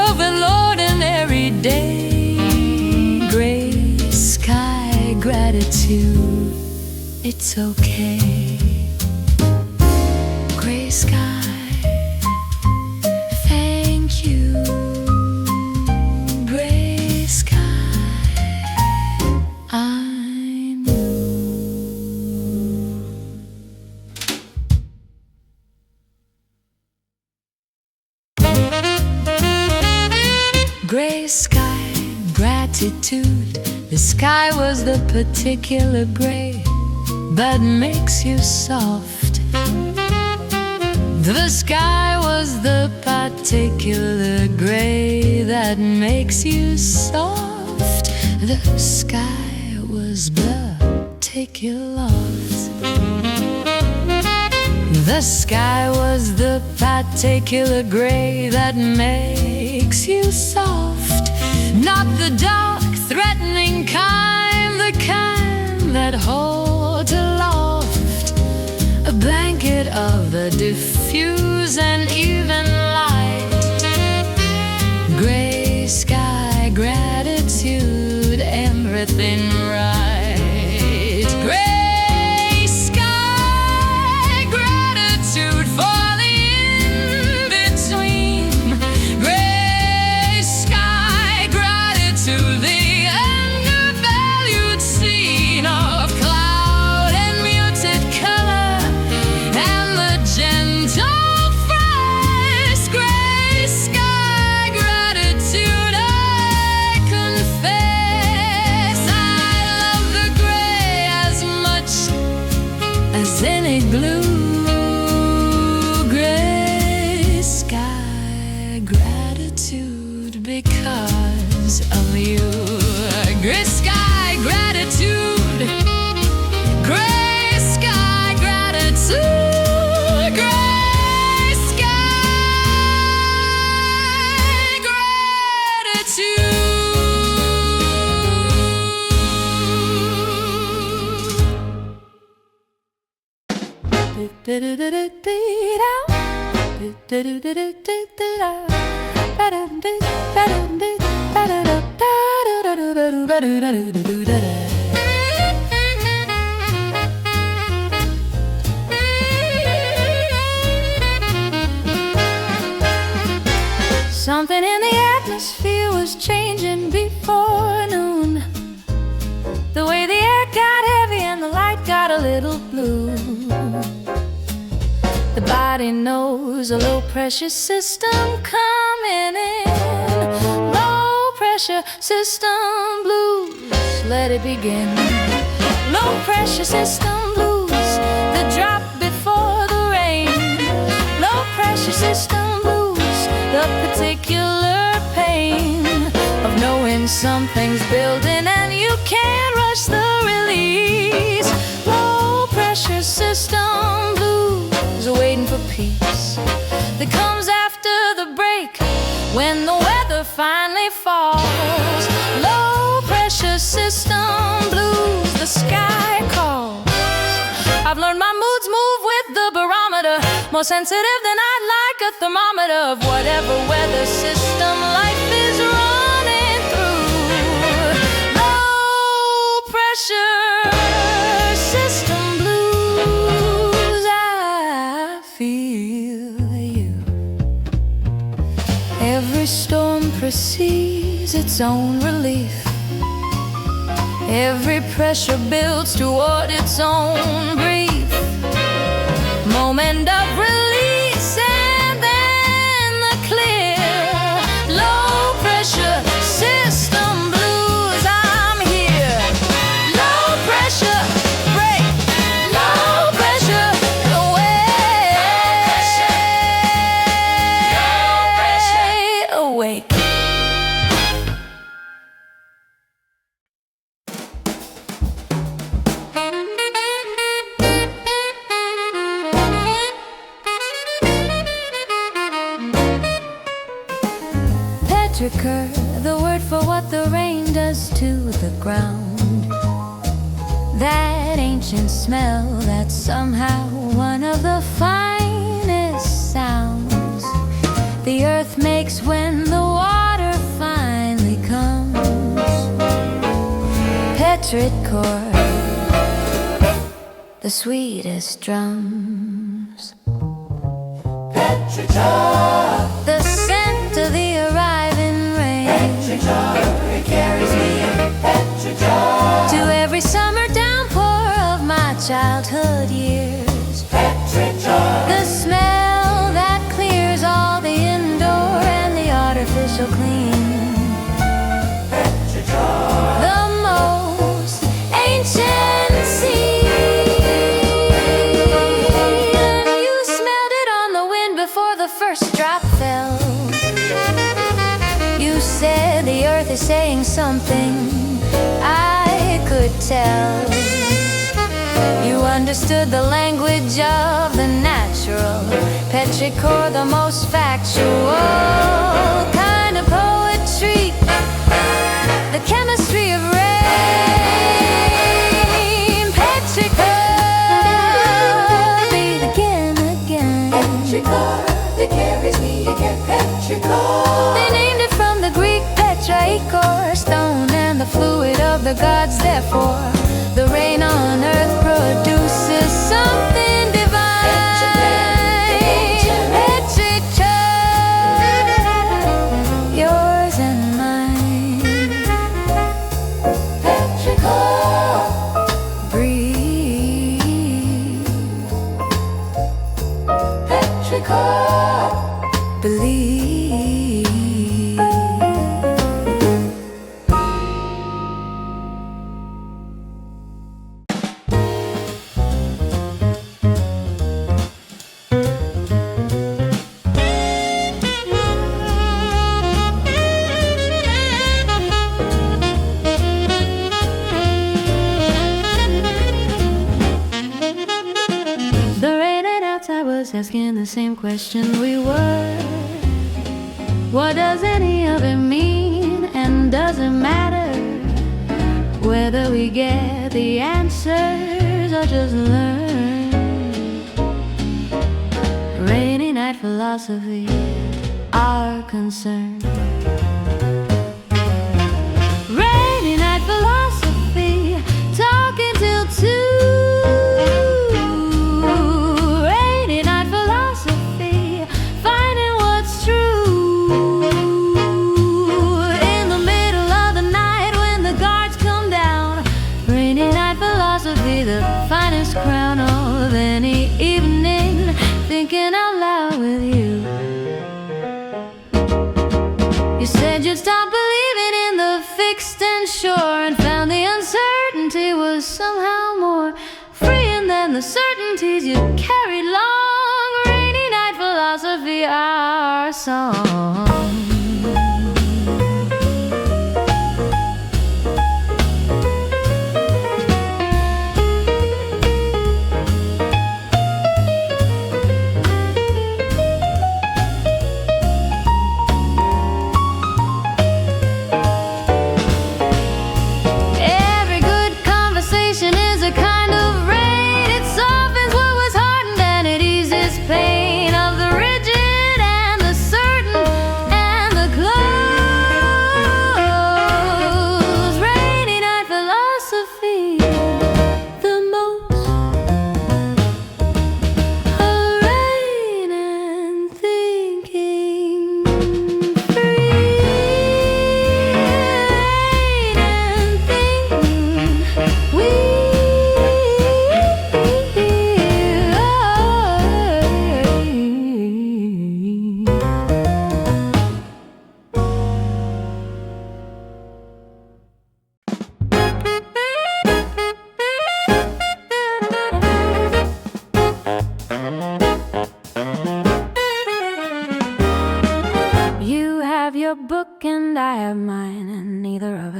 of an ordinary day. Gray sky, gratitude, it's okay. Gray sky, gray sky, gratitude. attitude. The sky was the particular gray that makes you soft. The sky was the particular gray that makes you soft. The sky was particular. The sky was the particular gray that makes you soft. Not the dark, threatening kind, the kind that holds aloft a blanket of the diffuse and even light. Gray sky, gratitude, everything right. Gray sky, gratitude for the in-between. Gray sky, gratitude, the undervalued scene of cloud and muted color and the gentle frost. Gray sky, gratitude, I confess I love the gray as much as any blue. Gray sky, gratitude because of you. Gray sky, gratitude. Gray sky, gratitude. Gray sky, gratitude. Something in the atmosphere was changing before noon. The way the air got heavy and the light got a little blue. The body knows a low pressure system coming in. Low pressure system blues, let it begin. Low pressure system blues, the drop before the rain. Low pressure system blues, the particular pain of knowing something's building and you can't rush the release. Low pressure system blues, waiting for peace that comes after the break when the weather finally falls. Low pressure system blues, the sky calls. I've learned my moods move with the barometer, more sensitive than I'd like a thermometer of whatever weather system life is running through. Low pressure system blues, I feel you. Every storm precedes its own relief. Every pressure builds toward its own brief moment of release and then the clear. Low pressure system blues, I'm here. Low pressure break, low pressure awake. Petrichor, the word for what the rain does to the ground. That ancient smell that's somehow one of the finest sounds the earth makes when the water finally comes. Petrichor, the sweetest drums. Petrichor, the scent of the arriving rain. Petrichor, it carries me in. Petrichor, to every summer downpour of my childhood years. Petrichor, the smell that clears all the indoor and the artificial clean. Petrichor, understood the language of the natural, petrichor, the most factual kind of poetry, the chemistry of rain. Petrichor, be again. Petrichor, that carries me again. Petrichor. They named it from the Greek petrichor, stone and the fluid of the gods. Therefore, the rain on earth produces something divine. Petrichor, yours and mine. Petrichor, breathe. Petrichor, believe. Asking the same question we were. What does any of it mean? And does it matter whether we get the answers or just learn? Rainy night philosophy, our concern. Rainy night philosophy, talking till 2. The finest crown of any evening, thinking out loud with you. You said you'd stop believing in the fixed and sure, and found the uncertainty was somehow more freeing than the certainties you carried long. Rainy night philosophy, our song.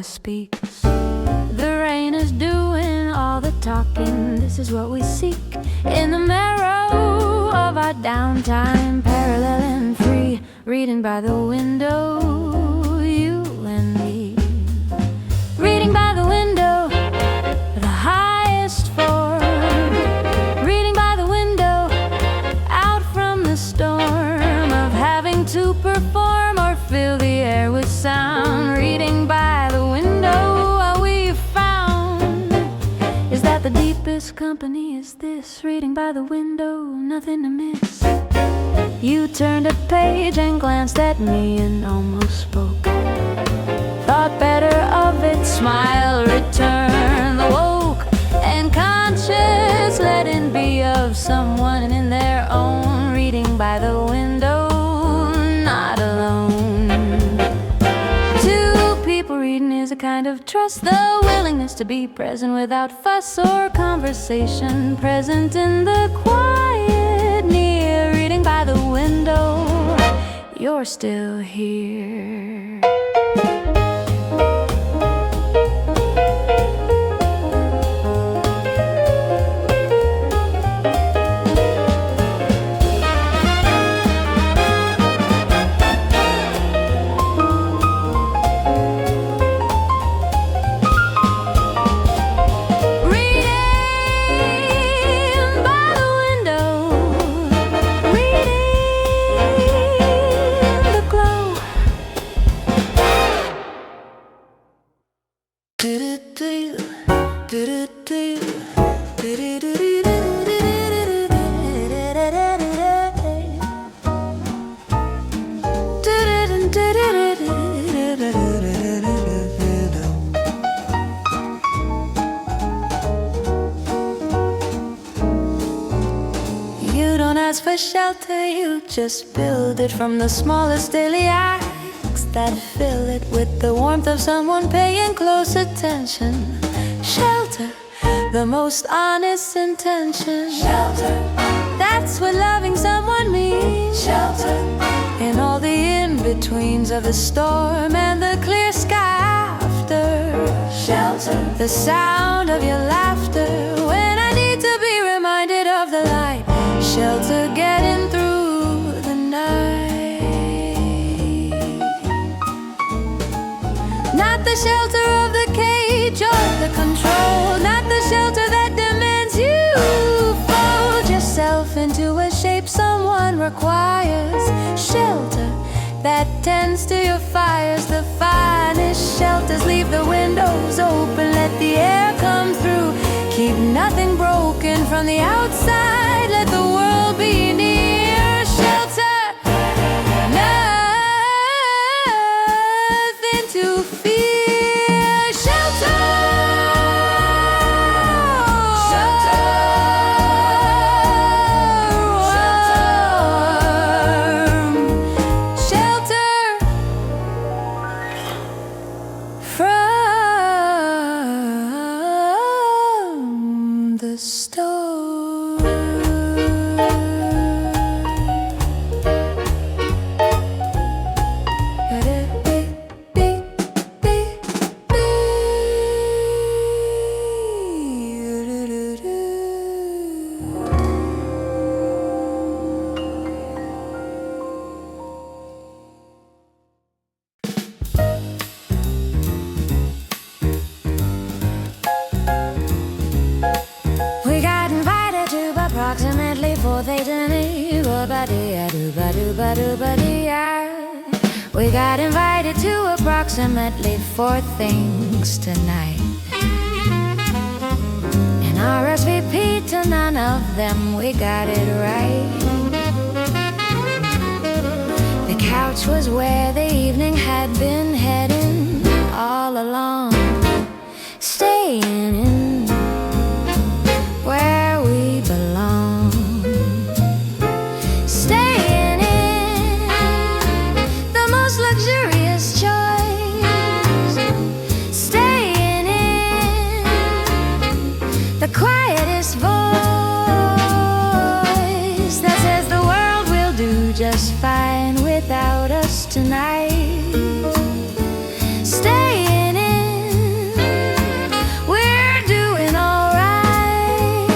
Speaks. The rain is doing all the talking. This is what we seek in the marrow of our downtime, parallel and free, reading by the window, you and me. Reading by the window, the highest form. Reading by the window, out from the storm of having to perform or fill the air with sound. Reading by the window, what we found is that the deepest company is this. Reading by the window, nothing to miss. You turned a page and glanced at me and almost spoke. Thought better of it, smile, return the woke and conscious letting be of someone in their own. Reading by the window, not alone. Two people reading is a kind of trust, the willingness to be present without fuss or conversation, present in the quiet near. Reading by the window, you're still here. ask for shelter, you just build it from the smallest daily acts that fill it with the warmth of someone paying close attention. Shelter, the most honest intention. Shelter, that's what loving someone means. Shelter, in all the in-betweens of the storm and the clear sky after. Shelter, the sound of your laughter when I need to be reminded of the light. Shelter, getting through the night. Not the shelter of the cage or the control, not the shelter that demands you fold yourself into a shape someone requires. Shelter that tends to your fires. The finest shelters leave the windows open, let the air come through. Keep nothing broken from the outside, let the world be near. Shelter, nothing to fear. Shelter, shelter, warm. Shelter from the storm. We got invited to approximately 4:30. We got invited to approximately 4 things tonight. And RSVP to none of them, we got it right. The couch was where the evening had been heading all along, staying in where we belong, staying in the most luxurious choice, staying in the quietest voice that says the world will do just fine without us tonight. Staying in, we're doing alright,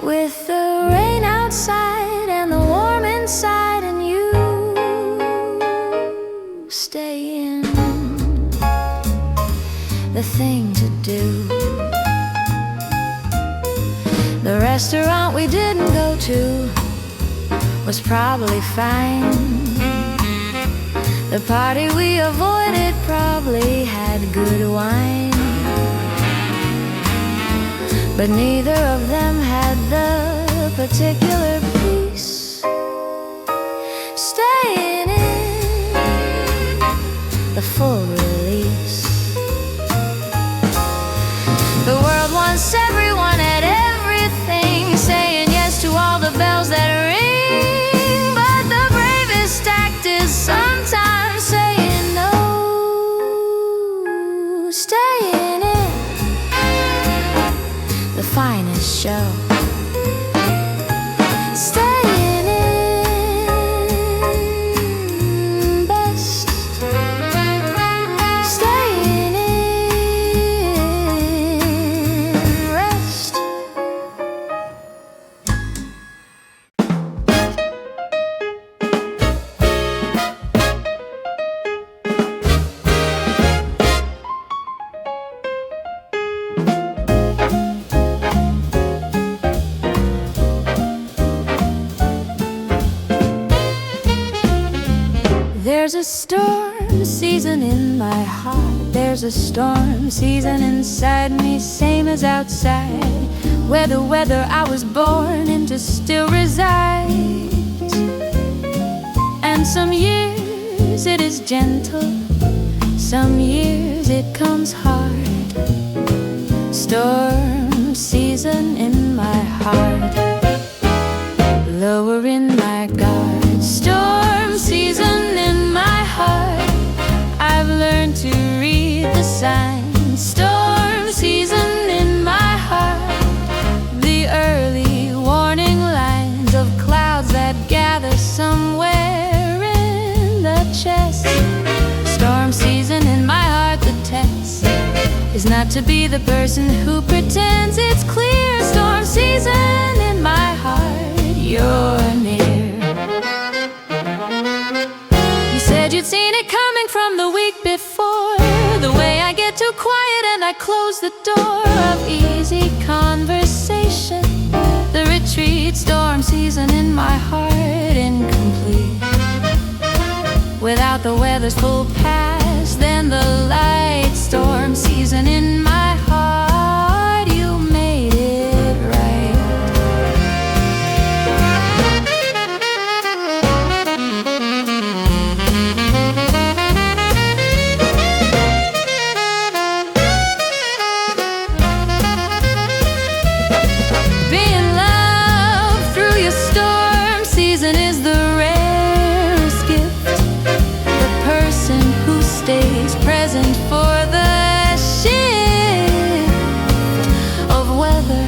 with the rain outside and the warm inside, and you stay in. The thing to do. The restaurant we didn't go to was probably fine. The party we avoided probably had good wine, but neither of them had the particular peace. Staying in the full release. The world wants everyone at everything, saying yes to all the bells that ring, but the bravest act is sometimes saying no. Staying in the finest show. Staying in best. Staying in rest. There's a storm season in my heart. There's a storm season inside me, same as outside, where the weather I was born into still resides. And some years it is gentle, some years it comes hard. Storm season in my heart. not to be the person who pretends it's clear. Storm season in my heart, you're near. You said you'd seen it coming from the week before, the way I get too quiet and I close the door of easy conversation. The retreat, storm season in my heart, incomplete. Without the weather's full pass, then the light. Storm season in my heart, you made it right. Being loved through your storm season is the rarest gift. The person who stays present for the shift of weather,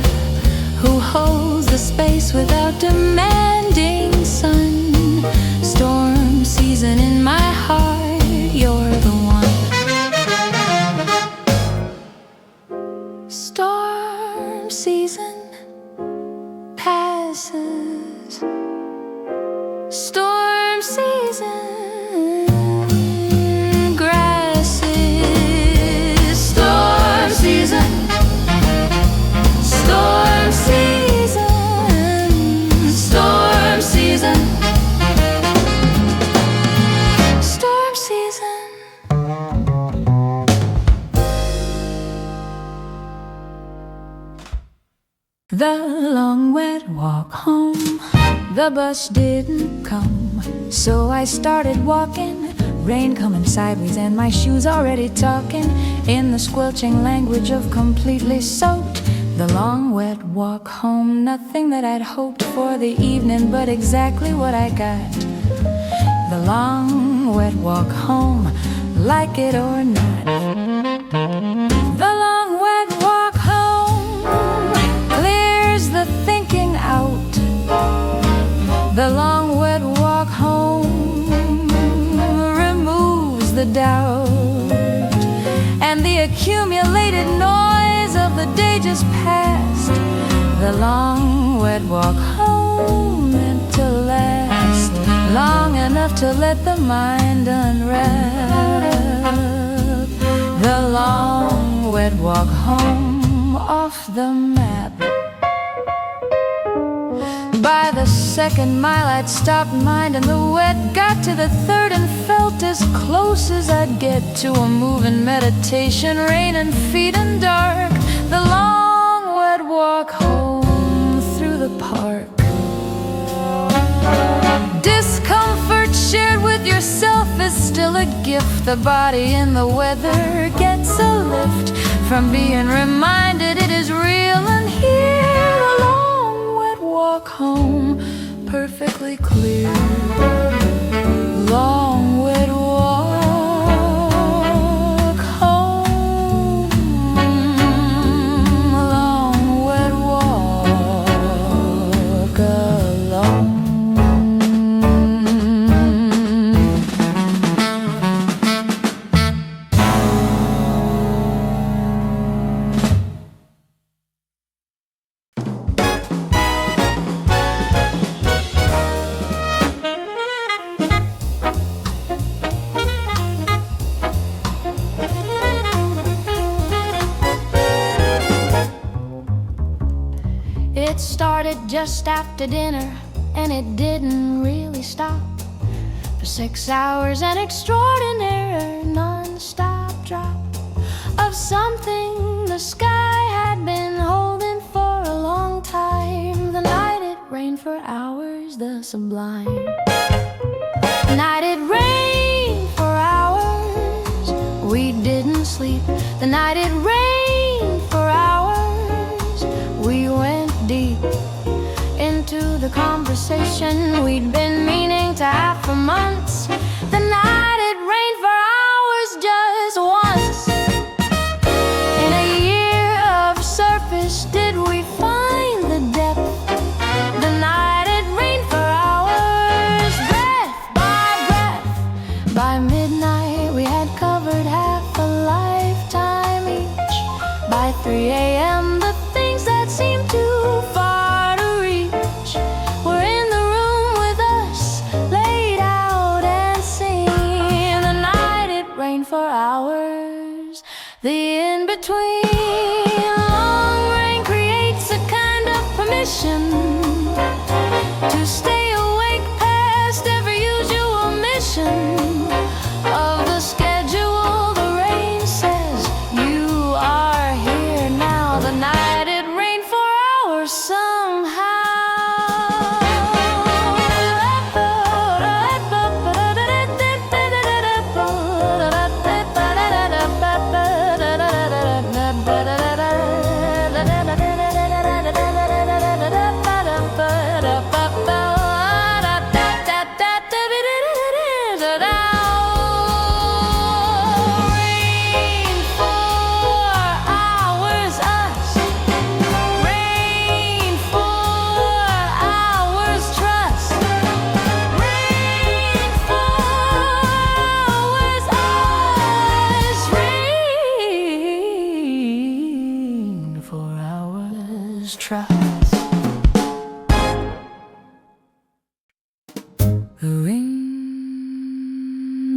who holds the space without demanding sun. Storm season in my heart, you're the one. Storm season passes. Storm season grasses. Storm season. Storm season. Storm season. Storm season. The long wet walk home, the bus didn't come, so I started walking. Rain coming sideways and my shoes already talking in the squelching language of completely soaked. The long wet walk home, nothing that I'd hoped for the evening, but exactly what I got. The long wet walk home, like it or not. The long wet walk home clears the thinking out. The long wet walk home removes the doubt, and the accumulated noise of the day just passed. The long wet walk home meant to last long enough to let the mind unwrap. The long wet walk home off the map. By the second mile I'd stopped minding the wet, got to the third and felt as close as I'd get to a moving meditation. Rain and feet and dark, the long wet walk home through the park. Discomfort shared with yourself is still a gift. The body in the weather gets a lift from being reminded it is real and here. A long wet walk home, perfectly clear. Long wet walk home. Long wet walk alone. It started just after dinner, and it didn't really stop for 6 hours. An extraordinary non-stop drop of something the sky had been holding for a long time. The night it rained for hours, the sublime. The night it rained for hours, we didn't sleep. The night it rained for hours, we went deep into the conversation we'd been meaning to have for months. The night it rained for hours just once. In a year of surface did we find the depth. The night it rained for hours, breath by breath. By midnight we had covered half a lifetime each.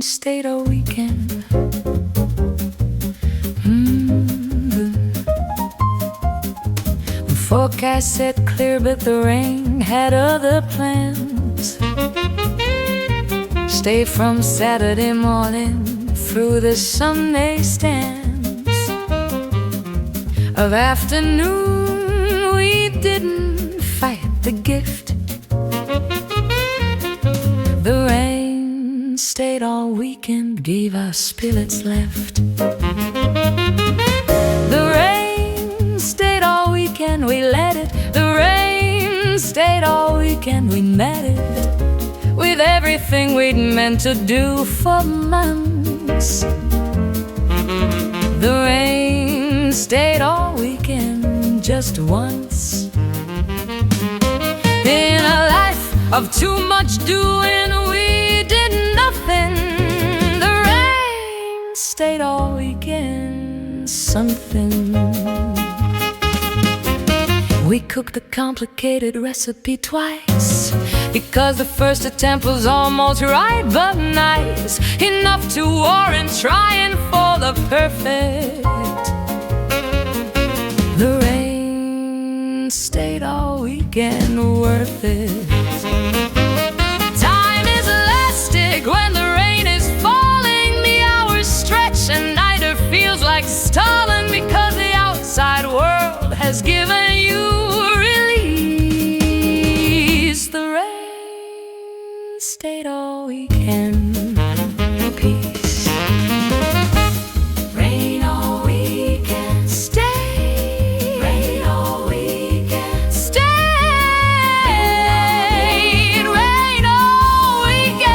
stayed all weekend. The forecast said clear, but the rain had other plans. Stay from Saturday morning through the Sunday stands. Of afternoon we didn't fight the gift. The rain stayed all weekend, gave us spirits left. The rain stayed all weekend, we let it. The rain stayed all weekend, we met it. With everything we'd meant to do for months. The rain stayed all weekend just once. In a life of too much doing, we did nothing. The rain stayed all weekend something. We cooked the complicated recipe twice, because the first attempt was almost right but nice, enough to warrant trying for the perfect. The rain stayed all weekend worth it. Time is elastic when the rain is falling. The hours stretch and neither feels like stalling, because the outside world has given you release. The rain stayed all weekend. Peace. Rain all weekend. Stay. Rain all weekend. Stay. Rain all weekend.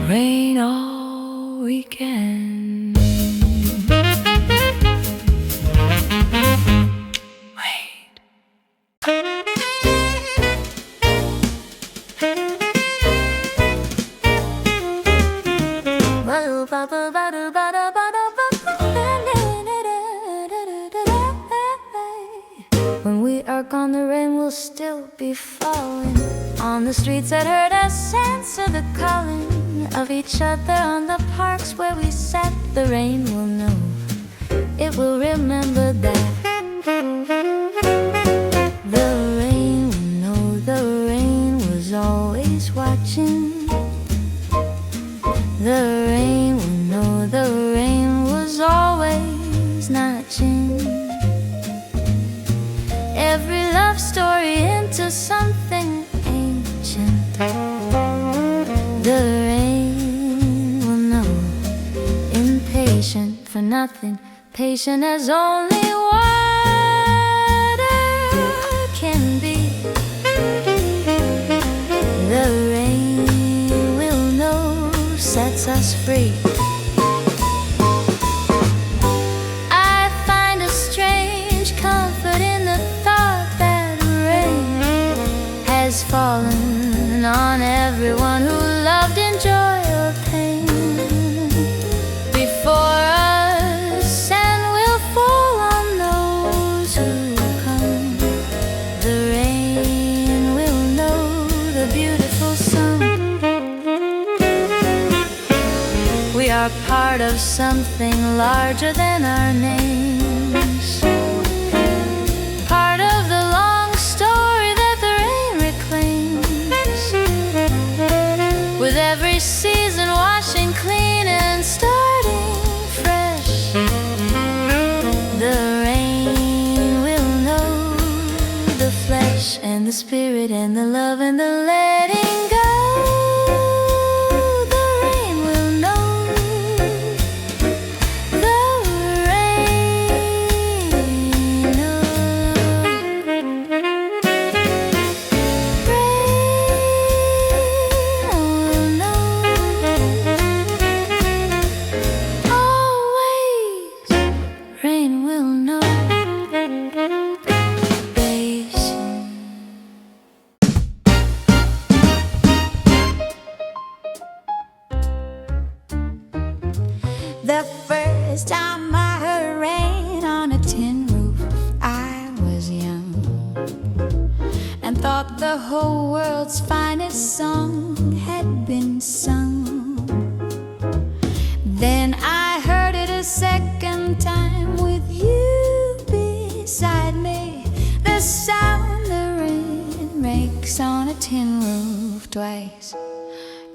Rain all weekend. Wait. When we are gone, the rain will still be falling on the streets that hurt us. Answer the calling of each other on the parks where we sat. The rain will know, it will remember that. The rain will know, the rain was always watching. The rain will know, the rain was always notching every love story into something ancient. The rain will know, impatient for nothing, patient as only water can be. The rain will know, sets us free. I find a strange comfort in the thought that rain has fallen on everyone who loved in joy or pain before us, and will fall on those who come. The rain will know, the beautiful song. We are part of something larger than our names, part of the long story that the rain reclaims, with every season washing clean and starting fresh. The rain will know, the flesh and the spirit and the love and the letting go. The rain will know, the rain will know. Always, rain will know. Bass. The first time I heard rain on a tin roof. I was young and thought the whole world's finest song had been sung. Then I heard it a second time with you beside me. The sound the rain makes on a tin roof twice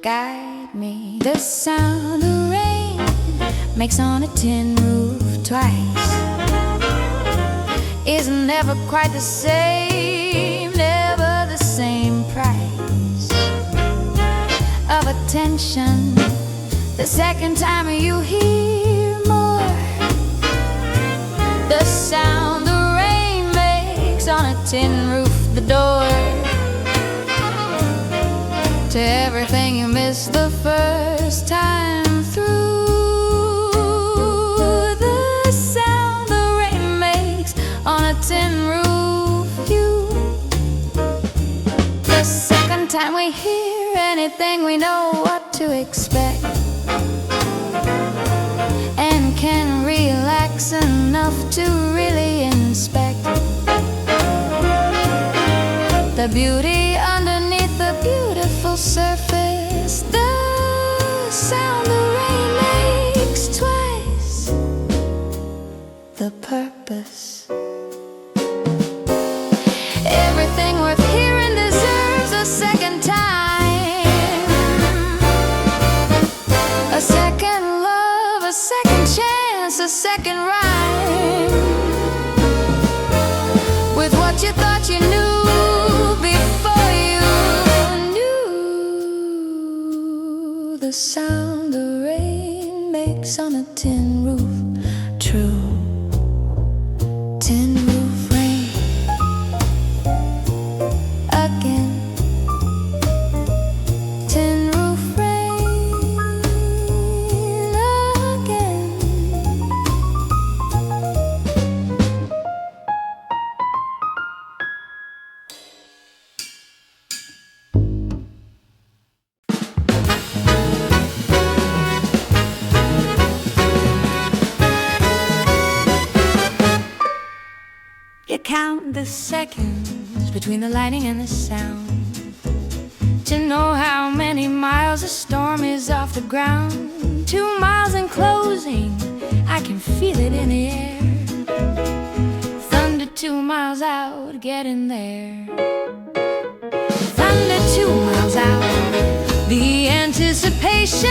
guide me. The sound the rain makes on a tin roof twice is never quite the same, never the same price of attention. The second time you hear more, the sound the rain makes on a tin roof, the door to everything you missed the first time through. The sound the rain makes on a tin roof, you. The second time we hear anything, we know what to expect and can relax enough to really inspect the beauty underneath the beautiful surface. The sound the rain makes twice the purpose. Everything worth hearing deserves a second time, a second love, a second chance, a second rhyme with what you thought you knew before you knew. The sound the rain makes on a tin roof, true. Tin roof rain again. Tin roof rain again. You count the seconds between the lightning and the sound to know how many miles a storm is off the ground. 2 miles in closing, I can feel it in the air. Thunder 2 miles out, getting there. Thunder 2 miles out, the anticipation.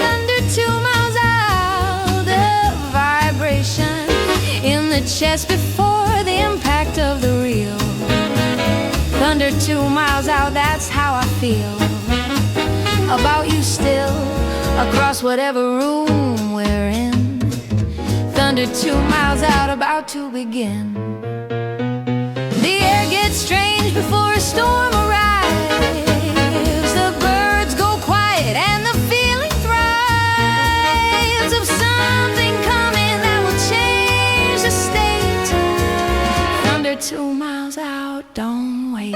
Thunder 2 miles out, the vibration in the chest before the impact of the reel. Thunder 2 miles out, that's how I feel about you still, across whatever room we're in. Thunder 2 miles out, about to begin. The air gets strange before a storm arrives. The birds go quiet and the feeling thrives of something coming that will change the state. Thunder 2 miles out, don't wait.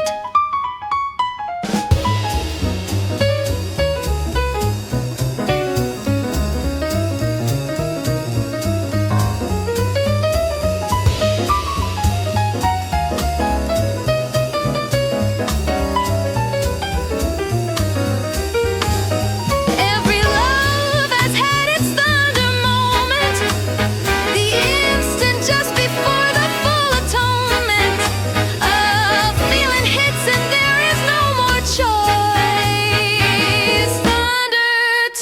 Every love has had its thunder moment, the instant just before the full atonement. A feeling hits and there is no more choice. Thunder 2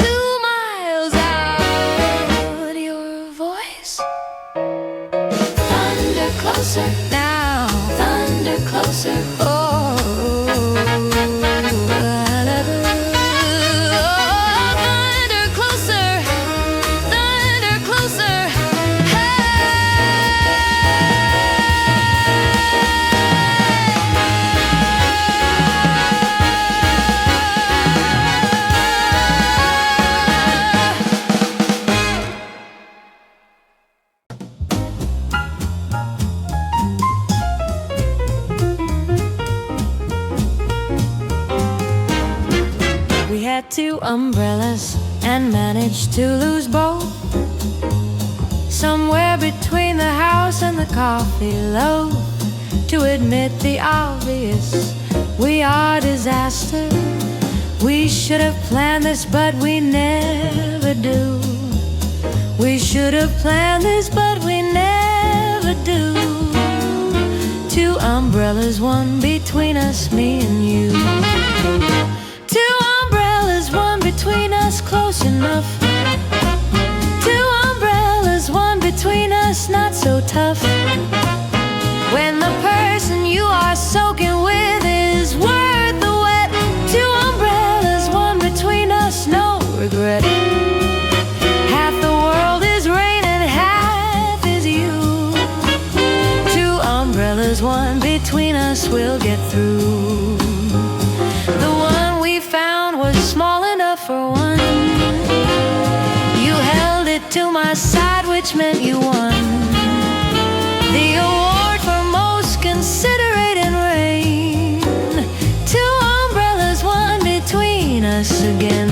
miles out, your voice. Thunder closer now, thunder closer. Oh, thunder closer, thunder closer. We had 2 umbrellas and managed to lose both somewhere between the house and the coffee loaf to admit the obvious. We are disaster. We should have planned this, but we never do. We should have planned this, but we never do. Two umbrellas, one between us, me and you. Two umbrellas, one between us, close enough. Two umbrellas, one between us, not so tough. When the person you are soaking with is worth the wet. Two umbrellas, one between us, no regret. Half the world is rain and half is you. Two umbrellas, one between us, we'll get through. The one we found was small enough for one. You held it to my side, which meant you won the award for most considerate in rain. Two umbrellas, one between us again.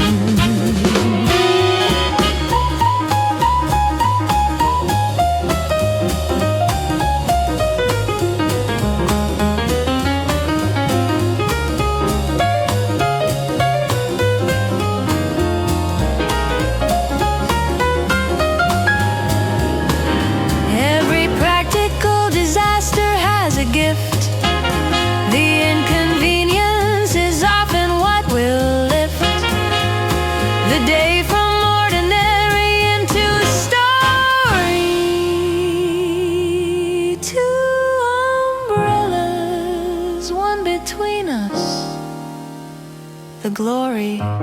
Glory. One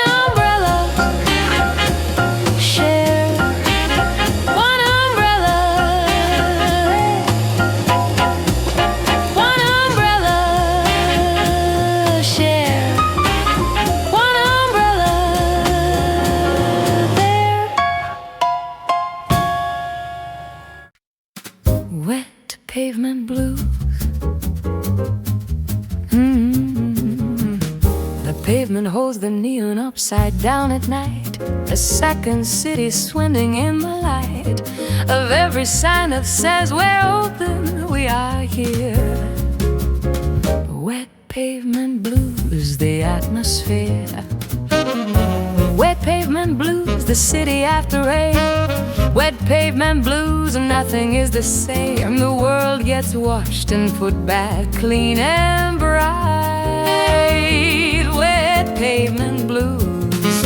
umbrella, share. One umbrella, one umbrella, share. One umbrella, there. Wet pavement blues. Pavement holds the neon upside down at night. A second city swimming in the light of every sign that says we're open, we are here. Wet pavement blues, the atmosphere. Wet pavement blues, the city after rain. Wet pavement blues, nothing is the same. The world gets washed and put back clean and bright. Wet pavement blues,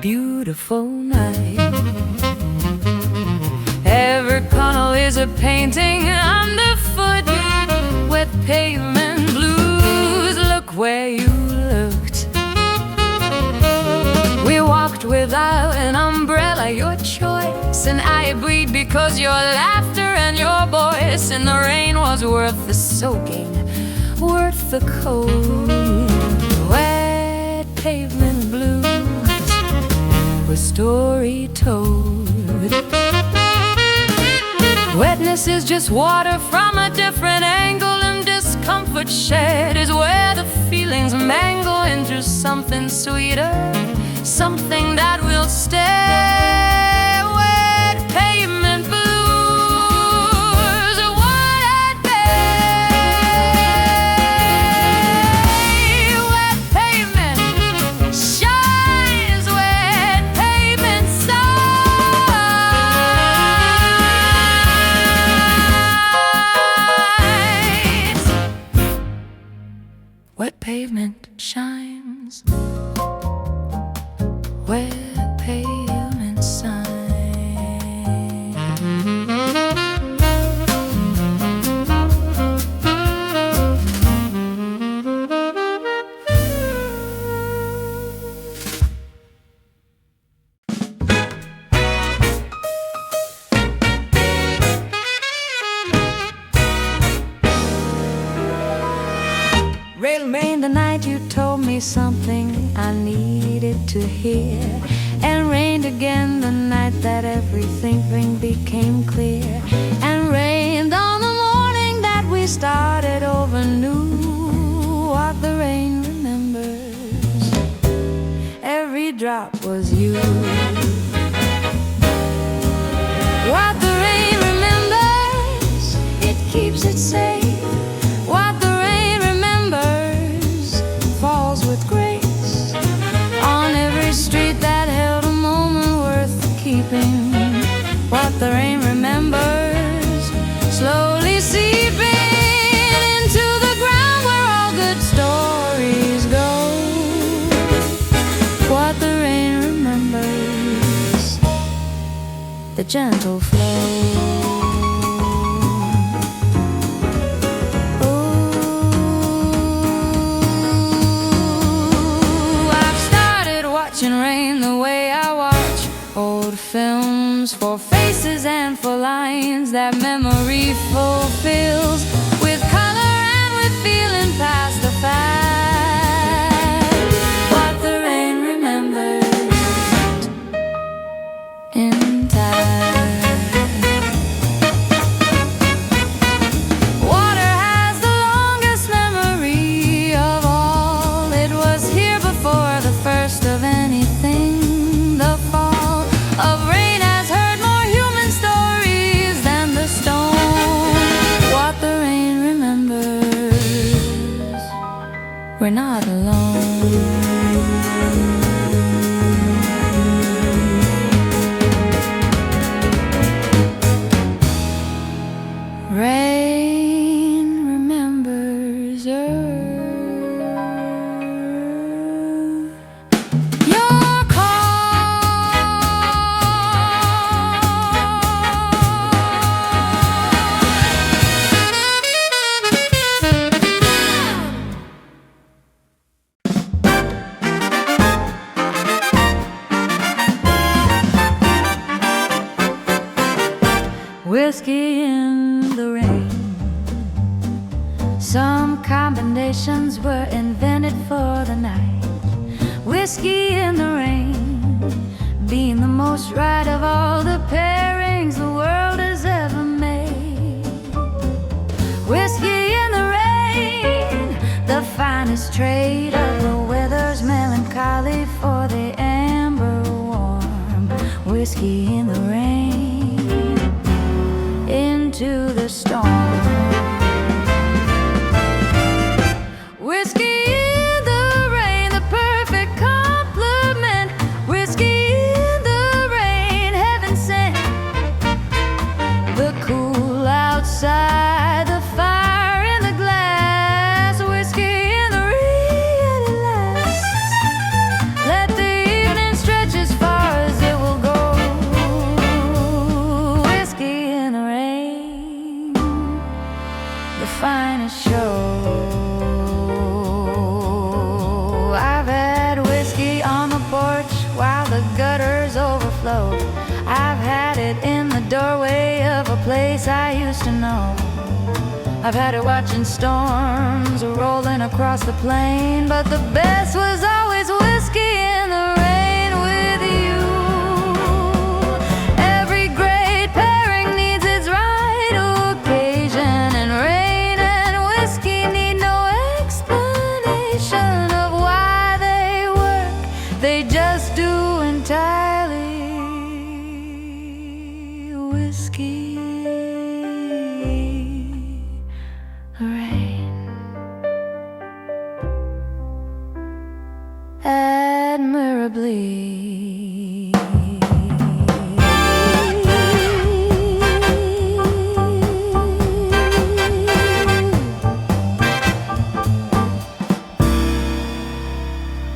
beautiful night. Every tunnel is a painting underfoot. Wet pavement blues, look where you looked. We walked without an umbrella, your choice, and I breathed because your laughter and your voice in the rain was worth the soaking, worth the cold. Wet pavement blues, a story told. Wetness is just water from a different angle, and discomfort shared is where the feelings mangle into something sweeter, something that will stay. Wet pavement blues, wet bay. Wet pavement shines, wet pavement sighs. Wet pavement shines, wet pavement sign. Rail rain the night you told me something I needed to hear, and rained again the night that everything became clear, and rained on the morning that we started over new. What the rain remembers, every drop was you. What the rain remembers, it keeps it safe. What the rain remembers falls with grace on every street that held a moment worth keeping. What the rain remembers slowly seeping into the ground where all good stories go. What the rain remembers, the gentle flow. Rain the way I watch old films, for faces and for lines that memory fulfills, with color and with feeling past the fact. What the rain remembers in time. Water has the longest memory of all. It was here before the first of anything. The fall of rain has heard more human stories than the stone. What the rain remembers, we're not alone. Rain remembers whiskey in the rain. Some combinations were invented for the night. Whiskey in the rain being the most right of all the pairings the world has ever made. Whiskey in the rain, the finest trade of the weather's melancholy for the amber warm. Whiskey in the rain, into the storm. Whiskey in the rain, the perfect compliment. Whiskey in the rain, heaven sent. The cool outside, the fire in the glass. Whiskey in the rain, it lasts. Let the evening stretch as far as it will go. Whiskey in the rain, the finest show. I've had whiskey on the porch while the gutters overflowed. I've had it in the doorway of a place I used to know. I've had it watching storms rolling across the plain, but the best was always whiskey in the rain with you. Every great pairing needs its right occasion, and rain and whiskey need no explanation of why they work. They just do entirely. Whiskey, rain, admirably.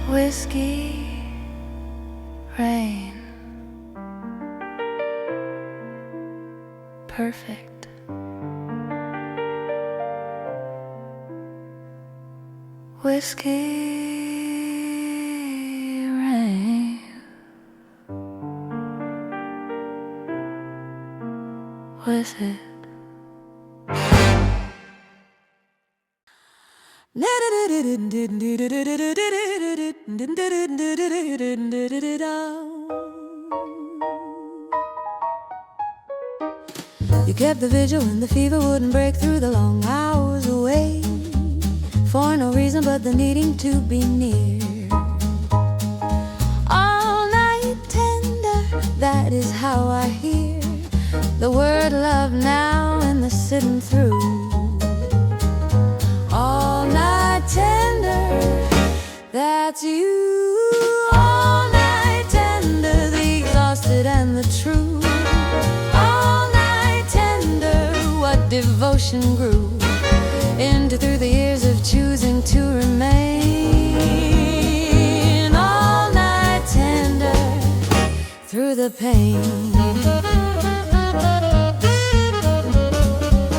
Whiskey, rain, perfect. Whiskey, rain, was it? You kept the vigil and the fever wouldn't break through the long hours away, for no reason but the needing to be near. All night tender, that is how I hear the word love now in the sitting through. All night tender, that's you. All night tender, the exhausted and the true. All night tender, what devotion grew into through the years of choosing to remain. All night tender, through the pain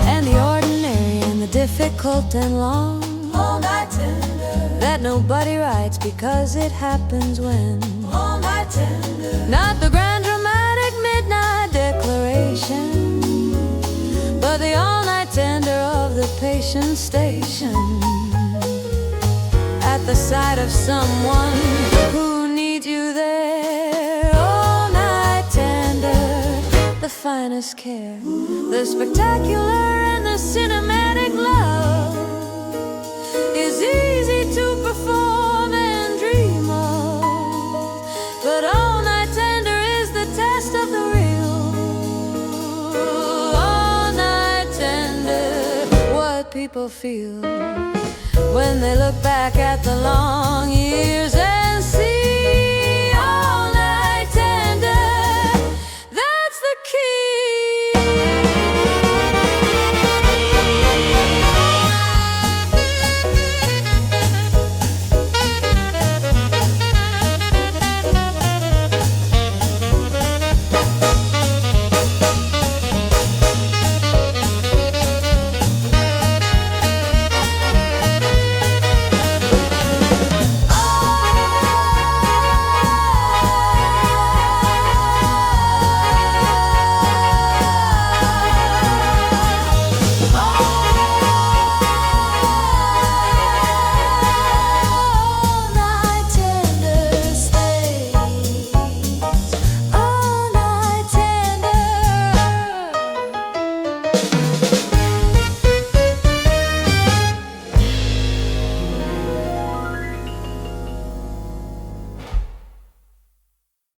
and the ordinary and the difficult and long. All night tender, that nobody writes because it happens when. All night tender, not the grand dramatic midnight declaration, but the all-night tender of the patient station. At the sight of someone who needs you there. All night tender, the finest care, the spectacular and the cinematic love is easy to perform and dream of, but all night tender is the test of the real. All night tender, what people feel when they look back at the long years and see. All night tender, that's the key.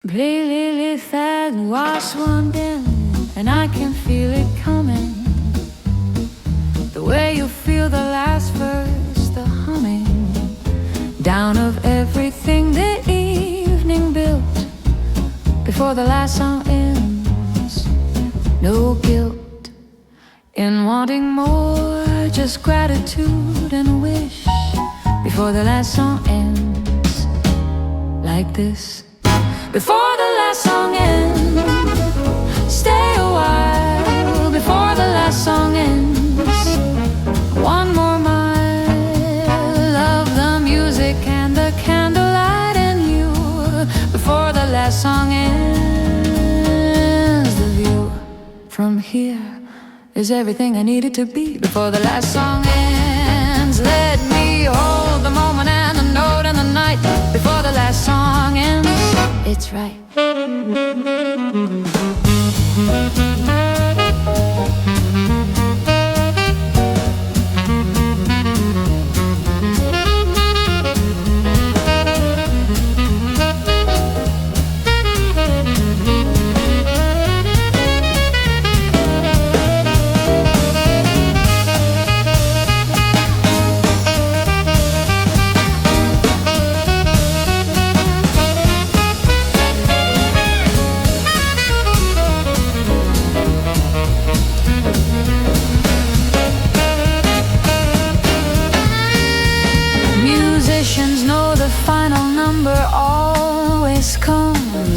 Play Lily fast and wash one down, and I can feel it coming. The way you feel the last verse, the humming down of everything the evening built before the last song ends. No guilt in wanting more, just gratitude and a wish before the last song ends. Like this. Before the last song ends, stay a while. Before the last song ends, one more mile of the music and the candlelight and you. Before the last song ends, the view from here is everything I needed to be. Before the last song ends, let me hold the moment and the note and the night. Before the last song ends, it's right.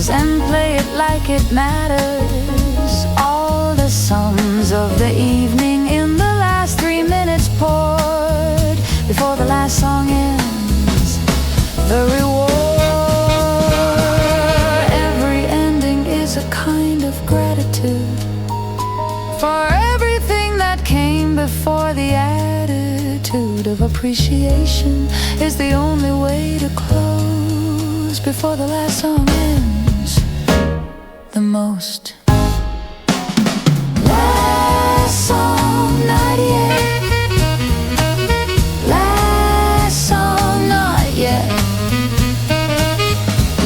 And play it like it matters. All the songs of the evening in the last 3 minutes poured before the last song ends. The reward, every ending is a kind of gratitude for everything that came before. The attitude of appreciation is the only way to close before the last song ends. The most last song, not yet. Last song, not yet.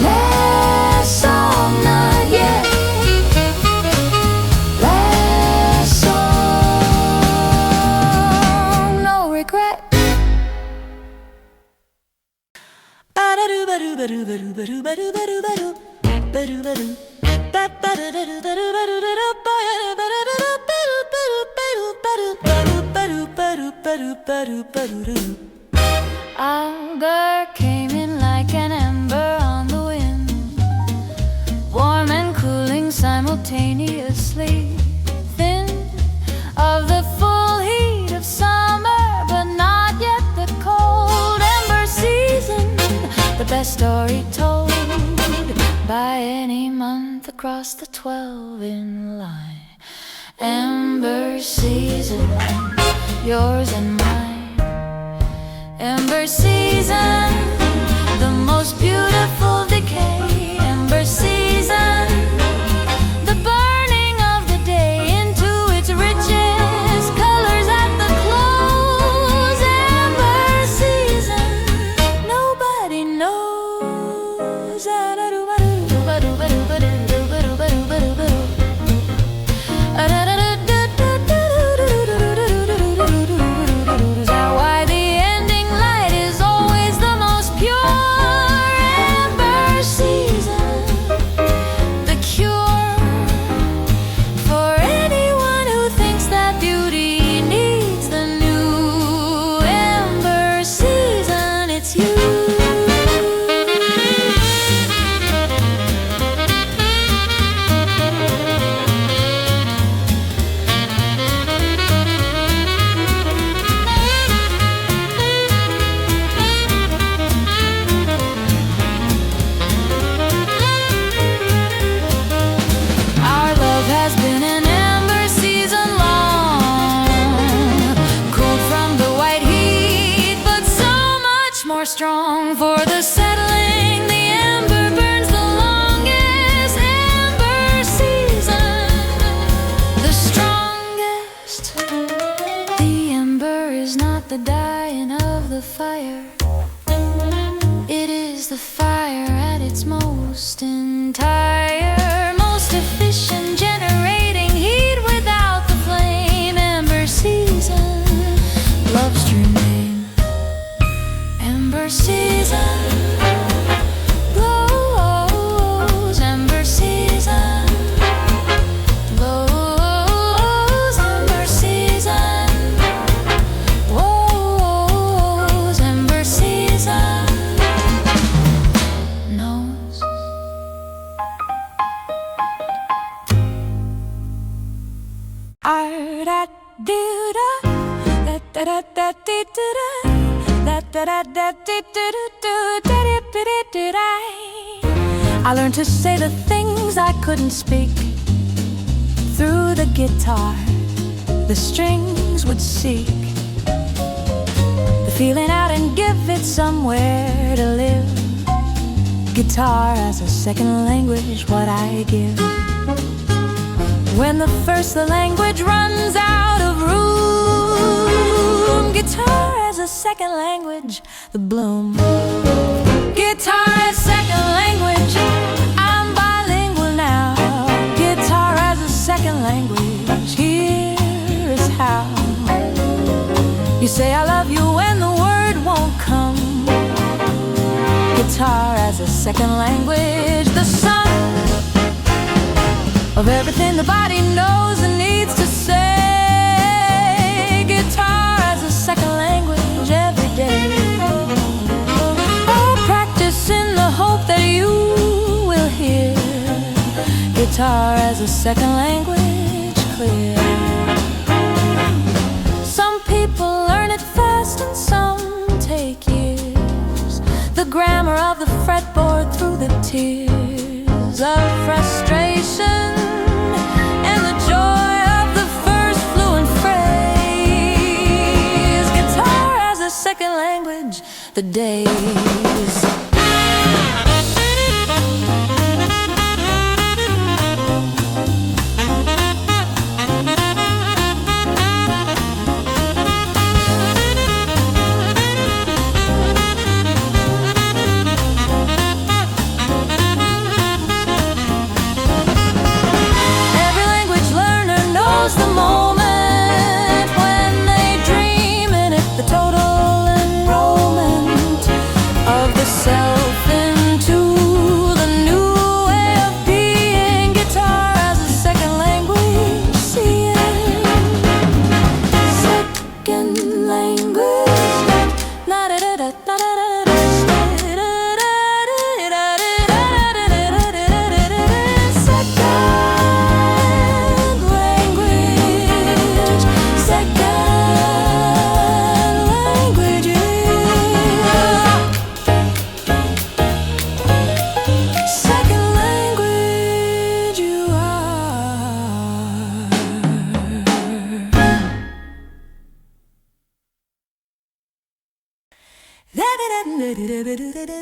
Last song, not yet. Last Auger came in like an ember on the wind, warm and cooling simultaneously, thin of the full heat of summer, but not yet the cold ember season. The best story told by any month across the 12 in line. Ember season, yours and mine. Ember season, the most beautiful decay. Ember season, the burning of the day into its richest colors at the close. Ember season, nobody knows. Why the ending light is always the most pure. Ember season, the cure for anyone who thinks that beauty needs the new. Ember season, it's you. Our love has been an ember season long, cooled from the white heat, but so much more strong. For the settling, the ember burns the longest. Ember season, the strongest. The ember is not the dying of the fire, it is the fire at its most entire, most efficient, generating heat without the flame. Ember season, love's true name. Ember season, glows. Ember season, glows. Ember season, woes. Ember season knows. I learned to say the things I couldn't speak through the guitar. The strings would seek the feeling out and give it somewhere to live. Guitar as a second language, what I give. When the language runs out of room, guitar as a second language, the bloom. Guitar as second language, I'm bilingual now. Guitar as a second language, here is how. You say I love you when the word won't come. Guitar as a second language, the sum of everything the body knows and needs to say. Guitar as a second language every day. Oh, practice in the hope that you will hear. Guitar as a second language clear. Some people learn it fast and some take years. The grammar of the fretboard through the tears of frustration and the joy of the first fluent phrase. Guitar as a second language, the days.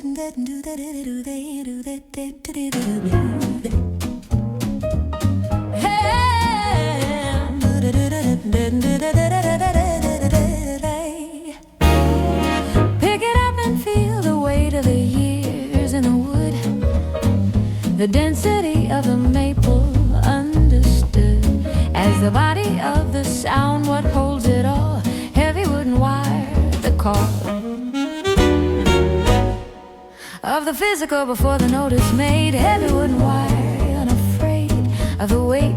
Pick it up and feel the weight of the years in the wood, the density of the maple understood as the body of the sound, what holds it all, heavy wooden wire, the call of the physical before the note is made, heavy wooden wire, unafraid of the weight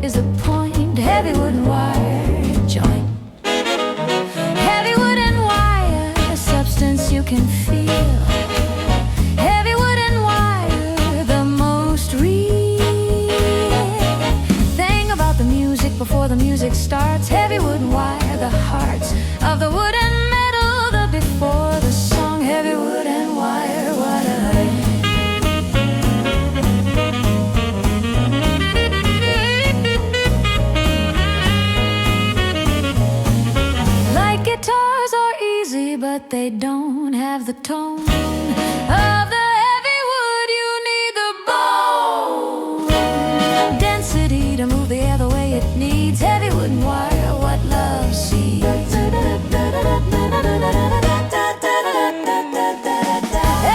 is the point, heavy wooden wire, joint, heavy wooden wire, a substance you can feel, heavy wooden wire, the most real thing about the music before the music starts, heavy wooden wire, the hearts of the wood and metal, the before the song, heavy wooden wire, what a like guitars are easy, but they don't have the tone of the heavy wood. You need the bone density to move the air the way it needs. Heavy wooden wire, what love sees.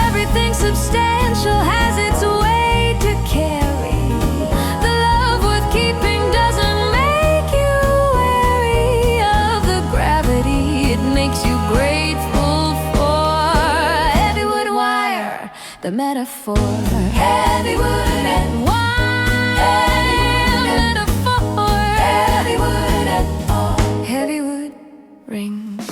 Everything substantial has its weight to carry. The love worth keeping doesn't make you wary of the gravity. It makes you grateful for heavy wood wire, the metaphor. Heavy wood and wire, metaphor. Heavy wood and all. Heavy wood rings.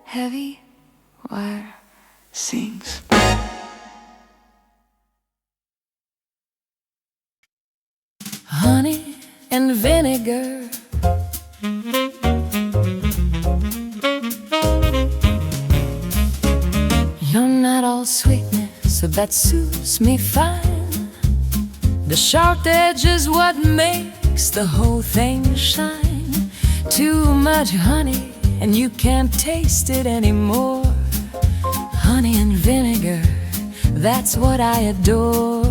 Heavy wire sings. Honey and vinegar, you're not all sweetness, but that suits me fine. The sharp edge is what makes the whole thing shine. Too much honey and you can't taste it anymore. Honey and vinegar, that's what I adore.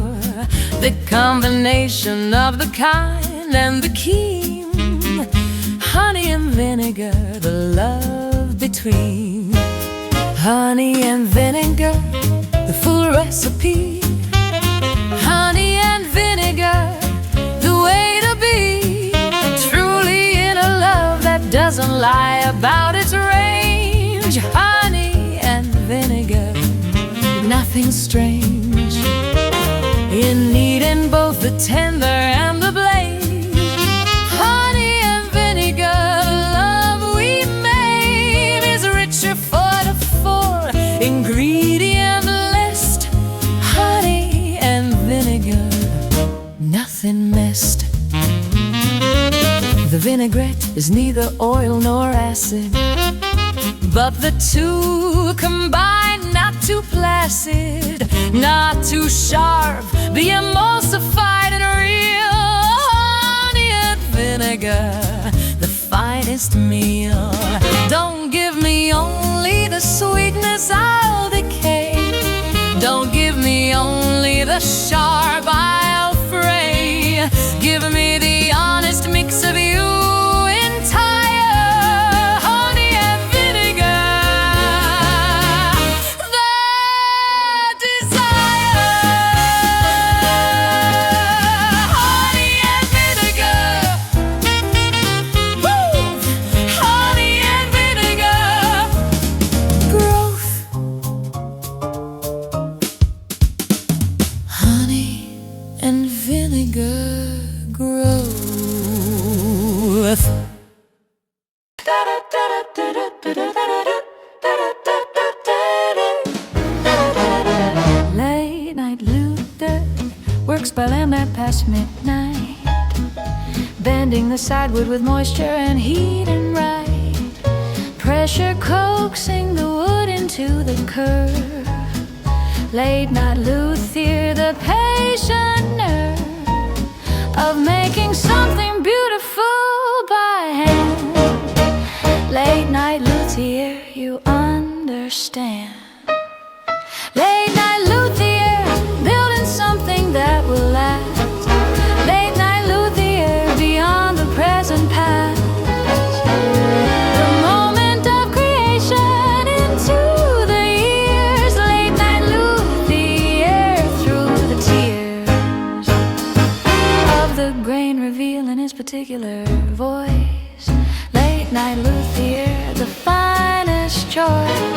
The combination of the kind and the keen. Honey and vinegar, the love between. Honey and vinegar, the full recipe. Honey and vinegar, the way to be. Truly in a love that doesn't lie about its range. Honey and vinegar, nothing strange. In needing both the tender and the blade. Honey and vinegar, the love we made is richer for the full ingredient list. Honey and vinegar, nothing messed. The vinaigrette is neither oil nor acid, but the two combined, not too placid, not too sharp, the emulsified and real. Honey and vinegar, the finest meal. Don't give me only the sweetness, I'll decay. Don't give me only the sharp, I'll fray. Give me the honest mix of you entire. Honey and vinegar, the desire. Honey and vinegar, woo! Honey and vinegar, growth. Honey and vinegar, growth. Late night by lamplight past midnight, bending the sideward with moisture and heat and right, pressure coaxing the wood into the curve. Late night luthier, the patient nerve of making something beautiful by hand. Late night luthier, you understand. Late night luthier, building something that will last. Late night luthier, beyond the present past. The moment of creation into the years. Late night luthier, through the tears of the grain revealing his particular voice. Late night luthier, the finest choice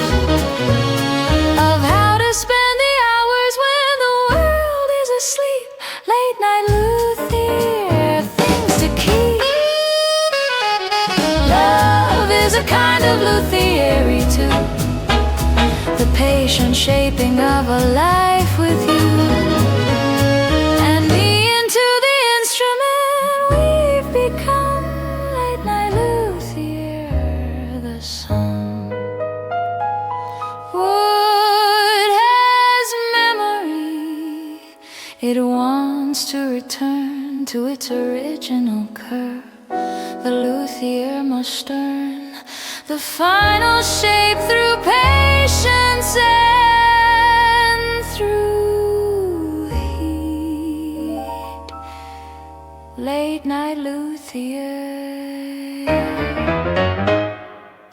of how to spend the hours when the world is asleep. Late night luthier, things to keep. Love is a kind of luthiery too, the patient shaping of a life with you, and me into the instrument we've become. Late night luthier, the song. Wood has memory, it wants to return to its original curve. The luthier must earn the final shape through patience and through heat. Late night luthier,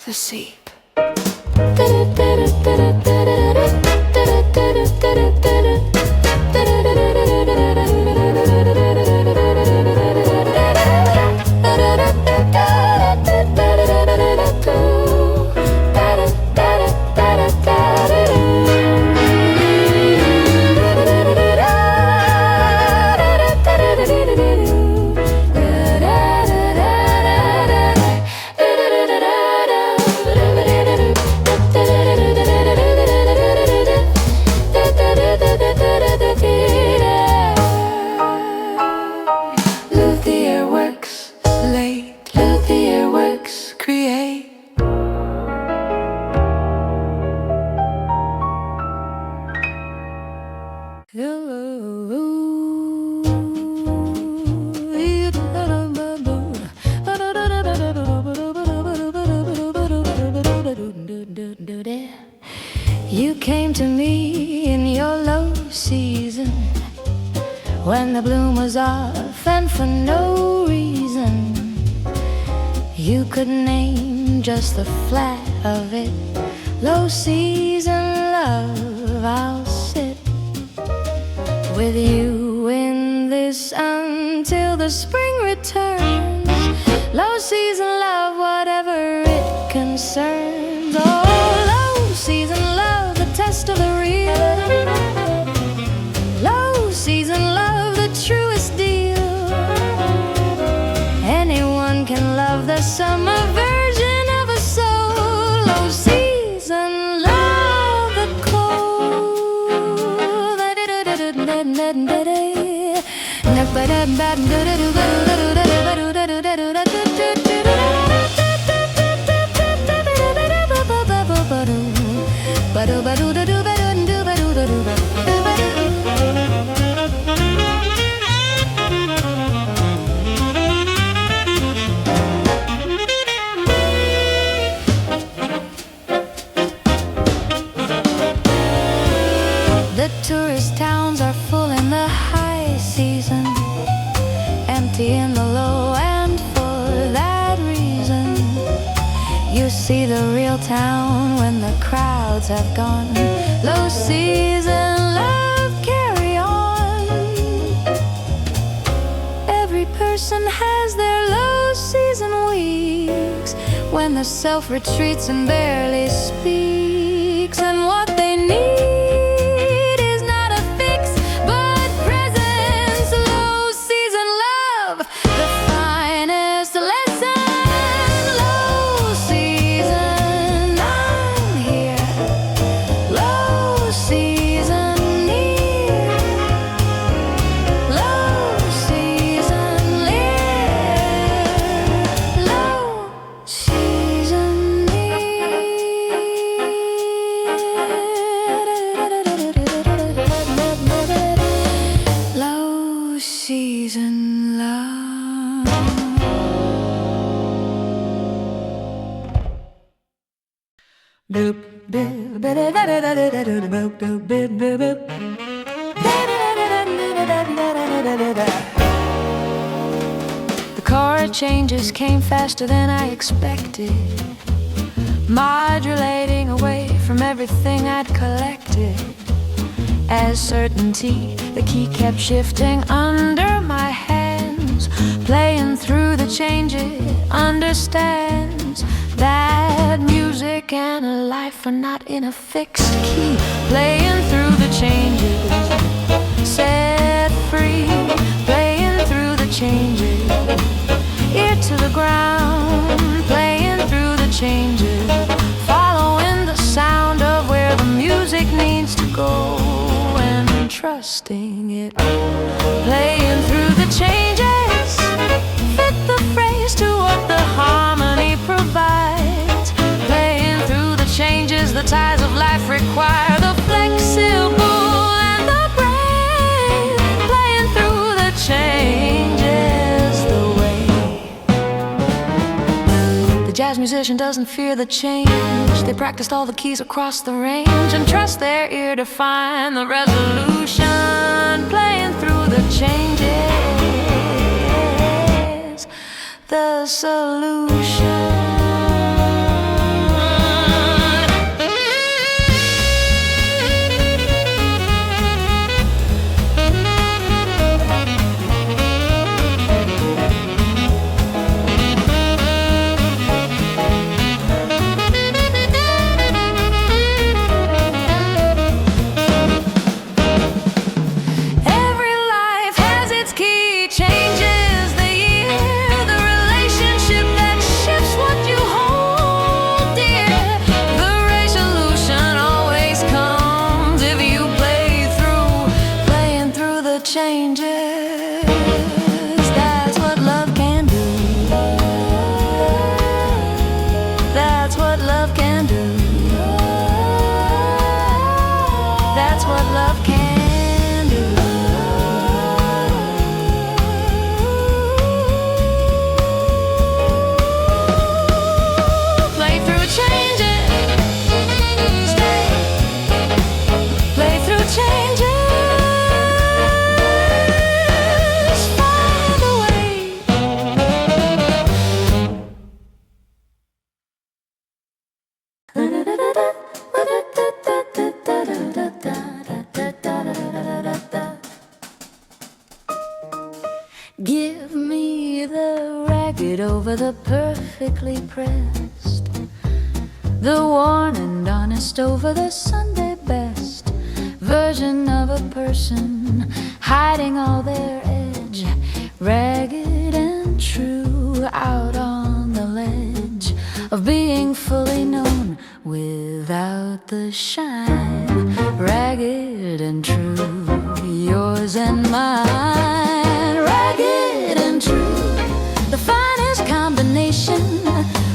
the seep. Luthier works late, luthier works create. You came to me in your low season, when the bloom was off and for no reason. You could name just the flat of it. Low season love, I'll sit with you in this until the spring returns. Low season love, whatever it concerns. Oh, low season love, the test of the real. Low season love, the truest deal. Anyone can love the summer version of a soul. Low season love, the cold. The tourist towns are full in the high season, empty in the low, and for that reason you see the real town when the crowds have gone. Low season love, carry on. Every person has their low season weeks, when the self retreats and barely speaks, and what they need is not a fix, but presence. Low season love, the finest lesson. Low season, I'm here. Low season, near. Low days in love. The chord changes came faster than I expected, modulating away from everything I'd collected. As certainty, the key kept shifting under my hands, playing through the changes, understands that music and a life are not in a fixed key. Playing through the changes, set free. Playing through the changes, ear to the ground. Playing through the changes, following the sound of where the music needs to go, and trusting it. Playing through the changes, fit the phrase to what the harmony provides. Playing through the changes, the ties of life require the flexible and the brave. Playing through the changes, the way the jazz musician doesn't fear the change. They practiced all the keys across the range and trust their ear to find the resolution. Playing through the changes, the solution. Give me the ragged over the perfectly pressed, the worn and honest over the Sunday best version of a person hiding all their edge, ragged and true, out on the ledge of being fully known without the shine. Ragged and true, yours and mine. Ragged and true, the finest combination.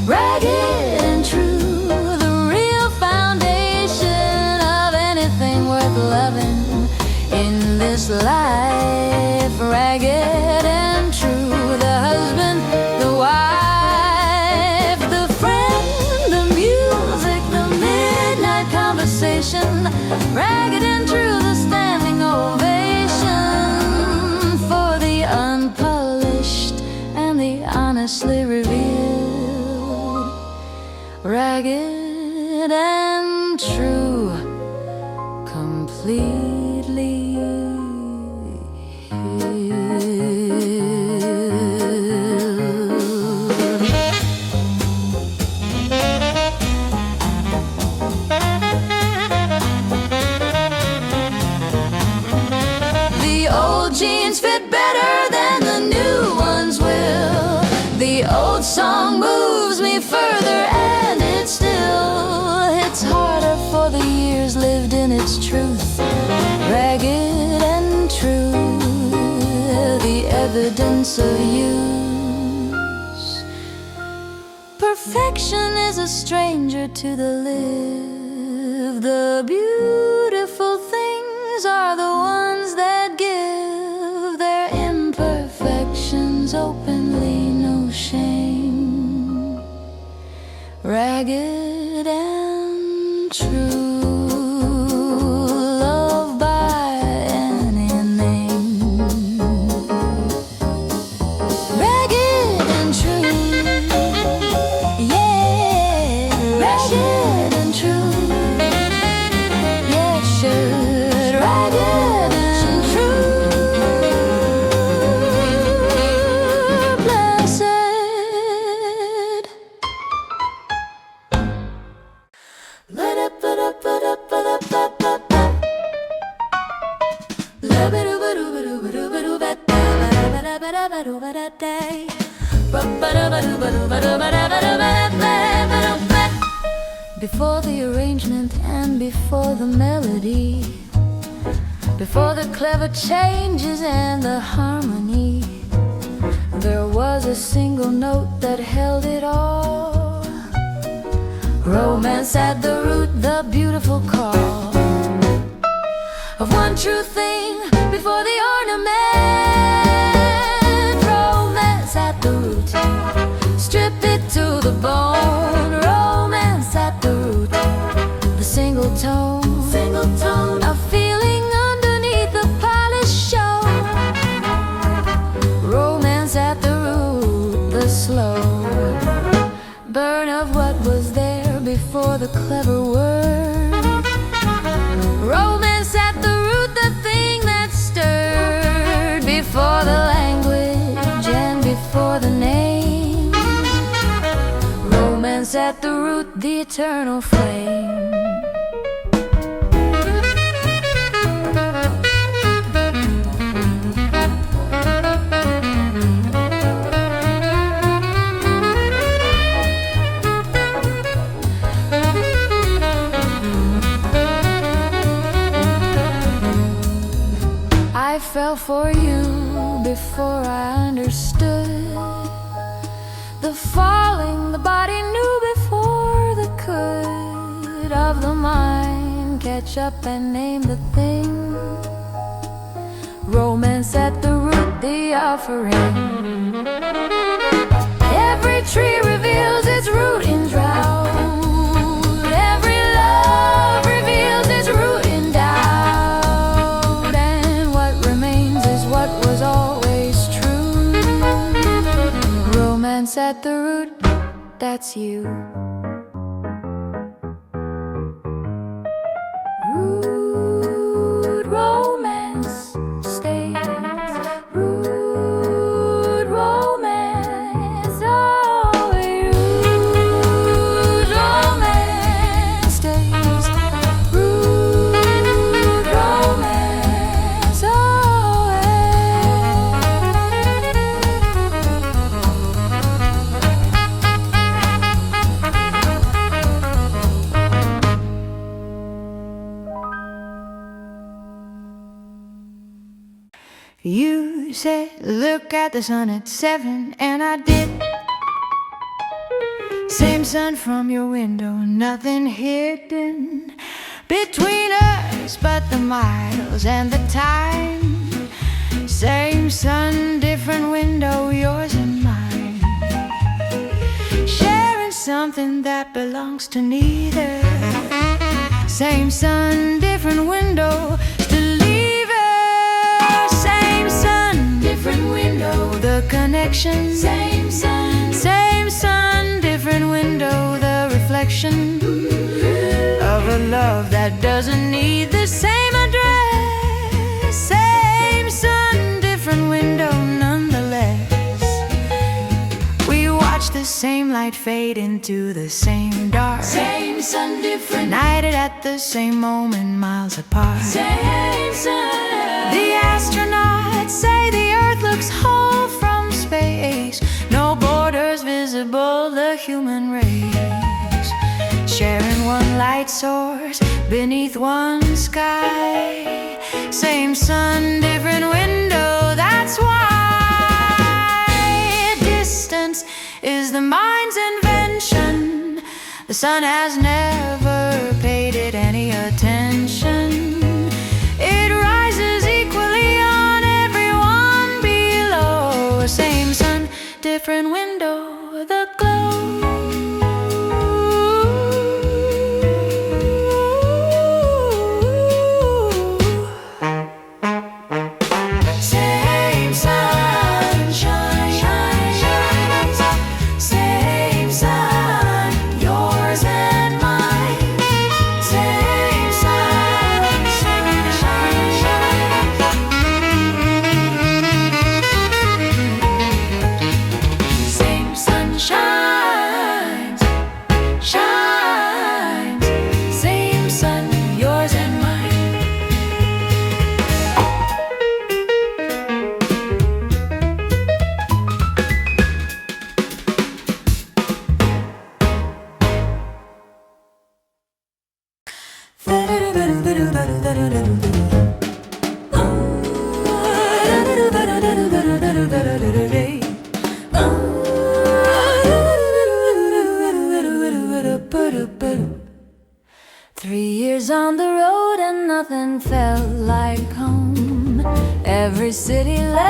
Ragged and true, the real foundation of anything worth loving in this life. Ragged and true, the husband, the wife, the friend, the music, the midnight conversation. Ragged and true, the standing ovation for the unpolished and the honestly revealed. Ragged and true, completely jeans fit better than the new ones will. The old song moves me further, and it still hits harder for the years lived in its truth. Ragged and true, the evidence of use. Perfection is a stranger to the live. The beautiful things are the ones that give their imperfection openly, no shame, ragged and true. Before the arrangement and before the melody, before the clever changes and the harmony, there was a single note that held it all. Romance at the root, the beautiful call of one true thing before the ornament. Romance at the root, strip it to the bone. Romance at the root, the single tone, a feeling underneath the polished show. Romance at the root, the slow burn of what was there before the clever word. Romance at the root, the thing that stirred before the language and before the name. Romance at the root, the eternal flame. I fell for you before I understood. The falling, the body knew before the could of the mind catch up and name the thing. Romance at the root, the offering. Every tree reveals its root in drought. Every love reveals its root in doubt. And what remains is what was always true. Romance at the root, that's you. Root romance stays. Root romance always. Root romance stays. Root romance You said, look at the sun at 7, and I did. Same sun from your window, nothing hidden between us but the miles and the time. Same sun, different window, yours and mine. Sharing something that belongs to neither. Same sun, different window, still leave her. Same sun, different window, the connection. Same sun, different window, the reflection of a love that doesn't need the same address. Same sun, different window, nonetheless. We watch the same light fade into the same dark. Same sun, different United at the same moment, miles apart. Same sun. The astronauts say the Earth looks whole from space. No borders visible, the human race. Sharing one light source beneath one sky. Same sun, different window, that's why. Distance is the mind's invention. The sun has never paid it any attention. It rises equally on everyone below. Same sun,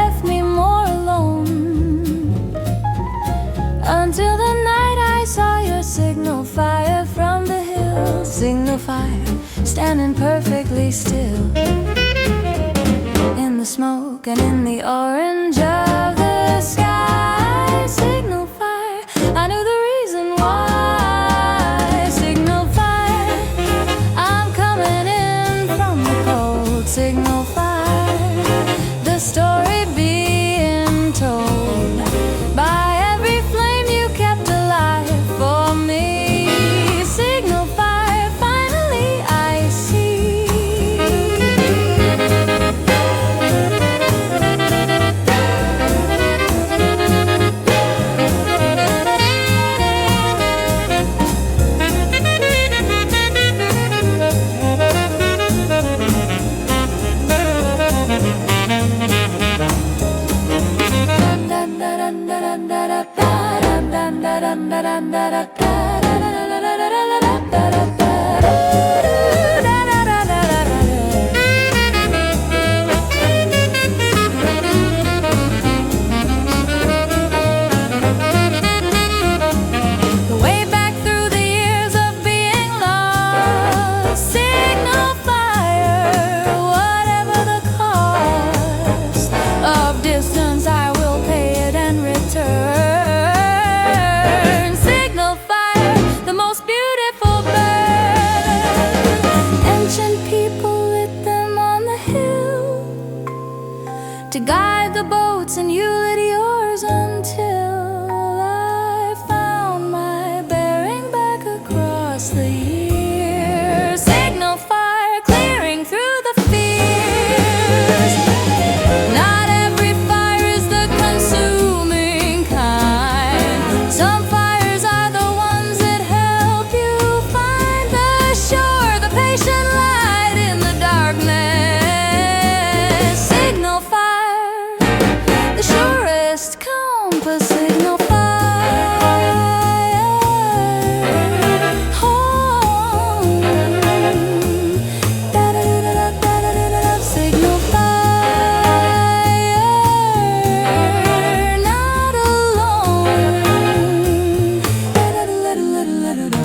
left me more alone, until the night I saw your signal fire from the hill. Signal fire, standing perfectly still, in the smoke and in the orange of the sky. Signal fire, I knew the reason why. Signal fire, I'm coming in from the cold. Signal fire, the story being told by every flame you kept alive for me. Signal fire, finally I see. Way back through the years of being lost, signal fire, whatever the cost of distance, I will pay it and return. Signal fire, the most beautiful bird. Ancient people lit them on the hill to guide the boats, and you lit yours until I found my bearing back across the years. Signal fire, clearing through the fears. Not every fire is the consuming kind. Some fires are the ones that help you find the shore, the patient light in the darkness. Signal fire, the surest compass. Signal fire, oh, da-da-da-da-da-da-da-da. Signal fire, not alone. Da-da-da-da-da-da-da-da.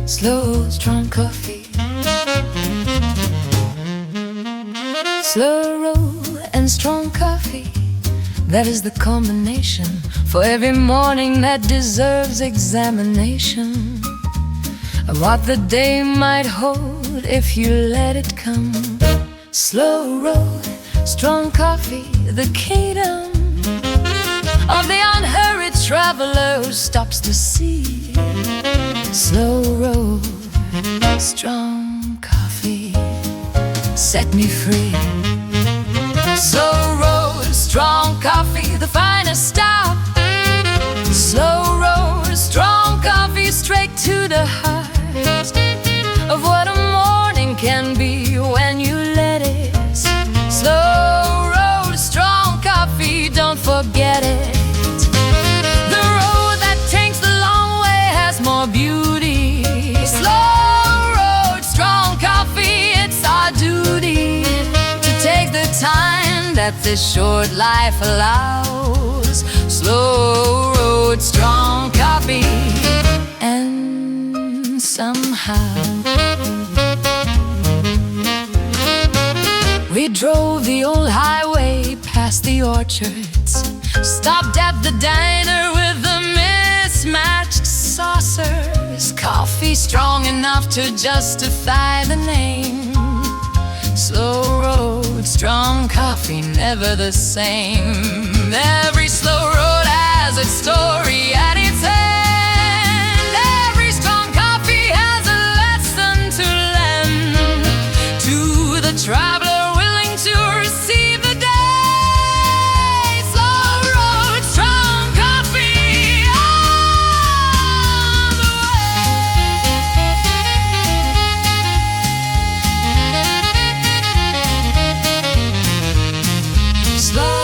Slow, strong coffee, slow roll and strong coffee. That is the combination for every morning that deserves examination of what the day might hold if you let it come. Slow roll, strong coffee, the kingdom of the unhurried traveler who stops to see. Slow roll, strong coffee, set me free. Slow roll, strong coffee, the finest stop. Slow roll, strong coffee, straight to the heart of what a morning can be when you let it. Slow roll, strong coffee, don't forget it. The road that takes the long way has more beauty. Slow road, strong coffee, it's our duty to take the time that this short life allows. Slow road, strong coffee, and somehow we drove the old highway past the orchards, stopped at the diner with the mismatched saucers. Coffee strong enough to justify the name. Slow road, strong coffee, never the same. Every slow road has its story at its end. Every strong coffee has a lesson to lend to the traveler willing to receive the day. Slow road, strong coffee, on the way. Slow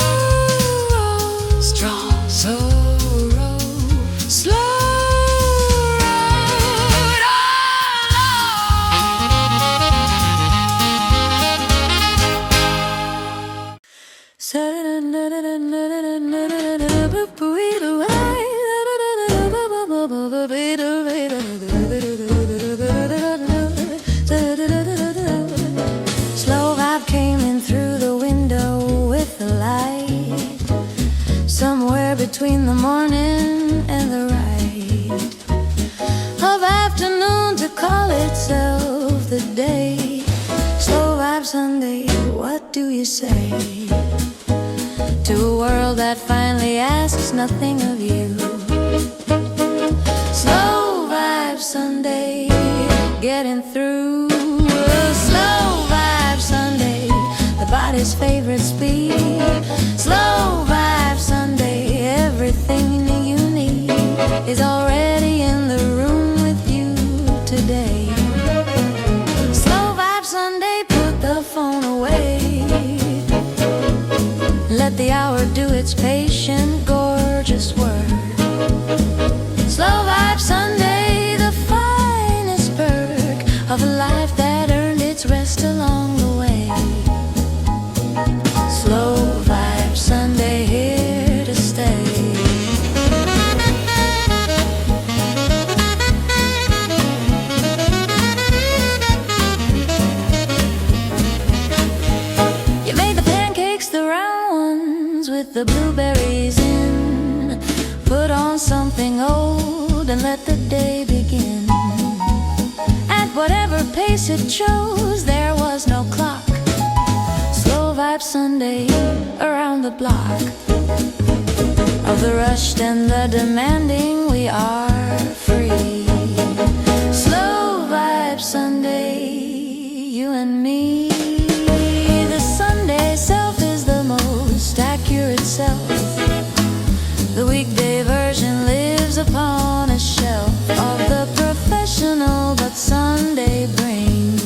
road, strong, slow road, slow road, all the day. Slow vibe Sunday, what do you say to a world that finally asks nothing of you? Slow vibe Sunday, getting through. Slow vibe Sunday, the body's favorite speed. Slow vibe Sunday, everything you need is already in the room with you today. Slow vibe Sunday, put the phone away. Let the hour do its patient, gorgeous work. Slow vibe Sunday, the finest perk of a life that earned its rest along the way. Slow vibe Sunday, here to stay. You made the pancakes, the round ones with the blueberries in. Put on something old and let the day begin. At whatever pace it chose, there was no clock. Slow vibe Sunday, around the block. Of the rushed and the demanding, we are free. Slow vibe Sunday, you and me. The Sunday self is the most accurate self. The weekday version lives upon a shelf of the professional, but Sunday brings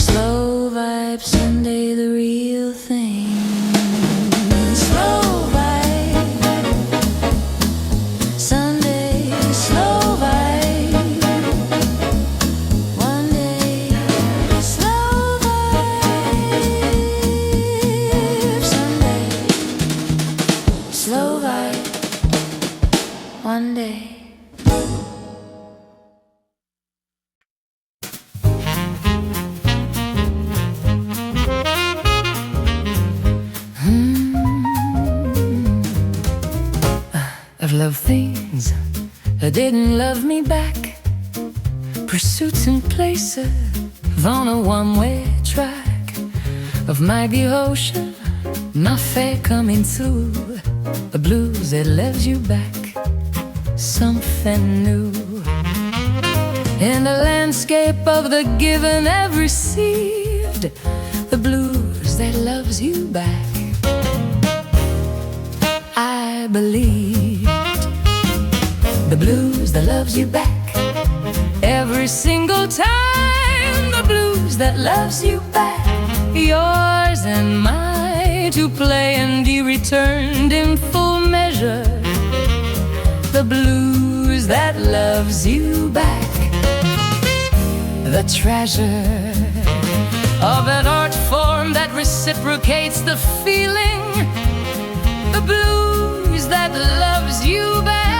slow vibe Sunday, the real thing. Slow vibe Sunday, slow vibe. One day, slow vibe Sunday. Slow vibe, one day. I've loved things that didn't love me back. Pursuits and places on a one-way track. Of my devotion, my fate coming through. A blues that loves you back, something new. In the landscape of the given I've received, the blues that loves you back. I believed the blues that loves you back. Every single time, the blues that loves you back. Yours and mine to play and be returned in full measure. The blues that loves you back. The treasure of an art form that reciprocates the feeling. The blues that loves you back.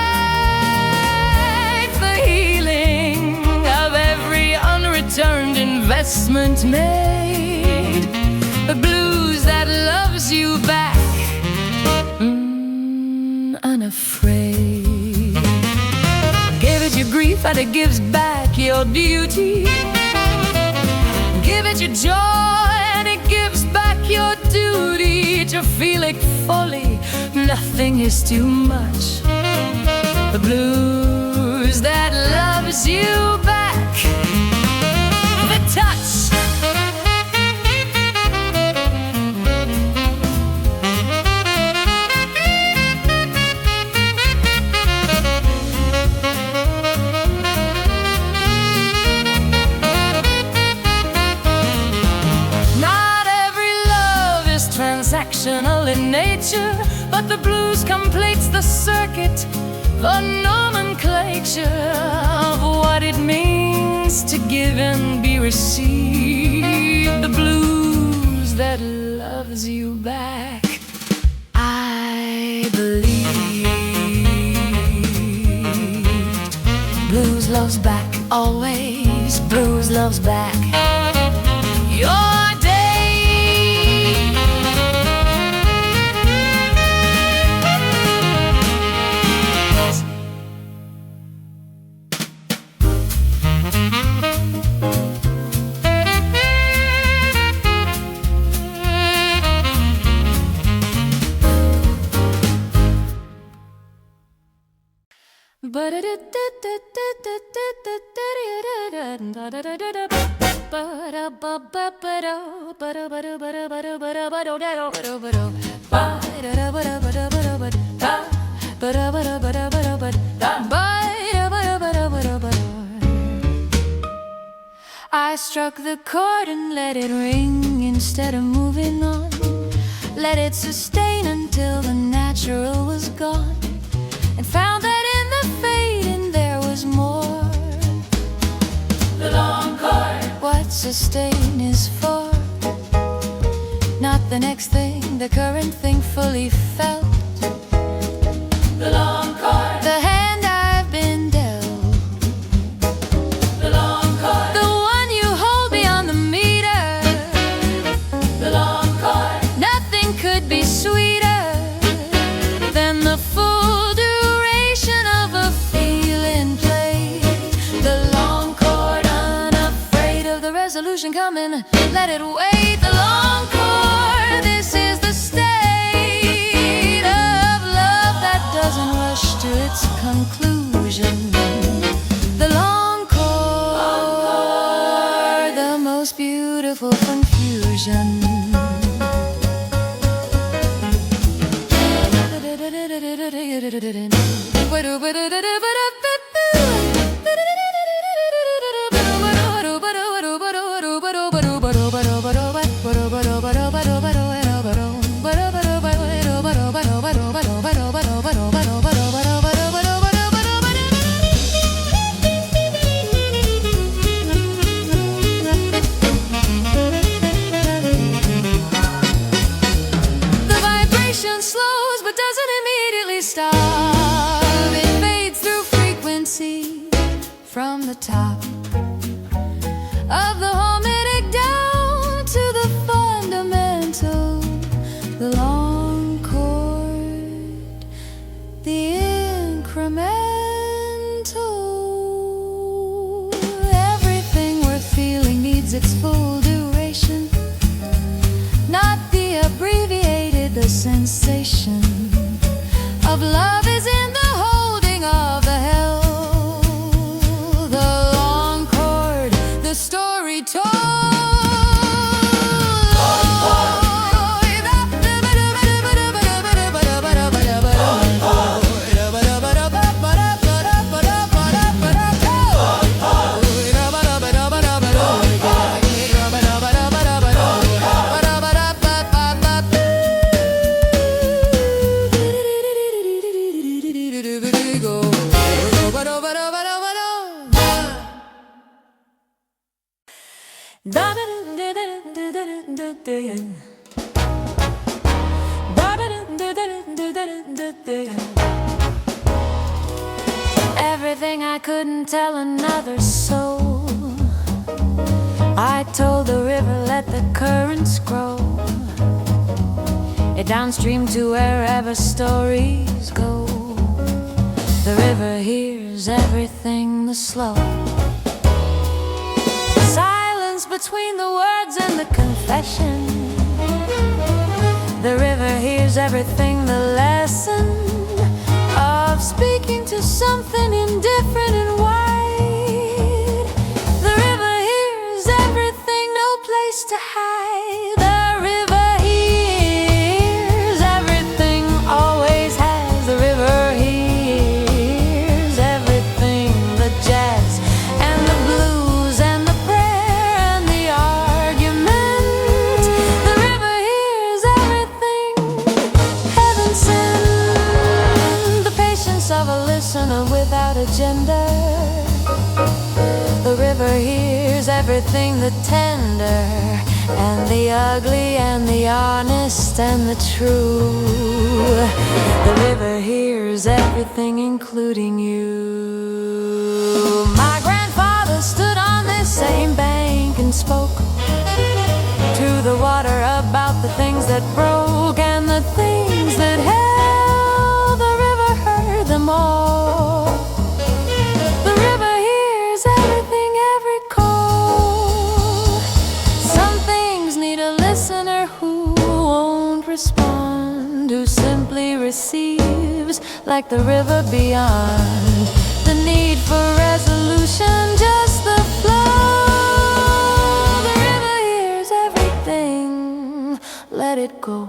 The healing of every unreturned investment made. The blues that loves you back, unafraid. Give it your grief and it gives back your beauty. Give it your joy and it gives back your duty. To feel it fully, nothing is too much. The blues that loves you back. The touch. Transactional in nature, but the blues completes the circuit, the nomenclature of what it means to give and be received. The blues that loves you back. I believed blues loves back always. Blues loves back your I struck the chord and let it ring instead of moving on. Let it sustain until the natural was gone, and found that in the fading there was more. The long chord. What sustain is for, not the next thing, the current thing fully felt. The long chord. The hand I've been dealt. The long chord. The one you hold beyond the meter. The long chord. Nothing could be sweeter than the full duration of a feeling played. The long chord, unafraid of the resolution coming, let it wait. The long chord, this is the state of love that doesn't rush to its conclusion. The long chord, the most beautiful confusion. The vibration slows but doesn't immediately stop. It fades through frequency from the top of the harmonic down to the fundamental. The long chord, the incremental. Everything worth feeling needs its full duration, not the abbreviated. The sensation of love is in the holding of the held. The long chord, the story told. Everything I couldn't tell another soul, I told the river, let the currents grow it downstream to wherever stories go. The river hears everything, the slow silence between the words and the confession. The river hears everything, the lesson of speaking to something indifferent and wide. The river hears everything, no place to hide. The river hears everything, always has. The river hears everything, the jazz and the blues and the prayer and the argument. The river hears everything, heaven sent. The patience of a listener without agenda. The river hears everything, the tender and the ugly and the honest and the true. The river hears everything, including you. My grandfather stood on this same bank and spoke to the water about the things that broke and the things that held. The river heard them all. The river hears everything, every call. Some things need a listener who won't respond, who simply receives like the river beyond. the need for resolution, just the flow. The river hears everything, let it go.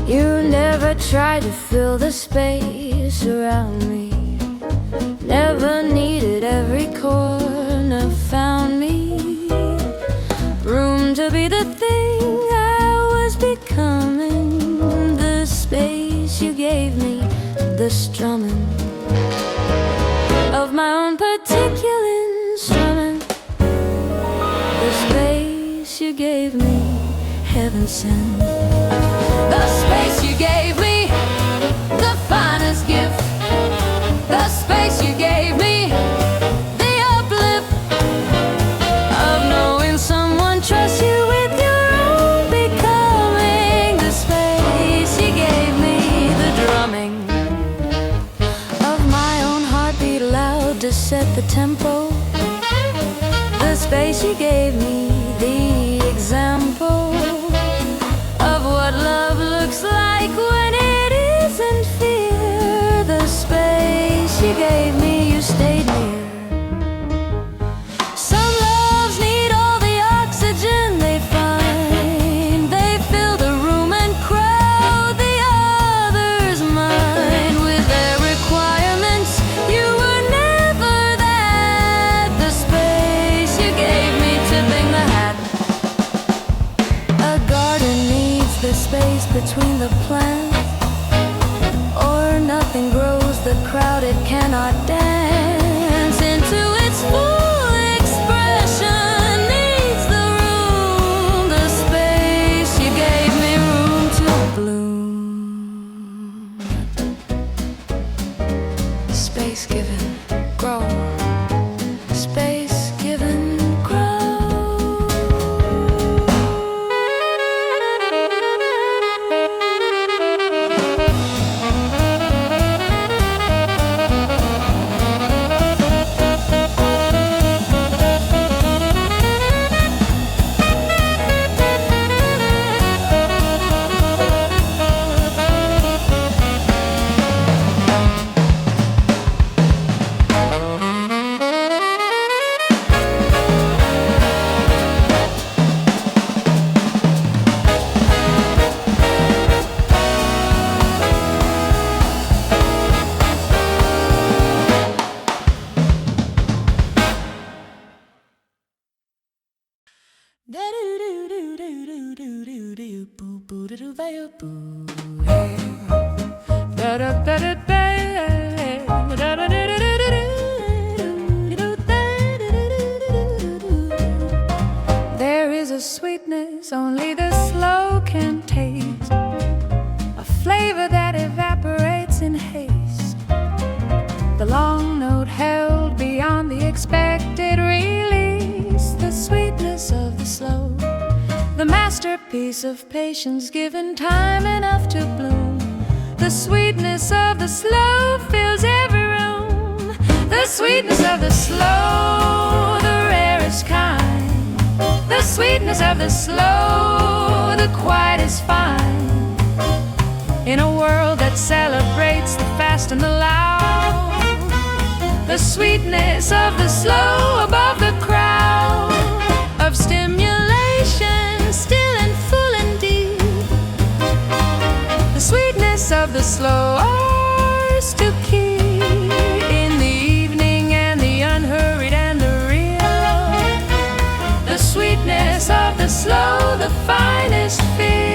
You never tried to fill the space around me, never needed every corner found me, room to be the thing I was becoming, the space you gave me, the strumming of my own particular instrument, the space you gave me, heaven sent. The space you gave me, the finest gift. The space you gave me, the uplift of knowing someone trusts you with your own becoming. The space you gave me, the drumming of my own heartbeat loud to set the tempo. The space you gave me, the example of what love looks like when it isn't fear. The space you gave me, you stayed near. Some loves need all the oxygen they find, they fill the room and crowd the other's mind with their requirements. You were never that. The space you gave me, tipping the hat. A garden needs the space between the plants, or nothing grows the crowd it cannot dance into its full expression. Needs the room, the space you gave me, room to bloom. Space given, grow. Space given, grow. There is a sweetness only the slow can taste, a flavor that evaporates in haste. The long note held beyond the expected release, the sweetness of the slow, the masterpiece of patience given time enough to bloom. The sweetness of the slow fills every room. The sweetness of the slow, the rarest kind. The sweetness of the slow, the quiet is fine. In a world that celebrates the fast and the loud, the sweetness of the slow above the crowd of stimulation, still and full and deep. The sweetness of the slow, ours to keep. In the evening and the unhurried and the real, the sweetness of the slow, the finest feel.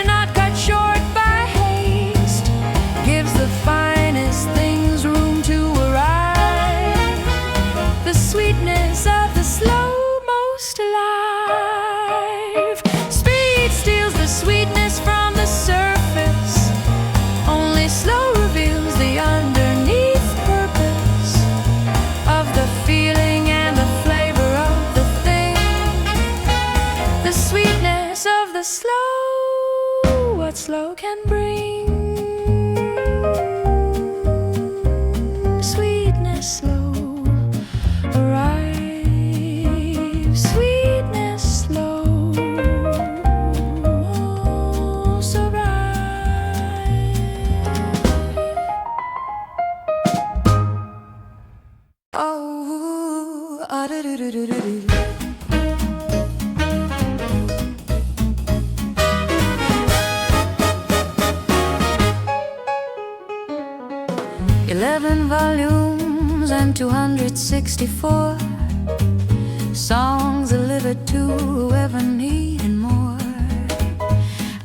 Not cut short by haste, gives the finest things room to arrive. The sweetness of the slow, most alive. Speed steals the sweetness from the surface, only slow reveals the underneath purpose of the feeling and the flavor of the thing. The sweetness of the slow, what slow can bring. Sweetness slow arrive. Sweetness slow survive. Oh, ah-da-da-da-da-da-da. 11 volumes and 264 songs delivered to whoever needed more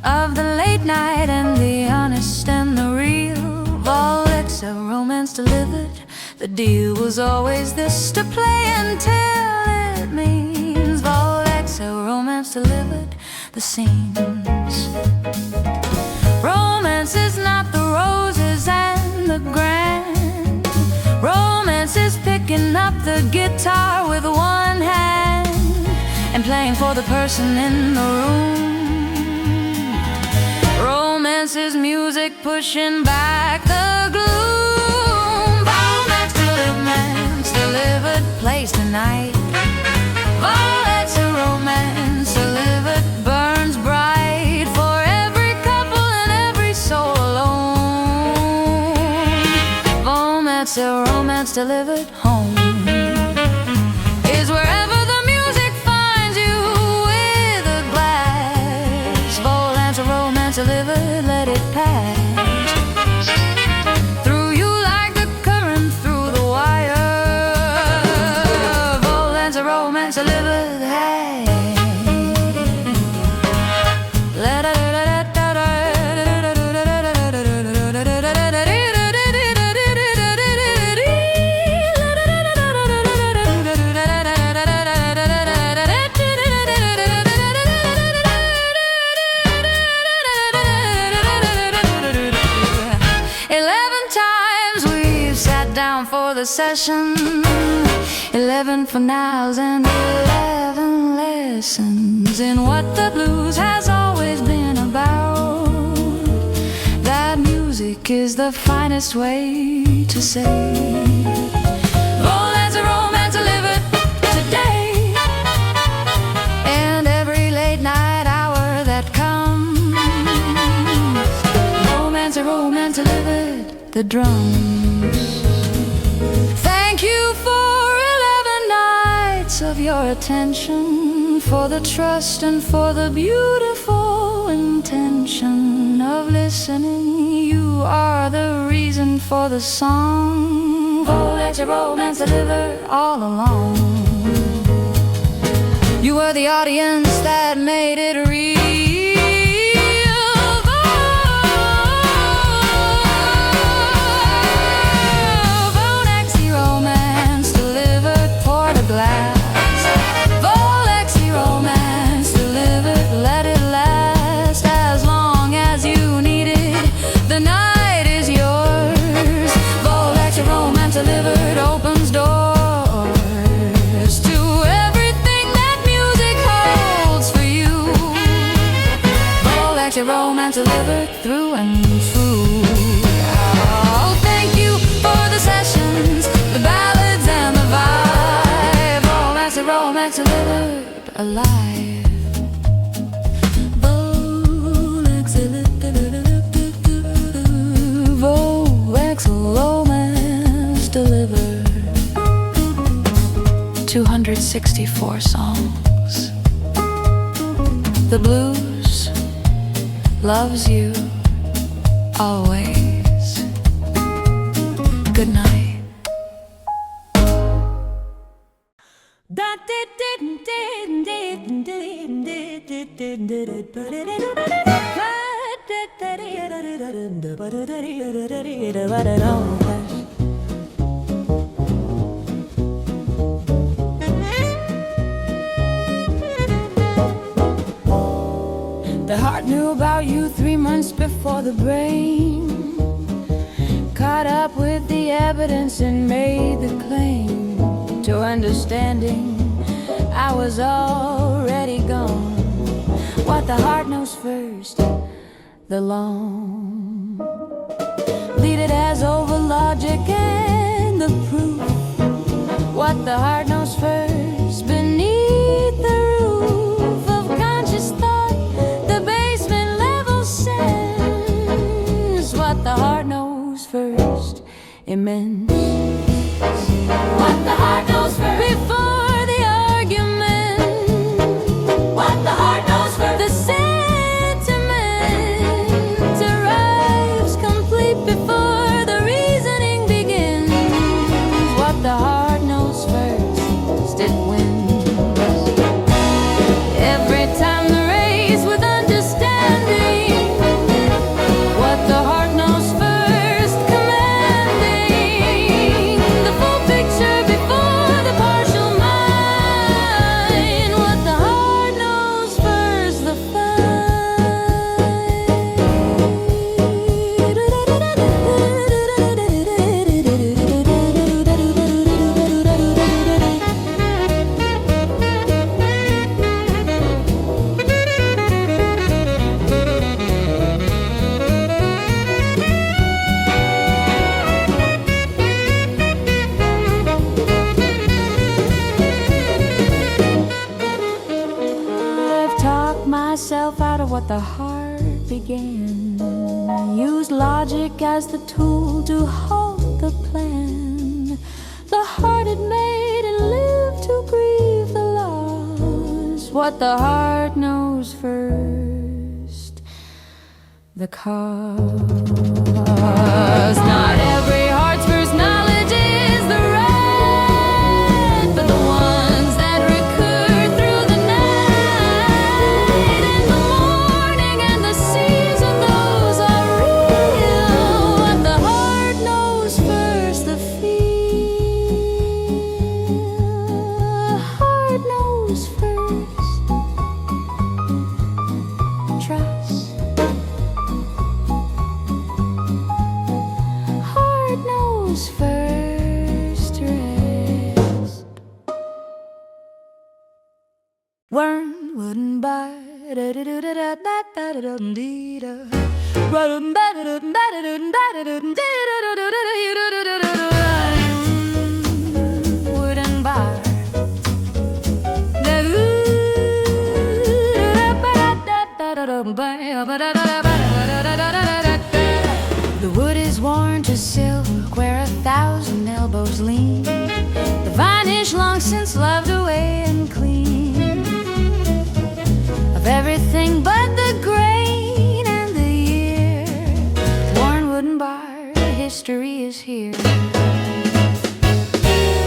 of the late night and the honest and the real. Vollets of romance delivered. The deal was always this, to play until it means. Vollets of romance delivered. The scenes. Romance is not the roses and the grand. Romance is picking up the guitar with one hand and playing for the person in the room. Romance is music pushing back the gloom. Romance delivered, plays tonight. Vollets of romance delivered, burns bright for every couple and every soul alone. Romance of romance delivered, home is wherever the music finds you with a glass. Volants of romance delivered, let it pass through you like the current through the wire. Volants of romance delivered, hey. For the session, 11 finales and 11 lessons in what the blues has always been about. That music is the finest way to say, Ballads of romance delivered today. And every late night hour that comes, romance of romance delivered, the drums. Thank you for 11 nights of your attention, for the trust and for the beautiful intention of listening. You are the reason for the song. Ballads of romance delivered all along. You were the audience that made it real. Volexy romance delivered, let it last as long as delivered opens doors to everything that music holds for you. Volvax your romance delivered through and through. Oh, thank you for the sessions, the ballads and the vibe. Volvax your romance delivered alive. Volvax romance delivered. 264 songs. The blues loves you always. Good night. The heart knew about you 3 months before the brain caught up with the evidence and made the claim to understanding. I was already gone. What the heart knows first, the long. Lead it as over logic and the proof. What the heart knows first, beneath the roof of conscious thought, the basement level sense. What the heart knows first, immense. What the heart knows first, before the argument. What the heart knows first, the sentiment arrives complete before the reasoning begins. What the heart knows first, it wins. Every time the race with understanding. What the heart knows first, commanding the full picture before the partial mind. What the heart knows first, the I've talked myself out of what the heart began. Used logic as the tool to halt the plan. The heart had made and lived to grieve the loss. What the heart knows first, the cause. Not every heart's first knowledge is the right, but the ones that recur through the night and the morning and the season, those are real. What the heart knows first, the feel. Heart knows first, trust. Heart knows first, rest. Wern wouldn't buy wouldn't buy. The wood is worn to silk where 1,000 elbows lean. The varnish long since loved away and clean of everything but the grain and the year. Worn wooden bar, history is here.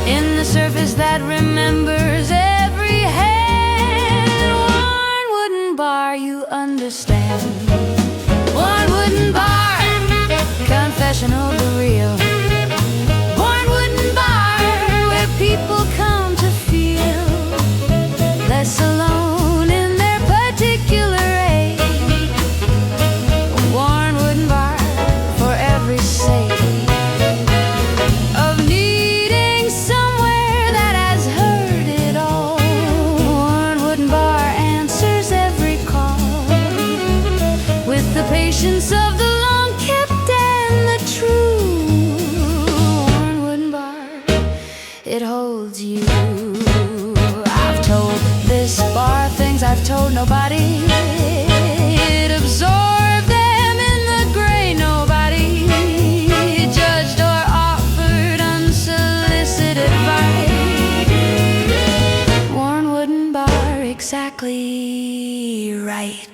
In the surface that remembers every hand. Worn wooden bar, you understand. Worn wooden bar, confessional but real. Worn wooden bar, where people come to feel. it holds you. I've told this bar things I've told nobody. It absorbed them in the gray nobody judged or offered unsolicited advice. Worn wooden bar, exactly right.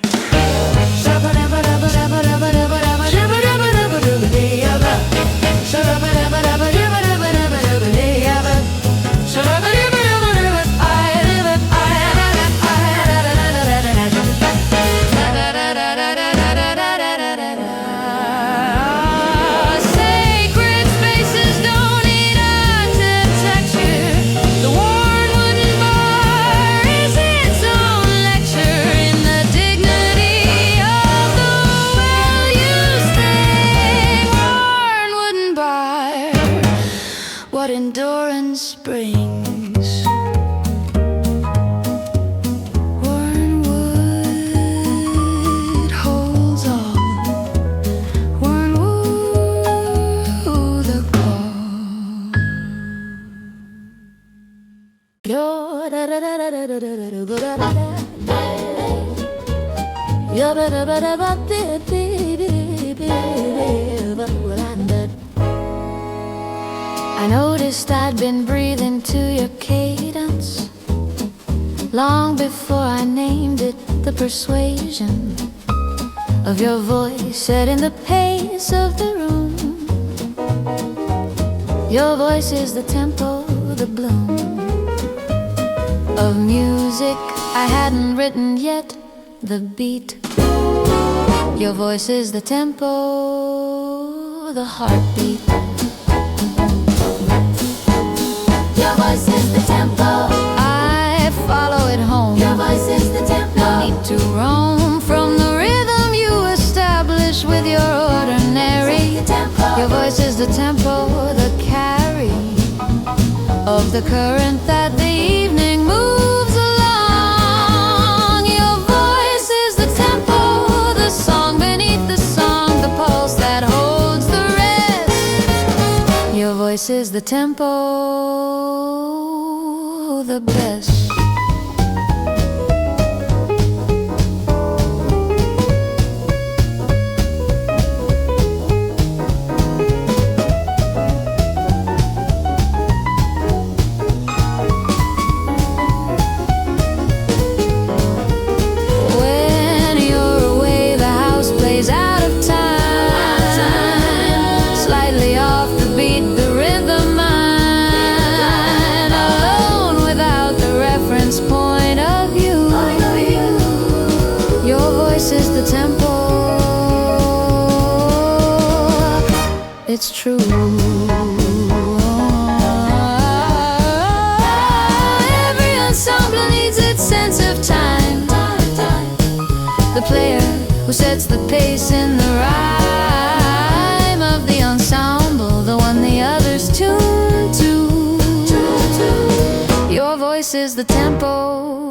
Sacred spaces don't need architecture. The worn wooden bar is its own lecture in the dignity of the well-used thing. Worn wooden bar, what endurance brings. Worn wood holds all. Worn wood, the call. I noticed I'd been breathing to your cadence long before I named it. The persuasion of your voice setting the pace of the room. Your voice is the tempo, the bloom of music I hadn't written yet, the beat. Your voice is the tempo, the heartbeat. Your voice is the tempo, I follow it home. Your voice is the tempo, no need to roam from the rhythm you establish with your ordinary. Your voice is the tempo, the carry of the current that the evening moves along. Your voice is the tempo, the song beneath the song, the pulse that holds the rest. Your voice is the tempo, the best. When you're away, the house plays out of time, slightly off the beat, the rhythm mine, alone without the reference point of view. Your voice is the tempo, it's true. Every ensemble needs its sense of time. The player who sets the pace in the rhyme of the ensemble, the one the others tune to. Your voice is the tempo,